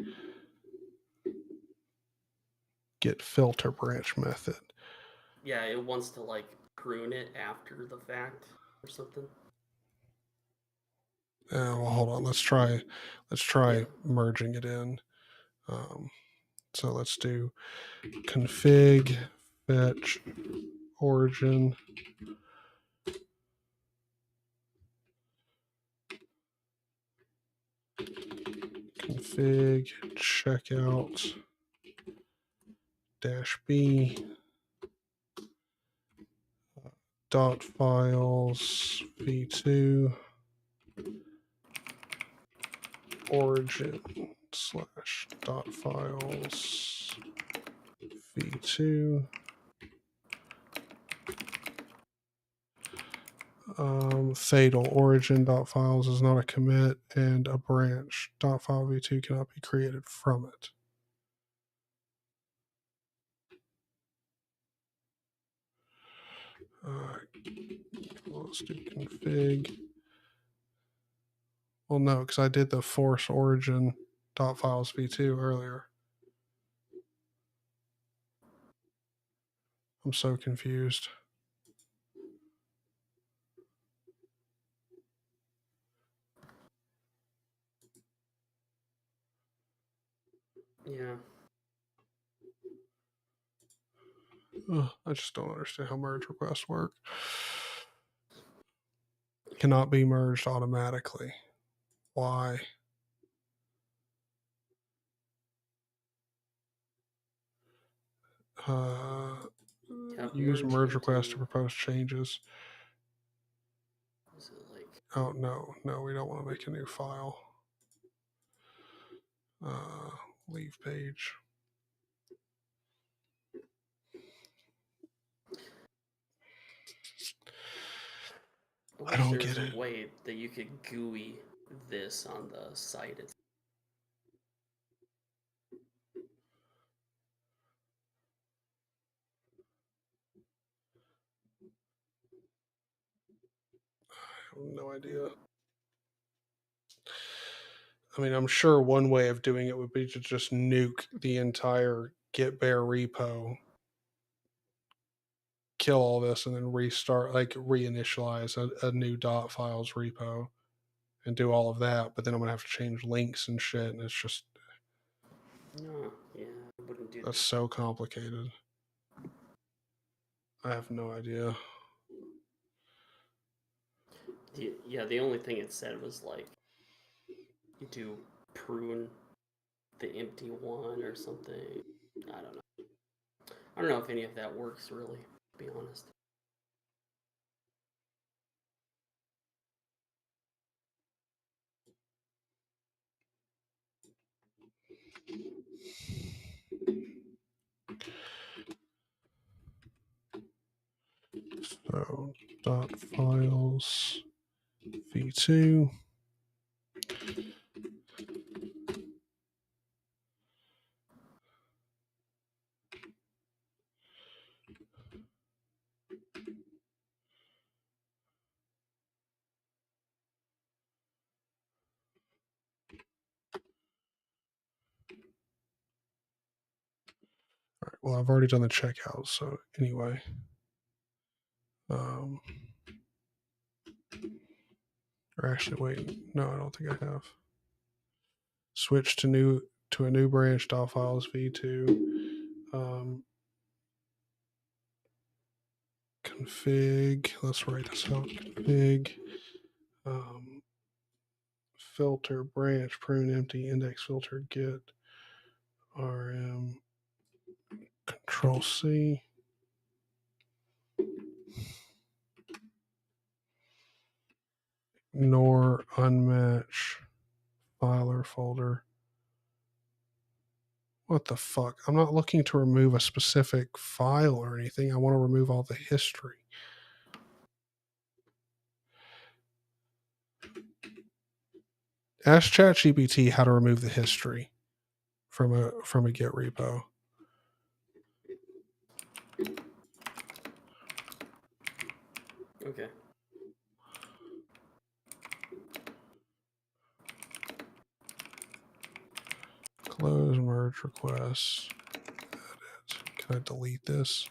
Get filter branch method. Yeah, it wants to like prune it after the fact or something. Well, hold on. Let's try merging it in. So let's do config fetch origin config checkout -b dot files v2 origin / dot files v2 fatal origin dot files is not a commit, and a branch dot file v2 cannot be created from it. Let's do config. Well, no, because I did the force origin dot files v2 earlier. I'm so confused. Yeah. I just don't understand how merge requests work. Cannot be merged automatically. Why? Use merge request to propose changes. Is it like... Oh, no, we don't want to make a new file. Leave page. I don't get it. There's a way that you could GUI this on the site. I have no idea. I mean, I'm sure one way of doing it would be to just nuke the entire git bear repo, kill all this, and then restart, like reinitialize a new dot files repo and do all of that. But then I'm gonna have to change links and shit, and it's just No, yeah, I wouldn't do that. That's so complicated. I have no idea. Yeah, the only thing it said was like you do prune the empty one or something. I don't know. I don't know if any of that works really, to be honest. So dotfiles v2. All right, well, I've already done the checkout, so anyway. Or actually, wait, no, I don't think I have. Switch to a new branch, dotfiles v2. Config. Let's write this out. Config. Filter branch prune empty index filter get rm control C. Ignore unmatch file or folder. What the fuck? I'm not looking to remove a specific file or anything. I want to remove all the history. Ask ChatGPT how to remove the history from a Git repo. Okay. Close merge requests. Edit. Can I delete this?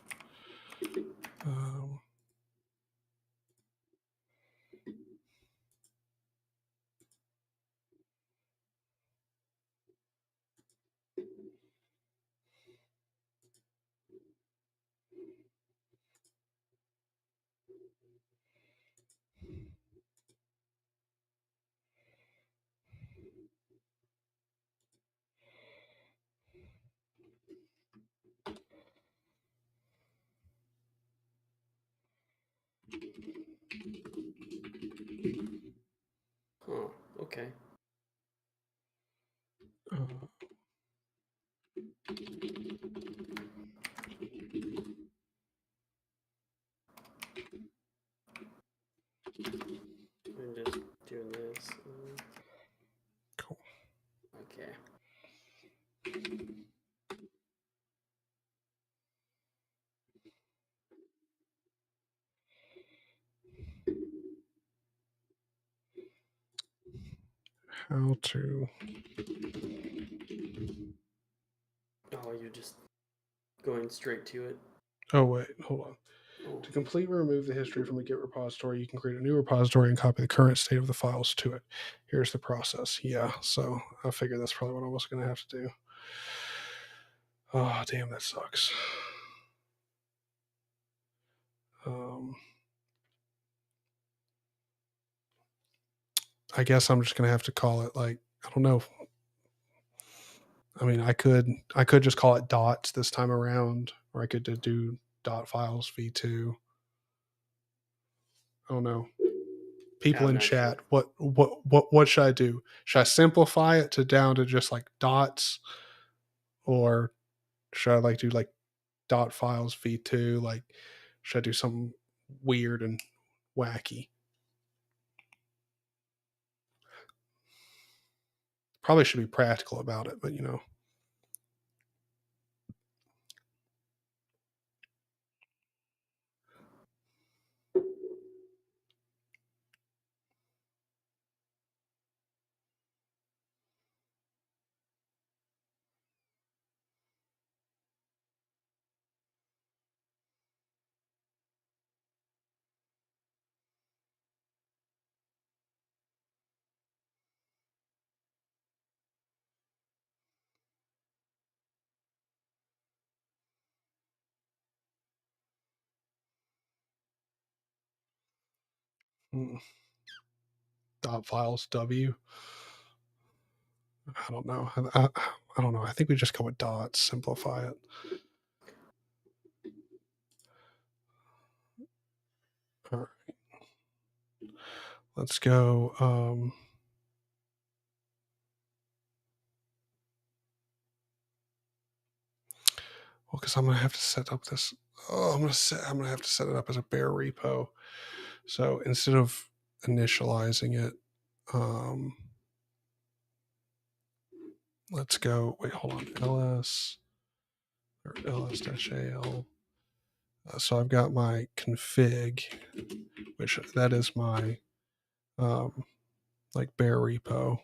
Oh, okay. I'm just doing this. Cool. Okay. How to. Oh, you're just going straight to it. Oh, wait, hold on. Oh. To completely remove the history from the Git repository, you can create a new repository and copy the current state of the files to it. Here's the process. Yeah, so I figured that's probably what I was going to have to do. Oh, damn, that sucks. I guess I'm just going to have to call it, like, I don't know. I mean, I could just call it dots this time around, or I could do dotfiles v2. I don't know. People in chat, sure. what should I do? Should I simplify it to down to just like dots, or should I like do like dotfiles v2? Like, should I do something weird and wacky? Probably should be practical about it, but you know. Dotfiles W. I don't know. I don't know. I think we just go with dots, simplify it. All right. Let's go. Well, because I'm going to have to set up this. Oh, I'm gonna have to set it up as a bare repo. So instead of initializing it, let's go. Wait, hold on. ls or ls-al. So I've got my config, which that is my like bare repo.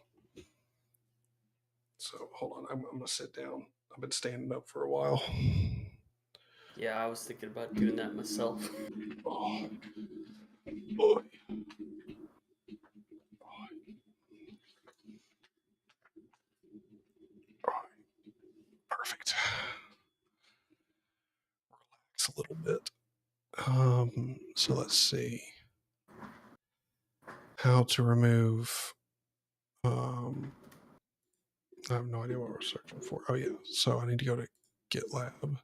So hold on, I'm gonna sit down. I've been standing up for a while. Yeah, I was thinking about doing that myself. Oh, boy. Perfect. Relax a little bit. So let's see how to remove. I have no idea what we're searching for. Oh yeah, so I need to go to GitLab.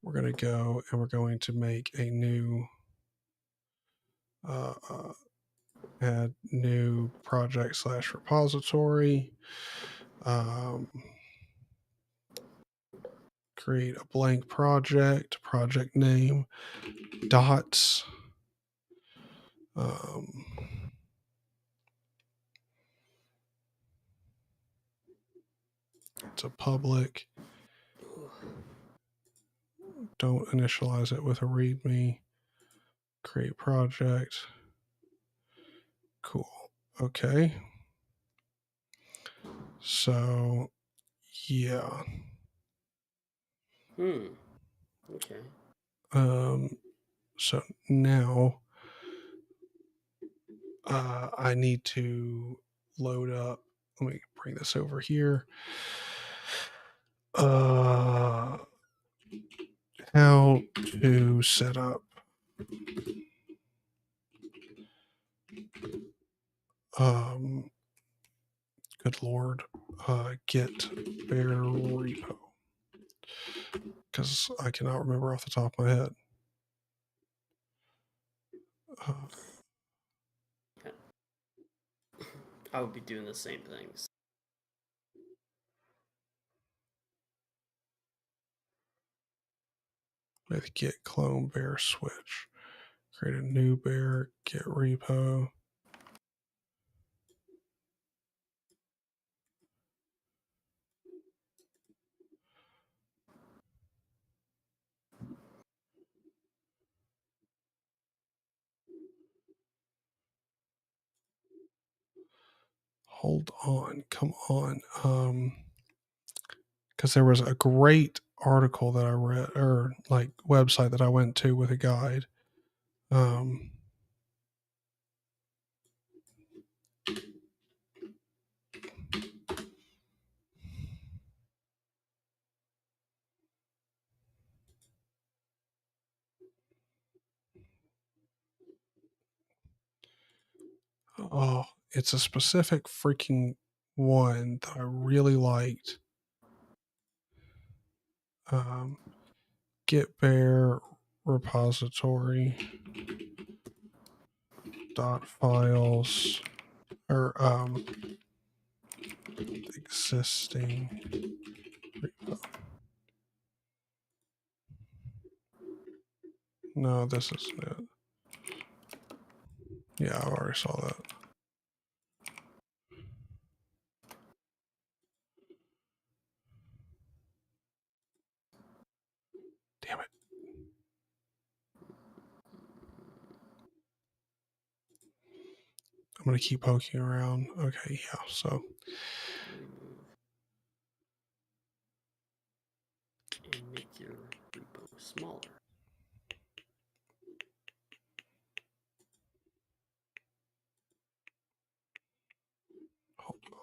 We're gonna go and we're going to make a new add new project / repository. Create a blank project name, dots. It's a public. Don't initialize it with a README. Create project. Cool. Okay. So, yeah. Okay. So now I need to load up. Let me bring this over here. How to set up good lord, git bare repo, because I cannot remember off the top of my head. I would be doing the same things. With git clone bare switch, create a new bare git repo. Hold on, come on. Because there was a great article that I read, or like website that I went to with a guide. Oh, it's a specific freaking one that I really liked. Git bare repository .files or existing repo. No, this isn't it. Yeah, I already saw that. Damn it. I'm going to keep poking around. Okay, yeah, so. And make your repo smaller. Hold on.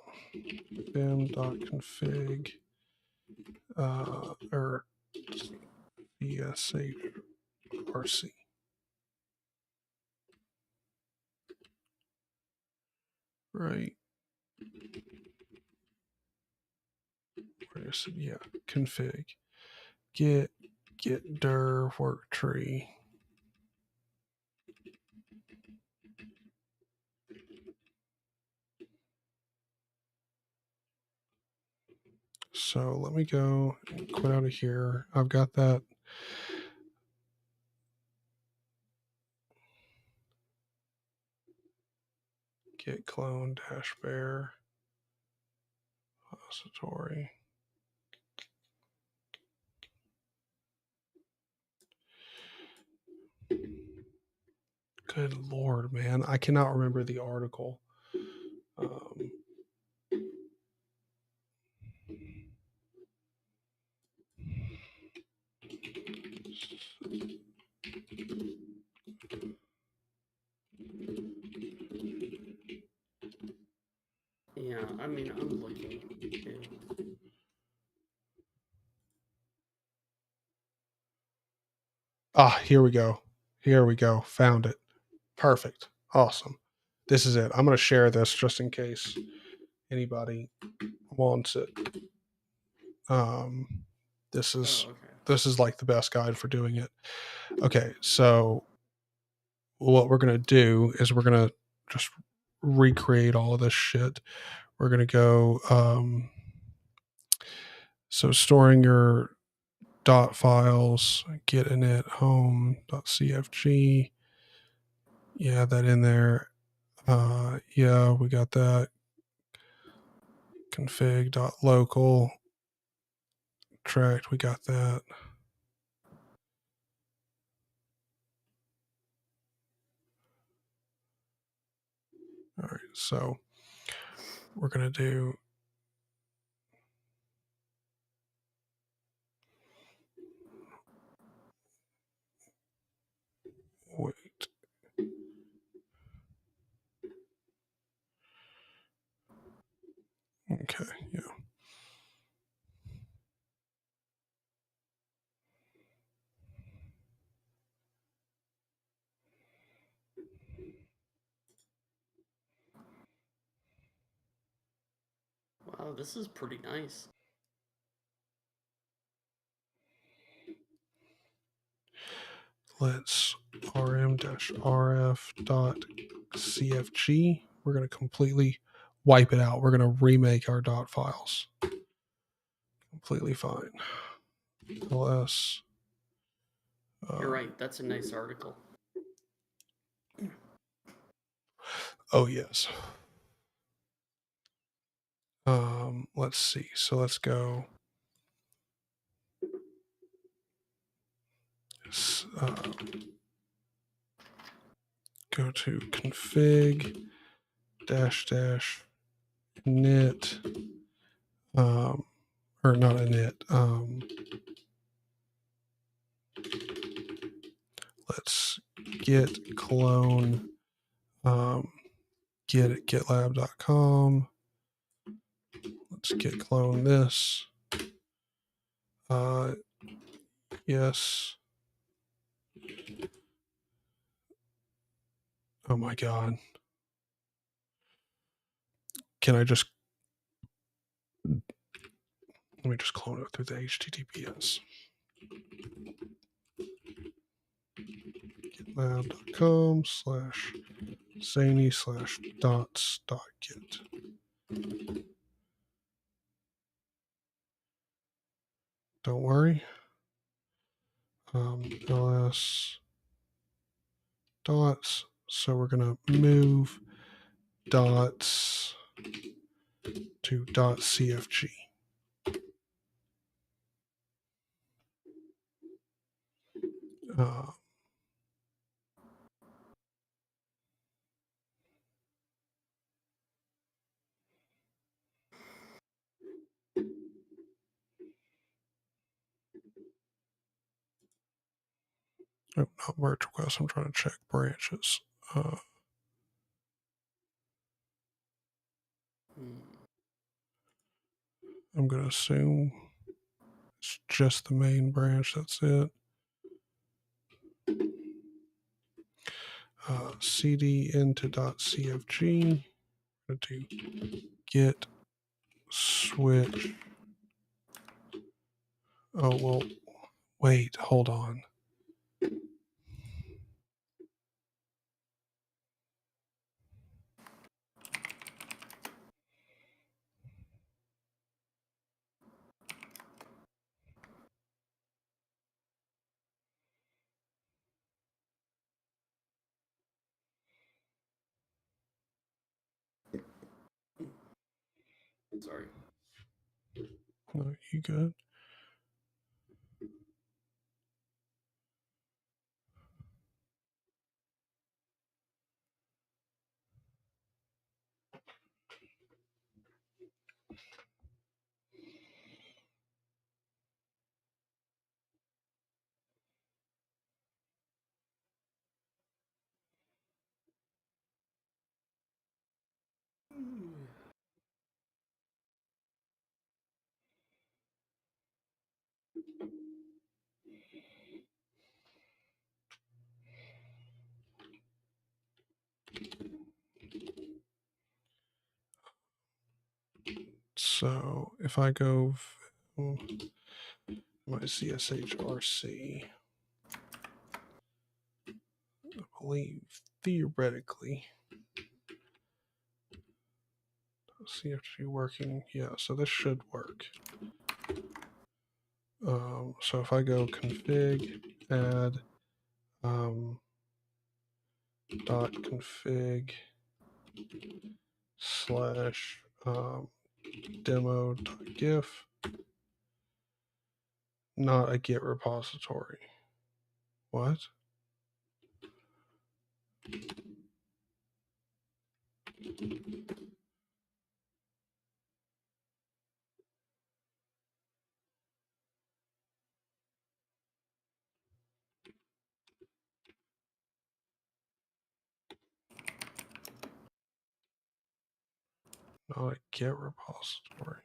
Vim.config or ESHRC. Right. Where is it? Yeah, config. Git dir work tree. So let me go and quit out of here. I've got that Git clone dash bear repository. Good Lord, man. I cannot remember the article. Yeah, I mean, I'm looking too. Ah, here we go. Here we go. Found it. Perfect. Awesome. This is it. I'm going to share this just in case anybody wants it. This is this is like the best guide for doing it. Okay, so what we're going to do is we're going to just recreate all of this shit. We're going to go so storing your dot files, get init home.cfg. Yeah, that in there. Yeah, we got that. Config.local tract, we got that. All right, so we're going to do wait. Okay, yeah. Wow, this is pretty nice. Let's rm-rf.cfg. We're going to completely wipe it out. We're going to remake our dot files. Completely fine. ls. You're right. That's a nice article. Oh, yes. Let's see. So let's go. Go to config dash init, or not init. Let's git clone, git at gitlab.com. Let's git clone this. Yes. Oh my God. Can I just, let me just clone it through the HTTPS. gitlab.com/Zaney/dots.git. Don't worry. ls dots. So we're going to move dots to .cfg. Oh, not merge request. I'm trying to check branches. I'm going to assume it's just the main branch. That's it. cd into .cfg. I'm going to git switch. Oh, well, wait, hold on. Sorry. No, you good? So if I go my CSHRC, I believe theoretically, CFG working, yeah, so this should work. So if I go config add dot config slash demo dot gif, not a Git repository. What? Not a Git repository.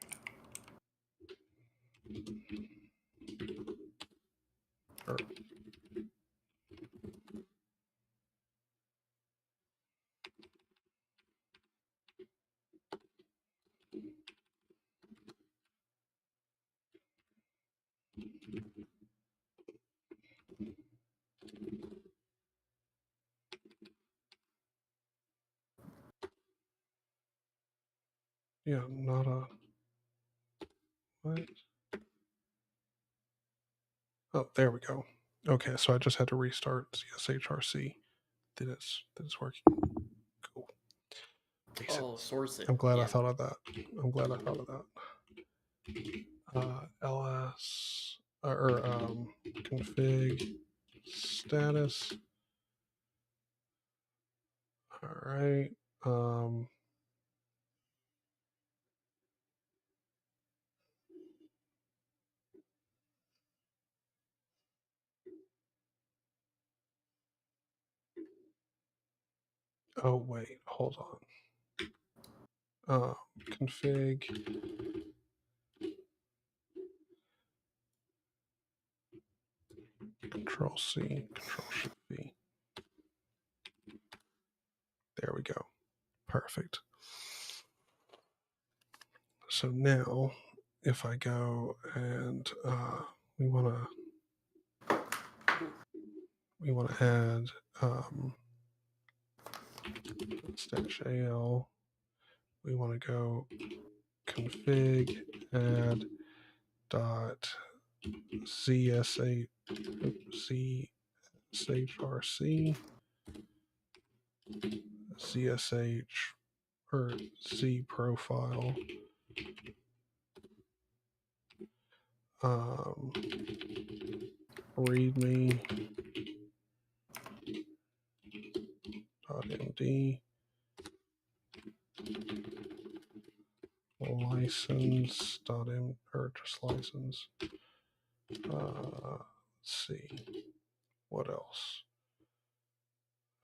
Or, yeah, not a what? Oh, there we go. Okay, so I just had to restart CSHRC. That it's working. Cool. Oh, source it. I'm glad Yeah. I thought of that. I'm glad I thought of that. ls or config status. All right. Oh wait, hold on. Config Control C, Control Shift V. There we go. Perfect. So now, if I go and we want to add stash al, we want to go config add dot CSHRC CSH or C profile readme .md license .m or just license. Let's see what else.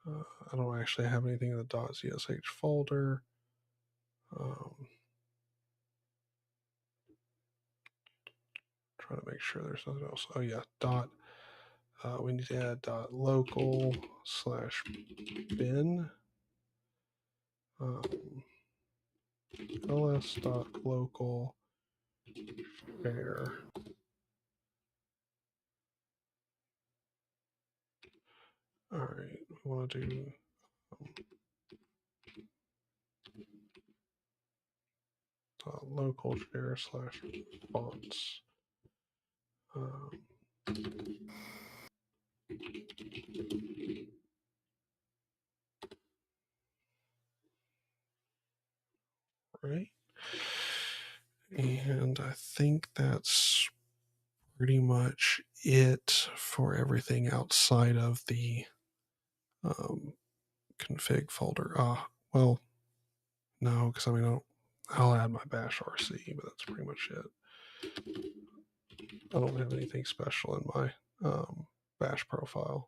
I don't actually have anything in the .zsh folder. Trying to make sure there's nothing else. Oh yeah, we need to add local slash bin ls.local share. All right, we want to do local share slash fonts. Right. I think that's pretty much it for everything outside of the config folder. Well, no, because I mean, I'll add my bash RC, but that's pretty much it. I don't have anything special in my bash profile.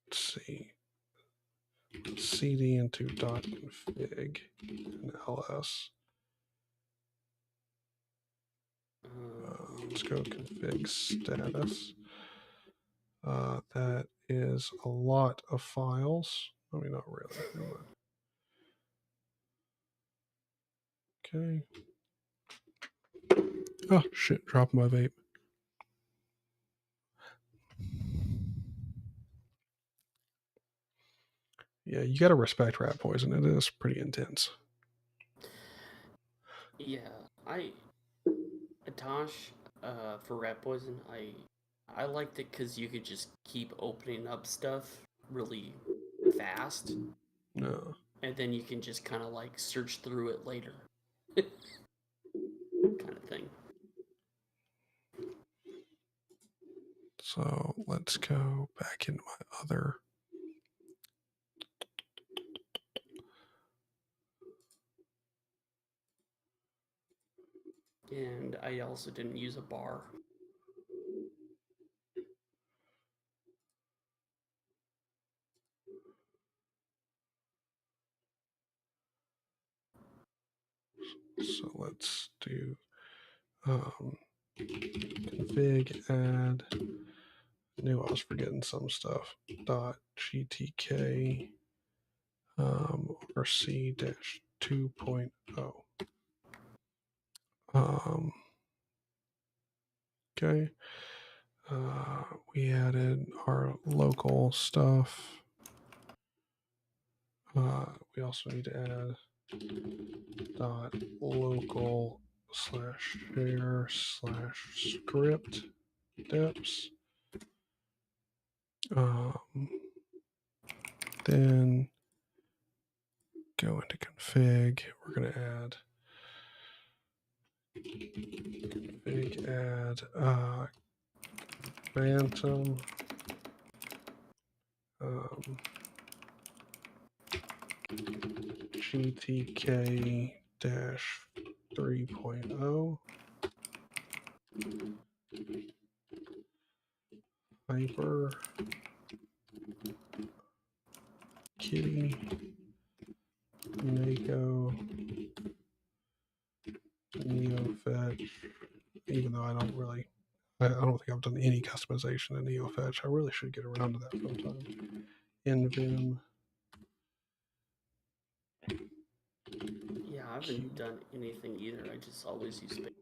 Let's see. CD into .config and ls. Let's go config status. That is a lot of files. I mean, not really. Okay. Oh, shit. Drop my vape. Yeah, you got to respect rat poison. It is pretty intense. Yeah, Tosh, for rat poison, I liked it because you could just keep opening up stuff really fast. No. And then you can just kind of like search through it later. Kind of thing. So let's go back into my other. And I also didn't use a bar. So let's do config add. Knew I was forgetting some stuff. .gtk rc dash 2.0. Okay. We added our local stuff. We also need to add .local /share /script deps. Then go into config. We're going to add config add Bantam GTK dash 3.0 hyper kitty Mako neofetch. Even though I don't think I've done any customization in neofetch. I really should get around to that sometime. Nvim. Yeah, I haven't done anything either. I just always use space.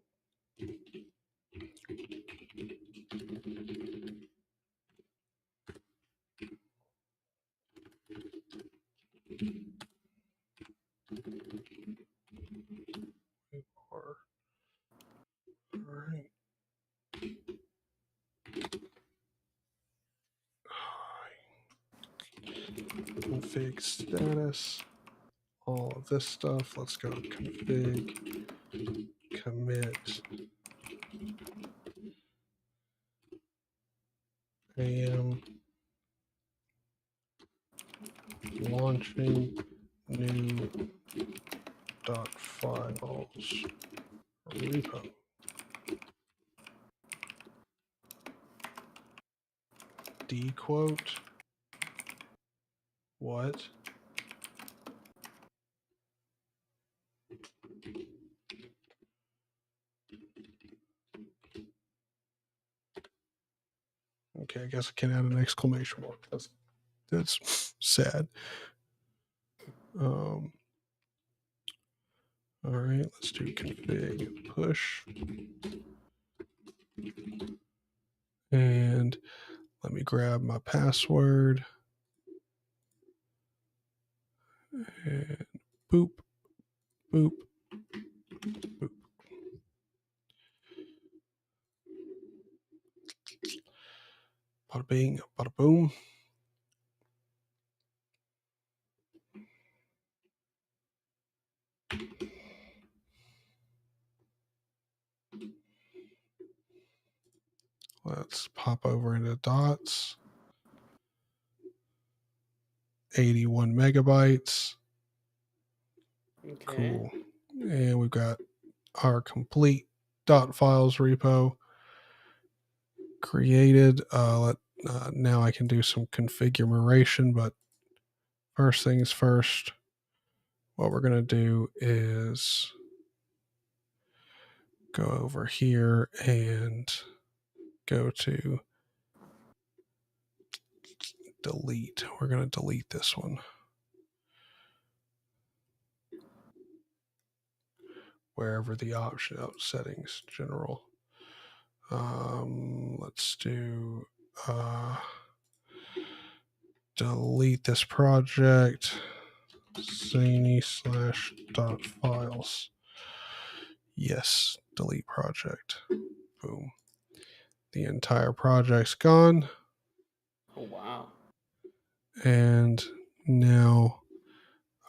All right. Config status. All of this stuff. Let's go config commit am launching new .files repo. Dquote. What? Okay, I guess I can add an exclamation mark. That's sad. All right, let's do config push. And let me grab my password. And boop, boop, boop. Bada bing, bada boom. Let's pop over into dots. 81 megabytes. Okay. Cool. And we've got our complete .files repo created. Now I can do some configuration, but first things first, what we're going to do is go over here and go to delete. We're going to delete this one. Wherever the option settings, general. Let's do delete this project. Zaney /.files. Yes, delete project. Boom. The entire project's gone. Oh, wow. And now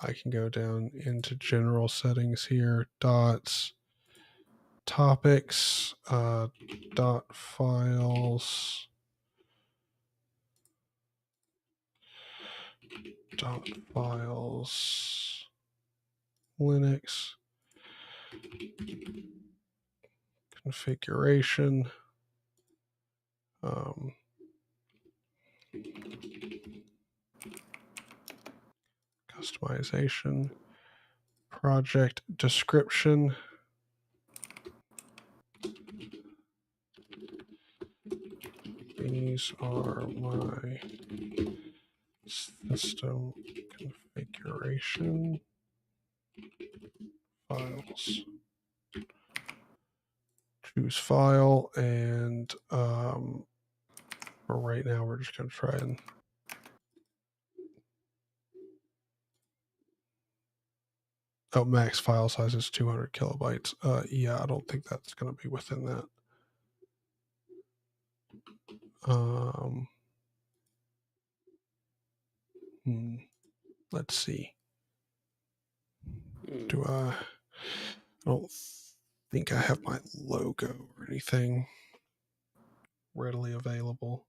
I can go down into general settings here, dots, topics, .files, .files, Linux, configuration, customization, project description, these are my system configuration files. Choose file, and for right now we're just going to try and max file size is 200 kilobytes. Yeah, I don't think that's going to be within that. Let's see. I don't think I have my logo or anything readily available.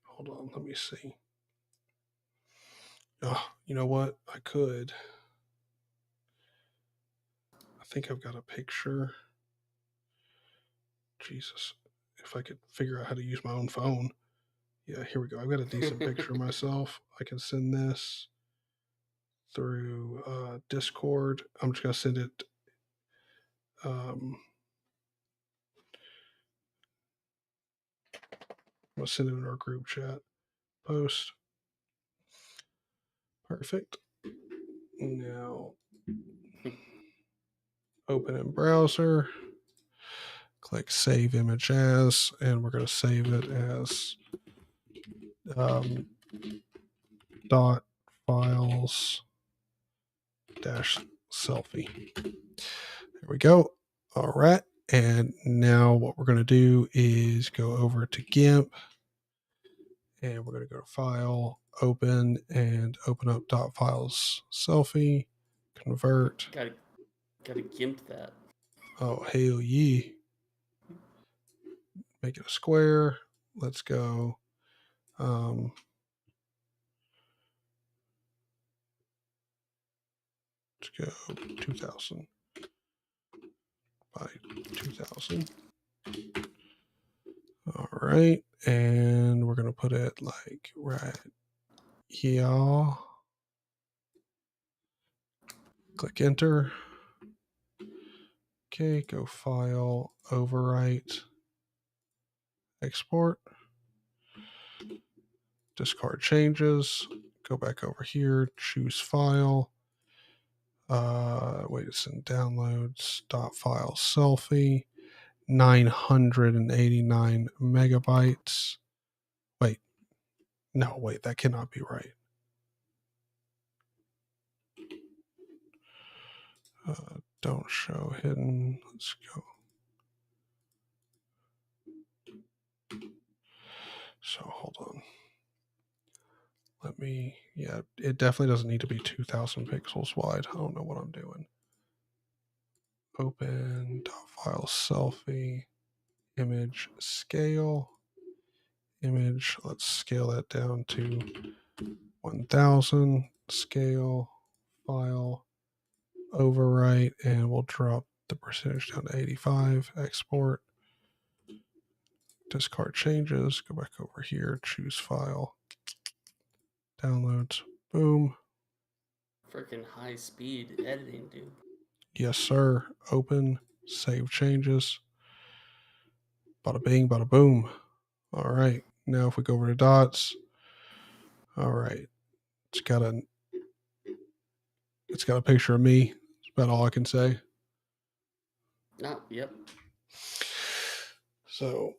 Hold on, let me see. Oh, you know what? I could. I think I've got a picture. Jesus, if I could figure out how to use my own phone. Yeah, here we go. I've got a decent picture of myself. I can send this through Discord. I'm just going to send it. I'm going to send it in our group chat. Post. Perfect. Now, open in browser. Click Save Image As, and we're going to save it as .files -selfie. There we go. All right. And now what we're going to do is go over to GIMP, and we're going to go to File, Open, and open up .files selfie, convert. Gotta GIMP that. Oh, hell yeah. Make it a square. Let's go. Let's go 2000 by 2000. All right. And we're going to put it like right here. Click enter. Okay, go file, overwrite, export, discard changes, go back over here, choose file. Wait, it's in downloads, .file selfie, 989 megabytes. Wait, no, wait, that cannot be right. Don't show hidden. Let's go. So hold on. Let me, yeah, it definitely doesn't need to be 2000 pixels wide. I don't know what I'm doing. open file selfie, image scale, image. Let's scale that down to 1000, scale, file, overwrite, and we'll drop the percentage down to 85, export, discard changes, go back over here, choose file, downloads, boom. Freaking high speed editing, dude. Yes, sir. Open, save changes. Bada bing, bada boom. All right. Now if we go over to dots, all right. It's got a picture of me. That's about all I can say. Oh, yep. So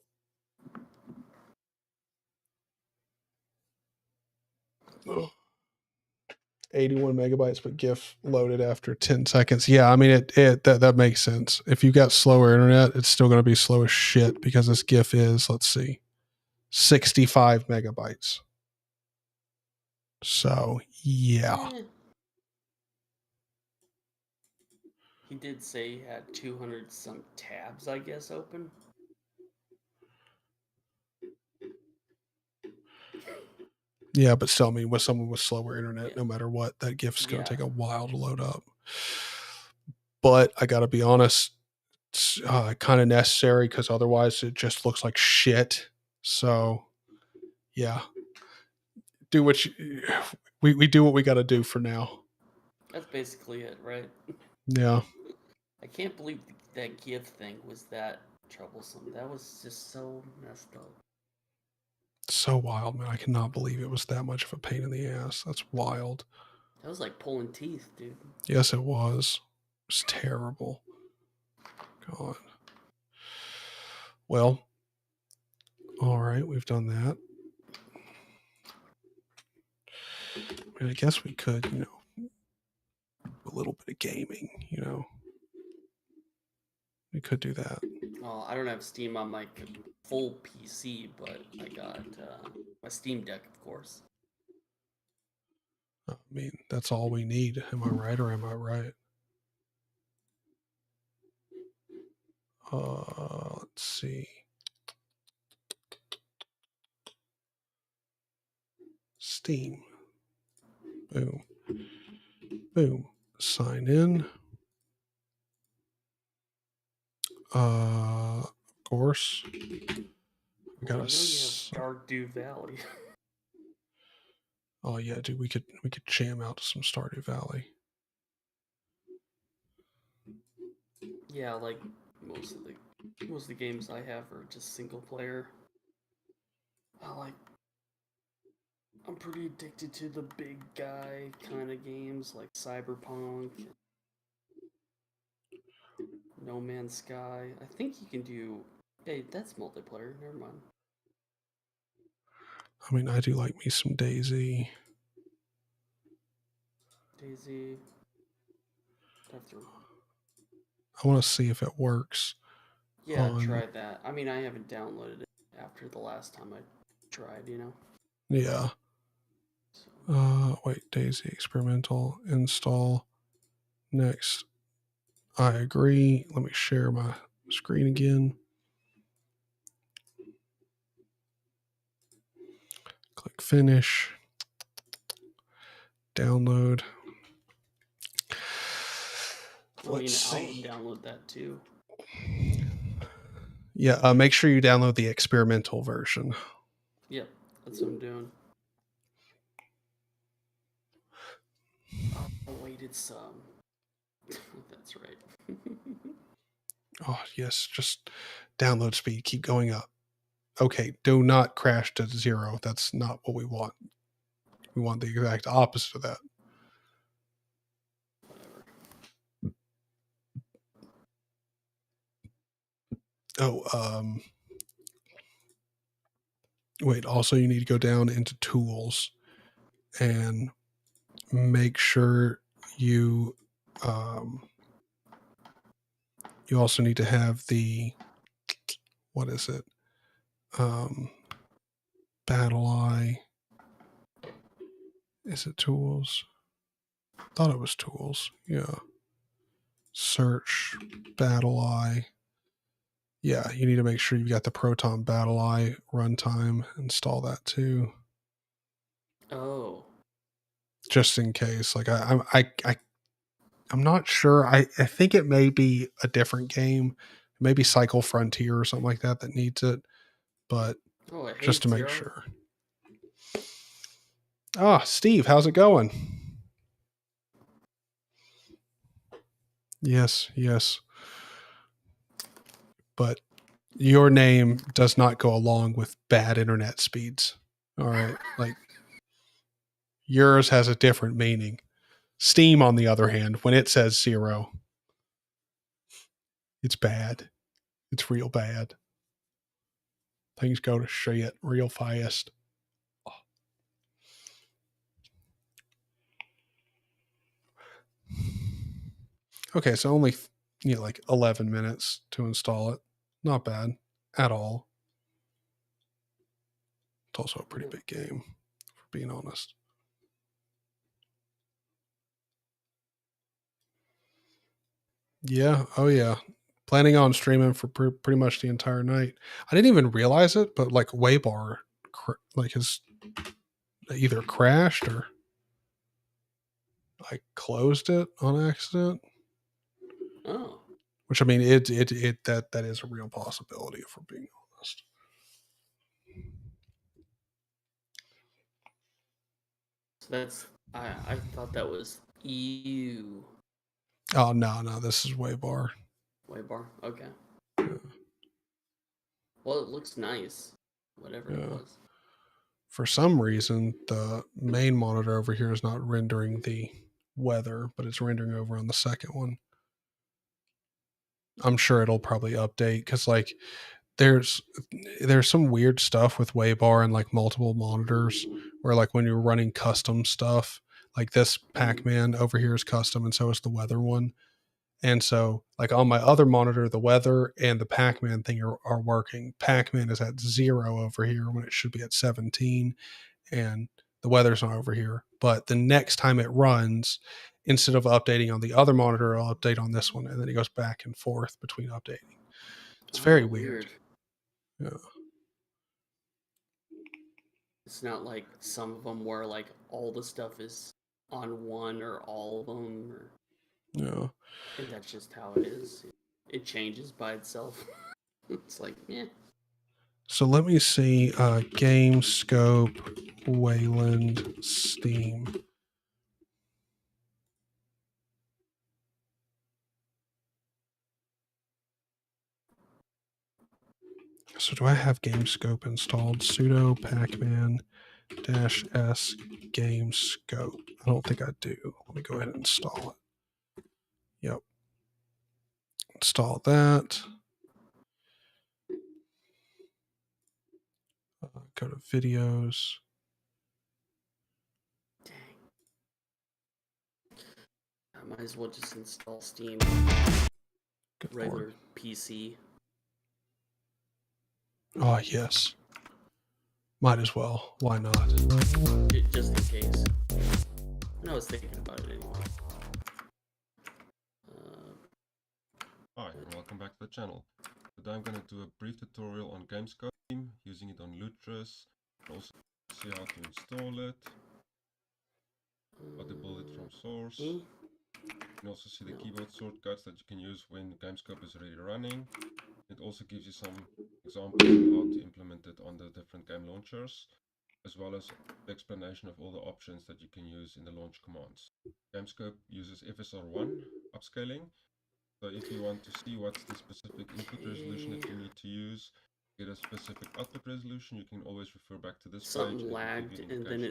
81 megabytes, but GIF loaded after 10 seconds. Yeah, I mean that makes sense. If you got slower internet, it's still going to be slow as shit because this GIF is, let's see, 65 megabytes. So yeah. He did say he had 200 some tabs, I guess, open. Yeah, but still, I mean, with someone with slower internet, no matter what, that GIF's going to take a while to load up. But I got to be honest, it's kind of necessary because otherwise it just looks like shit. So, yeah, do what we do what we got to do for now. That's basically it, right? Yeah. I can't believe that GIF thing was that troublesome. That was just so messed up. So wild, man. I cannot believe it was that much of a pain in the ass. That's wild. That was like pulling teeth, dude. Yes, it was. It was terrible. God. Well, all right, we've done that. I mean, I guess we could, a little bit of gaming, We could do that. Well, I don't have Steam on my full PC, but I got my Steam Deck, of course. I mean, that's all we need. Am I right or am I right? Let's see. Steam. Boom. Boom. Sign in. Of course. We got I know you have Stardew Valley. Oh yeah, dude, we could jam out to some Stardew Valley. Yeah, like most of the games I have are just single player. I'm pretty addicted to the big guy kind of games like Cyberpunk, No Man's Sky. I think you can do. Hey, that's multiplayer. Never mind. I mean, I do like me some Daisy. Daisy. I want to see if it works. Yeah, try that. I mean, I haven't downloaded it after the last time I tried, Yeah. Wait, Daisy experimental install. Next. I agree. Let me share my screen again. Click finish. Download. Let's see. I'll download that too. Yeah, make sure you download the experimental version. Yep, that's what I'm doing. Oh wait, it's that's right. Oh yes, just download speed, keep going up. Okay, do not crash to 0. That's not what we want. We want the exact opposite of that. Oh, wait, also you need to go down into tools and make sure you you also need to have the, what is it? Battle Eye. Is it tools? Thought it was tools. Yeah. search BattleEye. Yeah, you need to make sure you've got the Proton BattleEye runtime. Install that too. Oh. Just in case. Like I'm not sure. I think it may be a different game. Maybe Cycle Frontier or something like that needs it. But just to make sure. Ah, Steve, how's it going? Yes. But your name does not go along with bad internet speeds. All right. Like yours has a different meaning. Steam, on the other hand, when it says 0, it's bad. It's real bad. Things go to shit real fast. Okay, so only like 11 minutes to install it. Not bad at all. It's also a pretty big game, for being honest. Yeah. Oh yeah. Planning on streaming for pretty much the entire night. I didn't even realize it, but like Waybar, like has either crashed or I closed it on accident. Oh. Which I mean, that is a real possibility if we're being honest. So that's I thought that was EU. Oh no, this is Waybar. Waybar. Okay. Yeah. Well, it looks nice. Whatever it was. For some reason, the main monitor over here is not rendering the weather, but it's rendering over on the second one. I'm sure it'll probably update because like there's some weird stuff with Waybar and like multiple monitors where like when you're running custom stuff, like this Pac-Man over here is custom and so is the weather one. And so like on my other monitor, the weather and the Pac-Man thing are working. Pac-Man is at 0 over here when it should be at 17 and the weather's not over here. But the next time it runs, instead of updating on the other monitor, I'll update on this one. And then it goes back and forth between updating. It's very weird. Yeah. It's not like some of them where like all the stuff is on one or all of them. Or... No. And that's just how it is. It changes by itself. It's like, yeah. So let me see. Game Scope, Wayland, Steam. So do I have GameScope installed? Sudo pacman -s GameScope. I don't think I do. Let me go ahead and install it. Yep. Install that. Go to videos. Dang. I might as well just install Steam. Good regular Lord. PC. Oh, yes. Might as well. Why not? Just in case. I was thinking about it anyway. Hi, and welcome back to the channel. Today I'm going to do a brief tutorial on GameScope, using it on Lutris. Also see how to install it, how to build it from source. You can also see the keyboard shortcuts that you can use when GameScope is already running. It also gives you some examples of how to implement it on the different game launchers, as well as the explanation of all the options that you can use in the launch commands. GameScope uses FSR1 upscaling, so if you want to see what's the specific input resolution that you need to use, get a specific output resolution, you can always refer back to this page. Something lagged and then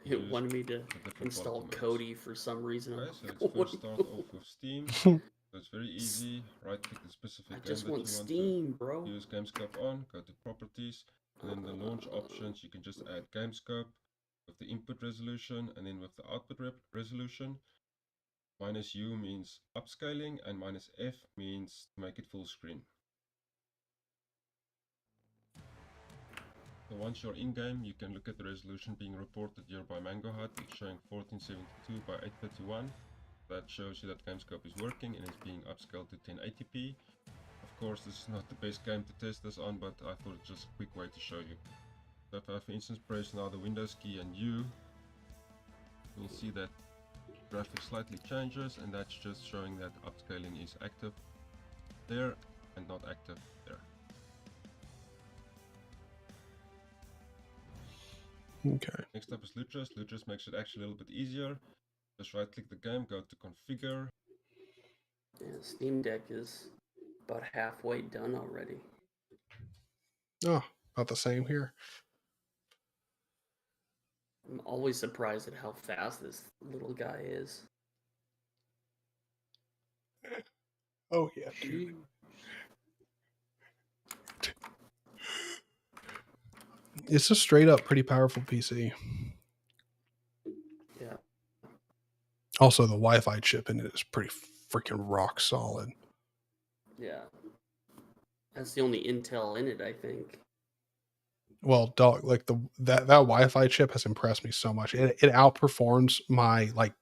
it wanted me to install Cody for some reason. Okay, so let's first start off with Steam. So it's very easy. Right click the specific game that you want Steam, bro. Use GameScope on, go to properties, and then the launch options you can just add GameScope with the input resolution, and then with the output resolution. -U means upscaling and -F means to make it full screen. So once you're in game, you can look at the resolution being reported here by Mango Hut. It's showing 1472 by 831. That shows you that GameScope is working and it's being upscaled to 1080p. Of course, this is not the best game to test this on, but I thought it's just a quick way to show you. So if I, for instance, press now the Windows key and U, you'll see that graphics slightly changes, and that's just showing that upscaling is active there and not active there. Okay. Next up is Lutris. Lutris makes it actually a little bit easier. Just right click the game, go to configure. Yeah, Steam Deck is about halfway done already. Oh, about the same here. I'm always surprised at how fast this little guy is. Oh yeah, dude. It's a straight up pretty powerful PC. Yeah. Also, the Wi-Fi chip in it is pretty freaking rock solid. Yeah. That's the only Intel in it, I think. Well, dog, like that Wi-Fi chip has impressed me so much. It outperforms my like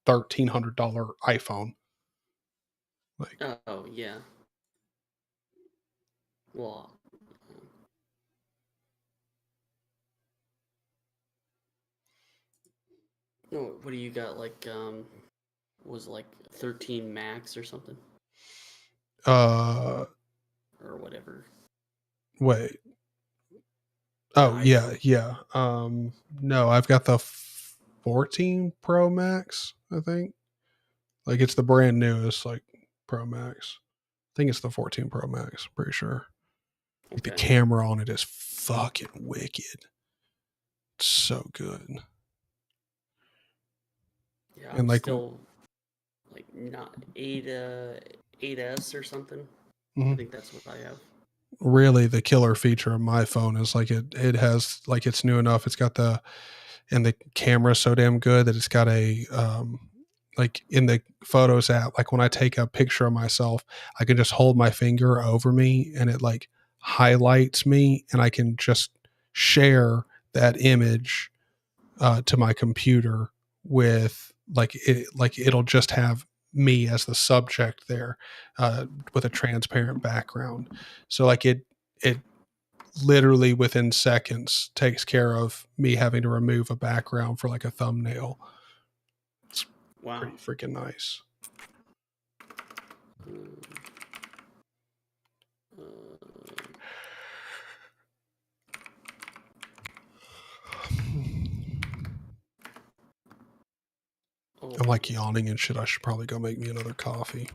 $1,300 iPhone. Like, oh yeah. Well, no, what do you got? Like, was like 13 Max or something, or whatever. Wait. Oh yeah. No, I've got the 14 Pro Max, I think. Like it's the brand newest, like Pro Max. I think it's the 14 Pro Max, pretty sure. Like the camera on it is fucking wicked. It's so good. Yeah, and I'm like still like not 8S or something. Mhm. I think that's what I have. Really the killer feature of my phone is like it has like it's new enough. It's got the camera's so damn good that it's got a like in the Photos app, like when I take a picture of myself, I can just hold my finger over me and it like highlights me and I can just share that image to my computer with it'll just have me as the subject there with a transparent background. So like it literally within seconds takes care of me having to remove a background for like a thumbnail. It's pretty freaking nice. I'm like yawning and shit. I should probably go make me another coffee.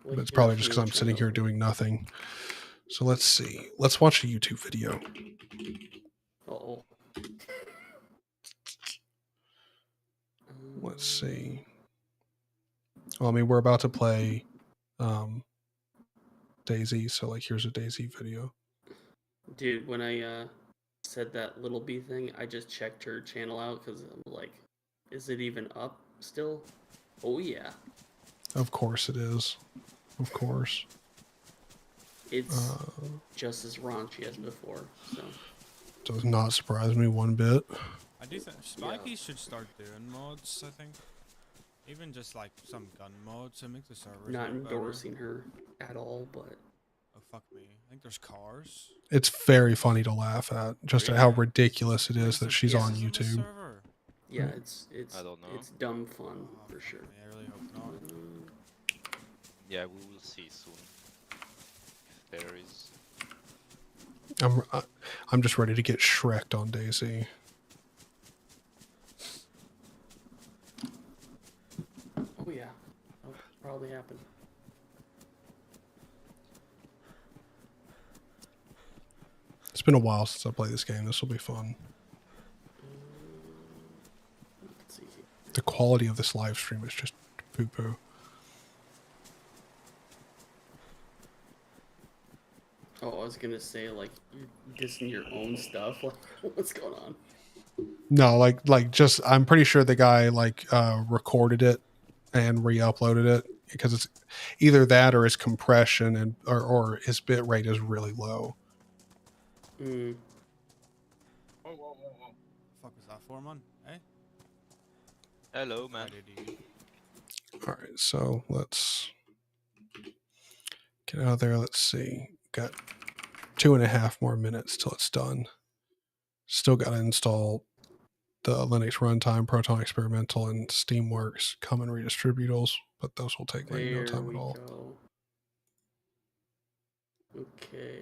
But it's probably just because I'm sitting here doing nothing. So let's see. Let's watch a YouTube video. Let's see. Well, I mean, we're about to play Daisy. So like, here's a Daisy video. Dude, when I said that Little B thing, I just checked her channel out because I'm like, is it even up still? Oh yeah. Of course it is. Of course. It's just as raunchy as before, so. Does not surprise me one bit. I do think Spiky should start doing mods, I think. Even just like some gun mods to make the servers Not better. endorsing her at all, but. Oh fuck me. I think there's cars. It's very funny to laugh at, just at how ridiculous it is that she's on YouTube. Yeah, it's I don't know. It's dumb fun for sure. I really hope not. Yeah, we will see soon. If there is. I'm just ready to get Shrek'd on Daisy. Oh yeah, that'll probably happen. It's been a while since I played this game. This will be fun. Let's see. The quality of this live stream is just poo-poo. Oh, I was gonna say like you're dissing your own stuff. Like, what's going on? No, like just I'm pretty sure the guy like recorded it and re-uploaded it because it's either that or his compression and or his bit rate is really low. Mm. Whoa. Fuck is that for, man? Eh? Hello, man. All right, so let's get out of there. Let's see. Got 2.5 more minutes till it's done. Still got to install the Linux runtime, Proton Experimental, and Steamworks common redistributals, but those will take like no time at all. Go. Okay.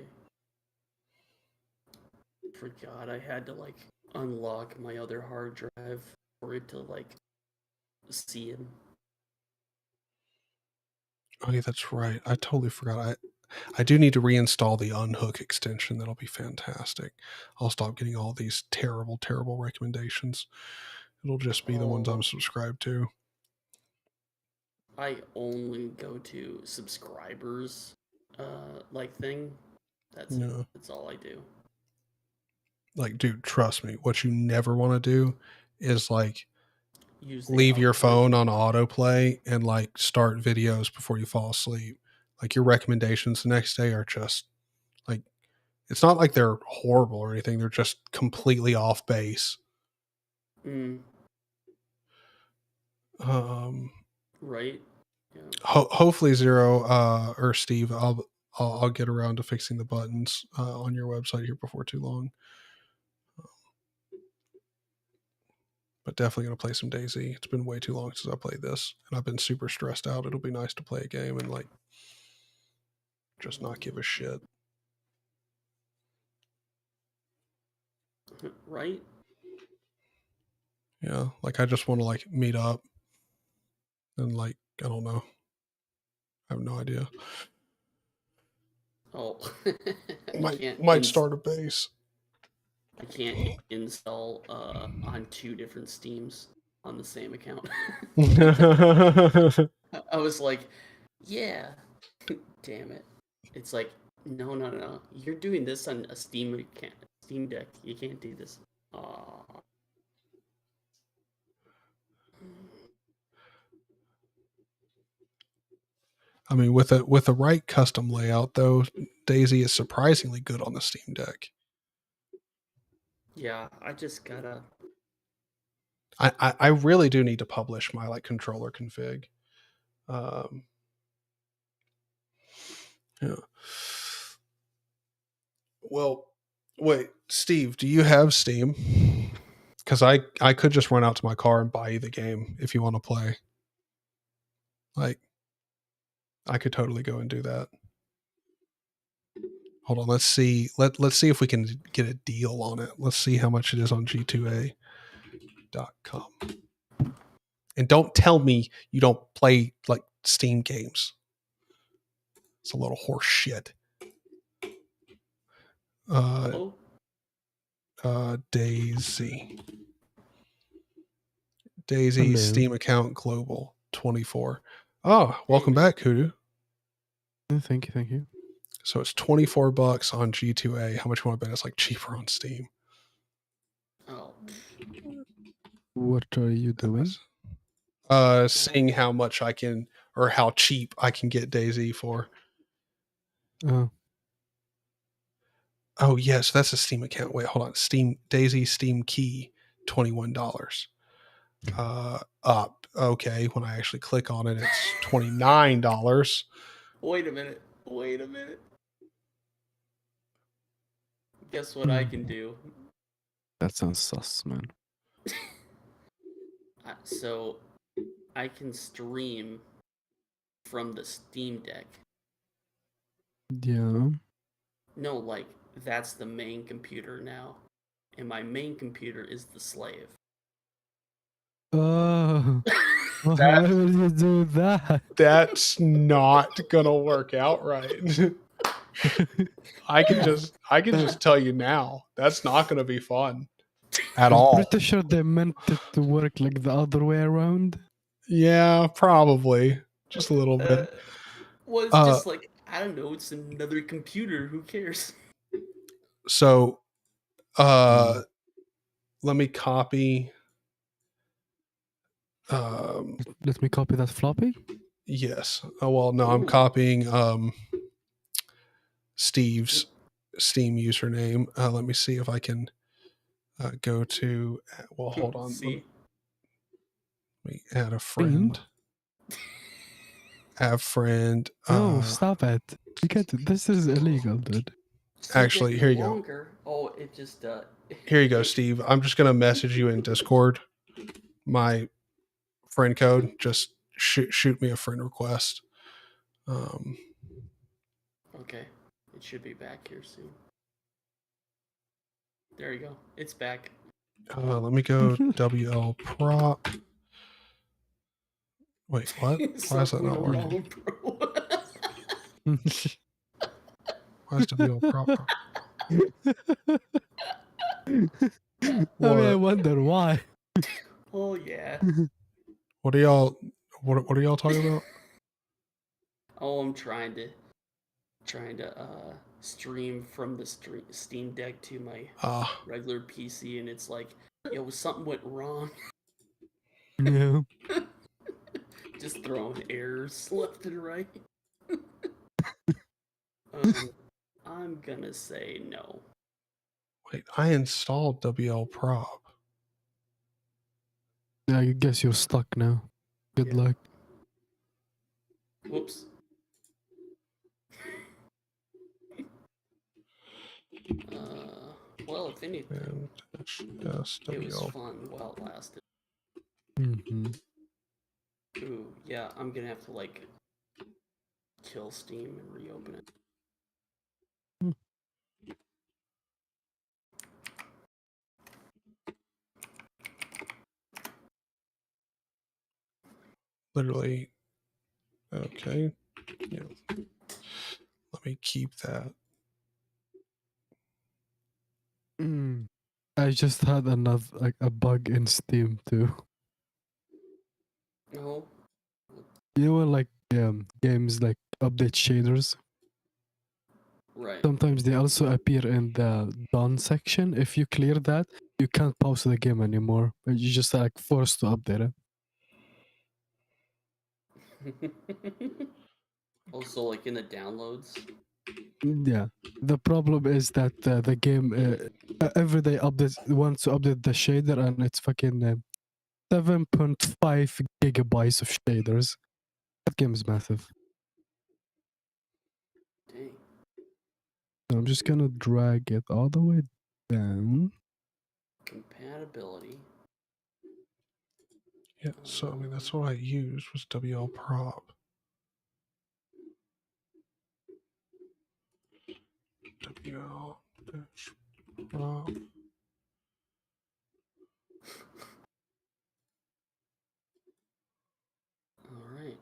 Forgot I had to like unlock my other hard drive for it to like see him. Oh yeah, that's right. I totally forgot. I do need to reinstall the Unhook extension. That'll be fantastic. I'll stop getting all these terrible, terrible recommendations. It'll just be the ones I'm subscribed to. I only go to subscribers like thing. That's it. That's all I do. Like, dude, trust me, what you never want to do is like Leave your phone on autoplay and like start videos before you fall asleep. Like your recommendations the next day are just like, it's not like they're horrible or anything. They're just completely off base. Right. Yeah. Hopefully Zero or Steve, I'll get around to fixing the buttons on your website here before too long. But definitely going to play some DayZ. It's been way too long since I played this, and I've been super stressed out. It'll be nice to play a game and like just not give a shit. Right? Yeah, like I just want to like meet up and like, I don't know. I have no idea. Oh. might start a base. I can't install on 2 different Steams on the same account. I was like, yeah. Damn it. It's like, no. You're doing this on a Steam Deck. You can't do this. Aww. I mean, with the right custom layout, though, DayZ is surprisingly good on the Steam Deck. Yeah, I just gotta. I really do need to publish my like controller config. Yeah. Well, wait, Steve, do you have Steam? Because I could just run out to my car and buy you the game if you want to play. Like, I could totally go and do that. Hold on, let's see. Let's see if we can get a deal on it. Let's see how much it is on G2A.com. And don't tell me you don't play like Steam games. It's a little horse shit. DayZ. DayZ Steam account global 24. Oh, welcome back, Hoodoo. Thank you. So it's $24 on G2A. How much you want to bet it's like cheaper on Steam? Oh. What are you doing? Seeing how much I can, or how cheap I can get DayZ for. Oh yes, that's a Steam account. Wait, hold on. Steam DayZ Steam key, $21. Up. Okay, when I actually click on it, it's $29. Wait a minute. Guess what I can do? That sounds sus, man. So, I can stream from the Steam Deck. Yeah. No, like, that's the main computer now. And my main computer is the slave. Oh. Why would you do that? That's not gonna work out right. I can just tell you now, that's not gonna be fun at all. I'm pretty sure they meant it to work like the other way around. Yeah, probably. Just a little bit. Well, it's just like, I don't know, it's another computer, who cares? So let me copy let me copy that floppy. Yes. Oh well, no, I'm copying Steve's Steam username. Let me see if I can go to. Well, hold on. See? Let me add a friend. Add friend. No, stop it. You can't. This is illegal, dude. Actually, here you go. Oh, it just Here you go, Steve. I'm just gonna message you in Discord my friend code. Just shoot me a friend request. Okay, it should be back here soon. There you go. It's back. Let me go WL prop. Wait, what? Why is that not working? Why is WL prop? I wonder why. Oh yeah. What are y'all? What are y'all talking about? Oh, I'm trying to stream from the Steam Deck to my regular PC, and it's like, yo, something went wrong. Yeah. Just throwing errors left and right. I'm gonna say no. Wait, I installed WL prop. Yeah, I guess you're stuck now. Good luck. Whoops. Well, if anything, it was fun while it lasted. Ooh, yeah, I'm gonna have to like kill Steam and reopen it. Literally. Okay. Yeah. Let me keep that. I just had a bug in Steam too. No. You know when games like update shaders? Right. Sometimes they also appear in the done section. If you clear that, you can't pause the game anymore. You just like forced to update it. Also, like in the downloads. Yeah. The problem is that the game every day wants to update the shader, and it's fucking 7.5 gigabytes of shaders. That game is massive. Dang. I'm just gonna drag it all the way down. Compatibility. Yeah, so I mean that's what I used was WL prop. WL prop. All right.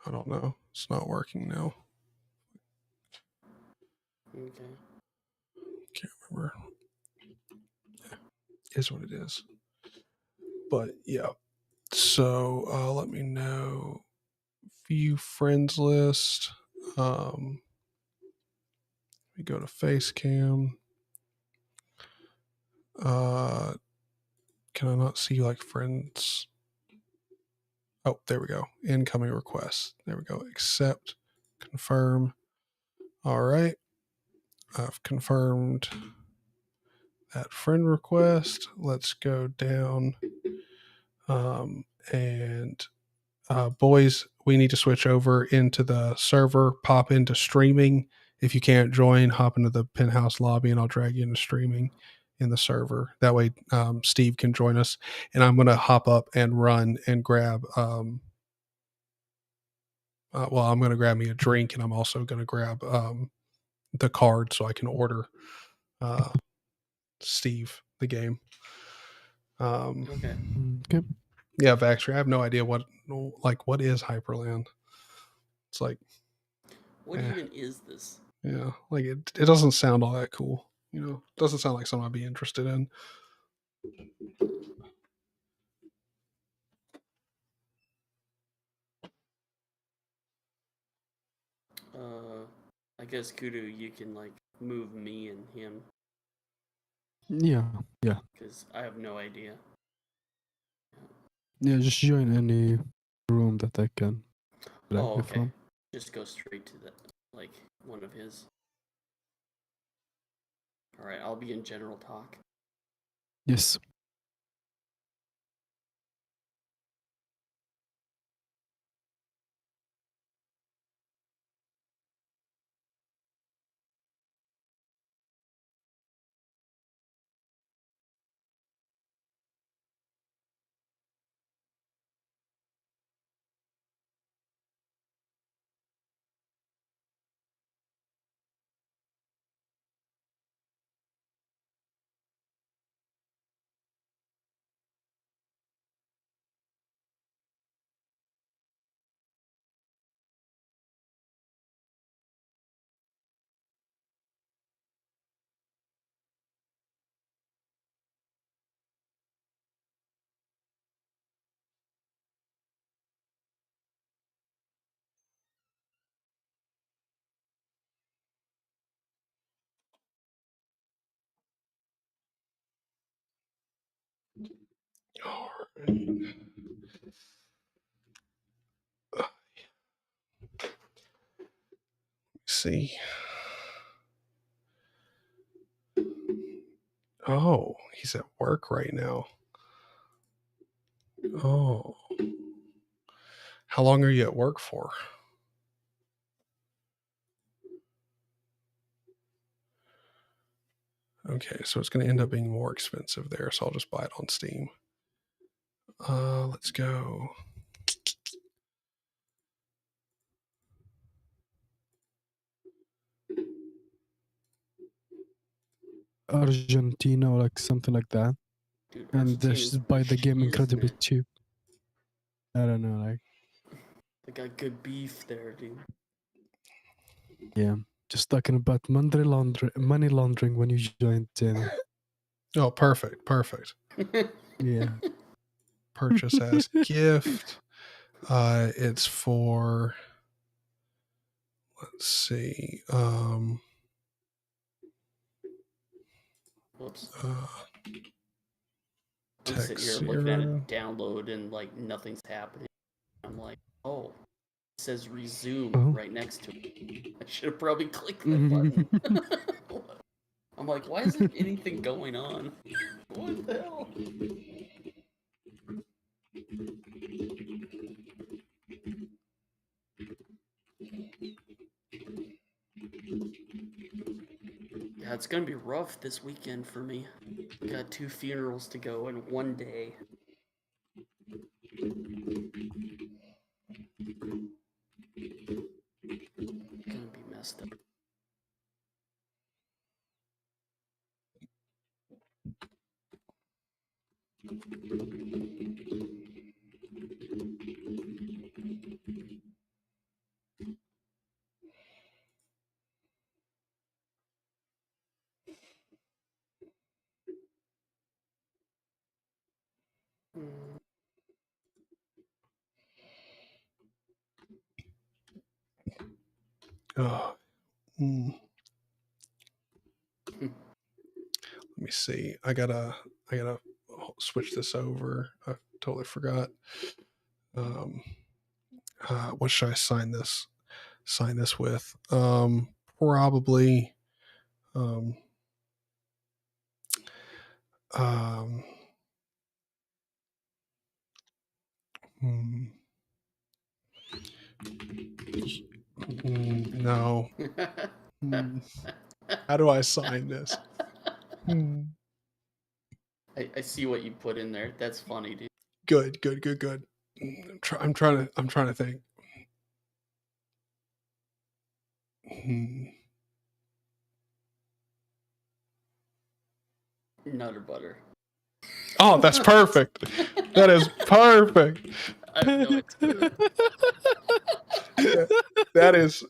I don't know. It's not working now. Okay. Can't remember. Is what it is. But yeah. So let me know. View friends list. We go to Facecam. Can I not see like friends? Oh, there we go. Incoming requests. There we go. Accept. Confirm. All right. I've confirmed that friend request. Let's go down. And boys, we need to switch over into the server, pop into streaming. If you can't join, hop into the penthouse lobby and I'll drag you into streaming in the server. That way Steve can join us. And I'm going to hop up and run and grab, I'm going to grab me a drink, and I'm also going to grab the card so I can order Steve the game. Okay. Yeah, Vaxter, I have no idea what is Hyperland. It's like, what even is this? Yeah, like it doesn't sound all that cool. You know, it doesn't sound like something I'd be interested in. I guess Kudu, you can like move me and him. Yeah. Because I have no idea. Yeah, just join any room that I can. Oh, okay. Just go straight to one of his. All right, I'll be in general talk. Yes. See. Oh, he's at work right now. Oh. How long are you at work for? Okay, so it's going to end up being more expensive there, so I'll just buy it on Steam. Let's go. Argentina or like something like that. Dude, And just buy the game incredibly cheap. I don't know, like. They got good beef there, dude. Yeah, just talking about money laundering when you joined Zaney. Oh, perfect. Yeah. Purchase as gift. It's for, let's see. Whoops. I'm sitting here looking at it download and like nothing's happening. I'm like, oh, it says resume right next to it. I should have probably clicked that button. I'm like, why isn't anything going on? What the hell? Yeah, it's gonna be rough this weekend for me. Got 2 funerals to go in one day. Gonna be messed up. Let me see. I gotta switch this over. I totally forgot. What should I sign this with? Probably. No. How do I sign this? I see what you put in there. That's funny, dude. Good. I'm trying to think. Nutter butter. Oh, that's perfect. That is perfect. I have no idea. That is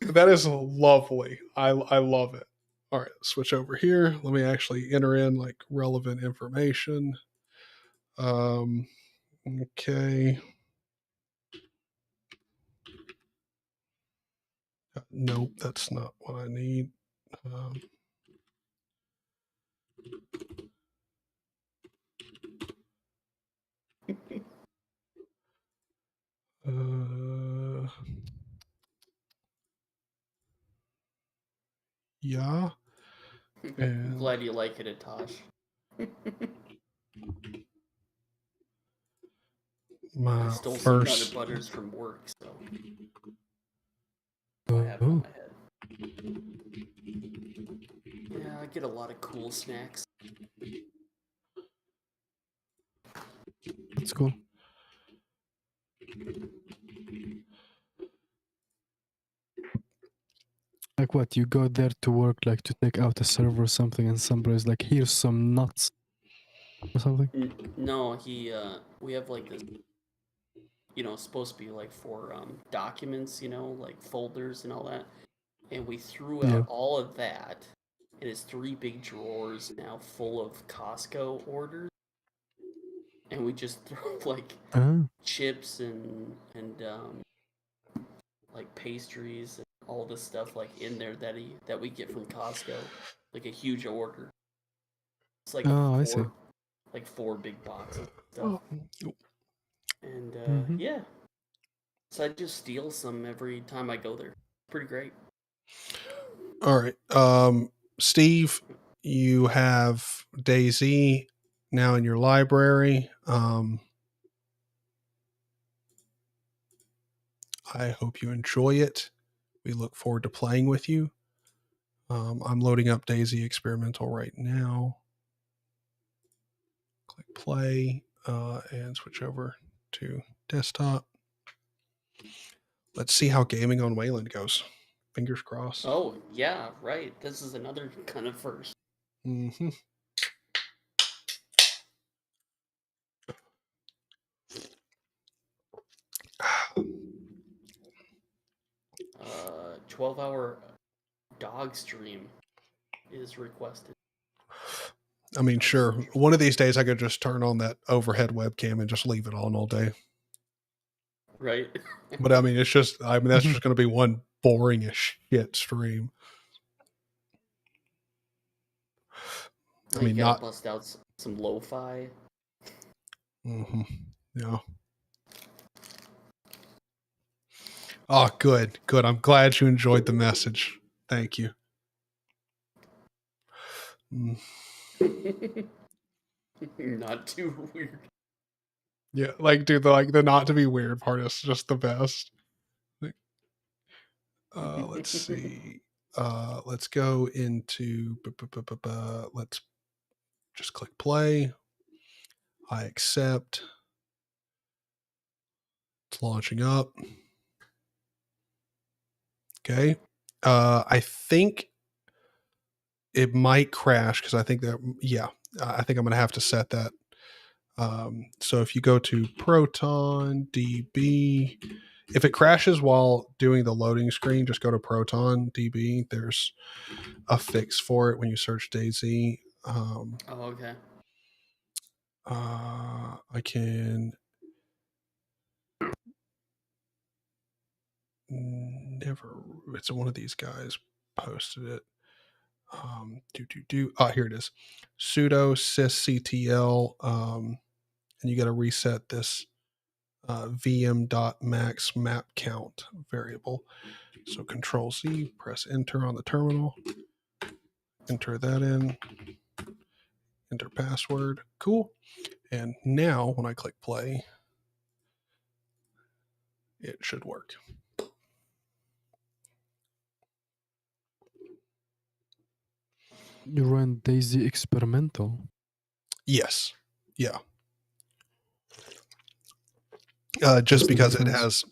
lovely. I love it. All right, switch over here. Let me actually enter in like relevant information. Okay. Nope, that's not what I need. Yeah. I'm glad you like it, Tosh. I stole some Nutter Butters from work, so I have it on my head. Yeah, I get a lot of cool snacks. That's cool. Like what? You go there to work, like to take out a server or something, and somebody's like, "Here's some nuts," or something. No, we have like this, supposed to be like for documents, like folders and all that. And we threw out all of that, and it's 3 big drawers now full of Costco orders. And we just throw like chips and like pastries and all this stuff like in there that we get from Costco, like a huge order. It's like I see. like 4 big boxes and stuff. And yeah, so I just steal some every time I go there. Pretty great. All right, Steve, you have DayZ now in your library. I hope you enjoy it. We look forward to playing with you. I'm loading up DayZ Experimental right now. Click play and switch over to desktop. Let's see how gaming on Wayland goes. Fingers crossed. Oh, yeah, right. This is another kind of first. Mm-hmm. 12-hour dog stream is requested. I mean, sure. One of these days I could just turn on that overhead webcam and just leave it on all day. Right. But I mean, that's just going to be one boring as shit stream. I mean, not bust out some lo-fi. Mm-hmm. Yeah. Oh, good. I'm glad you enjoyed the message. Thank you. Not too weird. Yeah, like, dude, the not to be weird part is just the best. Let's see. Let's go into. Let's just click play. I accept. It's launching up. Okay. I think it might crash because I think that, I think I'm going to have to set that. So if you go to Proton DB, if it crashes while doing the loading screen, just go to Proton DB. There's a fix for it when you search DayZ. Okay. I can never. It's one of these guys posted it. Here it is. Sudo sysctl. And you got to reset this vm.max map count variable. So Control C, press enter on the terminal. Enter that in. Enter password. Cool. And now when I click play, it should work. You run DayZ Experimental? Yes. Yeah. Just because it has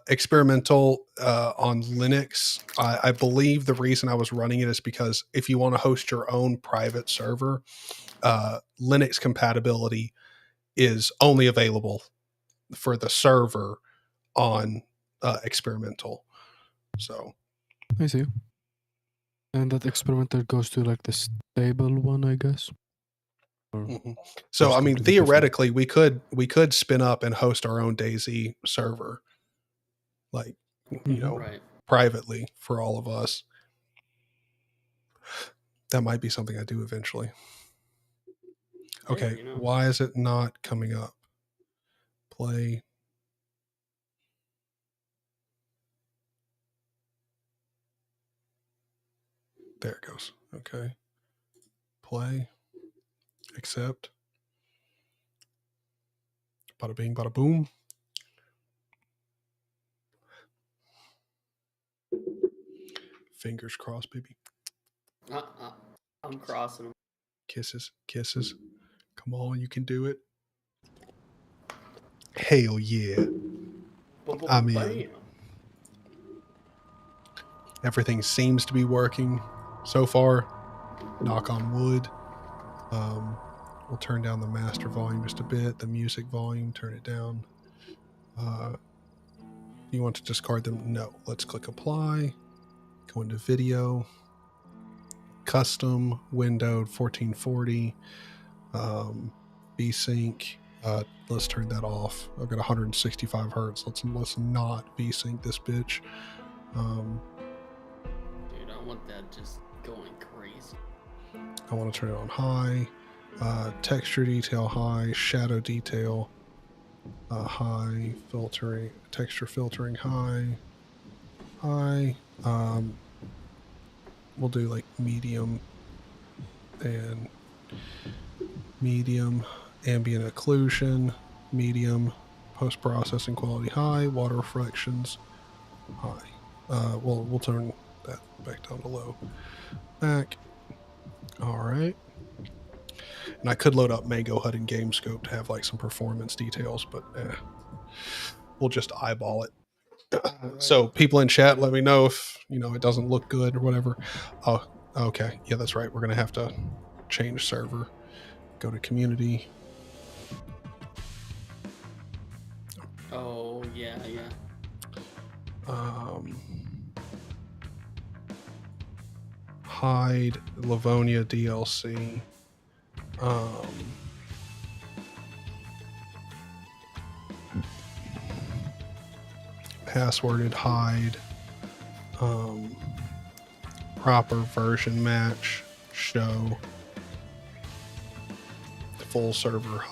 experimental on Linux. I believe the reason I was running it is because if you want to host your own private server, Linux compatibility is only available for the server on experimental. So I see. And that experimental goes to like the stable one, I guess. So I mean, theoretically, we could spin up and host our own DayZ server, like privately for all of us. That might be something I do eventually. Okay, why is it not coming up? Play. There it goes. Okay. Play. Accept. Bada bing, bada boom. Fingers crossed, baby. I'm crossing them. Kisses, kisses. Come on, you can do it. Hell yeah. I'm in. Everything seems to be working so far. Knock on wood. We'll turn down the master volume just a bit. The music volume, turn it down. You want to discard them? No. Let's click apply. Go into video. Custom, windowed, 1440. VSync. Let's turn that off. I've got 165 hertz. Let's not VSync this bitch. Dude, I want that just going crazy. I want to turn it on high. Texture detail high. Shadow detail high. Filtering. Texture filtering high. High. We'll do like medium and medium. Ambient occlusion. Medium. Post-processing quality high. Water reflections high. We'll turn that back down to low. Back. All right. And I could load up Mango HUD and GameScope to have like some performance details, but we'll just eyeball it. So people in chat, let me know if it doesn't look good or whatever. Oh, okay. Yeah, that's right. We're gonna have to change server. Go to community. Oh yeah. Hide Livonia DLC. Passworded hide. Proper version match. Show. Full server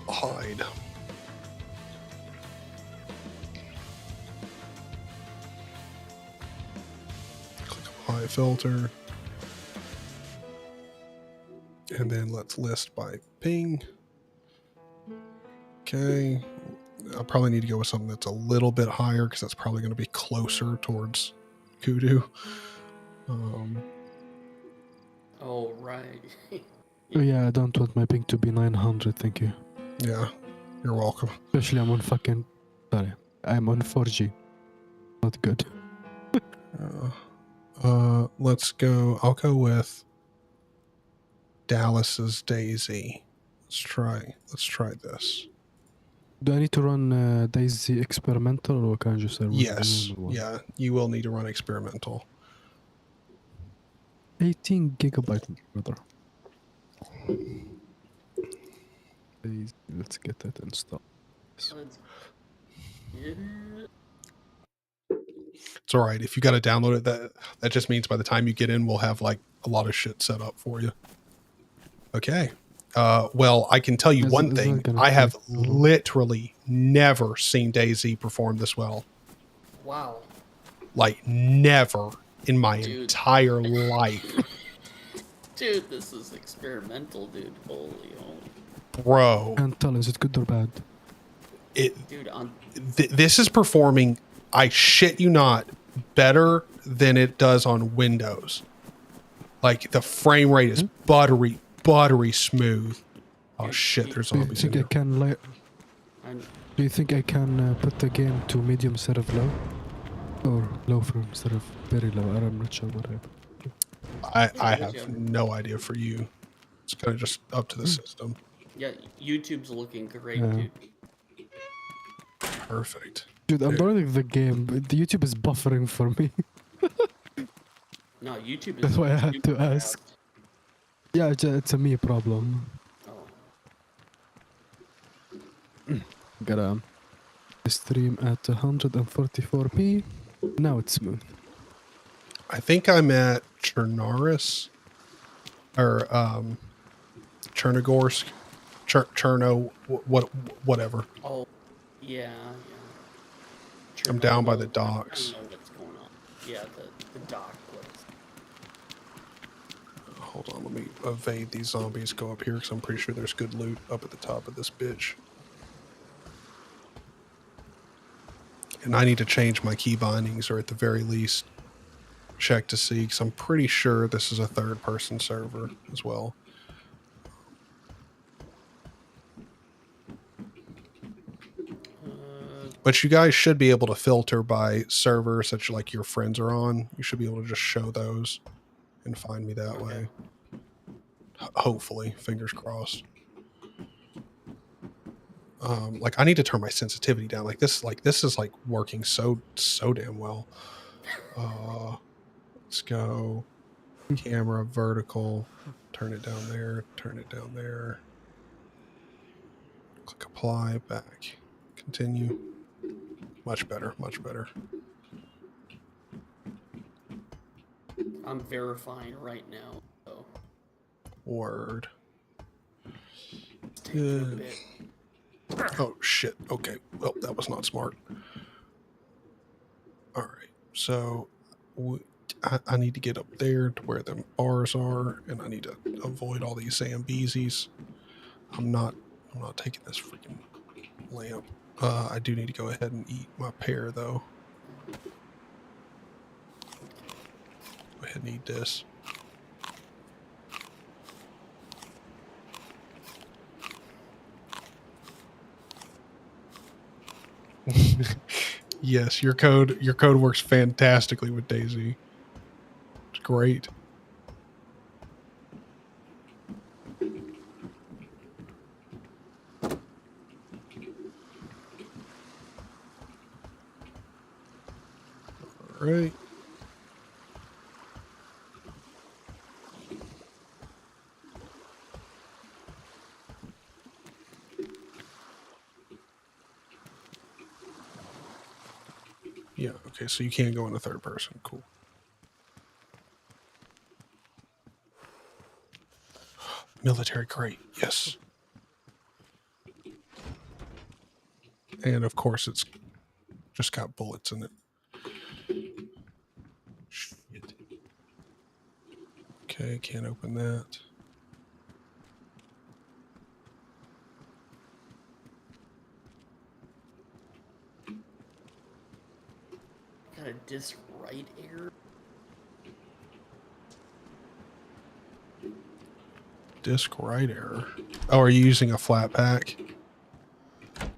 hide. Click apply filter. And then let's list by ping. Okay. I'll probably need to go with something that's a little bit higher because that's probably going to be closer towards Kudu. Oh, right. Oh, yeah, I don't want my ping to be 900, thank you. Yeah, you're welcome. Especially I'm on I'm on 4G. Not good. Let's go. I'll go with Dallas's Daisy. Let's try this. Do I need to run Daisy experimental or can I just run Yes. Yeah, you will need to run experimental. 18 gigabyte, brother. Let's get that installed. It's all right. If you got to download it, that just means by the time you get in, we'll have like a lot of shit set up for you. Okay. Well, I can tell you one thing. I have literally never seen Daisy perform this well. Wow. Like never in my entire life. Dude, this is experimental, dude. Holy. Bro. Can't tell, is it good or bad? Dude, this is performing, I shit you not, better than it does on Windows. Like the frame rate is buttery smooth. Oh shit, there's zombies in here. Do you think I can put the game to medium instead of low? Or low frame instead of very low? I'm not sure what I have no idea for you. It's kind of just up to the system. Yeah, YouTube's looking great, dude. Perfect. Dude, I'm running the game, but the YouTube is buffering for me. No, YouTube is... That's why I had to ask. Yeah, it's a me problem. Gotta stream at 144p. Now it's smooth. I think I'm at Chernaris or Chernogorsk, Cherno, whatever. Oh, yeah. I'm down by the docks. I don't know what's going on. Yeah, the dock place. Hold on, let me evade these zombies. Go up here because I'm pretty sure there's good loot up at the top of this bitch. And I need to change my key bindings, or at the very least check to see, because I'm pretty sure this is a third-person server as well. But you guys should be able to filter by servers that like your friends are on. You should be able to just show those and find me that way. Hopefully, fingers crossed. Like I need to turn my sensitivity down. Like this is like working so damn well. Let's go camera vertical, turn it down there, turn it down there. Click apply, back, continue. Much better, much better. I'm verifying right now. So. Word. Good. Oh shit. Okay. Well, that was not smart. All right. So I need to get up there to where the bars are, and I need to avoid all these Zambeezis. I'm not taking this freaking lamp. I do need to go ahead and eat my pear though. Go ahead and eat this. Yes, your code works fantastically with Daisy. It's great. All right. Yeah, okay, so you can't go in the third person. Cool. Military crate, yes. And of course it's just got bullets in it. Shit. Okay, can't open that. Got a disk write error. Disk write error. Oh, are you using a flat pack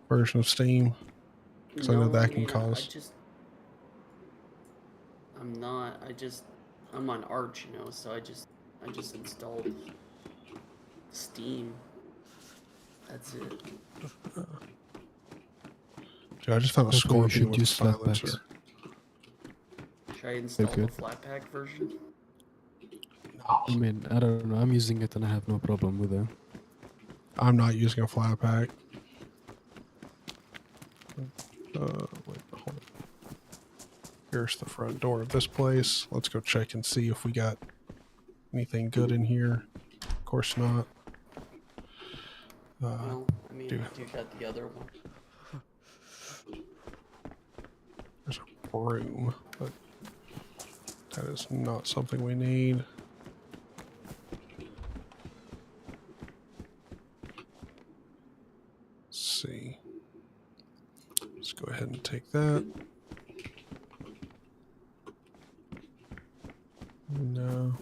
version of Steam? Because I know that can cause. I'm on Arch, you know, so I just installed Steam. That's it. Dude, I just found a scorpion with a silencer. Should I install the flat pack version? I mean, I don't know. I'm using it and I have no problem with it. I'm not using a flat pack. Wait, hold on. Here's the front door of this place. Let's go check and see if we got anything good in here. Of course not. Well, I mean, you got the other one. There's a broom, but that is not something we need. Let's see. Let's go ahead and take that. No.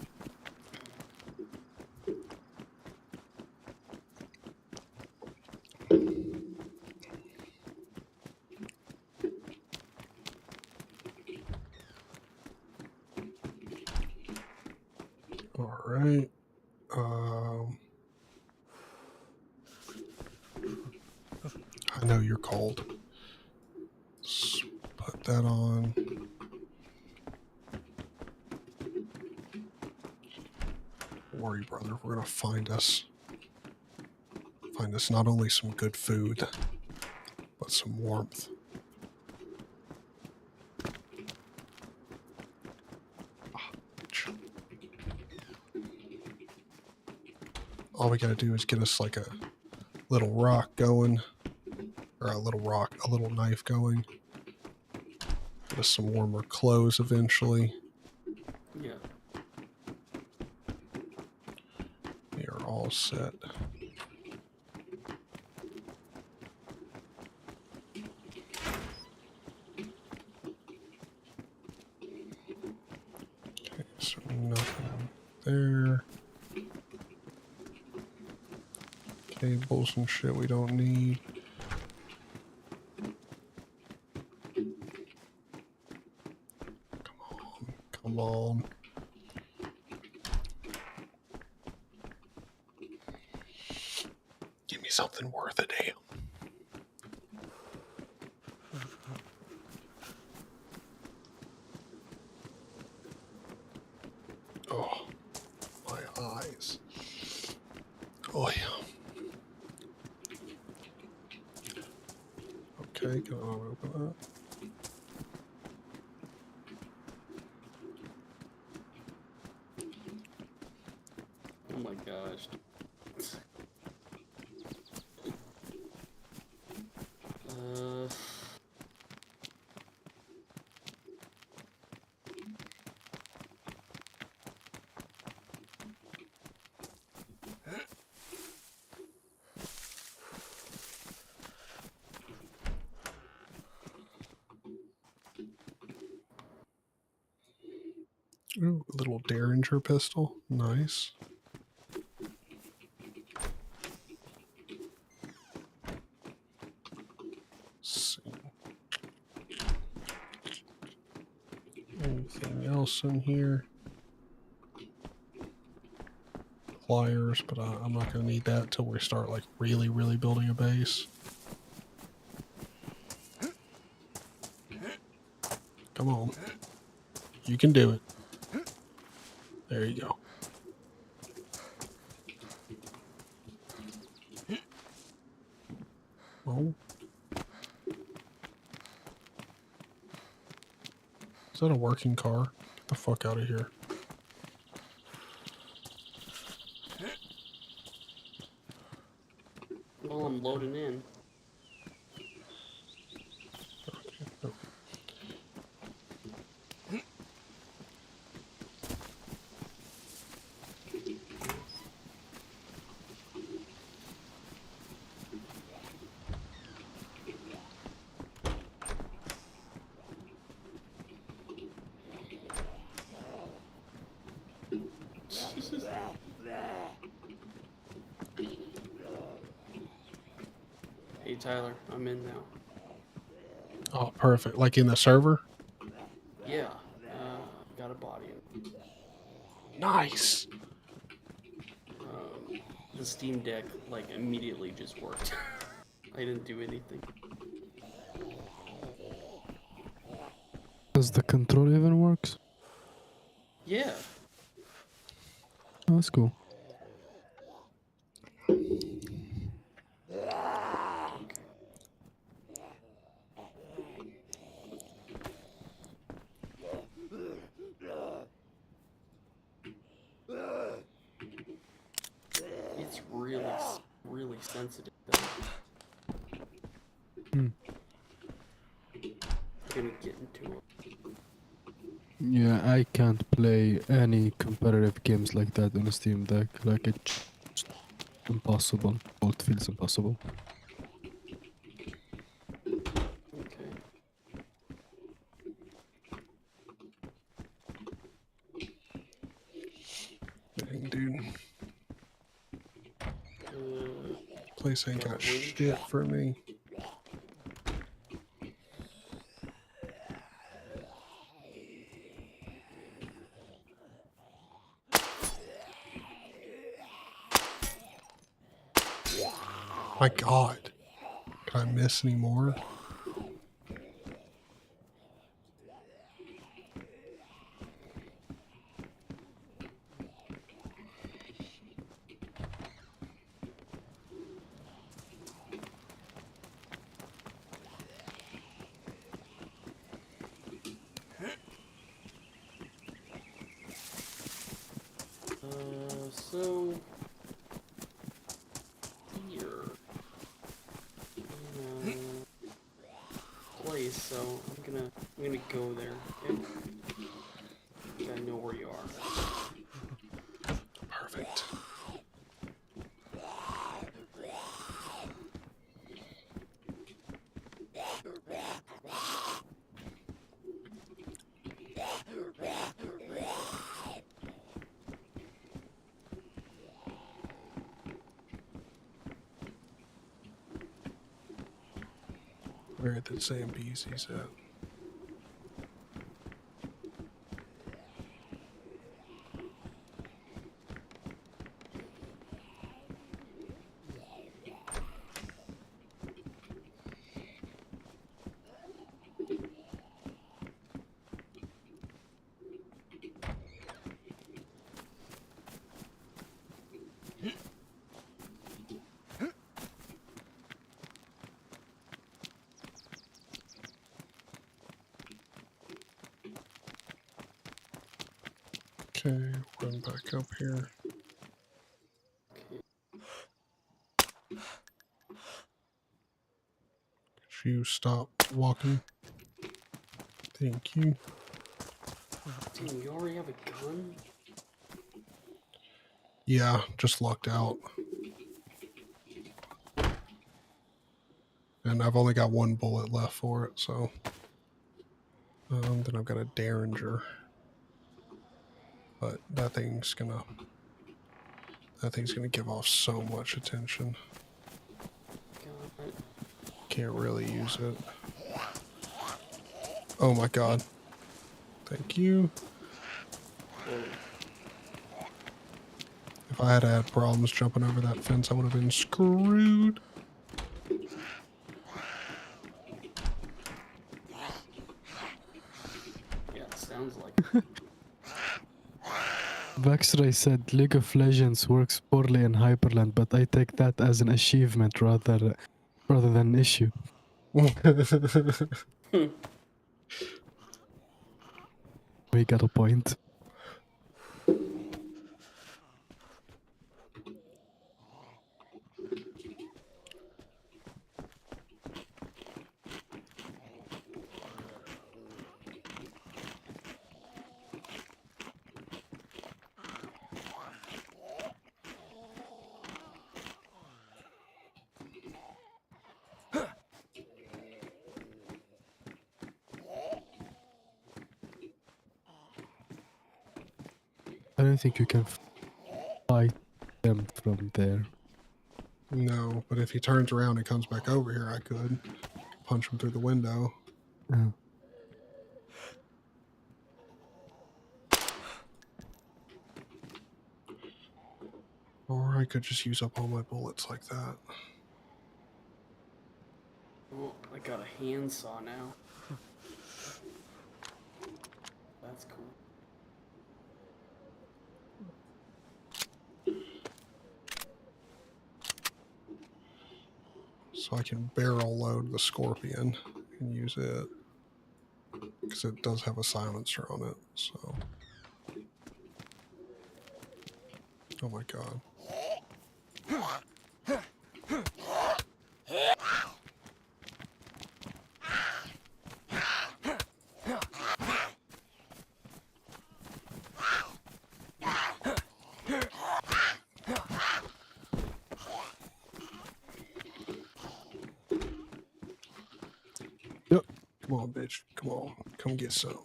All right. I know you're cold. Let's put that on. Don't worry, brother. We're gonna find us not only some good food, but some warmth. All we gotta do is get us like a little rock going, or a little knife going. Get us some warmer clothes eventually. Yeah. all set. Okay, so nothing there. Cables and shit we don't need. Come on. Give me something worth a damn. Oh, my eyes. Oh, yeah. Okay, can I open that? Oh my gosh. Ooh, a little Derringer pistol. Nice. Let's see. Anything else in here? Pliers, but I'm not going to need that until we start like really building a base. Come on. You can do it. There you go. Oh. Is that a working car? Get the fuck out of here. Well, I'm loading in. Hey Tyler, I'm in now. Oh, perfect. Like in the server? Yeah, got a body in. Nice. The Steam Deck like immediately just worked. I didn't do anything. Does the control even works? Yeah. Oh, that's cool. It's really sensitive though. Hmm. Gonna get into it. Yeah, I can't play any competitive games like that on a Steam Deck. Like, it's just impossible. Or it feels impossible. Okay. Dang, dude. Place ain't got shit for me. My God. Can I miss any more? So here, place. So I'm gonna go there. Okay. I know where you are. Perfect. Alright, that Sam Beezy's at. Okay, run back up here. Could you stop walking? Thank you. Damn, you already have a gun? Yeah, just lucked out. And I've only got one bullet left for it, so. Then I've got a Derringer. But that thing's gonna give off so much attention. Can't really use it. Oh my god. Thank you. If I had had problems jumping over that fence, I would have been screwed. Yeah, it sounds like. Baxray said League of Legends works poorly in Hyperland, but I take that as an achievement rather than an issue. We got a point. I don't think you can fight them from there. No, but if he turns around and comes back over here, I could punch him through the window. Oh. Or I could just use up all my bullets like that. Oh, I got a handsaw now. That's cool. So I can barrel load the Scorpion and use it. Because it does have a silencer on it, so. Oh my god. Yep. Come on, bitch. Come on. Come get some.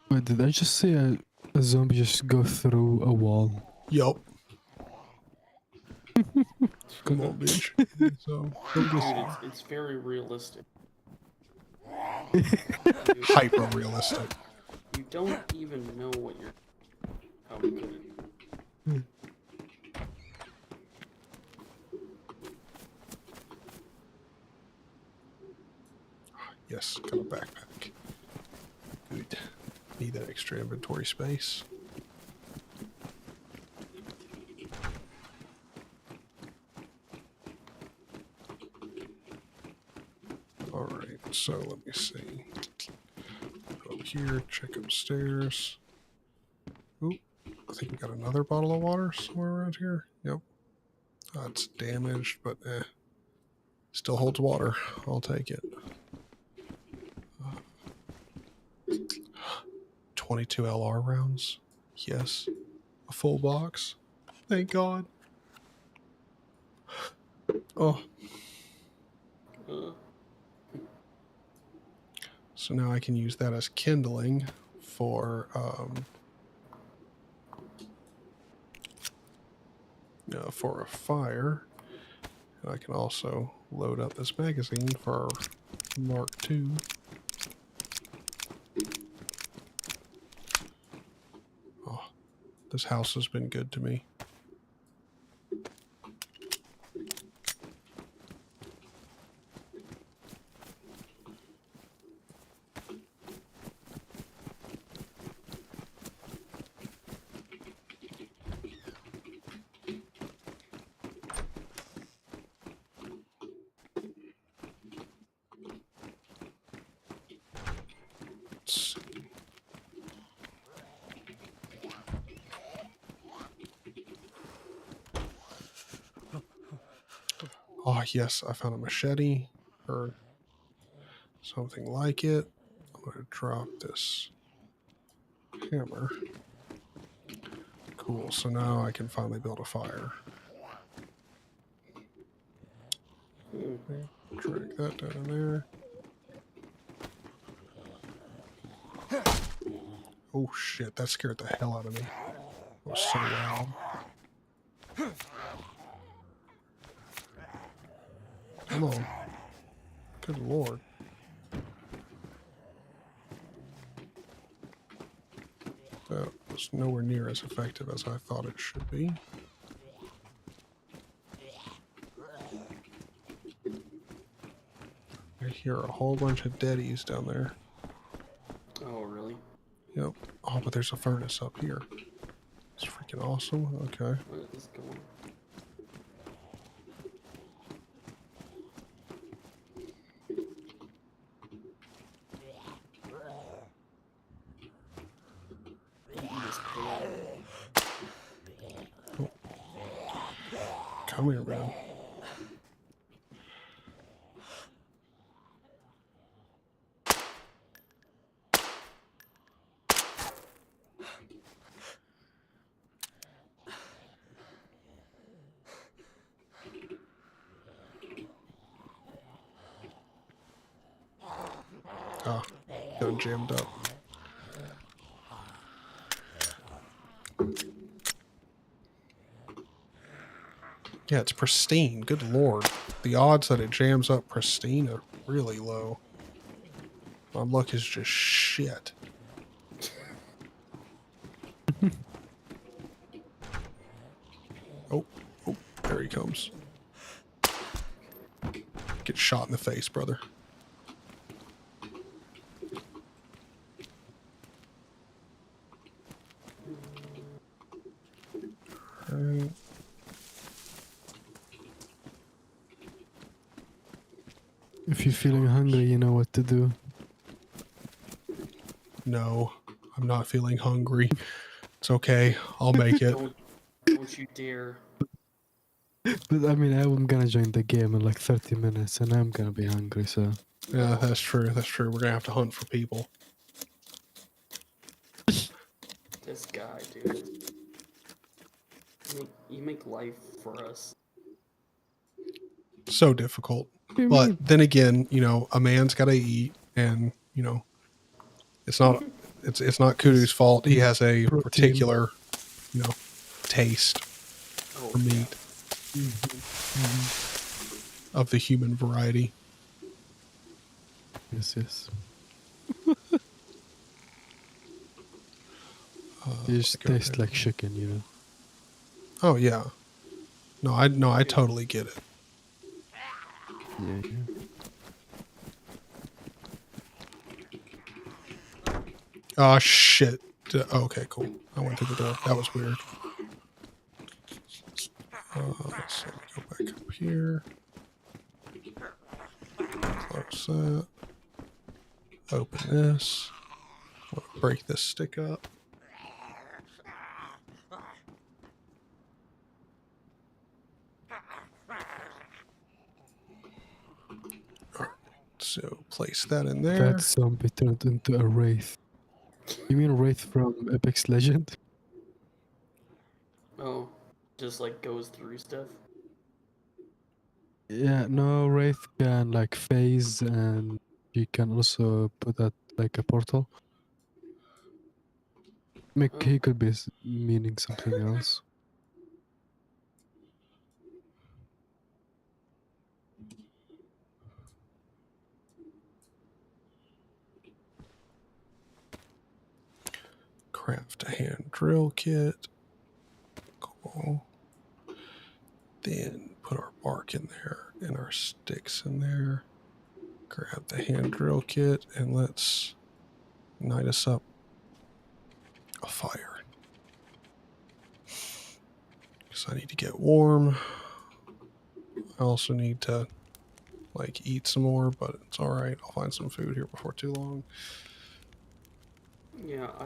Wait, did I just see a zombie just go through a wall? Yup. Come on, bitch. So, come get some. Dude, it's very realistic. Hyper realistic. You don't even know what you're. How we put it. Yes, got a backpack. Good. Need that extra inventory space. Alright, so let me see. Go up here, check upstairs. Oop, I think we got another bottle of water somewhere around here. Yep. It's damaged, but still holds water. I'll take it. 22 LR rounds. Yes. A full box. Thank God. Oh. So now I can use that as kindling for a fire. And I can also load up this magazine for our Mark II. Oh, this house has been good to me. Oh, yes, I found a machete or something like it. I'm going to drop this hammer. Cool, so now I can finally build a fire. Drag that down in there. Oh shit, that scared the hell out of me. It was so loud. Come on. Good lord. That was nowhere near as effective as I thought it should be. I hear a whole bunch of deadies down there. Oh, really? Yep. Oh, but there's a furnace up here. It's freaking awesome. Okay. What is going Oh. Come here, man. Ah, got jammed up. Yeah, it's pristine. Good lord. The odds that it jams up pristine are really low. My luck is just shit. Oh, there he comes. Get shot in the face, brother. Alright. If you're feeling hungry, you know what to do. No, I'm not feeling hungry. It's okay. I'll make it. Don't you dare. But I mean, I'm gonna join the game in like 30 minutes and I'm gonna be hungry, so. Yeah, that's true. That's true. We're gonna have to hunt for people. This guy, dude. You make life for us. So difficult. But then again, you know, a man's gotta eat, and you know, it's not Kudu's fault. He has a particular, you know, taste for meat of the human variety. Yes, yes. You just taste like chicken, you know. Oh yeah. No, I totally get it. Yeah, yeah. Oh shit. Okay, cool. I went through the door. That was weird. So let me go back up here. Close that. Open this. I'm gonna break this stick up. Alright, so place that in there. That zombie turned into a wraith. You mean wraith from Apex Legend? Oh, just like goes through stuff. Yeah, no, wraith can like phase, and you can also put that like a portal. He could be meaning something else. Craft a hand drill kit. Cool. Then put our bark in there and our sticks in there. Grab the hand drill kit and let's ignite us up a fire. Because I need to get warm. I also need to like eat some more, but it's all right. I'll find some food here before too long. Yeah, I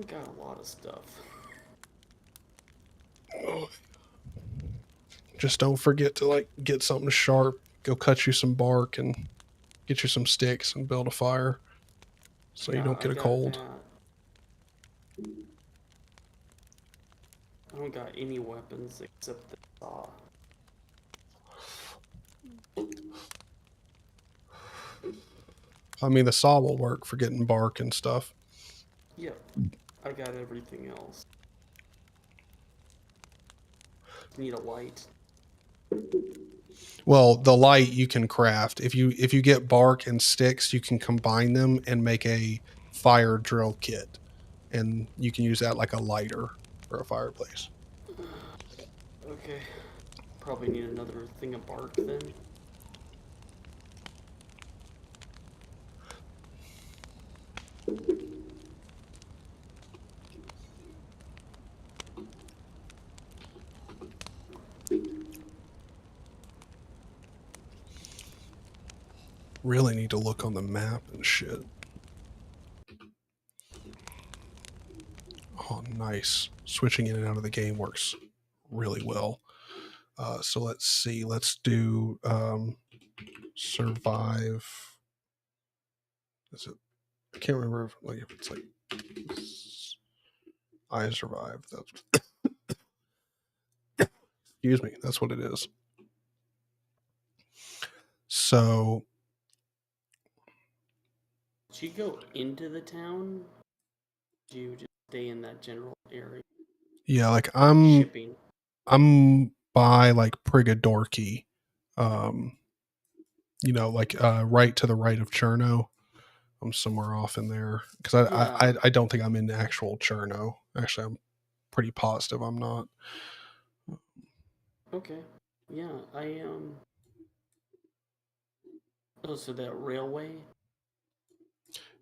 got a lot of stuff. Just don't forget to like get something sharp. Go cut you some bark and get you some sticks and build a fire so you don't get a cold. I don't got any weapons except the saw. I mean, the saw will work for getting bark and stuff. Yep, I got everything else. Need a light. Well, the light you can craft. If you get bark and sticks, you can combine them and make a fire drill kit. And you can use that like a lighter for a fireplace. Okay. Probably need another thing of bark then. Really need to look on the map and shit. Oh, nice. Switching in and out of the game works really well. So let's see. Let's do survive. Is it? I can't remember if it's like I survived. That's excuse me. That's what it is. So Did you go into the town? Did you just stay in that general area? yeah, like I'm Shipping. I'm by like Prigadorki. You know, like right to the right of Cherno. I'm somewhere off in there because I don't think I'm in actual Cherno. Actually, I'm pretty positive I'm not. Okay. Yeah, I Oh, so that railway?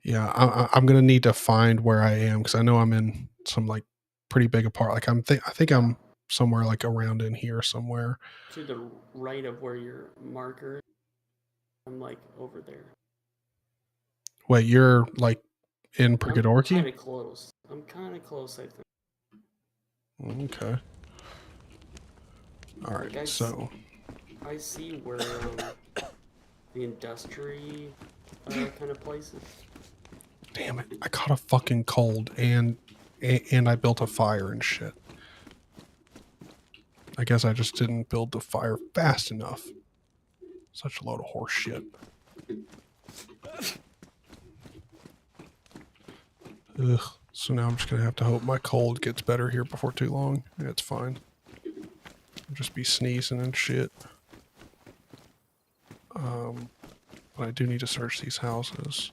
Yeah, I'm gonna need to find where I am because I know I'm in some like pretty big apart. Like I think I'm somewhere like around in here somewhere. To the right of where your marker is. I'm like over there. Wait, you're like in I'm Prigadorki? kind of close. I'm kind of close, I think. Okay. All right, Like so I see where the industry kind of places. damn it! I caught a fucking cold and I built a fire and shit. I guess I just didn't build the fire fast enough. Such a load of horse shit. Ugh. So now I'm just gonna have to hope my cold gets better here before too long. Yeah, it's fine. I'll just be sneezing and shit. But I do need to search these houses.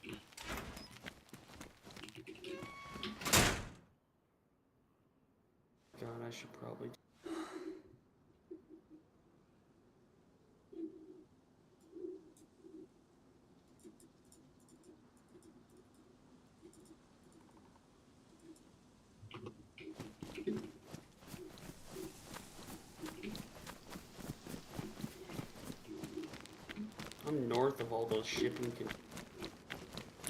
God, I should probably. I'm north of all those shipping.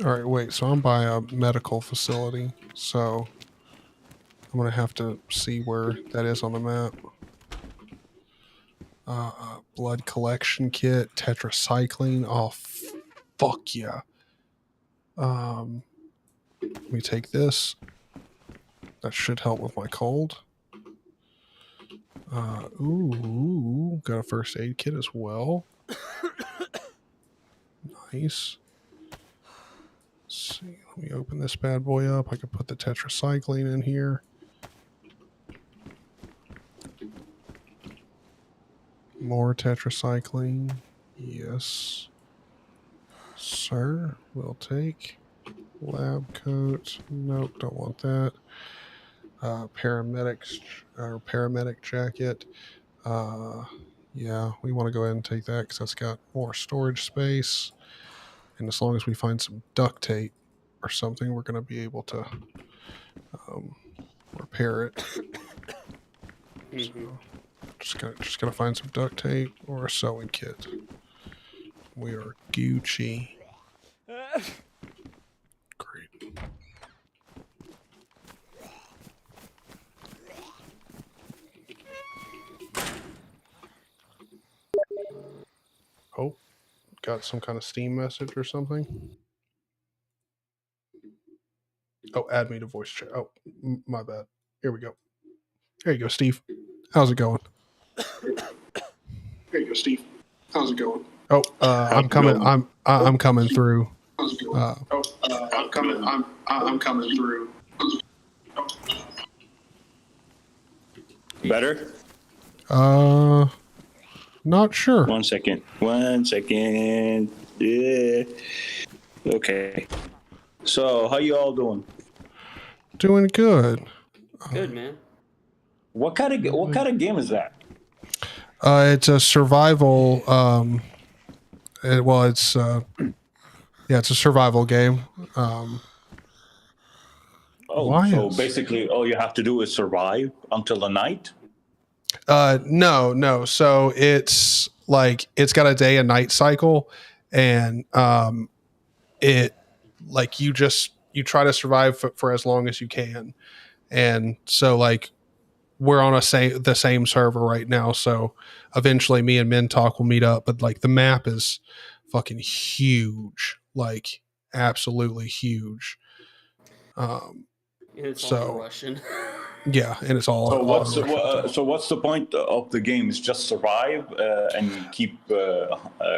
All right, wait. So I'm by a medical facility. So I'm gonna have to see where that is on the map. Blood collection kit, tetracycline. Oh, fuck yeah. Let me take this. That should help with my cold. Ooh, got a first aid kit as well. Nice. Let's see, let me open this bad boy up. I can put the tetracycline in here. More tetracycline. Yes, sir. We'll take Lab coat. Nope, don't want that. Paramedic jacket. Yeah, we want to go ahead and take that because that's got more storage space. And as long as we find some duct tape or something, we're going to be able to repair it. So just gotta find some duct tape or a sewing kit. We are Gucci. Great. Oh, got some kind of Steam message or something. Oh, add me to voice chat. Oh, my bad. Here we go. There you go, Steve. How's it going? There you go, Steve. How's it going? Oh, I'm coming. I'm coming through. How's it going? I'm coming through. Better? Not sure. 1 second. 1 second. Yeah. Okay. So, how you all doing? Doing good. Good, man. What kind of game is that? It's a survival. It's it's a survival game. Basically, all you have to do is survive until the night. No. So it's like it's got a day and night cycle, and it like you try to survive for as long as you can, and so like we're on the same server right now. So eventually, me and Mintalk will meet up. But like the map is fucking huge, like absolutely huge. It's all Russian. Yeah, and it's all. So what's the point of the game? Is just survive and keep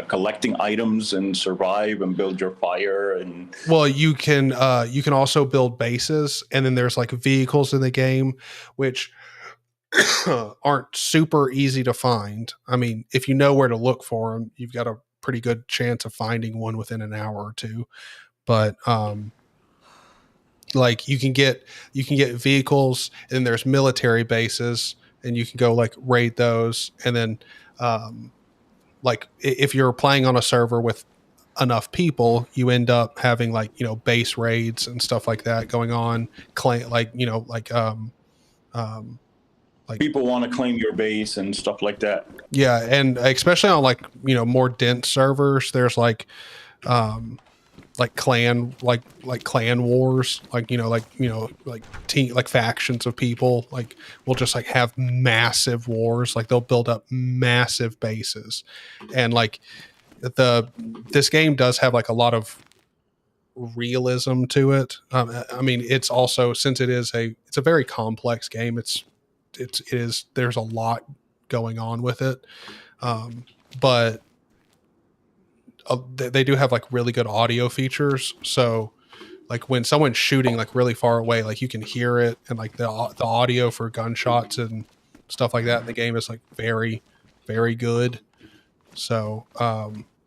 collecting items and survive and build your fire and. Well, you can also build bases, and then there's like vehicles in the game, which aren't super easy to find. I mean, if you know where to look for them, you've got a pretty good chance of finding one within an hour or two. But like you can get vehicles, and there's military bases, and you can go like raid those. And then like if you're playing on a server with enough people, you end up having like, base raids and stuff like that going on. Like people want to claim your base and stuff like that. Yeah, and especially on like more dense servers, there's like clan wars, like factions of people like will just like have massive wars. Like they'll build up massive bases, and like this game does have like a lot of realism to it. I mean, it's also, since it's a very complex game, there's a lot going on with it, but they do have like really good audio features. So like when someone's shooting like really far away, like you can hear it, and like the audio for gunshots and stuff like that in the game is like very, very good. So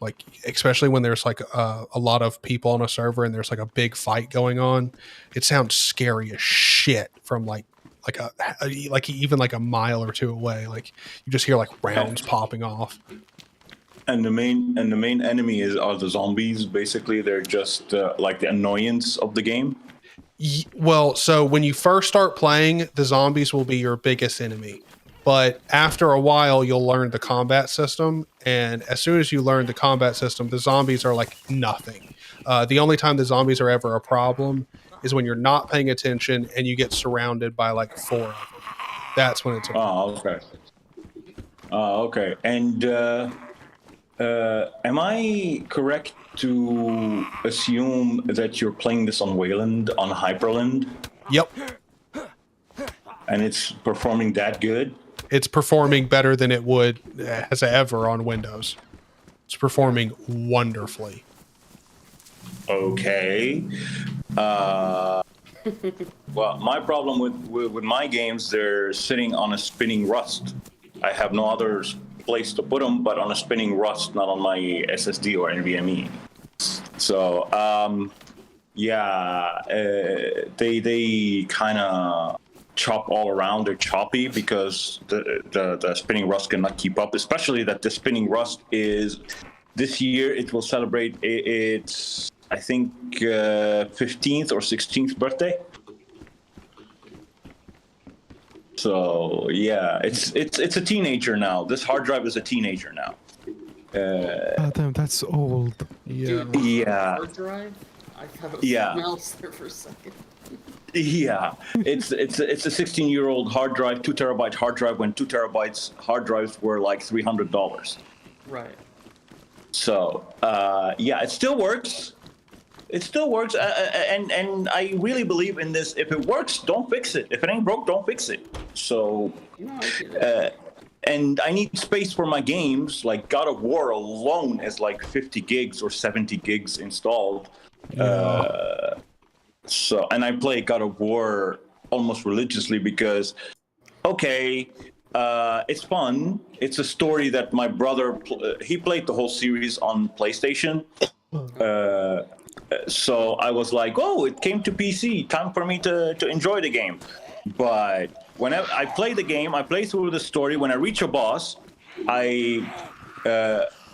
like especially when there's like a lot of people on a server and there's like a big fight going on, it sounds scary as shit from like even like a mile or two away. Like you just hear like rounds popping off. And the main enemy are the zombies. Basically, they're just like the annoyance of the game. Well, so when you first start playing, the zombies will be your biggest enemy. But after a while, you'll learn the combat system. And as soon as you learn the combat system, the zombies are like nothing. The only time the zombies are ever a problem is when you're not paying attention and you get surrounded by like 4 of them. That's when it's a problem. Okay. And am I correct to assume that you're playing this on Wayland, on Hyperland? Yep. And it's performing that good? It's performing better than it would as ever on Windows. It's performing wonderfully. Okay. Well, my problem with my games, they're sitting on a spinning Rust. I have no other place to put them but on a spinning Rust, not on my SSD or NVMe. So Yeah, they kind of chop all around. They're choppy because the spinning rust cannot keep up. Especially that the spinning rust is this year. It will celebrate its, I think, 15th or 16th birthday. So yeah, it's a teenager now. This hard drive is a teenager now. Damn, that's old. Yeah. Dude, Yeah. hard drive? I thought it was Yeah. something else there for a second. Yeah, it's a 16-year-old hard drive, 2 terabyte hard drive. When 2 terabytes hard drives were like $300. Right. So yeah, it still works. It still works, and I really believe in this. If it works, don't fix it. If it ain't broke, don't fix it. So, and I need space for my games. Like God of War alone is like 50 gigs or 70 gigs installed. So, and I play God of War almost religiously because, okay, it's fun. It's a story that my brother, he played the whole series on PlayStation. So I was like, oh, it came to PC. Time for me to enjoy the game. But whenever I play the game, I play through the story. When I reach a boss, I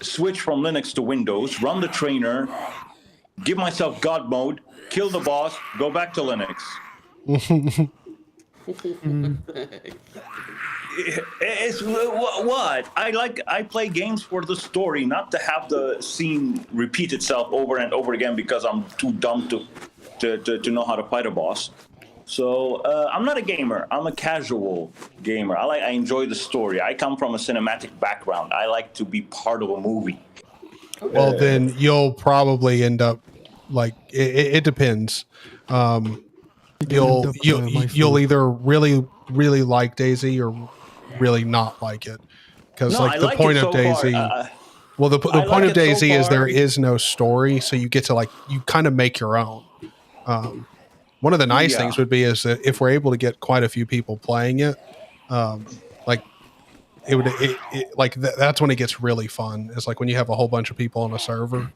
switch from Linux to Windows, run the trainer, give myself God mode, kill the boss, go back to Linux. It's what I play games for the story, not to have the scene repeat itself over and over again because I'm too dumb to know how to fight a boss. So I'm not a gamer. I'm a casual gamer. I enjoy the story. I come from a cinematic background. I like to be part of a movie. Well, then you'll probably end up like it depends. You'll either really like DayZ or really not like it, because No, like I the like point it of so DayZ. far. Well, the I point like of it so DayZ is there far. is no story, so you get to like you kind of make your own. One of the nice Yeah. things would be is that if we're able to get quite a few people playing it, like that's when it gets really fun. It's like when you have a whole bunch of people on a server.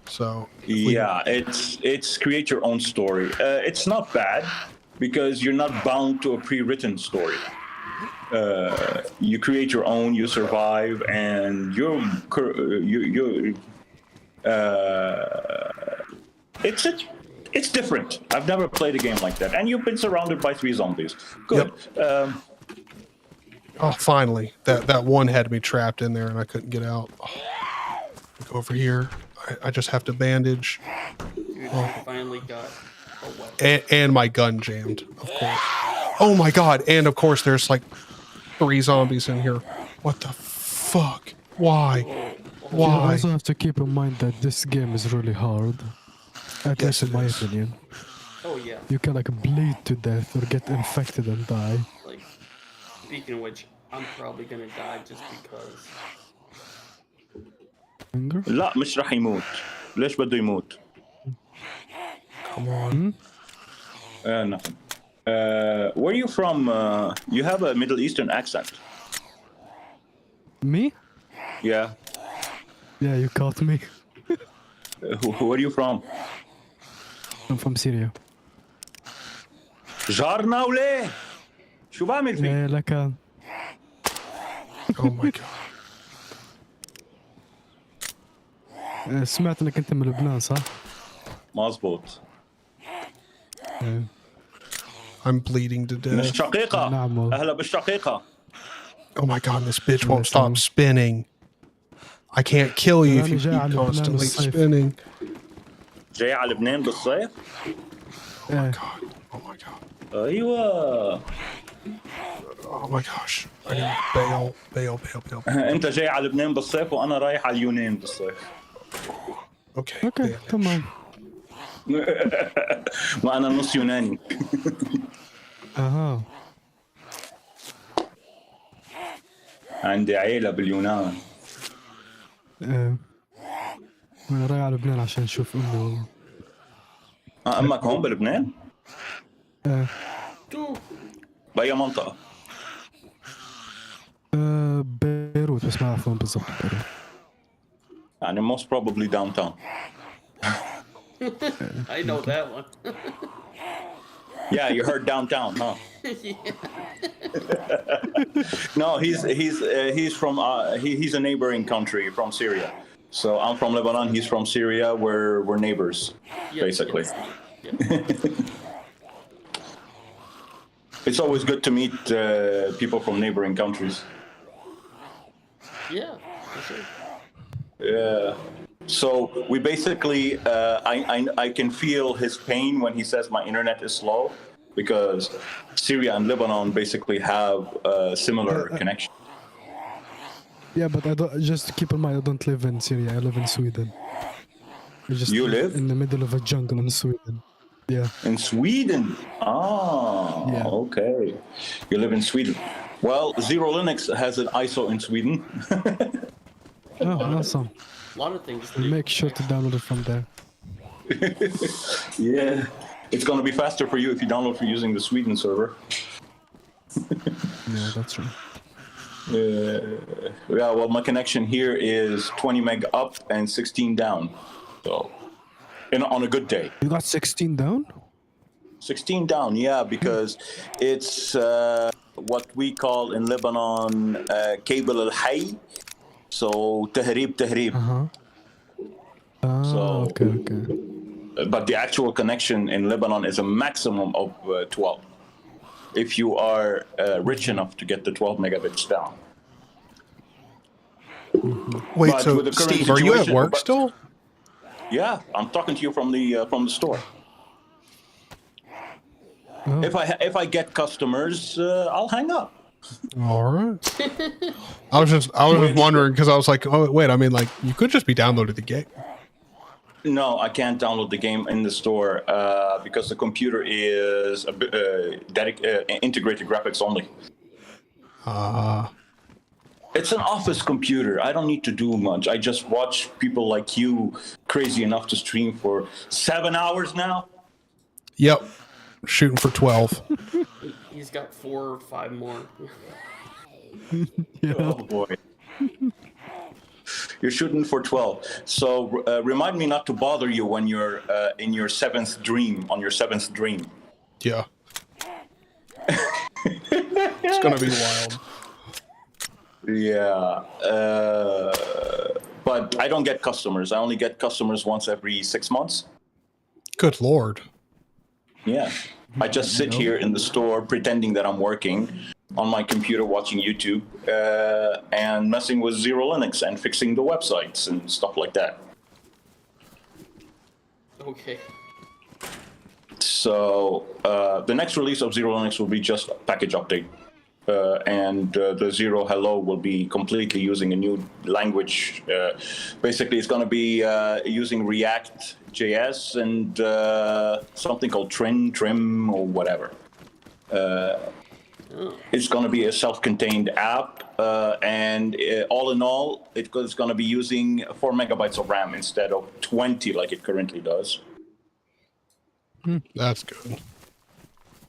So Yeah, it's create your own story. It's not bad because you're not bound to a pre-written story. You create your own, you survive, and it's different. I've never played a game like that, and you've been surrounded by 3 zombies. Good. Yep. Oh, finally, that one had me trapped in there, and I couldn't get out. Go over here. I just have to bandage. Dude, I finally got a weapon. And my gun jammed, of course. Oh my god! And of course, there's like 3 zombies in here. What the fuck? Why? You Why? also have to keep in mind that this game is really hard. At least in my opinion. Oh yeah. You can like bleed to death or get infected and die. Like, speaking of which, I'm probably gonna die just because. لا مش راح يموت. ليش بده يموت؟ Come on. Nothing. Where are you from? You have a Middle Eastern accent. Me? Yeah. Yeah, you caught me. Where are you from? I'm from Syria. جارنا وليه؟ شو بعمل فيك؟ Yeah, like Oh my god. سمعت انك انت من لبنان صح؟ مظبوط. I'm bleeding to من death. الشقيقة. أهلا بالشقيقة. Oh my god, this bitch won't stop spinning. I can't kill you if you keep constantly spinning. جاي على لبنان بالصيف؟ Oh my god. Oh my god. أيوة. Oh my gosh. I need bail. أنت جاي على لبنان بالصيف وأنا رايح على اليونان بالصيف. Okay. تمام. وأنا نص يوناني. اها. عندي عيلة باليونان. انا رايح على لبنان عشان اشوف امي والله. أمك هون بلبنان؟ ايه. بأي منطقة؟ بيروت بس ما اعرف وين بالضبط بيروت. يعني most probably downtown. I know that one. Yeah, you heard downtown, huh? No, he's from he's a neighboring country from Syria. So I'm from Lebanon. He's from Syria. We're neighbors, basically. It's always good to meet people from neighboring countries. Yeah, for sure. Yeah. So we basically, I can feel his pain when he says my internet is slow, because Syria and Lebanon basically have a similar connection. Yeah, but I don't, just keep in mind, I don't live in Syria. I live in Sweden. You live in the middle of a jungle in Sweden. Yeah. In Sweden? Ah, yeah. Okay. You live in Sweden. Well, Zero Linux has an ISO in Sweden. Oh, awesome. A lot of things. Make sure to download it from there. Yeah. It's going to be faster for you if you download for using the Sweden server. Yeah, that's true. Yeah, well, my connection here is 20 meg up and 16 down. So, on a good day. You got 16 down? 16 down, yeah, because it's what we call in Lebanon cable al-hay. So, tahrib. So, okay. But the actual connection in Lebanon is a maximum of 12. If you are rich enough to get the 12 megabits down. Wait, but so Steve, are you at work still? Yeah, I'm talking to you from the store. Oh. If I get customers, I'll hang up. All right. I was just wondering, because I was like, oh wait, I mean, like, you could just be downloading the game. No, I can't download the game in the store because the computer is integrated graphics only. It's an office computer. I don't need to do much. I just watch people like you crazy enough to stream for 7 hours now. Yep. Shooting for 12. He's got 4 or 5 more. Yeah. Oh boy. You're shooting for 12. So remind me not to bother you when you're in your 7th dream, on your 7th dream. Yeah. It's going to be wild. Yeah. But I don't get customers. I only get customers once every 6 months. Good Lord. Yeah. I just sit here in the store pretending that I'm working on my computer watching YouTube and messing with Zero Linux and fixing the websites and stuff like that. Okay. So the next release of Zero Linux will be just a package update. And the Zero Hello will be completely using a new language. Basically, it's going to be using React.js and something called Trim, or whatever. It's going to be a self-contained app, and all in all, it's going to be using 4 megabytes of RAM instead of 20 like it currently does. That's good.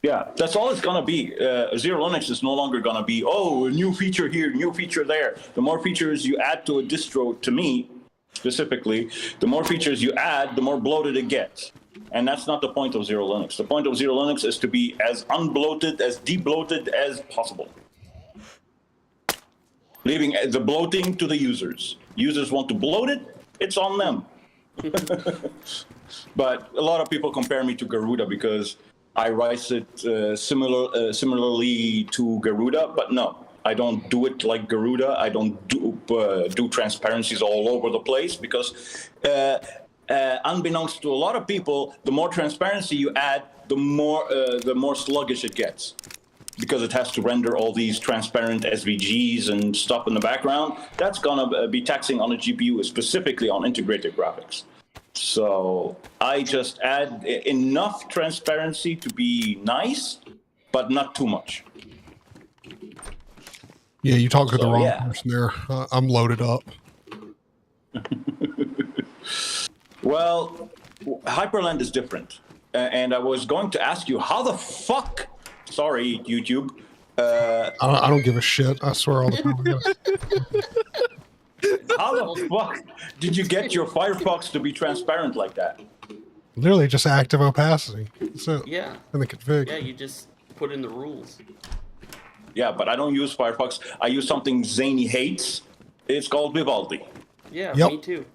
Yeah, that's all it's going to be. Zero Linux is no longer going to be, oh, a new feature here, new feature there. The more features you add to a distro, to me, specifically, the more features you add, the more bloated it gets. And that's not the point of Zero Linux. The point of Zero Linux is to be as unbloated, as debloated as possible. Leaving the bloating to the users. Users want to bloat it, it's on them. But a lot of people compare me to Garuda because I write it similarly to Garuda, but no, I don't do it like Garuda. I don't do transparencies all over the place because unbeknownst to a lot of people, the more transparency you add, the more sluggish it gets because it has to render all these transparent SVGs and stuff in the background. That's gonna be taxing on the GPU, specifically on integrated graphics. So I just add enough transparency to be nice, but not too much. Yeah, you talk to the wrong person there. I'm loaded up. Well, Hyperland is different. And I was going to ask you, how the fuck, sorry, YouTube. I don't give a shit. I swear all the time. How the fuck did you get your Firefox to be transparent like that? Literally just active opacity. That's it. Yeah. In the config. Yeah, you just put in the rules. Yeah, but I don't use Firefox. I use something Zaney hates. It's called Vivaldi. Yeah, Yep. me too.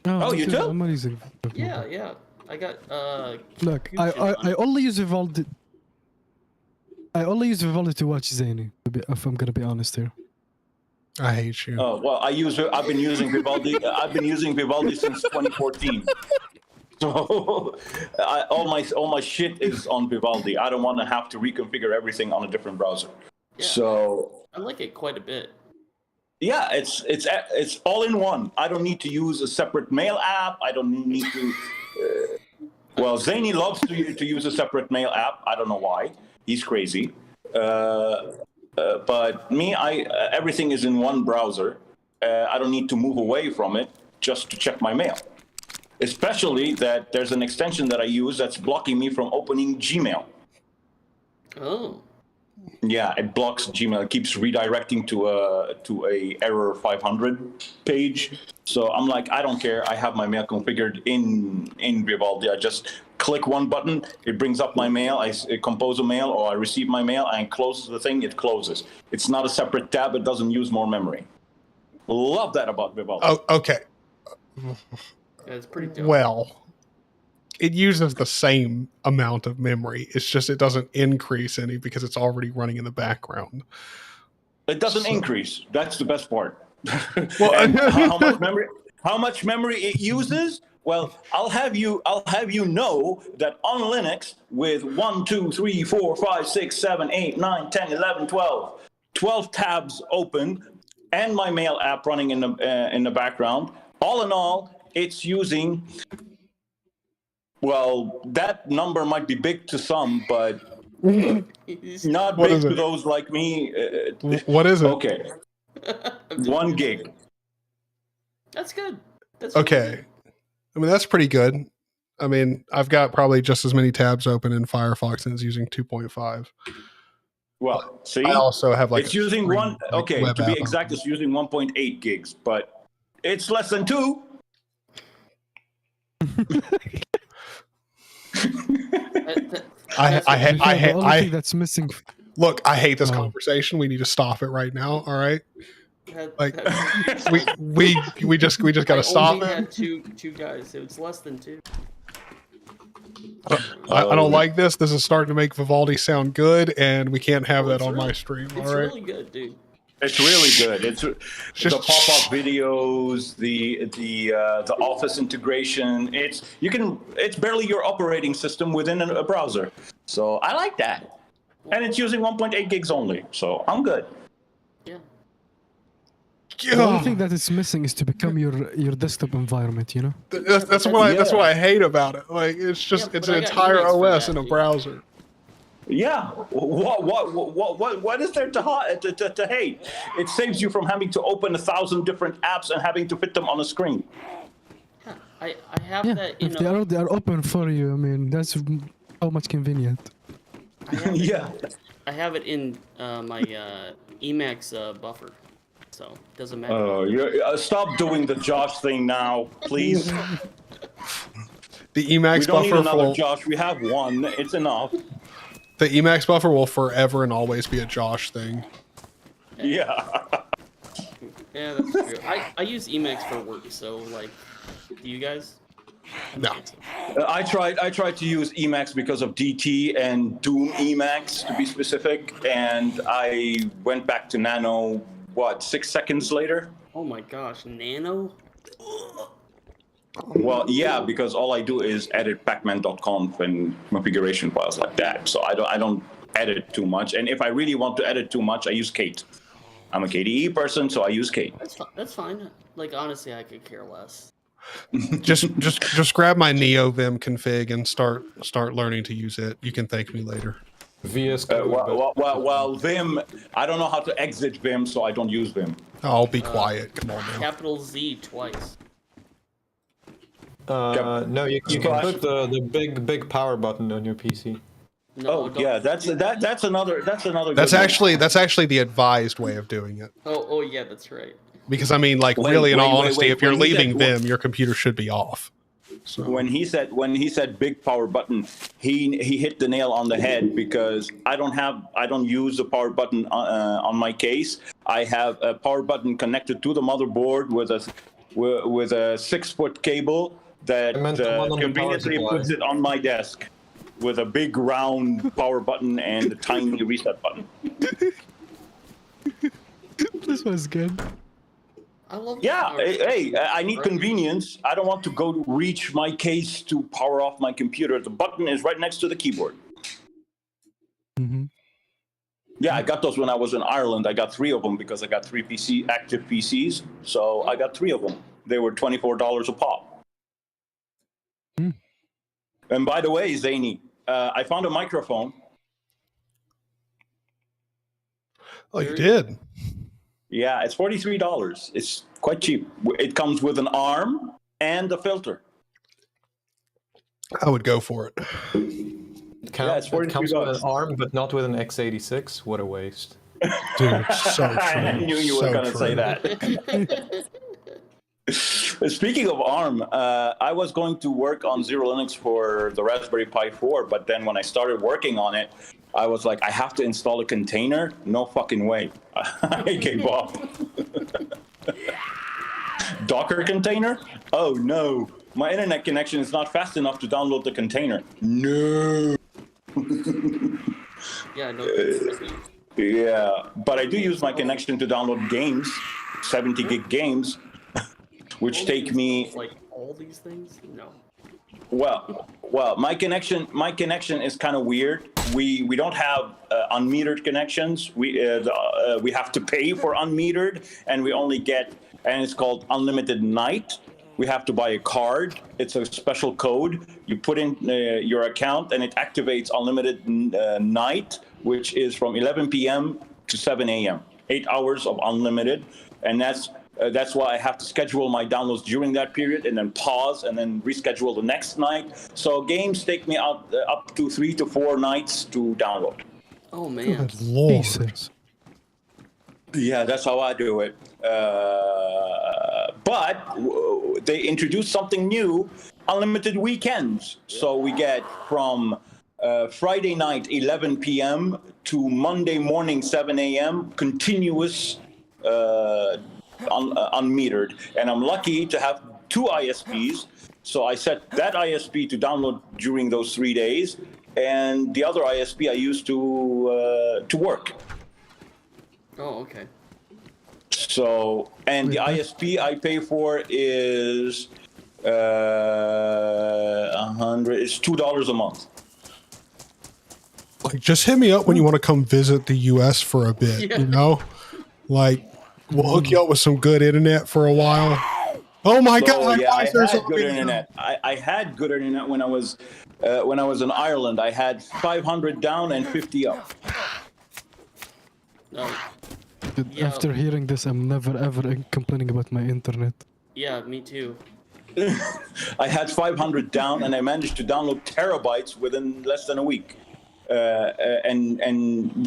Oh, you too? I'm not using. Yeah. I got Look, I only use Vivaldi. I only use Vivaldi to watch Zaney. If I'm gonna be honest here. I hate you. Oh well, I've been using Vivaldi. I've been using Vivaldi since 2014. So all my shit is on Vivaldi. I don't want to have to reconfigure everything on a different browser. Yeah, So I like it quite a bit. yeah, it's all in one. I don't need to use a separate mail app. I don't need to. Well, Zaney loves to use a separate mail app. I don't know why. He's crazy. But me, everything is in one browser. I don't need to move away from it just to check my mail. Especially that there's an extension that I use that's blocking me from opening Gmail. Oh. Yeah, it blocks Gmail. It keeps redirecting to a error 500 page. So I'm like, I don't care. I have my mail configured in Vivaldi. I just click one button, it brings up my mail. I compose a mail, or I receive my mail, and closes the thing. It closes. It's not a separate tab. It doesn't use more memory. Love that about Vivaldi. Oh, okay. That's pretty dope. Well, it uses the same amount of memory. It's just it doesn't increase any because it's already running in the background. It doesn't increase. That's the best part. Well, and how much memory it uses? Well, I'll have you know that on Linux with 1, 2, 3, 4, 5, 6, 7, 8, 9, 10, 11, 12 tabs open, and my mail app running in the background. All in all, it's using. Well, that number might be big to some, but not big to those like me. What is it? Okay. 1 gig. That's good. That's okay. Really good. I mean, that's pretty good. I mean, I've got probably just as many tabs open in Firefox and it's using 2.5. Well, see, I also have like it's using one. Okay, to be exact, it's using 1.8 gigs, but it's less than 2. I think that's missing. Look, I hate this conversation. We need to stop it right now. All right. Like we just got to stop I it. only had two guys. So it's less than 2. I don't like this. This is starting to make Vivaldi sound good, and we can't have that on my stream. It's all right. really good, dude. It's really good. It's just the pop-up videos, the Office integration. It's barely your operating system within a browser. So I like that, and it's using 1.8 gigs only. So I'm good. The only thing that is missing is to become your desktop environment. You know. That's what I hate about it. Like it's just it's an entire OS in a browser. Yeah. What is there to hate? It saves you from having to open 1,000 different apps and having to fit them on a screen. I have that. If they are open for you, I mean that's so much convenient. Yeah. I have it in my Emacs buffer, so it doesn't matter. Oh, stop doing the Josh thing now, please. The Emacs we don't buffer need another will, Josh. We have one. It's enough. The Emacs buffer will forever and always be a Josh thing. Yeah. Yeah, that's true. I use Emacs for work, so like, do you guys? No. I tried to use Emacs because of DT and Doom Emacs to be specific, and I went back to Nano. 6 seconds later? Oh my gosh, Nano. Well, yeah, because all I do is edit pacman.conf and configuration files like that. So I don't edit too much. And if I really want to edit too much, I use Kate. I'm a KDE person, so I use Kate. That's fine. Like honestly, I could care less. just grab my NeoVim config and start learning to use it. You can thank me later. VS Code. Well, Vim, I don't know how to exit Vim, so I don't use Vim. I'll be quiet. Come on now. Capital Z twice. No, you can put the big power button on your PC. No, yeah, that's another. That's actually the advised way of doing it. Oh yeah, that's right. Because I mean, like, really, in all honesty, if you're leaving Vim, your computer should be off. So when he said big power button, he hit the nail on the head, because I don't use the power button on my case. I have a power button connected to the motherboard with a 6-foot cable that conveniently puts it on my desk with a big round power button and a tiny reset button. This was good. I love. Yeah, hey, I need convenience. I don't want to go reach my case to power off my computer. The button is right next to the keyboard. Mm-hmm. Yeah, I got those when I was in Ireland. I got 3 of them because I got 3 active PCs. So I got 3 of them. They were $24 a pop. Mm. And by the way, Zaney, I found a microphone. Oh, you did? Yeah, it's $43. It's quite cheap. It comes with an arm and a filter. I would go for it. It comes with an arm, but not with an x86. What a waste. Dude, so true. I knew you were going to say that. Speaking of ARM, I was going to work on Zero Linux for the Raspberry Pi 4, but then when I started working on it, I was like, I have to install a container? No fucking way. I gave up. Docker container? Oh no, my internet connection is not fast enough to download the container. No. Yeah, no. Yeah, but I do use my connection to download games, 70 gig games, which take me like all these things. No. Well, my connection is kind of weird. We don't have unmetered connections. We have to pay for unmetered, and we only get, and it's called unlimited night. We have to buy a card. It's a special code. You put in your account, and it activates unlimited night, which is from 11 p.m. to 7 a.m. 8 hours of unlimited, and that's why I have to schedule my downloads during that period and then pause and then reschedule the next night. So games take me out up to 3 to 4 nights to download. Oh man, good Lord. Yeah, that's how I do it. But they introduced something new, unlimited weekends. So we get from Friday night 11 p.m. to Monday morning 7 a.m. continuous unmetered, and I'm lucky to have 2 ISPs, so I set that ISP to download during those 3 days, and the other ISP I use to work. Oh, okay. So, and the ISP I pay for is it's $2 a month. Like, just hit me up when you want to come visit the U.S. for a bit. Yeah. You know, like. We'll hook you up with some good internet for a while. Oh my God! Yeah, I had good internet. I had good internet when I was in Ireland. I had 500 down and 50 up. No. Dude, after hearing this, I'm never ever complaining about my internet. Yeah, me too. I had 500 down, and I managed to download terabytes within less than a week. And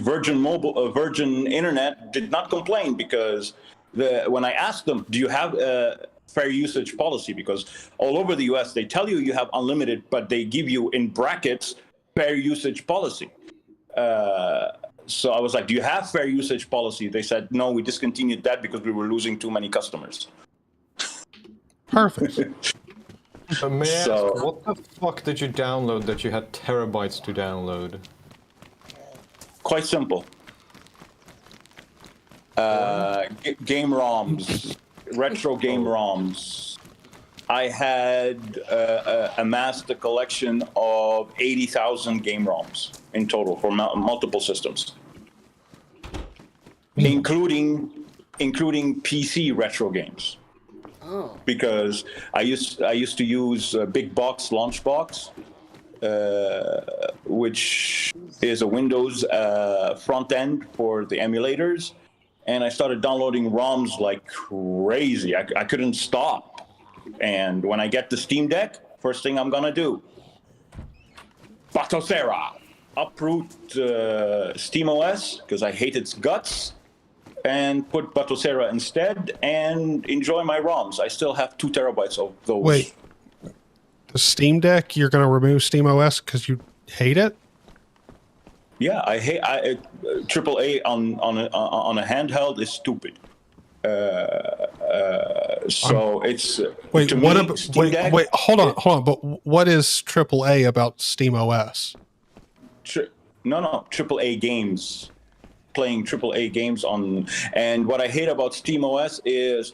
Virgin Internet did not complain, because when I asked them, do you have a fair usage policy? Because all over the US, they tell you have unlimited, but they give you in brackets fair usage policy. So I was like, do you have fair usage policy? They said, no, we discontinued that because we were losing too many customers. Perfect. May I ask, what the fuck did you download that you had terabytes to download? Quite simple. Game ROMs, retro game ROMs. I had amassed a collection of 80,000 game ROMs in total for multiple systems, including PC retro games. Oh. Because I used to use Big Box Launchbox, which is a Windows front end for the emulators, and I started downloading ROMs like crazy. I couldn't stop. And when I get the Steam Deck, first thing I'm gonna do, Batocera, uproot SteamOS because I hate its guts, and put Batocera instead, and enjoy my ROMs. I still have 2 terabytes of those. Wait, The Steam Deck, you're going to remove SteamOS because you hate it? Yeah, I hate AAA on a handheld is stupid. So it's wait. to What? me, Steam Deck, wait. Hold on. But what is AAA about SteamOS? No, AAA games. Playing AAA games on, and what I hate about SteamOS is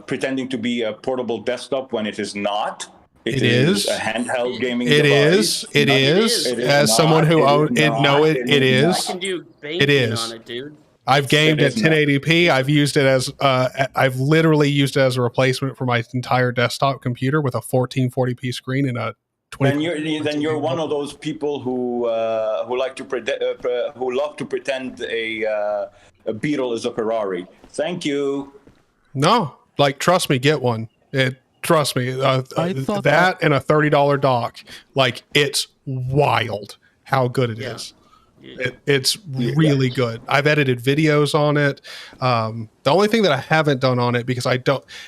pretending to be a portable desktop when it is not. It is a handheld gaming device. It is. As someone who owns it, it is. I can do It banking is. on it, dude. I've gamed at 1080p. I've used it as I've literally used it as a replacement for my entire desktop computer with a 1440p screen and a 20. Then you're one of those people who like to who love to pretend a Beetle is a Ferrari. Thank you. No, like trust me, get one. Trust me, that and a $30 dock. Like it's wild how good it is. It's really good. I've edited videos on it. The only thing that I haven't done on it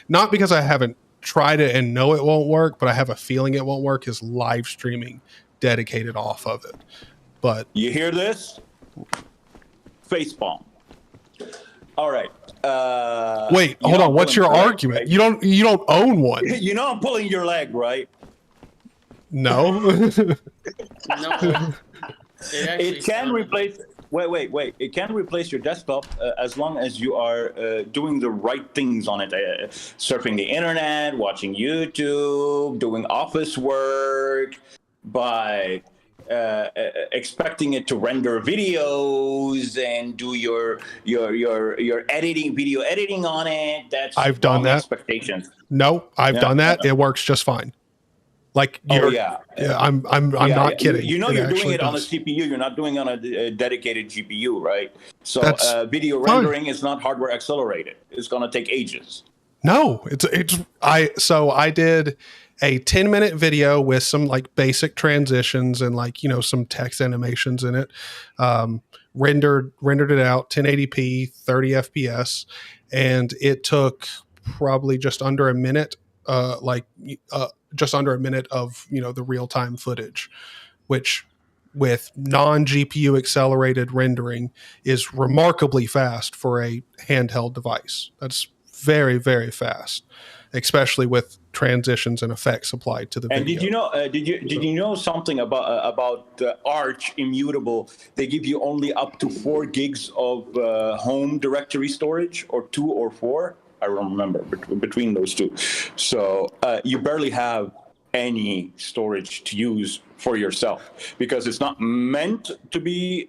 not because I haven't tried it and know it won't work, but I have a feeling it won't work, is live streaming dedicated off of it. But you hear this? Facepalm. All right. Wait, hold on. What's your argument? Right? You don't own one. You know I'm pulling your leg, right? No. No. It can replace. Wait. It can replace your desktop as long as you are doing the right things on it. Surfing the internet, watching YouTube, doing office work, by expecting it to render videos and do your editing, video editing on it. That's I've done that. Expectations. No, I've done that. It works just fine. Like I'm not kidding. You know, you're doing it on a CPU. You're not doing it on a dedicated GPU, right? So video rendering is not hardware accelerated. It's going to take ages. No, I did a 10-minute video with some like basic transitions and like, some text animations in it. Rendered it out 1080p, 30 FPS, and it took probably just under a minute. Just under a minute of the real-time footage, which with non-GPU accelerated rendering is remarkably fast for a handheld device. That's very, very fast, especially with transitions and effects applied to the video. And did you know something about Arch Immutable? They give you only up to 4 gigs of home directory storage, or 2 or 4. I don't remember between those two. So you barely have any storage to use for yourself, because it's not meant to be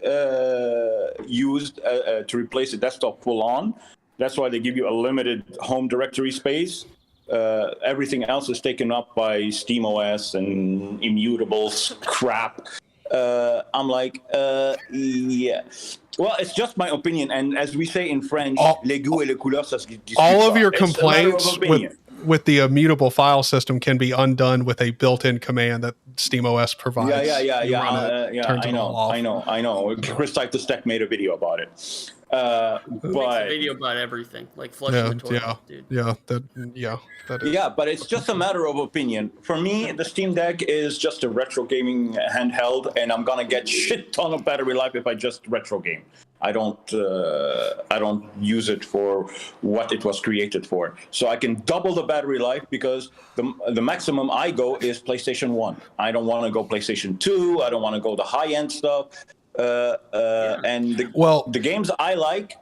used to replace a desktop full on. That's why they give you a limited home directory space. Everything else is taken up by SteamOS and Immutable crap. I'm like, yeah. Well, it's just my opinion, and as we say in French, les goûts et les couleurs, ça se discute pas. All of your complaints with the immutable file system can be undone with a built-in command that SteamOS provides. I know. Chris Type the Stack made a video about it. Who makes a video about everything, like flushing the toilet, dude. Yeah, but it's just a matter of opinion. For me, the Steam Deck is just a retro gaming handheld, and I'm gonna get shit ton of battery life if I just retro game. I don't use it for what it was created for. So I can double the battery life, because the maximum I go is PlayStation 1. I don't want to go PlayStation 2. I don't want to go the high-end stuff. And the games I like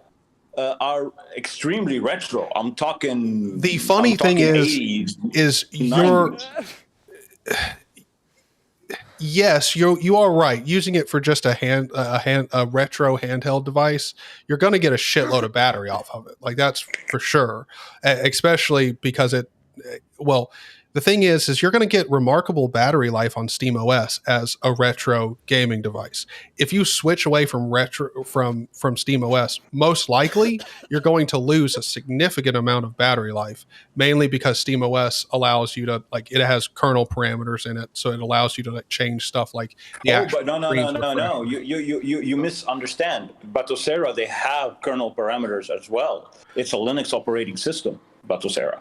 are extremely retro. I'm talking. The funny thing 80s, is you're. Yes, you are right. Using it for just a retro handheld device, you're going to get a shitload of battery off of it. Like, that's for sure. Especially because the thing is you're going to get remarkable battery life on SteamOS as a retro gaming device. If you switch away from SteamOS, most likely you're going to lose a significant amount of battery life, mainly because SteamOS allows you to, like, it has kernel parameters in it, so it allows you to like change stuff like the actual. But no. You misunderstand. Batocera, they have kernel parameters as well. It's a Linux operating system, Batocera.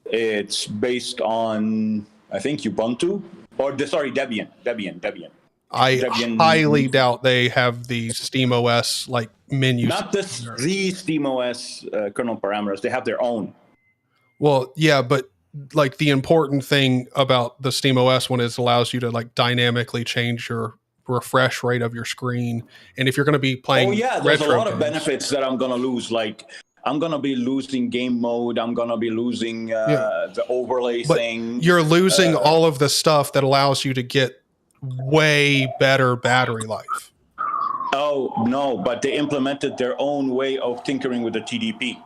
It's based on, I think, Ubuntu, or Debian. I Debian, highly doubt they have the SteamOS like menus. Not the SteamOS kernel parameters. They have their own. Well, yeah, but like the important thing about the SteamOS one is allows you to like dynamically change your refresh rate of your screen. And if you're going to be playing, There's a lot of benefits that I'm going to lose. Like I'm going to be losing game mode. I'm going to be losing the overlay thing. You're losing all of the stuff that allows you to get way better battery life. Oh, no, but they implemented their own way of tinkering with the TDP.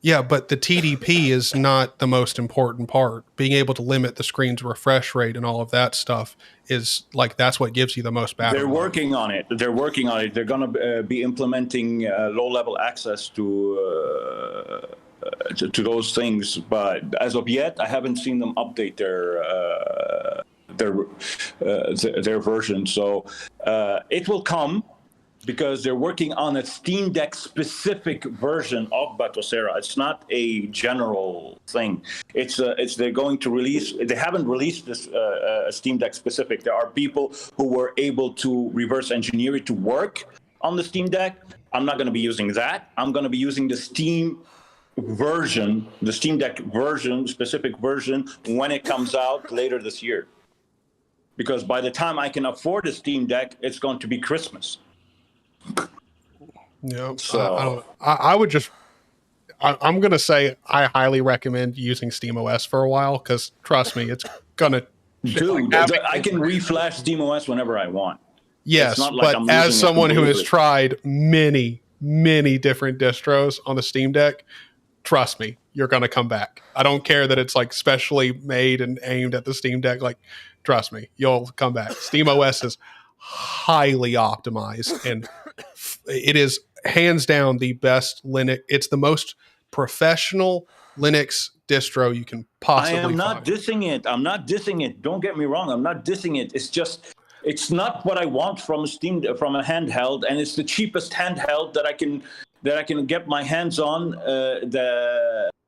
Yeah, but the TDP is not the most important part. Being able to limit the screen's refresh rate and all of that stuff is like, that's what gives you the most battery They're life. working on it. They're going to be implementing low-level access to those things. But as of yet, I haven't seen them update their version. So it will come, because they're working on a Steam Deck specific version of Batocera. It's not a general thing. They're going to release. They haven't released this Steam Deck specific. There are people who were able to reverse engineer it to work on the Steam Deck. I'm not going to be using that. I'm going to be using the Steam version, the Steam Deck version, specific version, when it comes out later this year. Because by the time I can afford a Steam Deck, it's going to be Christmas. Yeah, so I would just. I'm gonna say I highly recommend using SteamOS for a while, because trust me, it's gonna. Dude, I can reflash SteamOS whenever I want. Yes, but as someone who has tried many different distros on the Steam Deck, trust me, you're gonna come back. I don't care that it's like specially made and aimed at the Steam Deck. Like, trust me, you'll come back. SteamOS is highly optimized, and it is hands down the best Linux. It's the most professional Linux distro you can possibly find. I am not dissing it. I'm not dissing it. Don't get me wrong. I'm not dissing it. It's just, it's not what I want from a handheld, and it's the cheapest handheld that I can get my hands on.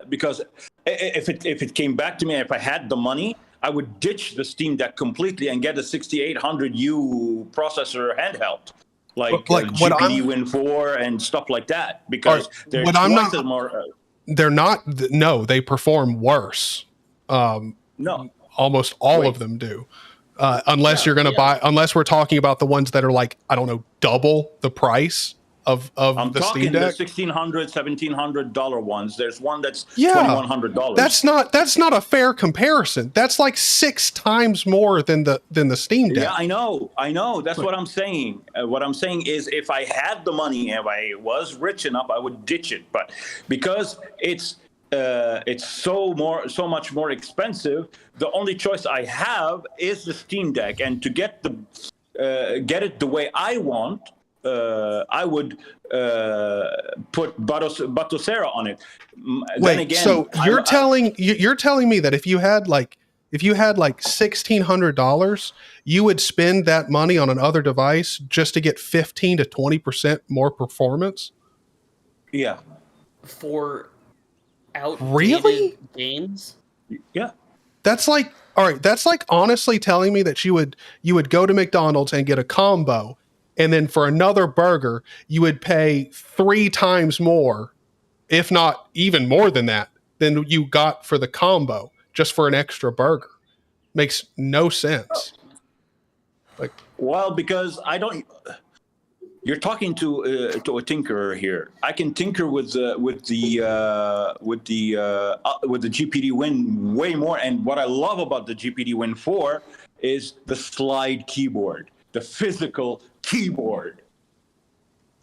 Because if it came back to me, if I had the money, I would ditch the Steam Deck completely and get a 6800U processor handheld, like GPD Win 4 and stuff like that, because they're twice as more. They're not. No, they perform worse. No, almost all of them do. Unless you're going to buy. Unless we're talking about the ones that are like, I don't know, double the price of I'm the talking Steam Deck. The $1,600, $1,700 ones. There's one that's $2,100. That's not a fair comparison. That's like 6 times more than the Steam Deck. Yeah, I know. That's what I'm saying. What I'm saying is, if I had the money, if I was rich enough, I would ditch it. But because it's so much more expensive, the only choice I have is the Steam Deck. And to get it the way I want, I would put Batocera on it. Wait, again, so you're telling me that if you had like $1,600, you would spend that money on another device just to get 15 to 20% more performance? Yeah. For outdated games? Yeah. That's like, all right, that's like honestly telling me that you would go to McDonald's and get a combo, and then for another burger, you would pay 3 times more, if not even more than that, than you got for the combo just for an extra burger. Makes no sense. Like, well, because I don't. You're talking to a tinkerer here. I can tinker with the GPD Win way more. And what I love about the GPD Win 4 is the slide keyboard, the physical keyboard.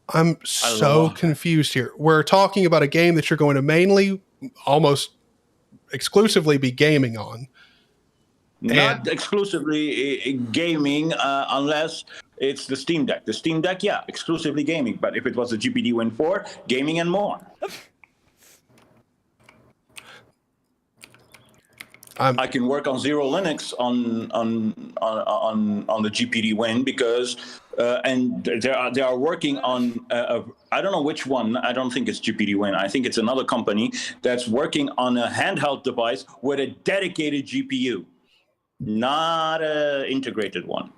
I'm so confused here. We're talking about a game that you're going to mainly, almost exclusively be gaming on. Not exclusively gaming, unless it's the Steam Deck. The Steam Deck, yeah, exclusively gaming. But if it was the GPD Win 4, gaming and more. I can work on Zero Linux on the GPD Win because and they are working on I don't know which one. I don't think it's GPD Win. I think it's another company that's working on a handheld device with a dedicated GPU, not an integrated one.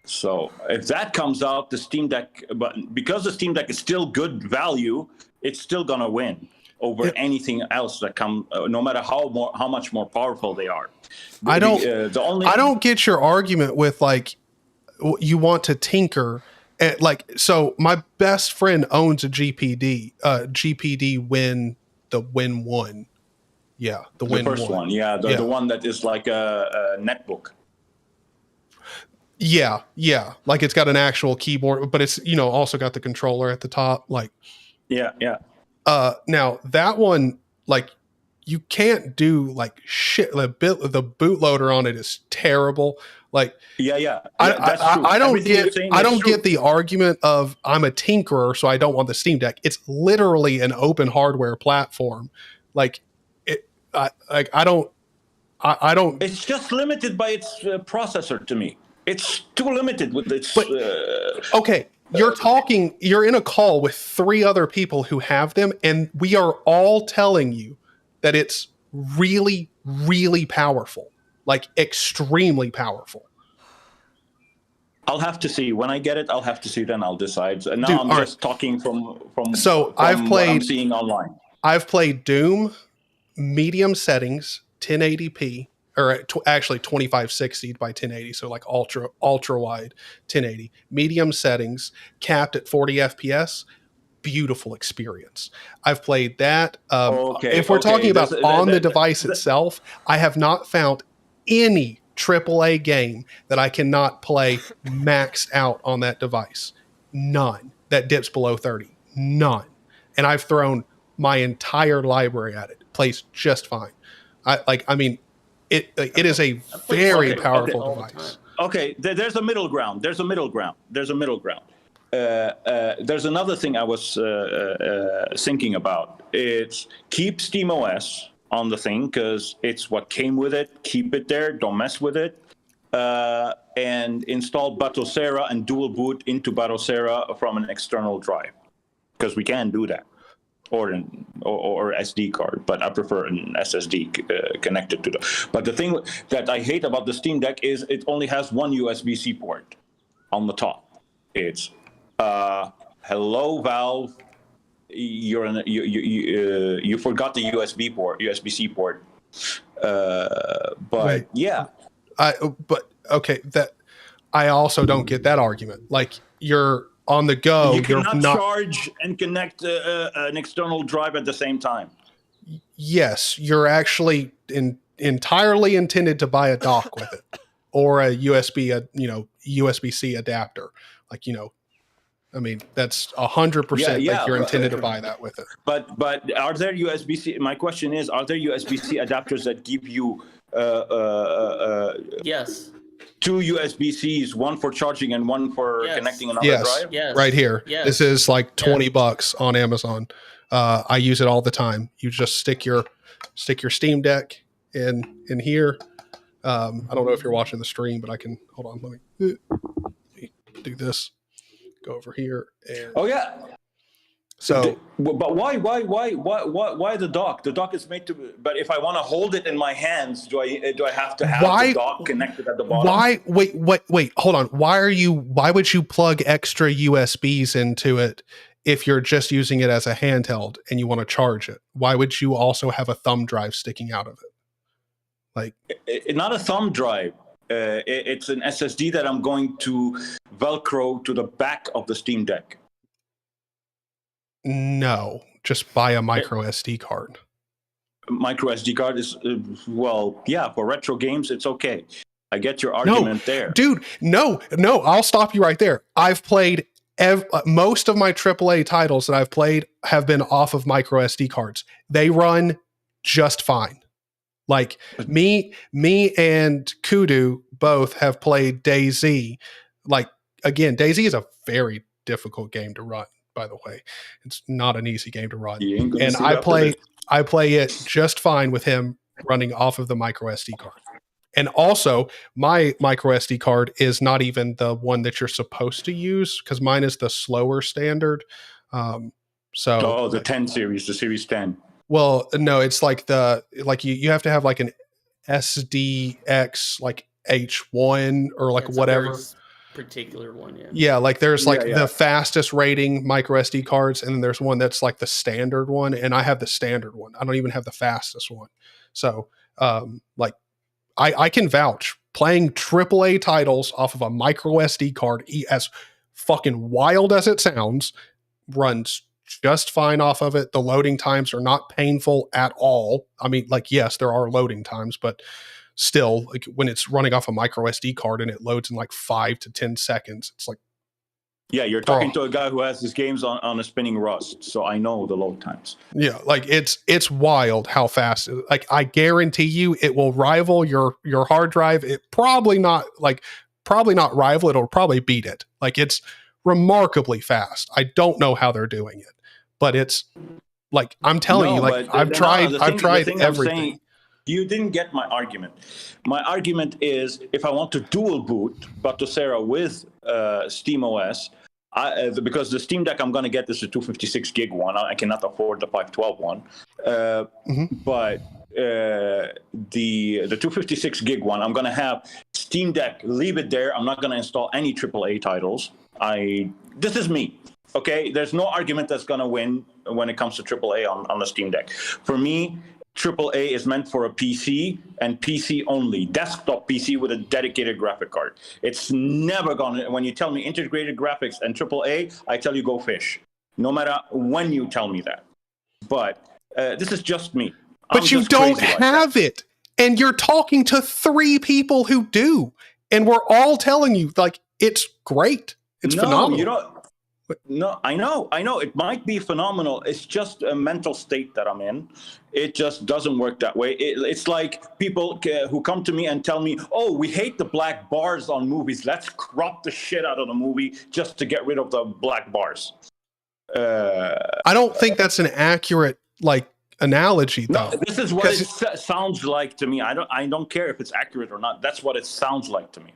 So if that comes out, the Steam Deck, but because the Steam Deck is still good value, it's still gonna win over anything else that come, no matter how much more powerful they are. I don't get your argument with like you want to tinker. So my best friend owns a GPD Win, the Win 1. Yeah, the Win first one. Yeah, the one that is like a netbook. Yeah, like it's got an actual keyboard, but it's also got the controller at the top. Like, yeah. Now that one, like, you can't do like shit. The bootloader on it is terrible. Like, that's true. I don't get the argument of I'm a tinkerer, so I don't want the Steam Deck. It's literally an open hardware platform. Like, I don't. It's just limited by its processor to me. It's too limited with its. Okay, you're in a call with 3 other people who have them, and we are all telling you that it's really, really powerful, like extremely powerful. I'll have to see when I get it. I'll have to see, then I'll decide. And now I'm just talking from I've played what I'm seeing online. I've played Doom, medium settings, 1080p. Or actually 2560 by 1080, so like ultra wide 1080, medium settings, capped at 40 FPS. Beautiful experience. I've played that. If we're talking about the device itself, I have not found any AAA game that I cannot play maxed out on that device. None that dips below 30. None. And I've thrown my entire library at it. It plays just fine. It is a very powerful device. Okay, there's a middle ground. There's another thing I was thinking about. It's keep SteamOS on the thing because it's what came with it. Keep it there. Don't mess with it. And install Batocera and dual boot into Batocera from an external drive because we can do that. Or SD card, but I prefer an SSD connected to the. But the thing that I hate about the Steam Deck is it only has one USB-C port on the top. It's hello Valve, you forgot the USB-C port. But yeah, I also don't get that argument. Like you're on the go, you cannot charge and connect an external drive at the same time. Yes, you're actually entirely intended to buy a dock with it, or a USB-C adapter. Like I mean that's 100%. Like you're intended to buy that with it. But are there USB-C? My question is, are there USB-C adapters that give you? Yes. 2 USB-Cs, one for charging and one for connecting another drive? Yes, right here. Yes. This is like $20 on Amazon. I use it all the time. You just stick your Steam Deck in here. I don't know if you're watching the stream, but I can hold on. Let me do this. Go over here and So, but why the dock? The dock is made to. But if I want to hold it in my hands, do I have to have the dock connected at the bottom? Wait, hold on. Why would you plug extra USBs into it if you're just using it as a handheld and you want to charge it? Why would you also have a thumb drive sticking out of it? Like, not a thumb drive. It's an SSD that I'm going to Velcro to the back of the Steam Deck. No, just buy a micro SD card. Micro SD card is, for retro games, it's okay. I get your argument there. Dude, no, I'll stop you right there. I've played most of my AAA titles that I've played have been off of micro SD cards. They run just fine. Like me and Kudu both have played DayZ. Like, again, DayZ is a very difficult game to run. By the way, it's not an easy game to run, and I play it just fine with him running off of the micro SD card. And also, my micro SD card is not even the one that you're supposed to use because mine is the slower standard. The 10 series, the Series 10. Well, no, it's like you have to have like an SDX like H1 or like whatever. Particular one, yeah. Yeah, like there's the fastest rating micro SD cards, and then there's one that's like the standard one, and I have the standard one. I don't even have the fastest one. So, like, I can vouch playing AAA titles off of a micro SD card, as fucking wild as it sounds, runs just fine off of it. The loading times are not painful at all. I mean, like, yes, there are loading times, but still, like when it's running off a micro SD card and it loads in like 5 to 10 seconds, it's like, yeah, you're talking to a guy who has his games on a spinning Rust, so I know the load times. Yeah, like it's wild how fast. Like I guarantee you, it will rival your hard drive. It probably not rival. It'll probably beat it. Like it's remarkably fast. I don't know how they're doing it, but it's like I'm telling you, like I've tried everything. You didn't get my argument. My argument is if I want to dual boot Batocera with SteamOS, because the Steam Deck I'm going to get is a 256 gig one. I cannot afford the 512 one. But the 256 gig one, I'm going to have Steam Deck, leave it there. I'm not going to install any AAA titles. This is me. Okay, there's no argument that's going to win when it comes to AAA on the Steam Deck. For me, AAA is meant for a PC and PC only, desktop PC with a dedicated graphic card. It's never gonna, when you tell me integrated graphics and AAA, I tell you go fish, no matter when you tell me that. But this is just me. But you don't have it, and you're talking to 3 people who do, and we're all telling you, like, it's great. It's phenomenal. You don't. No, I know. It might be phenomenal. It's just a mental state that I'm in. It just doesn't work that way. It's like people who come to me and tell me, oh, we hate the black bars on movies. Let's crop the shit out of the movie just to get rid of the black bars. I don't think that's an accurate, like, analogy, though. No, this is what it sounds like to me. I don't care if it's accurate or not. That's what it sounds like to me.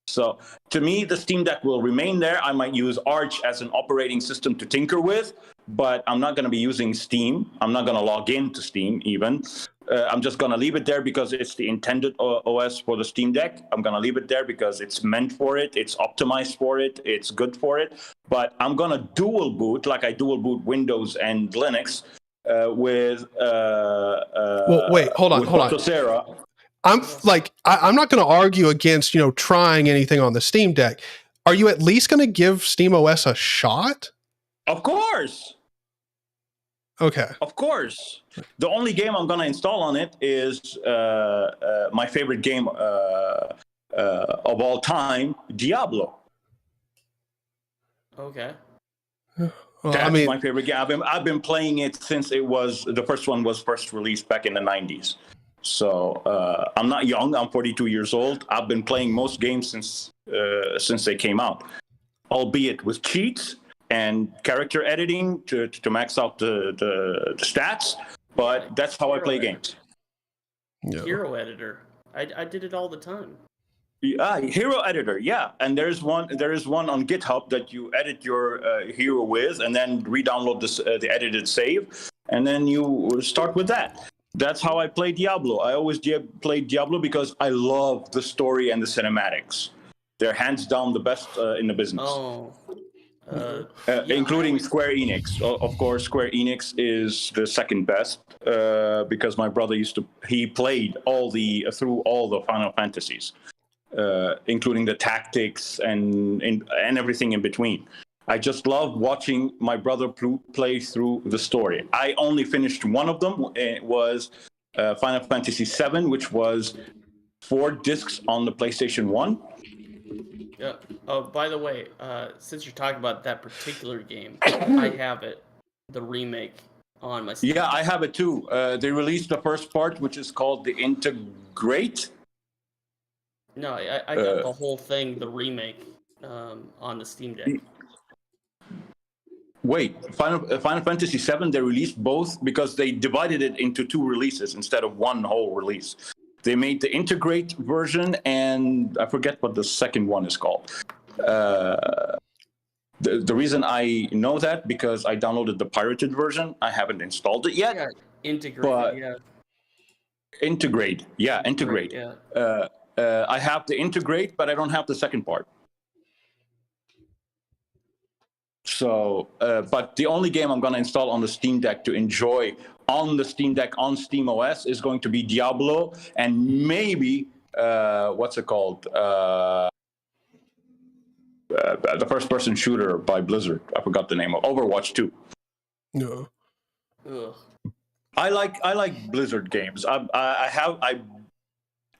So to me, the Steam Deck will remain there. I might use Arch as an operating system to tinker with, but I'm not going to be using Steam. I'm not going to log into Steam even. I'm just going to leave it there because it's the intended OS for the Steam Deck. I'm going to leave it there because it's meant for it. It's optimized for it. It's good for it. But I'm going to dual boot like I dual boot Windows and Linux with well, wait, hold on. Batocera. I'm not going to argue against, trying anything on the Steam Deck. Are you at least going to give SteamOS a shot? Of course. Okay. Of course. The only game I'm going to install on it is my favorite game of all time, Diablo. Okay. Well, That's my favorite game. I've been playing it since the first one was first released back in the 90s. So I'm not young. I'm 42 years old. I've been playing most games since they came out, albeit with cheats and character editing to max out the stats. But that's how I play games. Yeah. Hero editor. I did it all the time. Hero editor, yeah. And there is one on GitHub that you edit your hero with, and then re-download the edited save, and then you start with that. That's how I play Diablo. I always play Diablo because I love the story and the cinematics. They're hands down the best in the business. Including Square Enix. Of course, Square Enix is the second best because my brother he played through all the Final Fantasies, including the tactics and everything in between. I just love watching my brother play through the story. I only finished one of them. It was Final Fantasy VII, which was 4 discs on the PlayStation 1. Yeah. Oh, by the way, since you're talking about that particular game, I have it, the remake, on my Steam. Yeah, I have it too. They released the first part, which is called the Integrate. No, I got the whole thing, the remake, on the Steam Deck. Wait, Final Fantasy VII, they released both because they divided it into 2 releases instead of one whole release. They made the Integrate version, and I forget what the second one is called. The reason I know that, because I downloaded the pirated version. I haven't installed it yet. Yeah, Integrate, but yeah. Integrate. Yeah. I have the Integrate, but I don't have the second part. So, but the only game I'm going to install on the Steam Deck to enjoy on the Steam Deck on Steam OS is going to be Diablo, and maybe what's it called? The first-person shooter by Blizzard. I forgot the name of Overwatch 2. No. Ugh. I like Blizzard games.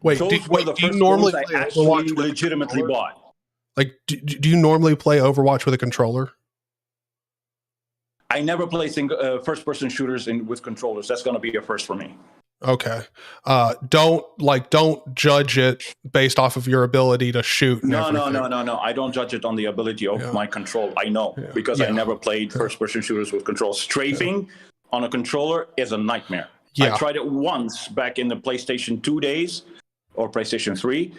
Wait, those do were the you first normally games I play actually Overwatch with a legitimately controller? bought. Like, do you normally play Overwatch with a controller? I never play first-person shooters with controllers. That's going to be a first for me. Okay. Don't judge it based off of your ability to shoot. And No. everything. I don't judge it on the ability of my control. I know because I never played first-person shooters with controls. Strafing on a controller is a nightmare. Yeah. I tried it once back in the PlayStation 2 days or PlayStation 3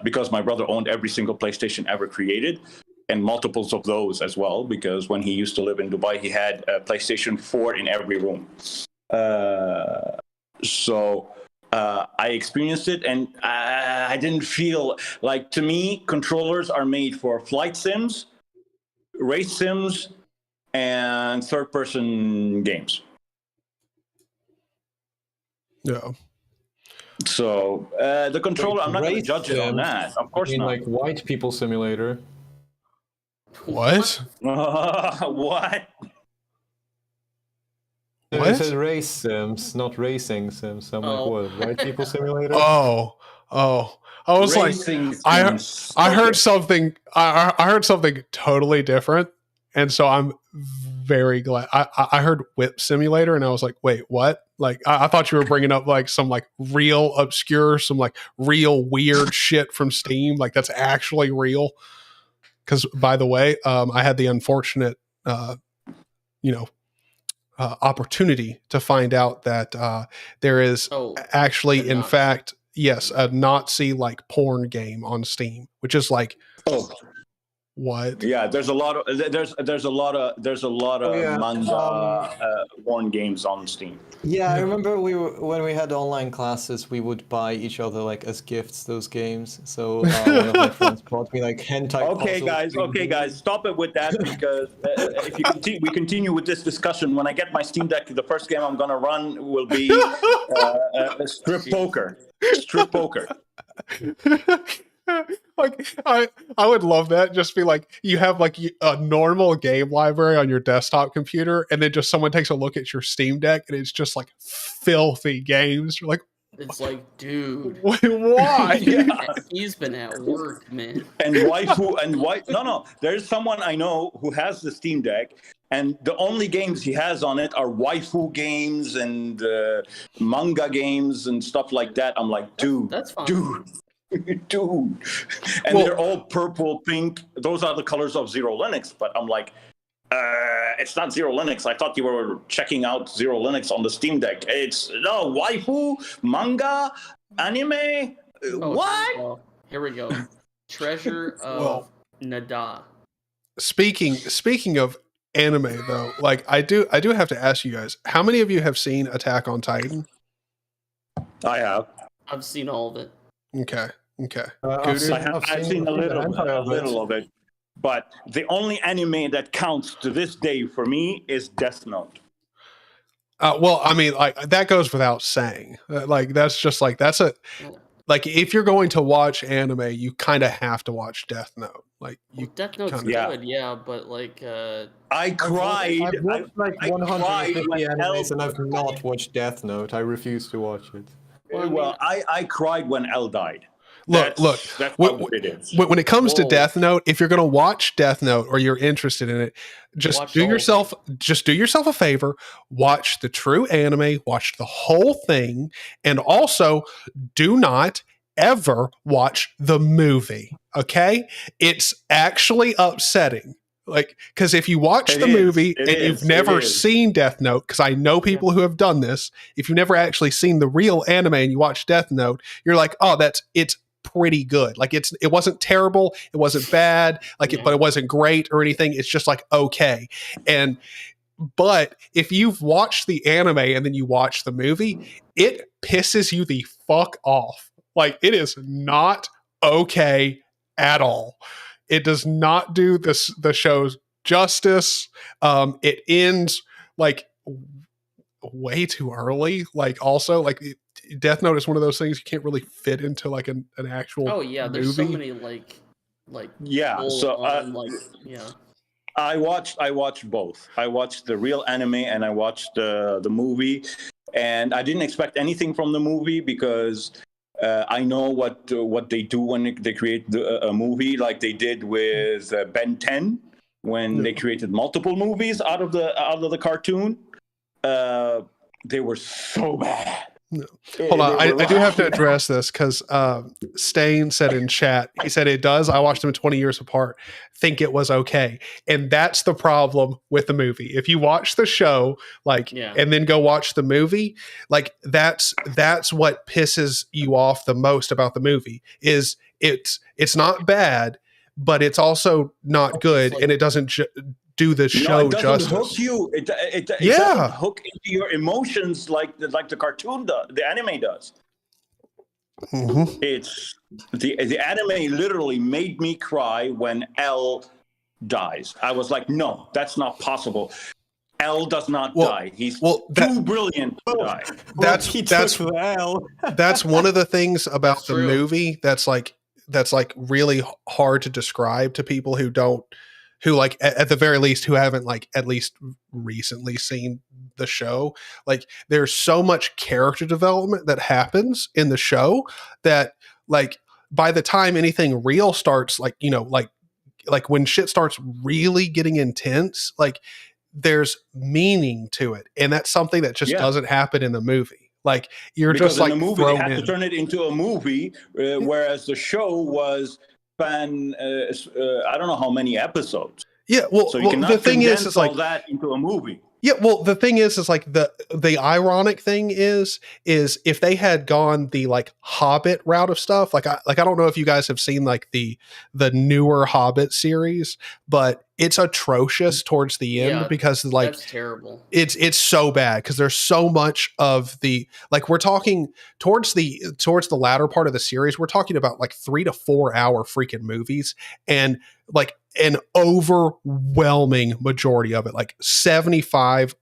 because my brother owned every single PlayStation ever created, and multiples of those as well, because when he used to live in Dubai, he had a PlayStation 4 in every room. So I experienced it, and I didn't feel like, to me, controllers are made for flight sims, race sims, and third-person games. Yeah. So the controller, I'm not going to judge it on that. Of course not. Like White People Simulator. What? What? It says race sims, not racing sims. I'm like, what? White People Simulator? Oh. I was Racing like, I heard something. I heard something totally different, and so I'm very glad. I heard Whip Simulator, and I was like, wait, what? Like, I thought you were bringing up like some like real obscure, some like real weird shit from Steam. Like that's actually real. Because by the way, I had the unfortunate, opportunity to find out that there is actually, in fact, yes, a Nazi like porn game on Steam, which is like, what? Yeah, there's a lot of manga porn games on Steam. Yeah, I remember when we had online classes, we would buy each other like as gifts those games. So one of my friends bought me like hentai. Okay, guys, stop it with that, because if we continue with this discussion, when I get my Steam Deck, the first game I'm gonna run will be strip poker. Strip poker. Like I would love that. Just be like, you have like a normal game library on your desktop computer, and then just someone takes a look at your Steam Deck, and it's just like filthy games. You're like, it's like, dude, why? He's been at work, man. And no, there's someone I know who has the Steam Deck, and the only games he has on it are waifu games and manga games and stuff like that. I'm like, dude, that's fine. Dude, and they're all purple, pink. Those are the colors of Zero Linux. But I'm like, it's not Zero Linux. I thought you were checking out Zero Linux on the Steam Deck. It's no waifu, manga, anime. What? Well, here we go. Treasure of Nada. Speaking of anime, though, like I do have to ask you guys, how many of you have seen Attack on Titan? I have. I've seen all of it. Okay. I've seen a little of it, but the only anime that counts to this day for me is Death Note. Well, I mean, like that goes without saying. Like that's just like like if you're going to watch anime, you kind of have to watch Death Note. Like Death Note's good, yeah, but like I cried. I've watched like 150 animes, animes and I've not watched Death Note. I refuse to watch it. Well, I cried when L died. Look. That's what it is. When it comes to Death Note, if you're going to watch Death Note or you're interested in it, just do yourself a favor. Watch the true anime. Watch the whole thing, and also do not ever watch the movie. Okay, it's actually upsetting. Like, because if you watch the movie and you've never seen Death Note, because I know people who have done this, if you've never actually seen the real anime and you watch Death Note, you're like, oh, it's pretty good. Like it wasn't terrible, it wasn't bad, but it wasn't great or anything. It's just like okay. But if you've watched the anime and then you watch the movie, it pisses you the fuck off. Like it is not okay at all. It does not do the show's justice. It ends like way too early. Like also like Death Note is one of those things you can't really fit into like an actual there's so movie. many like I watched both. I watched the real anime and I watched the movie, and I didn't expect anything from the movie because I know what they do when they create a movie, like they did with Ben 10 when they created multiple movies out of the cartoon. They were so bad. No. Hold on, I do have to address this because Stain said in chat, he said it does. I watched them 20 years apart. Think it was okay, and that's the problem with the movie. If you watch the show, and then go watch the movie, like that's what pisses you off the most about the movie. Is it's not bad, but it's also not good, and it doesn't do the show justice. Hook you. It doesn't hook into your emotions like the cartoon does, the anime does. Mm-hmm. It's the anime literally made me cry when L dies. I was like, no, that's not possible. L does not die. He's too brilliant to die. That's one of the things about the movie that's really hard to describe to people who like at the very least who haven't like at least recently seen the show. Like there's so much character development that happens in the show that like by the time anything real starts, like when shit starts really getting intense, like there's meaning to it, and that's something that just doesn't happen in the movie. Like because just like in the movie they had to turn it into a movie, whereas the show was I don't know how many episodes. Yeah, well, so you cannot the thing is all that into a movie. Yeah, well, the thing is like the ironic thing is if they had gone the like Hobbit route of stuff, like I don't know if you guys have seen like the newer Hobbit series, but it's atrocious towards the end because like that's terrible. It's so bad because there's so much of the like we're talking towards the latter part of the series, we're talking about like 3 to 4 hour freaking movies, and like an overwhelming majority of it, like 75%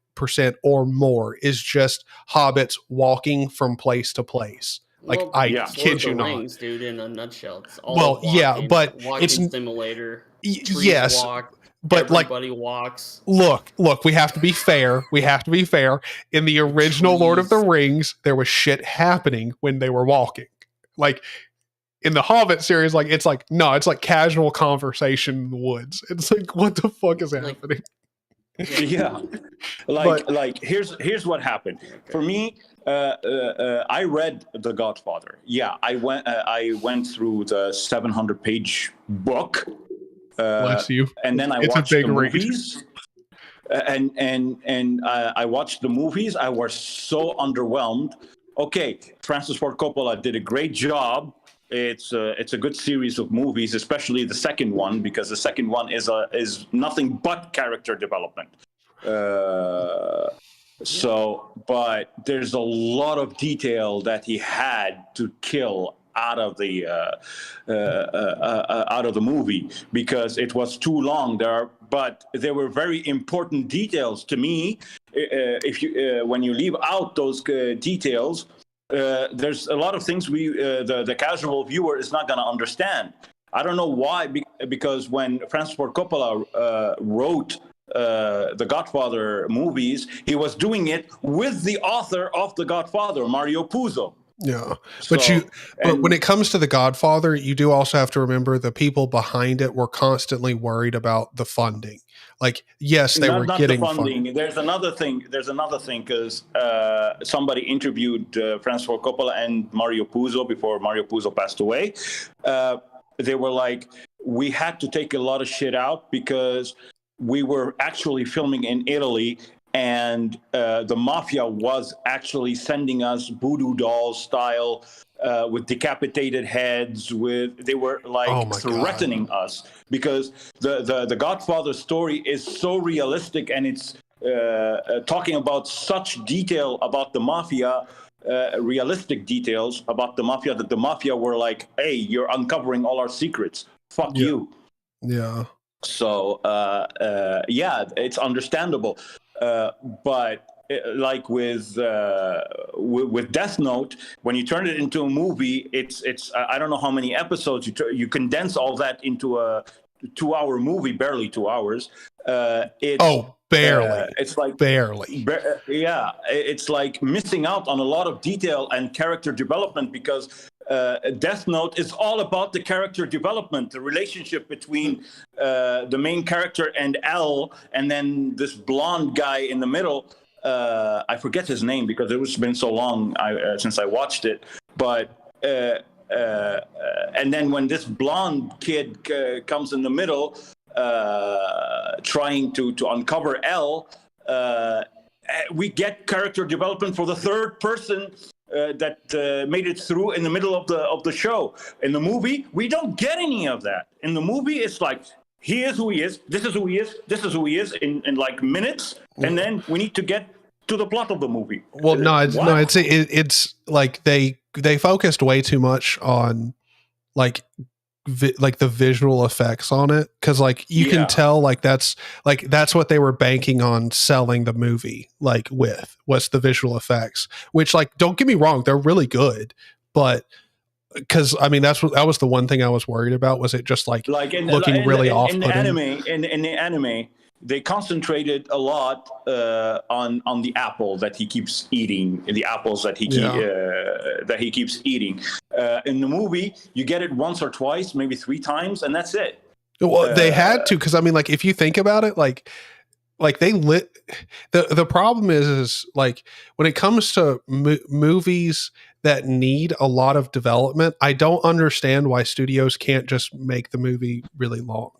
or more, is just hobbits walking from place to place. Like kid you not, Rings, dude. In a nutshell, it's all but walking it's simulator. Yes, walk, but everybody walks. Look, we have to be fair. In the original Lord of the Rings, there was shit happening when they were walking. Like in the Hobbit series, like it's like casual conversation in the woods. It's like, what the fuck is happening? Like here's what happened for me. I read The Godfather. I went through the 700-page book. Bless you. And then I watched the movies. And I watched the movies. I was so underwhelmed. Okay, Francis Ford Coppola did a great job. It's a good series of movies, especially the second one, because the second one is nothing but character development. But there's a lot of detail that he had to kill out of the movie because it was too long. But there were very important details to me. When you leave out those details, there's a lot of things the casual viewer is not going to understand. I don't know why, because when Francis Ford Coppola wrote the Godfather movies, he was doing it with the author of The Godfather, Mario Puzo. Yeah, but when it comes to The Godfather, you do also have to remember the people behind it were constantly worried about the funding. Like, yes, they were getting the funding. There's another thing because somebody interviewed Francis Ford Coppola and Mario Puzo before Mario Puzo passed away. They were like, we had to take a lot of shit out because we were actually filming in Italy, and the mafia was actually sending us voodoo doll style with decapitated heads. They were like threatening us because the Godfather story is so realistic, and it's talking about such detail about the mafia. Realistic details about the mafia, that the mafia were like, hey, you're uncovering all our secrets. Fuck you. Yeah. So, yeah, it's understandable. But like with Death Note, when you turn it into a movie, it's I don't know how many episodes you condense all that into a 2-hour movie, barely 2 hours. Barely. It's like barely. Yeah, it's like missing out on a lot of detail and character development, because Death Note is all about the character development, the relationship between the main character and L, and then this blonde guy in the middle. I forget his name because it's been so long since I watched it. But and then when this blonde kid comes in the middle, trying to uncover L, we get character development for the third person that made it through in the middle of the show. In the movie, we don't get any of that. In the movie, it's like, he is who he is, this is who he is, this is who he is in like minutes, and then we need to get to the plot of the movie. Well, it's like they focused way too much on like the visual effects on it, because like you can tell like that's what they were banking on selling the movie like with, was the visual effects, which, like, don't get me wrong, they're really good, but because I mean that was the one thing I was worried about, was it just like looking really off-putting. In the anime, they concentrated a lot on the apple that he keeps eating, the apples that he keeps eating. In the movie, you get it once or twice, maybe 3 times, and that's it. Well, they had to, because I mean, like, if you think about it, like they lit. The problem is like when it comes to movies that need a lot of development, I don't understand why studios can't just make the movie really long.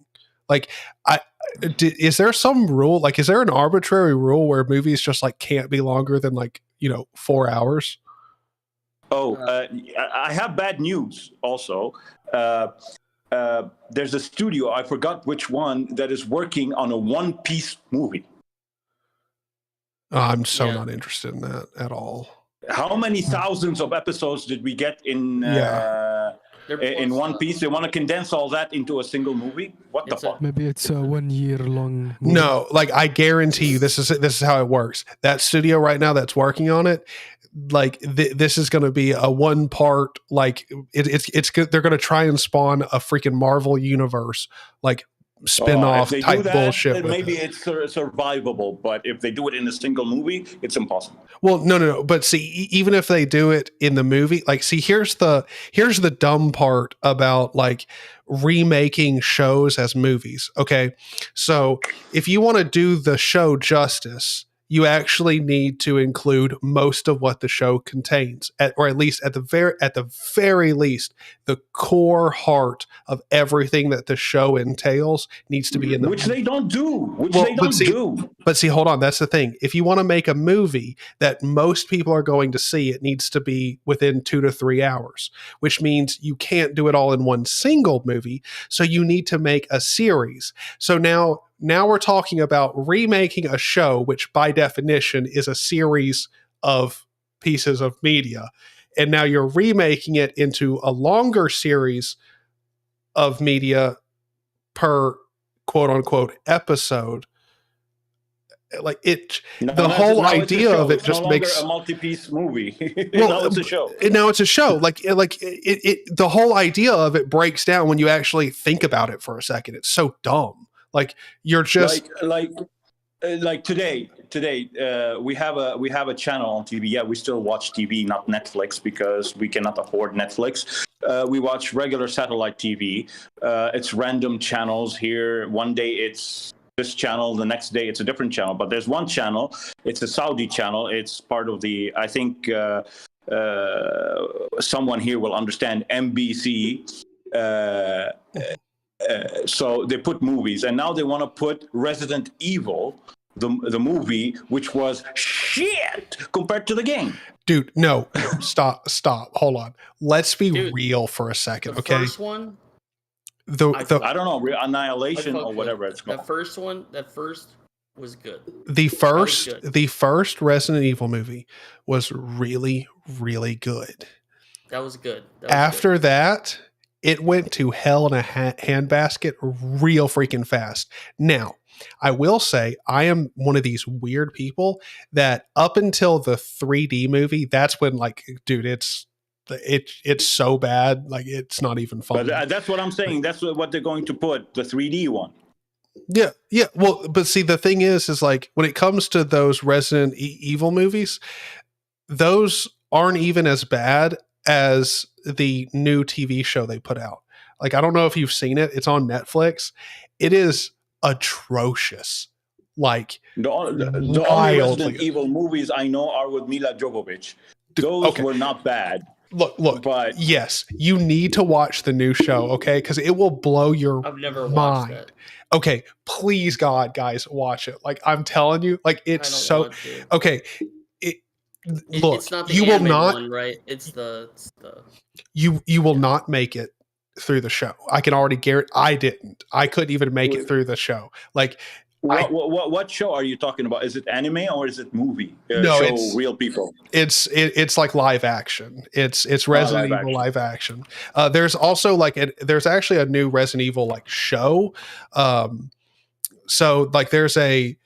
Like, is there some rule? Like, is there an arbitrary rule where movies just like can't be longer than 4 hours? I have bad news also. There's a studio, I forgot which one, that is working on a One Piece movie. I'm so not interested in that at all. How many thousands of episodes did we get in One Piece? They want to condense all that into a single movie? What the fuck? Maybe it's a 1 year long movie. No, like, I guarantee you this is how it works. That studio right now that's working on it, like this is going to be a 1 part, like it's they're going to try and spawn a freaking Marvel universe like spin-off type bullshit. Maybe it's survivable, but if they do it in a single movie, it's impossible. Well, no. But see, even if they do it in the movie, like, see, here's the dumb part about like remaking shows as movies. Okay, so if you want to do the show justice, you actually need to include most of what the show contains, or at least at the very least, the core heart of everything that the show entails needs to be in the which they don't do. But see, hold on, that's the thing. If you want to make a movie that most people are going to see, it needs to be within 2 to 3 hours, which means you can't do it all in one single movie. So you need to make a series. So now we're talking about remaking a show, which by definition is a series of pieces of media. And now you're remaking it into a longer series of media per quote unquote episode. Like the whole idea of it just makes a multi-piece movie. Well, it's a show. Now it's a show. The whole idea of it breaks down when you actually think about it for a second. It's so dumb. Like, you're just like today we have a channel on TV. Yeah, we still watch TV, not Netflix, because we cannot afford Netflix. We watch regular satellite TV. It's random channels here. One day it's this channel, the next day it's a different channel. But there's one channel. It's a Saudi channel. It's part of the, I think someone here will understand, MBC. so they put movies, and now they want to put Resident Evil, the movie, which was shit compared to the game. Dude, no, stop, hold on. Let's be real for a second, okay? First one. I don't know, Annihilation or whatever it's called. That first was good. The first Resident Evil movie was really, really good. That was good. After that, it went to hell in a handbasket real freaking fast. Now, I will say I am one of these weird people that up until the 3D movie, that's when, like, dude, it's so bad, like it's not even fun. But that's what I'm saying. That's what they're going to put, the 3D one. Yeah. Well, but see, the thing is like when it comes to those Resident Evil movies, those aren't even as bad as the new TV show they put out. Like, I don't know if you've seen it. It's on Netflix. It is atrocious. Like the only Resident Evil movies I know are with Mila Jovovich. Those were not bad. Look, but yes, you need to watch the new show, okay? Because it will blow your I've never mind. watched that. Okay, please, God, guys, watch it. Like, I'm telling you, like, it's so okay. Look, it's not the you will anime not one, right? It's the you will not make it through the show. I can already guarantee. I didn't. I couldn't even make it through the show. Like, what show are you talking about? Is it anime or is it movie? No, show it's real people. It's like live action. It's Resident Evil live action. There's also like there's actually a new Resident Evil like show. So like there's a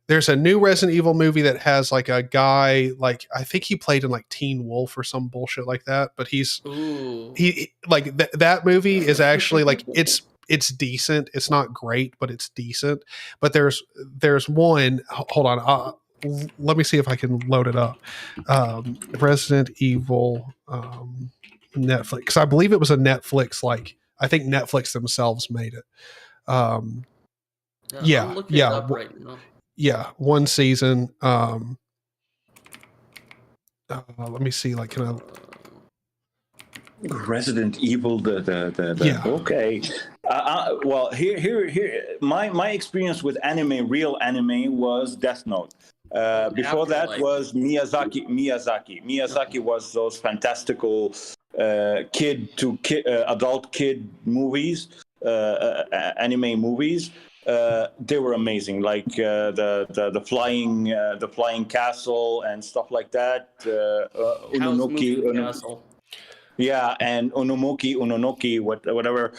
new Resident Evil movie that has like a guy, like I think he played in like Teen Wolf or some bullshit like that. But he like that movie is actually like it's decent. It's not great, but it's decent. But there's one. Hold on. Let me see if I can load it up. Resident Evil Netflix, because I believe it was a Netflix. Like I think Netflix themselves made it. I'm looking it up right now. Yeah, one season. Let me see. Like, can I? Resident Evil, okay. Well, here. My experience with anime, real anime, was Death Note. Before that was Miyazaki. Miyazaki was those fantastical adult kid movies, anime movies. They were amazing, like the flying castle and stuff like that. Unonoki. Yeah, and Unonoki, whatever.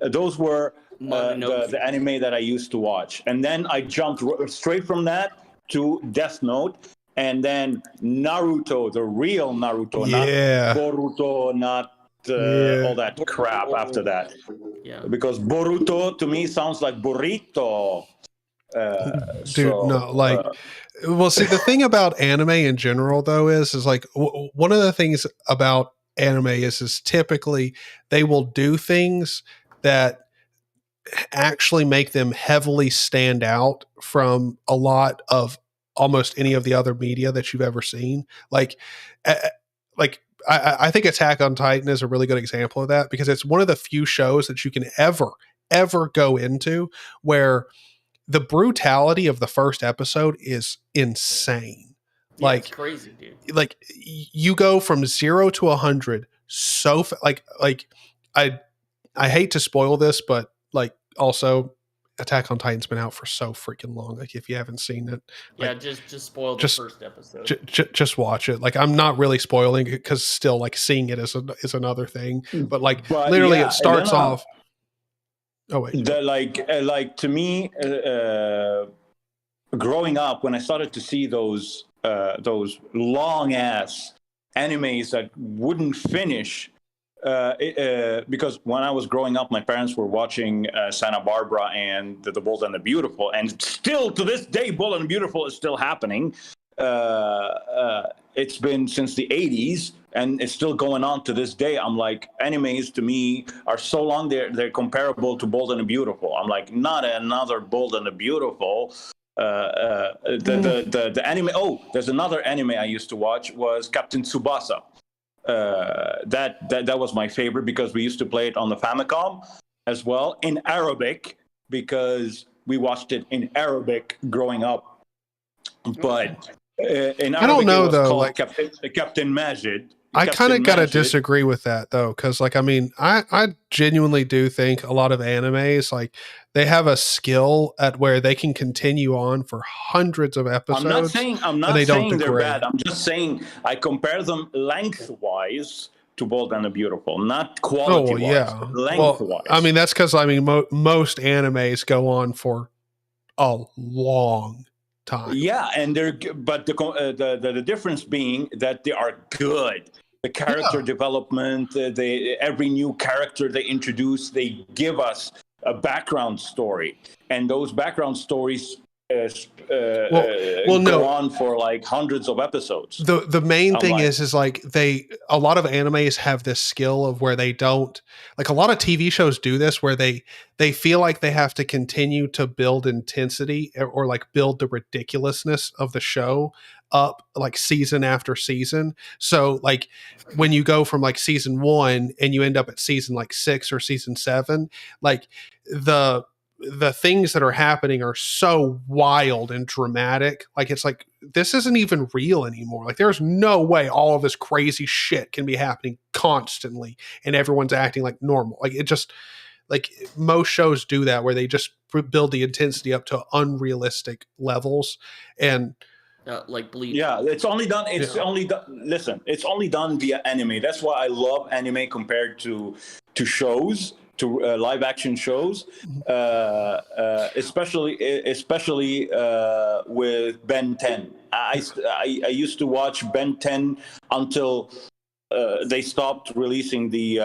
Those were the anime that I used to watch. And then I jumped straight from that to Death Note, and then Naruto, the real Naruto, not Boruto, not all that crap after that. Yeah. Because Boruto, to me, sounds like burrito. Well, see, the thing about anime in general, though, is like one of the things about anime is typically they will do things that actually make them heavily stand out from a lot of almost any of the other media that you've ever seen. Like I think Attack on Titan is a really good example of that, because it's one of the few shows that you can ever go into where the brutality of the first episode is insane. Yeah, like it's crazy, dude. Like you go from 0 to 100 so like I hate to spoil this, but like also Attack on Titan's been out for so freaking long. Like if you haven't seen it, like, just spoil the first episode. Just watch it. Like I'm not really spoiling it because still like seeing it is another thing. But like literally it starts off. Oh wait. Like to me, growing up, when I started to see those long ass animes that wouldn't finish, because when I was growing up, my parents were watching Santa Barbara and the Bold and the Beautiful, and still to this day, Bold and the Beautiful is still happening. It's been since the 80s, and it's still going on to this day. I'm like, animes to me are so long, they're comparable to Bold and the Beautiful. I'm like, not another Bold and the Beautiful. The anime. Oh, there's another anime I used to watch was Captain Tsubasa. That was my favorite because we used to play it on the Famicom, as well in Arabic because we watched it in Arabic growing up. But in Arabic, I don't know it was though. called Like Captain Majid. I kind of Captain gotta Majid. disagree with that though, because like I mean, I genuinely do think a lot of animes like they have a skill at where they can continue on for hundreds of episodes. I'm not and they don't saying they're degrade. bad. I'm just saying I compare them lengthwise to Bold and the Beautiful, not quality wise. Yeah. Lengthwise. Well, I mean, that's because I mean most animes go on for a long time. Yeah, and the difference being that they are good. The character development, every new character they introduce, they give us a background story, and those background stories go on for like hundreds of episodes. The main thing is like a lot of animes have this skill of where they don't, like a lot of TV shows do this where they feel like they have to continue to build intensity or like build the ridiculousness of the show up like season after season. So like when you go from like season 1 and you end up at season like 6 or season 7, like the things that are happening are so wild and dramatic. Like it's like this isn't even real anymore. Like there's no way all of this crazy shit can be happening constantly and everyone's acting like normal. Like it just, like most shows do that where they just build the intensity up to unrealistic levels. And like Bleach. Yeah, it's only done. Listen, it's only done via anime. That's why I love anime compared to shows, to live action shows, especially with Ben 10. I used to watch Ben 10 until they stopped releasing the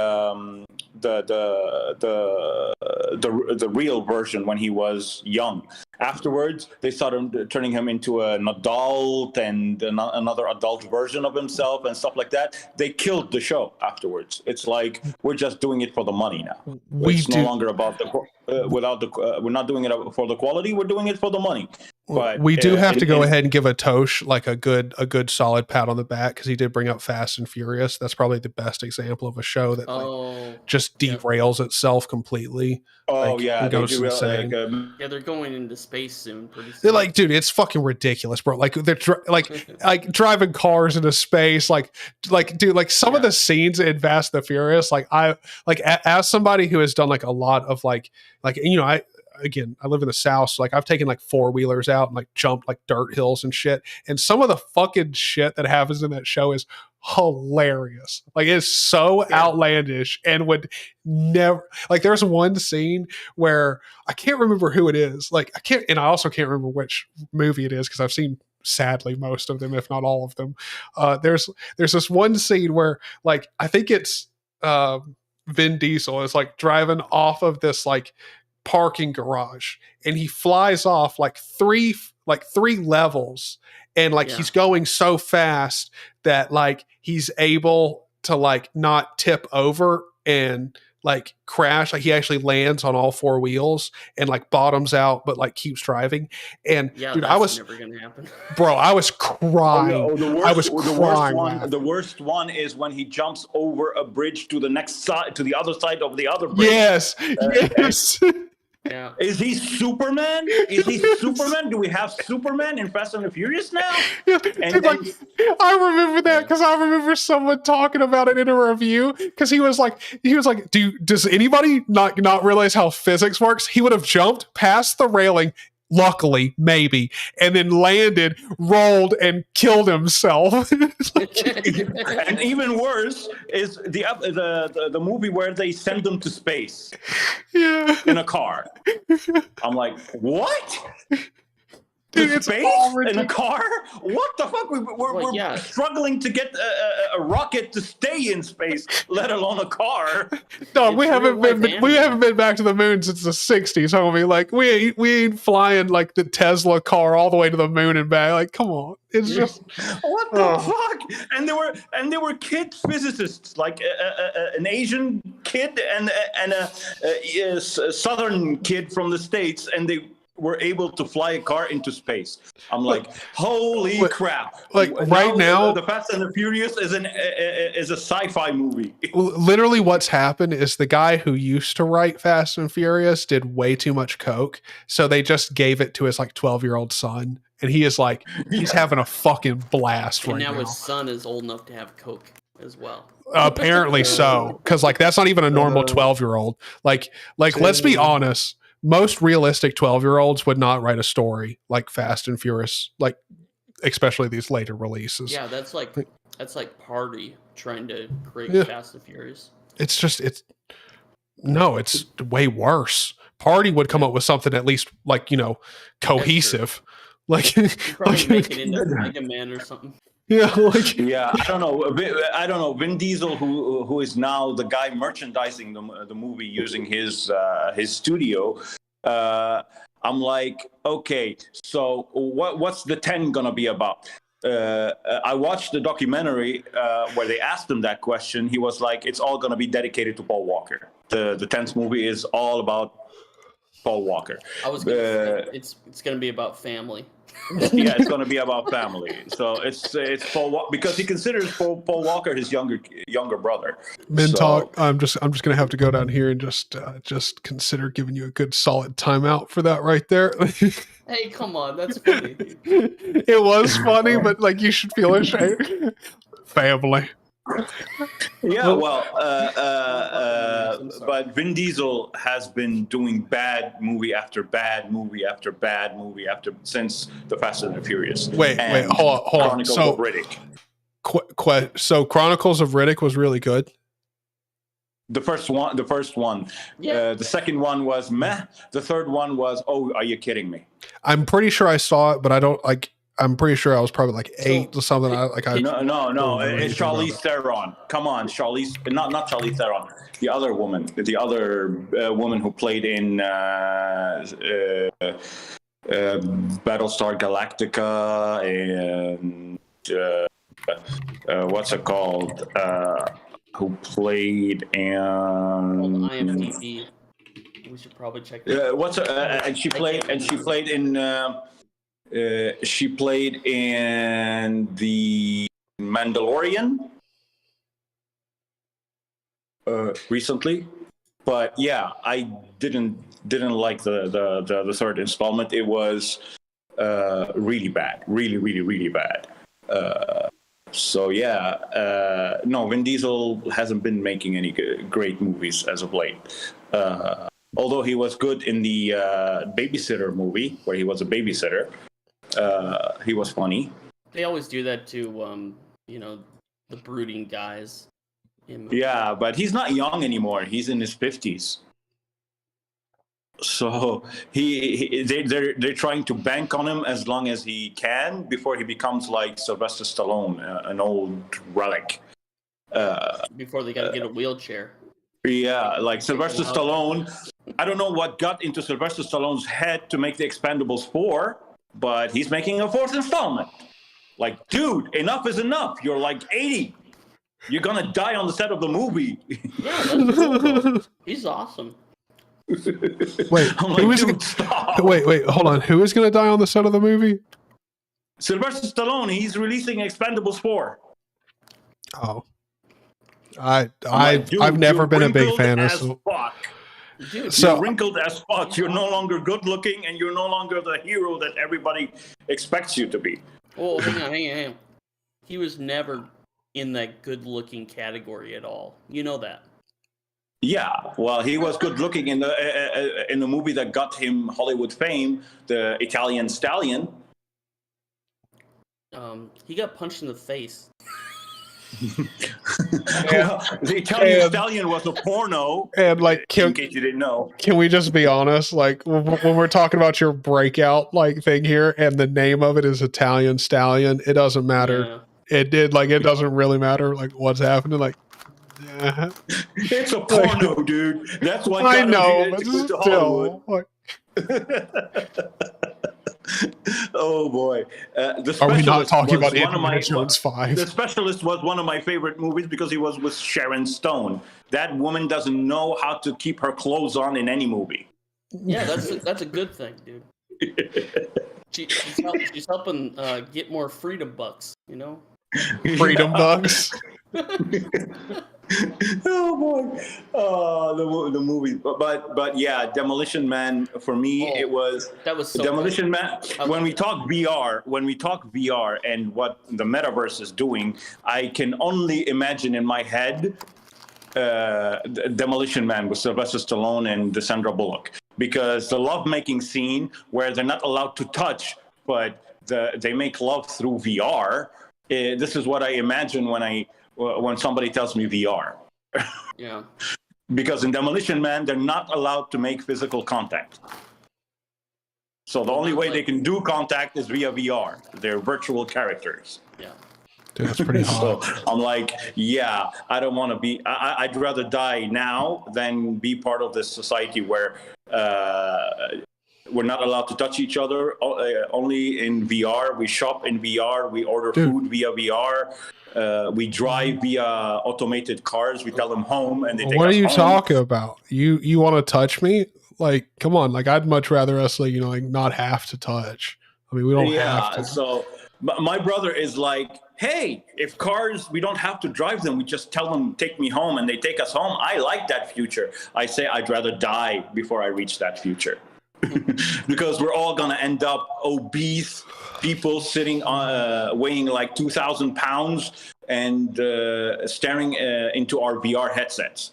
real version when he was young. Afterwards, they started turning him into an adult and another adult version of himself and stuff like that. They killed the show afterwards. It's like we're just doing it for the money now. It's no longer about we're not doing it for the quality. We're doing it for the money. But we do have to go ahead and give a Tosh like a good solid pat on the back because he did bring up Fast and Furious. That's probably the best example of a show that just derails itself completely. Oh like, yeah, goes insane. Yeah, they're going into space soon. Pretty soon. They're like, dude, it's fucking ridiculous, bro. Like they're like driving cars into space. Like dude, like some of the scenes in Fast and Furious. Like I like as somebody who has done like a lot of like you know I live in the South, so like I've taken like 4-wheelers out and like jumped like dirt hills and shit. And some of the fucking shit that happens in that show is hilarious. Like it's so outlandish and would never, like there's one scene where I can't remember who it is. Like I also can't remember which movie it is because I've seen sadly most of them, if not all of them. There's this one scene where like I think it's Vin Diesel is like driving off of this like parking garage and he flies off like three levels and like he's going so fast that like he's able to like not tip over and like crash. Like he actually lands on all 4 wheels and like bottoms out but like keeps driving. And dude, I was never gonna happen. Bro, I was crying. The worst one is when he jumps over a bridge to the next side, to the other side of the other bridge. Yes. Yeah. Is he Superman? Do we have Superman in Fast and the Furious now? Yeah, I remember that because I remember someone talking about it in a review because he was like, does anybody not realize how physics works? He would have jumped past the railing, luckily, maybe, and then landed, rolled, and killed himself. And even worse is the movie where they send them to space. Yeah. In a car. I'm like, what? Dude, space in a car? What the fuck? We're struggling to get a rocket to stay in space, let alone a car. No, we haven't been back to the moon since the 60s, homie. Like we ain't flying like the Tesla car all the way to the moon and back. Like, come on. It's just what the fuck? And they were kid physicists, like an Asian kid and a southern kid from the States, and they were able to fly a car into space. I'm like, holy crap! Like right now, the Fast and the Furious is a sci-fi movie. Literally, what's happened is the guy who used to write Fast and Furious did way too much coke, so they just gave it to his like 12-year-old son, and he is like, he's having a fucking blast And right now now. his son is old enough to have coke as well. Apparently so, because like that's not even a normal 12-year-old. Like let's be honest. Most realistic 12-year-olds would not write a story like Fast and Furious, like especially these later releases. Yeah, that's like Party trying to create Fast and Furious. It's way worse. Party would come up with something at least like, cohesive. Like probably make it into Mega Man or something. Yeah, I don't know. Vin Diesel, who is now the guy merchandising the movie using his studio. I'm like, okay, so what's the 10 gonna be about? I watched the documentary where they asked him that question. He was like, it's all gonna be dedicated to Paul Walker. The 10th movie is all about Paul Walker. I was gonna say, it's gonna be about family. Yeah, it's going to be about family. So it's Paul Walker, because he considers Paul Walker his younger brother. Talk. I'm just gonna have to go down here and just consider giving you a good solid timeout for that right there. Hey, come on, that's funny. It was funny, but like you should feel ashamed. Family. Yeah, well, but Vin Diesel has been doing bad movie after bad movie after bad movie since the Fast and the Furious. Wait, hold on. Chronicles So of Riddick. So Chronicles of Riddick was really good. The first one. Yeah. The second one was meh. The third one was, oh, are you kidding me? I'm pretty sure I saw it, but I don't like. I'm pretty sure I was probably like 8 or something. No. It's Charlize Theron. Come on, Charlize. Not Charlize Theron. The other woman. The other woman who played in Battlestar Galactica and what's it called? Who played in IMDb. We should probably check that. And she played in. She played in The Mandalorian recently, but yeah, I didn't like the third installment. It was really bad, really bad. So yeah, no, Vin Diesel hasn't been making any great movies as of late. Although he was good in the Babysitter movie, where he was a babysitter. He was funny. They always do that to, the brooding guys. Yeah, but he's not young anymore. He's in his 50s. So they're trying to bank on him as long as he can before he becomes like Sylvester Stallone, an old relic. Before they gotta get a wheelchair. Yeah, like Sylvester Stallone. I don't know what got into Sylvester Stallone's head to make the Expendables 4. But he's making a 4th installment. Like, dude, enough is enough. You're like 80. You're gonna die on the set of the movie. Yeah, that's cool. He's awesome. Wait, wait, hold on. Who is gonna die on the set of the movie? Sylvester Stallone. He's releasing Expendables 4. Oh, I've never been a big fan of. Dude, you're wrinkled as fuck. You're no longer good looking, and you're no longer the hero that everybody expects you to be. Oh, hang on. He was never in that good looking category at all. You know that. Yeah, well, he was good looking in the movie that got him Hollywood fame, The Italian Stallion. He got punched in the face. The Italian Stallion was a porno, and like, in case you didn't know. Can we just be honest? Like, when we're talking about your breakout like thing here, and the name of it is Italian Stallion, it doesn't matter. Yeah. It doesn't really matter. Like, what's happening? Like, yeah. It's a porno, dude. That's why I know, but still. Oh boy! Are we not talking about Indiana Jones 5? The Specialist was one of my favorite movies because he was with Sharon Stone. That woman doesn't know how to keep her clothes on in any movie. Yeah, that's a good thing, dude. She's helping get more freedom bucks, you know? Freedom bucks. Oh boy, the movie, but yeah, Demolition Man for me it was that was so Demolition good. Man. When we talk VR and what the metaverse is doing, I can only imagine in my head Demolition Man with Sylvester Stallone and Sandra Bullock, because the lovemaking scene where they're not allowed to touch, but they make love through VR. This is what I imagine when somebody tells me VR. Yeah. Because in Demolition Man, they're not allowed to make physical contact. So the only way they can do contact is via VR. They're virtual characters. Yeah. Dude, that's pretty hot. So I'm like, yeah, I don't want to be. I'd rather die now than be part of this society where we're not allowed to touch each other. Only in VR. We shop in VR. We order food via VR. We drive via automated cars. We tell them home, and they take What are us you home. talking about? You want to touch me? Like, come on! Like, I'd much rather us, like, like not have to touch. I mean, we don't have to. So my brother is like, hey, if cars, we don't have to drive them. We just tell them, take me home, and they take us home. I like that future. I say I'd rather die before I reach that future. Because we're all going to end up obese people sitting weighing like 2,000 pounds and staring into our VR headsets.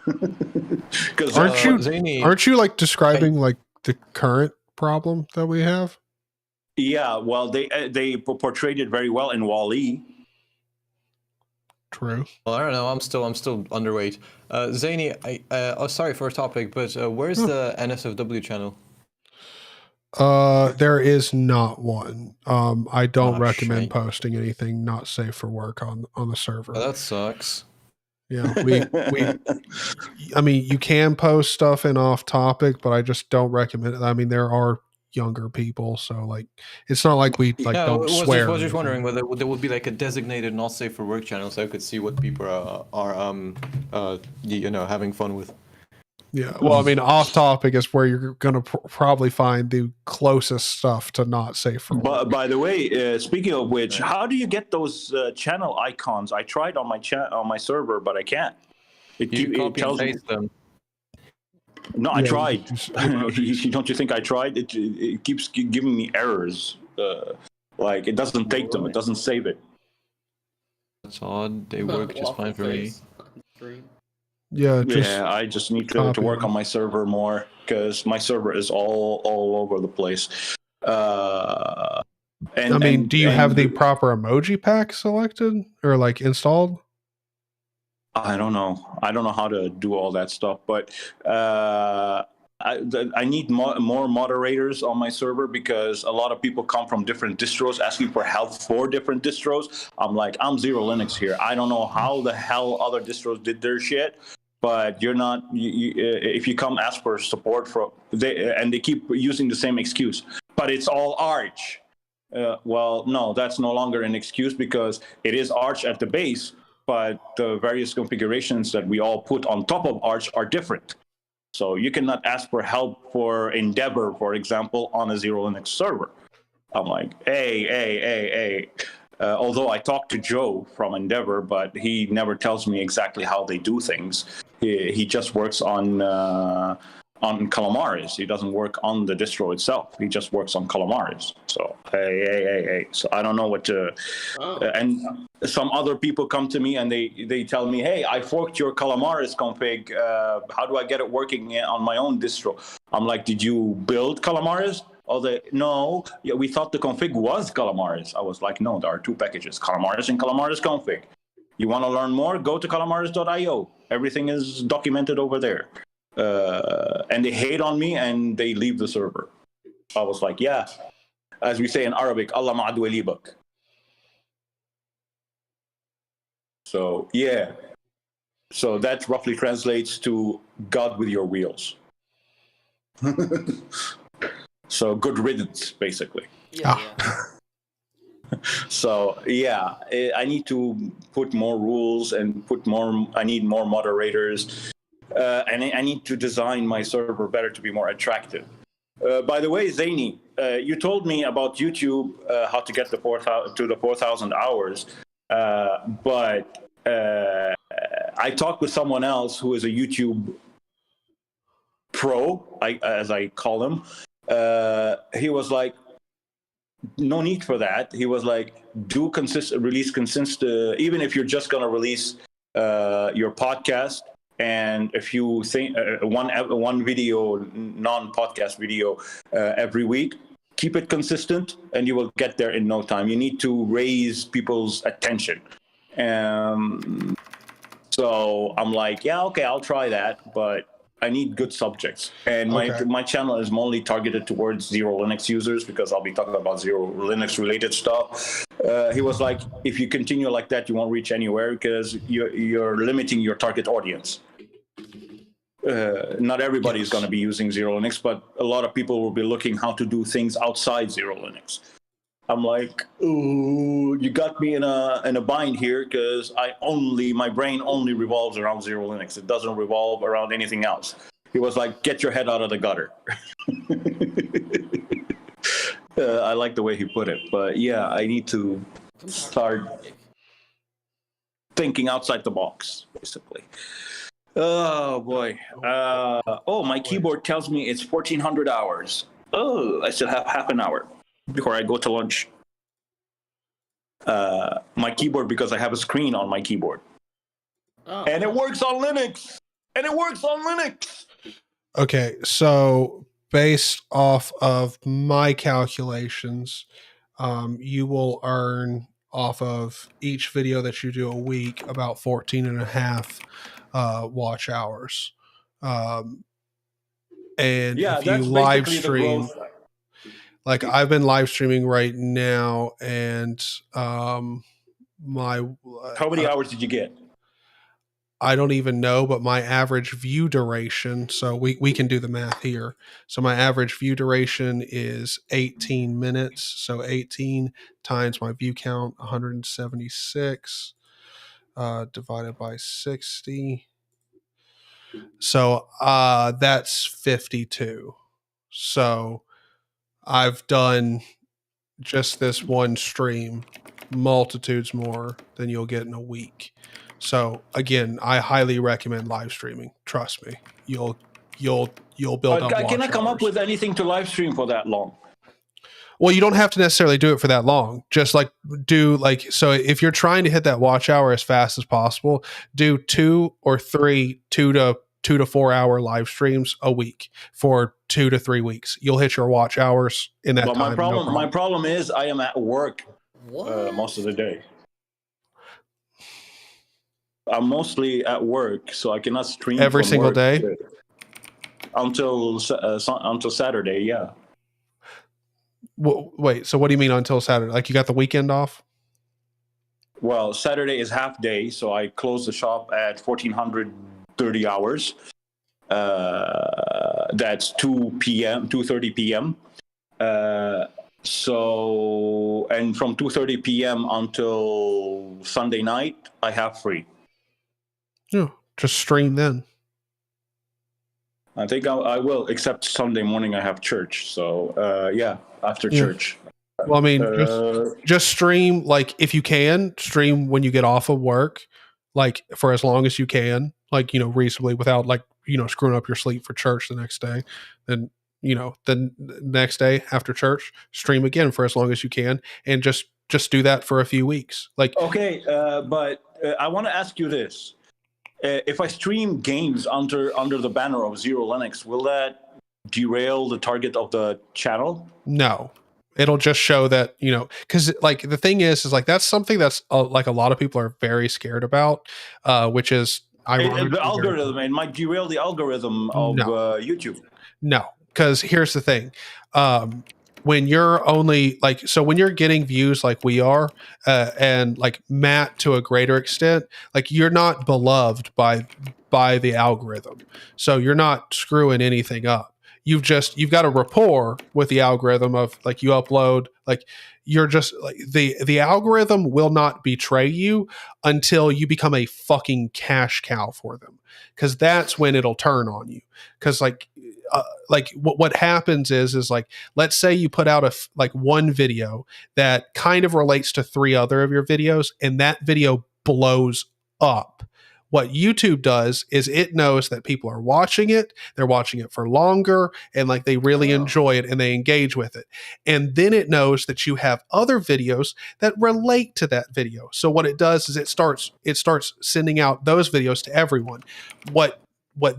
Because aren't you like describing like the current problem that we have? Yeah, well, they portrayed it very well in Wall-E. True. Well, I don't know. I'm still underweight. Zaney, sorry for a topic, but where's the NSFW channel? There is not one. I don't recommend posting anything not safe for work on the server. Oh, that sucks. Yeah, I mean, you can post stuff in off topic, but I just don't recommend it. I mean, there are younger people, so like, it's not like we like don't swear. I was just wondering whether there would be like a designated not safe for work channel, so I could see what people are having fun with. Yeah, well, I mean, off topic is where you're going to probably find the closest stuff to not safe for work. But by the way, speaking of which, how do you get those channel icons? I tried on my server, but I can't. It tells me them. No, I tried. Don't you think I tried? It keeps giving me errors. Like, it doesn't take them. It doesn't save it. That's odd. They work just fine for me. Yeah, I just need to work on my server more, because my server is all over the place. Do you have the proper emoji pack selected or like installed? I don't know. I don't know how to do all that stuff, but I need more moderators on my server, because a lot of people come from different distros asking for help for different distros. I'm Zero Linux here. I don't know how the hell other distros did their shit, but you're not. If you come ask for support and they keep using the same excuse, but it's all Arch. Well, no, that's no longer an excuse, because it is Arch at the base, but the various configurations that we all put on top of Arch are different. So you cannot ask for help for Endeavor, for example, on a Zero Linux server. I'm like, hey. Although I talked to Joe from Endeavor, but he never tells me exactly how they do things. He just works on Calamares. He doesn't work on the distro itself. He just works on Calamares. So hey. So I don't know what to. And some other people come to me and they tell me, hey, I forked your Calamares config. How do I get it working on my own distro? I'm like, did you build Calamares? No. Yeah, we thought the config was Calamares. I was like, no, there are two packages, Calamares and Calamares config. You want to learn more? Go to calamares.io. Everything is documented over there. And they hate on me and they leave the server. I was like, yeah, as we say in Arabic, Allah ma'ad walibak. So yeah, so that roughly translates to God with your wheels. So good riddance, basically. Yeah. So yeah, I need to put more rules and I need more moderators. And I need to design my server better to be more attractive. By the way, Zaney, you told me about YouTube, how to get the 4,000 hours, but I talked with someone else who is a YouTube pro, as I call him. He was like, no need for that. He was like, release consistent, even if you're just gonna release your podcast, and if you think one video, non-podcast video every week, keep it consistent, and you will get there in no time. You need to raise people's attention. So I'm like, yeah, okay, I'll try that, but I need good subjects. And my channel is mainly targeted towards Zero Linux users, because I'll be talking about Zero Linux related stuff. He was like, if you continue like that, you won't reach anywhere, because you're limiting your target audience. Not everybody is going to be using Zero Linux, but a lot of people will be looking how to do things outside Zero Linux. I'm like, ooh, you got me in a bind here, because my brain only revolves around Zero Linux. It doesn't revolve around anything else. He was like, get your head out of the gutter. I like the way he put it, but yeah, I need to start thinking outside the box, basically. Oh boy. My keyboard tells me it's 1,400 hours. Oh, I still have half an hour before I go to lunch. My keyboard, because I have a screen on my keyboard. And it works on Linux. Okay, so based off of my calculations, you will earn off of each video that you do a week about 14.5 watch hours. And if you live stream, like I've been live streaming right now, and how many hours did you get? I don't even know, but my average view duration, so we can do the math here. So my average view duration is 18 minutes. So 18 times my view count, 176, divided by 60. So that's 52. So I've done just this one stream multitudes more than you'll get in a week. So again, I highly recommend live streaming. Trust me, you'll build up. I cannot come up with anything to live stream for that long. Well, you don't have to necessarily do it for that long. Just so if you're trying to hit that watch hour as fast as possible, do 2 or 3 2 to 4 hour live streams a week for 2 to 3 weeks. You'll hit your watch hours in that time. My problem is I am at work most of the day. I'm mostly at work, so I cannot stream every single day until Saturday. Yeah. Well, wait. So what do you mean until Saturday? Like you got the weekend off? Well, Saturday is half day, so I close the shop at 1430 hours. That's 2:30 p.m. So, and from 2:30 p.m. until Sunday night, I have free. Yeah, just stream then. I think I will, except Sunday morning I have church. So, yeah, after church. Well, I mean, just stream, like, if you can, stream when you get off of work, like, for as long as you can, like, reasonably, without, like, screwing up your sleep for church the next day. Then, the next day after church, stream again for as long as you can, and just do that for a few weeks. Like, okay, but I want to ask you this. If I stream games under the banner of Zero Linux, will that derail the target of the channel? No. It'll just show that, because like the thing is like that's something that's like a lot of people are very scared about, which is the algorithm. It might derail the algorithm of YouTube. No, because here's the thing. When you're only when you're getting views like we are, and like Matt to a greater extent, like you're not beloved by the algorithm. So you're not screwing anything up. you've got a rapport with the algorithm of like you upload, like you're just like the algorithm will not betray you until you become a fucking cash cow for them, because that's when it'll turn on you. Because like what happens is like, let's say you put out like one video that kind of relates to 3 other of your videos, and that video blows up. What YouTube does is it knows that people are watching it, they're watching it for longer, and like they really enjoy it and they engage with it. And then it knows that you have other videos that relate to that video. So what it does is it starts sending out those videos to everyone. What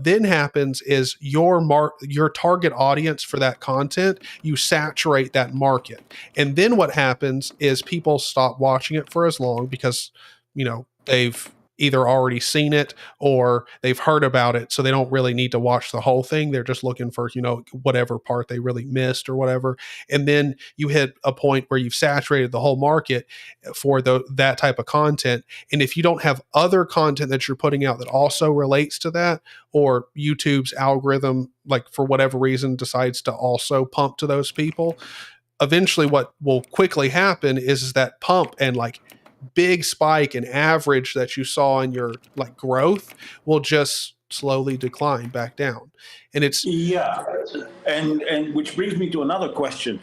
then happens is your target audience for that content, you saturate that market. And then what happens is people stop watching it for as long because, they've either already seen it or they've heard about it. So they don't really need to watch the whole thing. They're just looking for, whatever part they really missed or whatever. And then you hit a point where you've saturated the whole market for that type of content. And if you don't have other content that you're putting out that also relates to that, or YouTube's algorithm, like for whatever reason, decides to also pump to those people, eventually what will quickly happen is that pump and like big spike in average that you saw in your like growth will just slowly decline back down. And it's and which brings me to another question.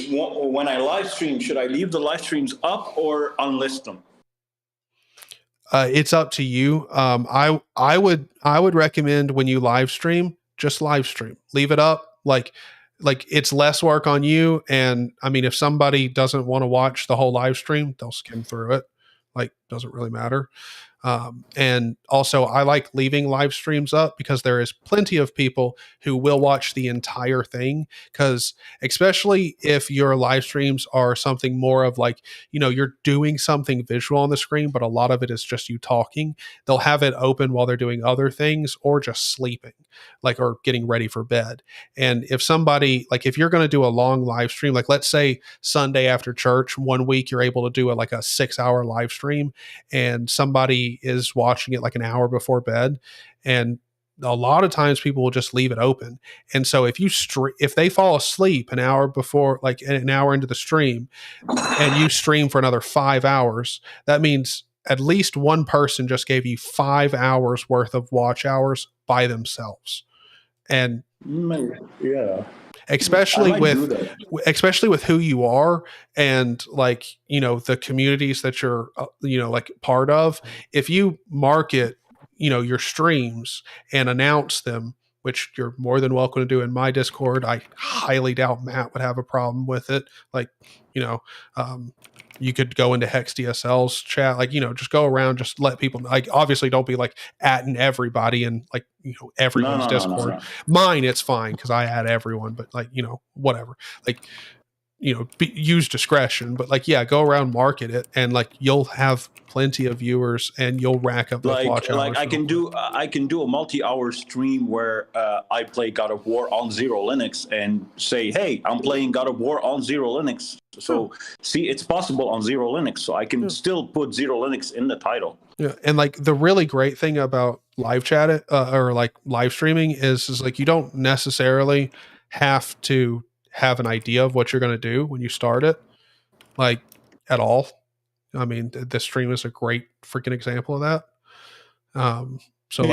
When I live stream, should I leave the live streams up or unlist them? It's up to you. I would recommend when you live stream, just live stream, leave it up. Like it's less work on you. And I mean, if somebody doesn't want to watch the whole live stream, they'll skim through it. Like, doesn't really matter. And also I like leaving live streams up because there is plenty of people who will watch the entire thing. Because especially if your live streams are something more of like, you're doing something visual on the screen, but a lot of it is just you talking, they'll have it open while they're doing other things or just sleeping, like, or getting ready for bed. And if somebody, like, if you're going to do a long live stream, like let's say Sunday after church, one week you're able to do like a 6-hour live stream, and somebody is watching it like an hour before bed, and a lot of times people will just leave it open. And so if they fall asleep an hour before, like an hour into the stream, and you stream for another 5 hours, that means at least one person just gave you 5 hours worth of watch hours by themselves. And especially with who you are and like, the communities that you're, like part of, if you market, your streams and announce them, which you're more than welcome to do in my Discord. I highly doubt Matt would have a problem with it. Like, you could go into Hex DSL's chat, like, just go around, just let people know. Like, obviously don't be like atting everybody and like, everyone's Discord. No. Mine, it's fine because I add everyone, but like, whatever. Like, use discretion, but like, yeah, go around, market it, and like you'll have plenty of viewers and you'll rack up those watch hours. Like I can do a multi-hour stream where I play God of War on Zero Linux and say, hey, I'm playing God of War on Zero Linux. So see, it's possible on Zero Linux, so I can still put Zero Linux in the title. Yeah, and like the really great thing about live chat or like live streaming is like you don't necessarily have to have an idea of what you're going to do when you start it, like, at all. I mean, this stream is a great freaking example of that. So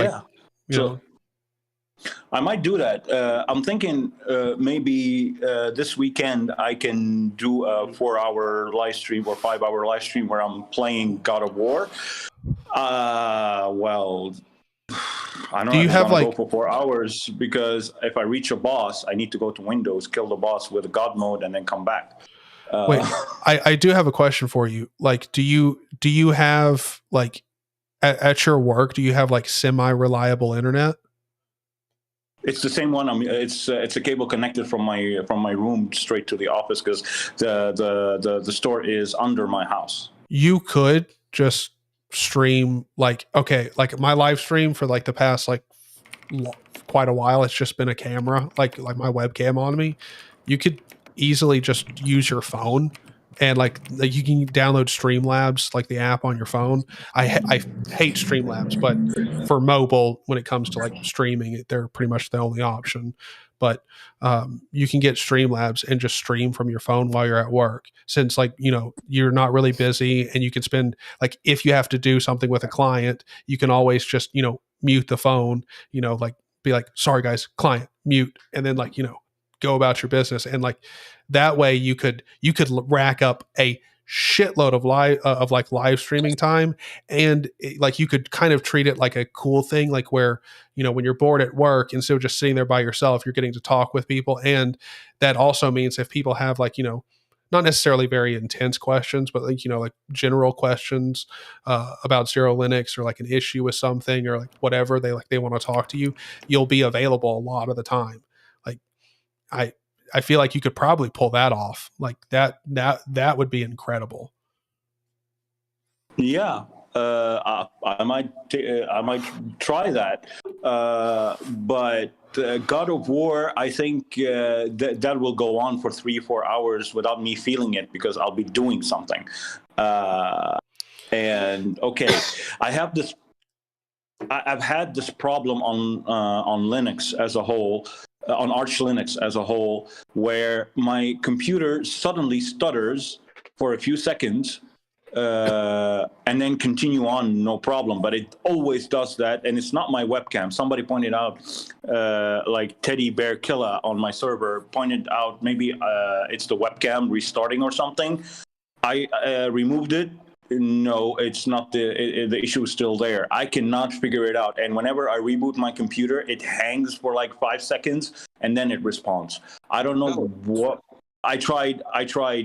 I might do that. I'm thinking maybe this weekend I can do a 4-hour live stream or 5-hour live stream where I'm playing God of War. Well, I don't know if I'm go for 4 hours, because if I reach a boss, I need to go to Windows, kill the boss with God mode, and then come back. Wait, I do have a question for you. Like, do you have like at your work, do you have like semi-reliable internet? It's the same one. It's a cable connected from my room straight to the office, because the store is under my house. You could just stream like my live stream for like the past like quite a while, it's just been a camera, like my webcam on me. You could easily just use your phone and like you can download Streamlabs, like the app on your phone. I hate Streamlabs, but for mobile, when it comes to like streaming, they're pretty much the only option. but you can get Streamlabs and just stream from your phone while you're at work, since like, you know, you're not really busy, and you can spend, like, if you have to do something with a client, you can always just, you know, mute the phone, you know, like be like, sorry guys, client, mute, and then like, you know, go about your business. And like that way you could rack up a shitload of live streaming time, and like you could kind of treat it like a cool thing, like where, you know, when you're bored at work, instead of just sitting there by yourself, you're getting to talk with people. And that also means if people have, like, you know, not necessarily very intense questions, but like, you know, like general questions about Zero Linux, or like an issue with something, or like whatever they want to talk to you, you'll be available a lot of the time. Like I feel like you could probably pull that off. Like that would be incredible. Yeah, I might try that. But God of War, I think that will go on for 3-4 hours without me feeling it, because I'll be doing something. And okay, I've had this problem on Linux as a whole. On Arch Linux as a whole, where my computer suddenly stutters for a few seconds and then continue on, no problem. But it always does that, and it's not my webcam. Somebody pointed out, like Teddy Bear Killer on my server pointed out, maybe it's the webcam restarting or something. I removed it. No, it's not. The issue is still there. I cannot figure it out. And whenever I reboot my computer, it hangs for like 5 seconds and then it responds. I don't know what. I tried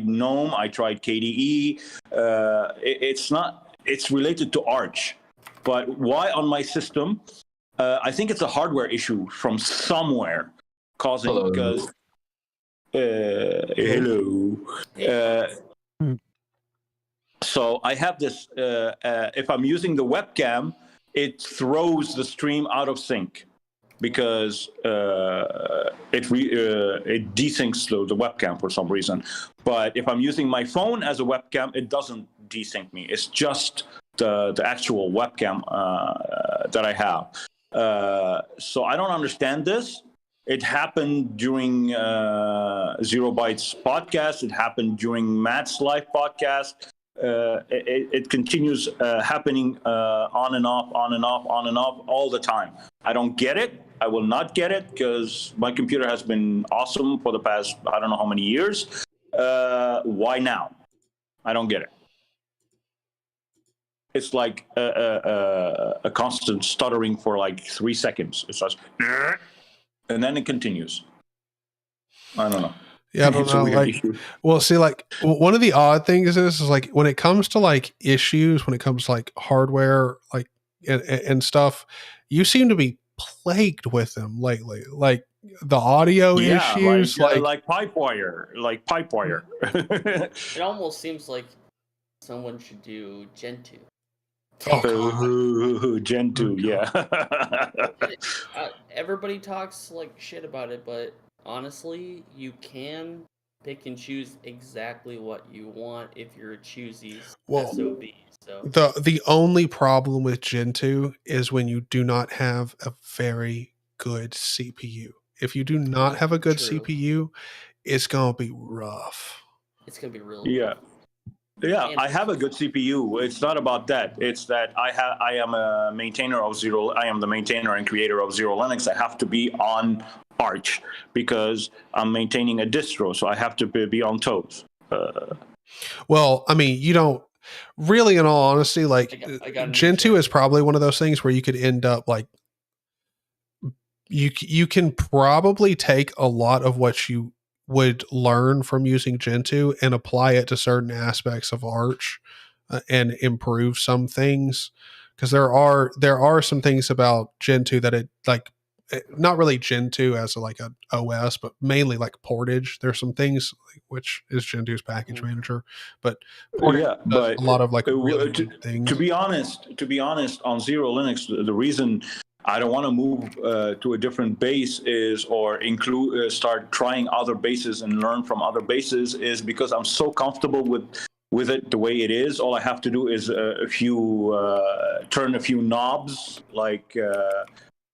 GNOME. I tried KDE. It's related to Arch, but why on my system? I think it's a hardware issue from somewhere causing. Because hello. So I have this, if I'm using the webcam, it throws the stream out of sync, because it desyncs the webcam for some reason. But if I'm using my phone as a webcam, it doesn't desync me. It's just the actual webcam that I have. So I don't understand this. It happened during Zero Bytes podcast. It happened during Matt's live podcast. It continues happening on and off all the time. I don't get it. I will not get it, because my computer has been awesome for the past, I don't know how many years. Why now? I don't get it. It's like a constant stuttering for like 3 seconds. It starts, and then it continues. I don't know. Yeah, I don't know. Like, well, see, like one of the odd things is like when it comes to like issues, when it comes to like hardware, like and stuff, you seem to be plagued with them lately. Like the audio issues, like pipe wire, It almost seems like someone should do Gentoo. Gentoo, yeah. Everybody talks like shit about it, but honestly, you can pick and choose exactly what you want if you're a choosy SOB. So the only problem with Gentoo is when you do not have a very good CPU. If you do not have a good CPU, it's gonna be rough. It's gonna be really rough. Yeah, I have a good CPU. It's not about that. It's that I am a maintainer of Zero. I am the maintainer and creator of Zero Linux. I have to be on Arch because I'm maintaining a distro, so I have to be on toes. Well, I mean, you don't really, in all honesty, like Gentoo is probably one of those things where you could end up like you can probably take a lot of what you would learn from using Gentoo and apply it to certain aspects of Arch and improve some things, because there are some things about Gentoo that it like not really Gentoo as like a OS, but mainly like Portage. There's some things like, which is Gentoo's package manager, but Portage does a lot of like really good things. To be honest, on Zero Linux, the reason I don't want to move to a different base start trying other bases and learn from other bases is because I'm so comfortable with it the way it is. All I have to do is turn a few knobs, like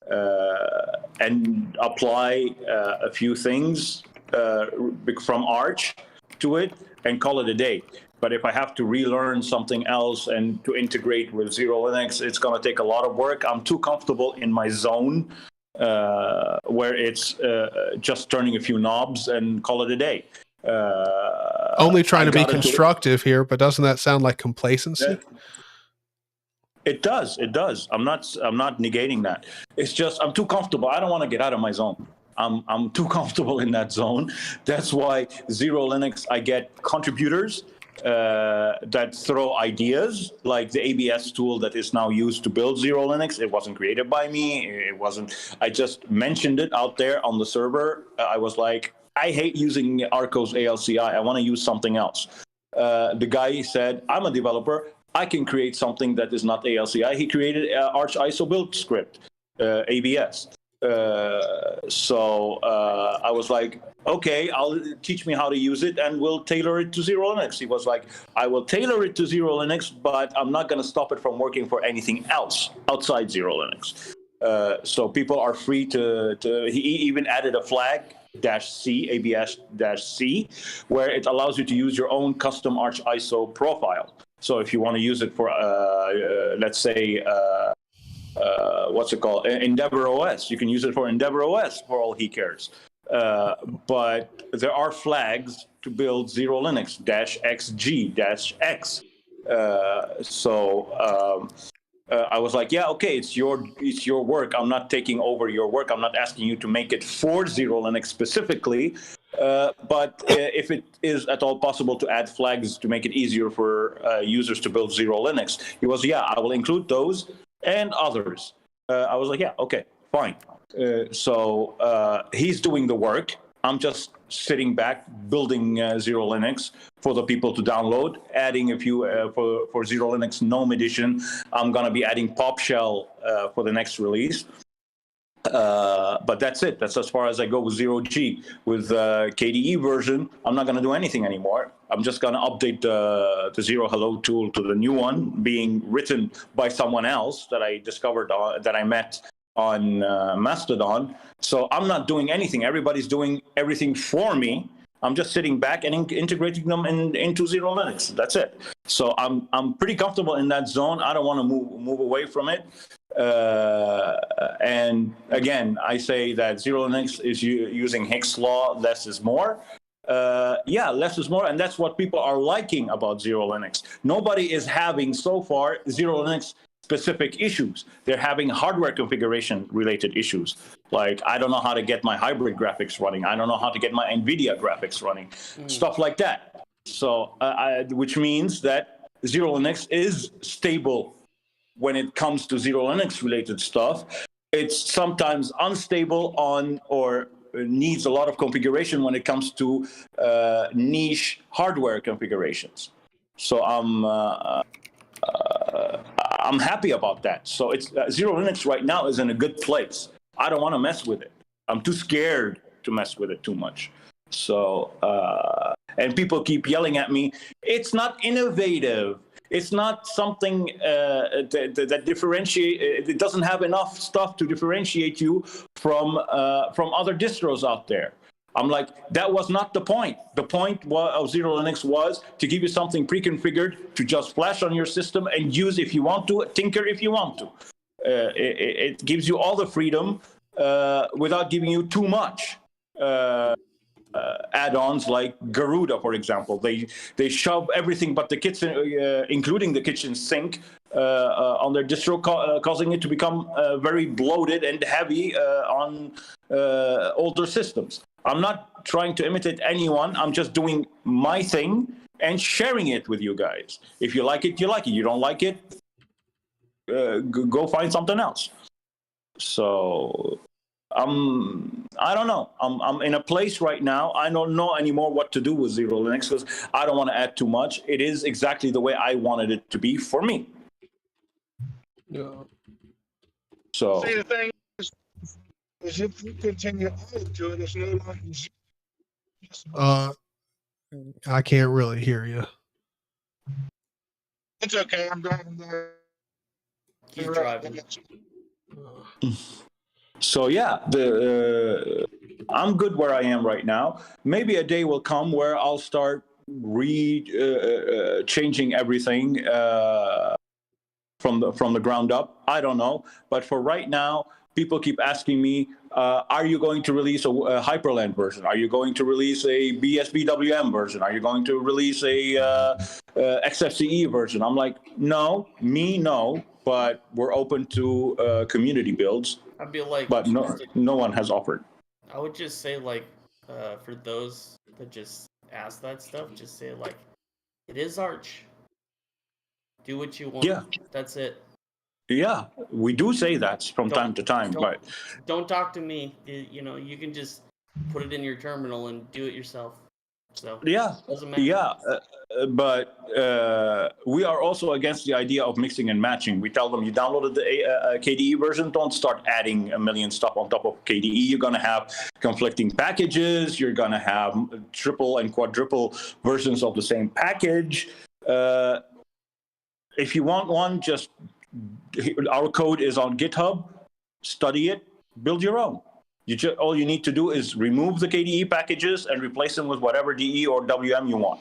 and apply a few things from Arch to it and call it a day. But if I have to relearn something else and to integrate with Zero Linux, it's going to take a lot of work. I'm too comfortable in my zone where it's just turning a few knobs and call it a day. Only trying to be constructive here, but doesn't that sound like complacency? It does. It does. I'm not negating that. It's just I'm too comfortable. I don't want to get out of my zone. I'm too comfortable in that zone. That's why Zero Linux, I get contributors that throw ideas, like the ABS tool that is now used to build Zero Linux. It wasn't created by me. It wasn't. I just mentioned it out there on the server. I was like, I hate using Arco's ALCI. I want to use something else. The guy said, I'm a developer. I can create something that is not ALCI. He created Arch ISO build script, ABS. So I was like, okay, teach me how to use it and we'll tailor it to Zero Linux. He was like, I will tailor it to Zero Linux, but I'm not going to stop it from working for anything else outside Zero Linux. So people are free to he even added a flag -C, ABS-C, where it allows you to use your own custom Arch ISO profile. So if you want to use it for, let's say, what's it called? Endeavor OS. You can use it for Endeavor OS for all he cares. But there are flags to build Zero Linux -XG-X. I was like, yeah, okay, it's your work. I'm not taking over your work. I'm not asking you to make it for Zero Linux specifically. But if it is at all possible to add flags to make it easier for users to build Zero Linux, he was, yeah, I will include those and others. I was like, yeah, okay, fine. So he's doing the work. I'm just sitting back, building Zero Linux for the people to download, adding a few for Zero Linux Gnome Edition. I'm going to be adding Pop Shell for the next release. But that's it. That's as far as I go with Zero G. With KDE version, I'm not going to do anything anymore. I'm just going to update the Zero Hello tool to the new one, being written by someone else that I discovered, that I met on Mastodon. So I'm not doing anything. Everybody's doing everything for me. I'm just sitting back and integrating them into Zero Linux. That's it. So I'm pretty comfortable in that zone. I don't want to move away from it. And again, I say that Zero Linux is using Hicks' law, less is more. Yeah, less is more, and that's what people are liking about Zero Linux. Nobody is having so far Zero Linux specific issues. They're having hardware configuration related issues. Like, I don't know how to get my hybrid graphics running. I don't know how to get my NVIDIA graphics running, stuff like that. So, which means that Zero Linux is stable when it comes to Zero Linux related stuff. It's sometimes unstable or needs a lot of configuration when it comes to niche hardware configurations. So I'm happy about that. So it's Zero Linux right now is in a good place. I don't want to mess with it. I'm too scared to mess with it too much. So and people keep yelling at me, it's not innovative. It's not something that differentiate. It doesn't have enough stuff to differentiate you from other distros out there. I'm like, that was not the point. The point of Zero Linux was to give you something pre-configured to just flash on your system and use if you want to, tinker if you want to. It gives you all the freedom without giving you too much. Add-ons like Garuda, for example, they shove everything but the kitchen, including the kitchen sink, on their distro, causing it to become very bloated and heavy on older systems. I'm not trying to imitate anyone. I'm just doing my thing and sharing it with you guys. If you like it, you like it. You don't like it, go find something else. So I don't know. I'm in a place right now. I don't know anymore what to do with Zero Linux because I don't want to add too much. It is exactly the way I wanted it to be for me. Yeah. So. See, the thing is if you continue adding to it, it's no longer. I can't really hear you. It's okay. I'm driving there. He's driving. So yeah, I'm good where I am right now. Maybe a day will come where I'll start changing everything from the ground up. I don't know, but for right now, people keep asking me, are you going to release a Hyperland version? Are you going to release a BSBWM version? Are you going to release a XFCE version? I'm like, no, but we're open to community builds. I'd be like, but no one has offered. I would just say, like, for those that just ask that stuff, just say, like, it is Arch. Do what you want. Yeah. That's it. Yeah, we do say that from time to time, but don't talk to me. You know, you can just put it in your terminal and do it yourself. So yeah, doesn't matter. yeah, but we are also against the idea of mixing and matching. We tell them, you downloaded the KDE version, don't start adding a million stuff on top of KDE. You're going to have conflicting packages. You're going to have triple and quadruple versions of the same package. If you want one, just our code is on GitHub. Study it, build your own. All you need to do is remove the KDE packages and replace them with whatever DE or WM you want.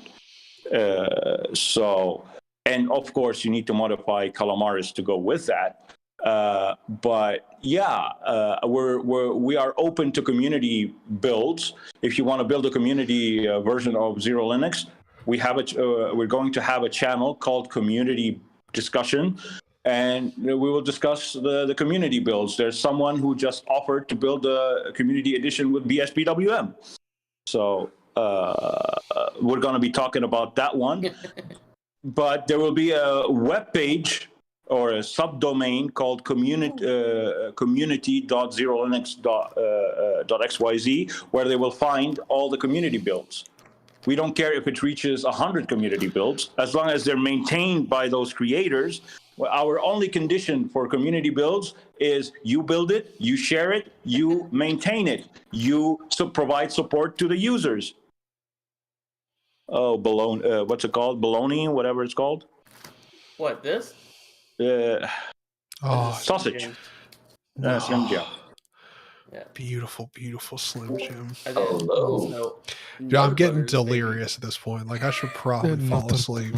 And of course, you need to modify Calamaris to go with that. But yeah, we are open to community builds. If you want to build a community version of Zero Linux, we're going to have a channel called Community Discussion. And we will discuss the community builds. There's someone who just offered to build a community edition with BSBWM. So we're going to be talking about that one. But there will be a web page or a subdomain called community.zerolinux.xyz, where they will find all the community builds. We don't care if it reaches 100 community builds, as long as they're maintained by those creators. Well, our only condition for community builds is you build it, you share it, you maintain it, you provide support to the users. Oh, baloney! What's it called? Baloney, whatever it's called. What, this? Sausage. Slim Jim. Yeah. Beautiful, beautiful Slim Jim. No, I'm getting delirious at this point. Like, I should probably fall asleep.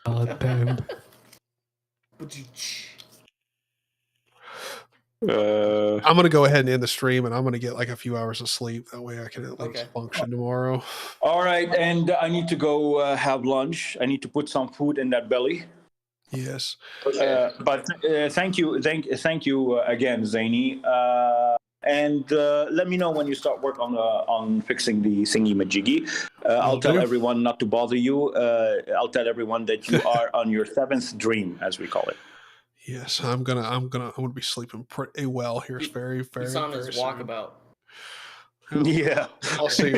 Goddamn. I'm gonna go ahead and end the stream, and I'm gonna get like a few hours of sleep. That way, I can at least function tomorrow. All right, and I need to go have lunch. I need to put some food in that belly. Yes. But thank you again, Zaney. And let me know when you start work on fixing the thingy majiggy. I'll tell everyone not to bother you. I'll tell everyone that you are on your 7th dream, as we call it. Yes, I'm gonna be sleeping pretty well here. Very, very. He's on his walkabout. Yeah. I'll see.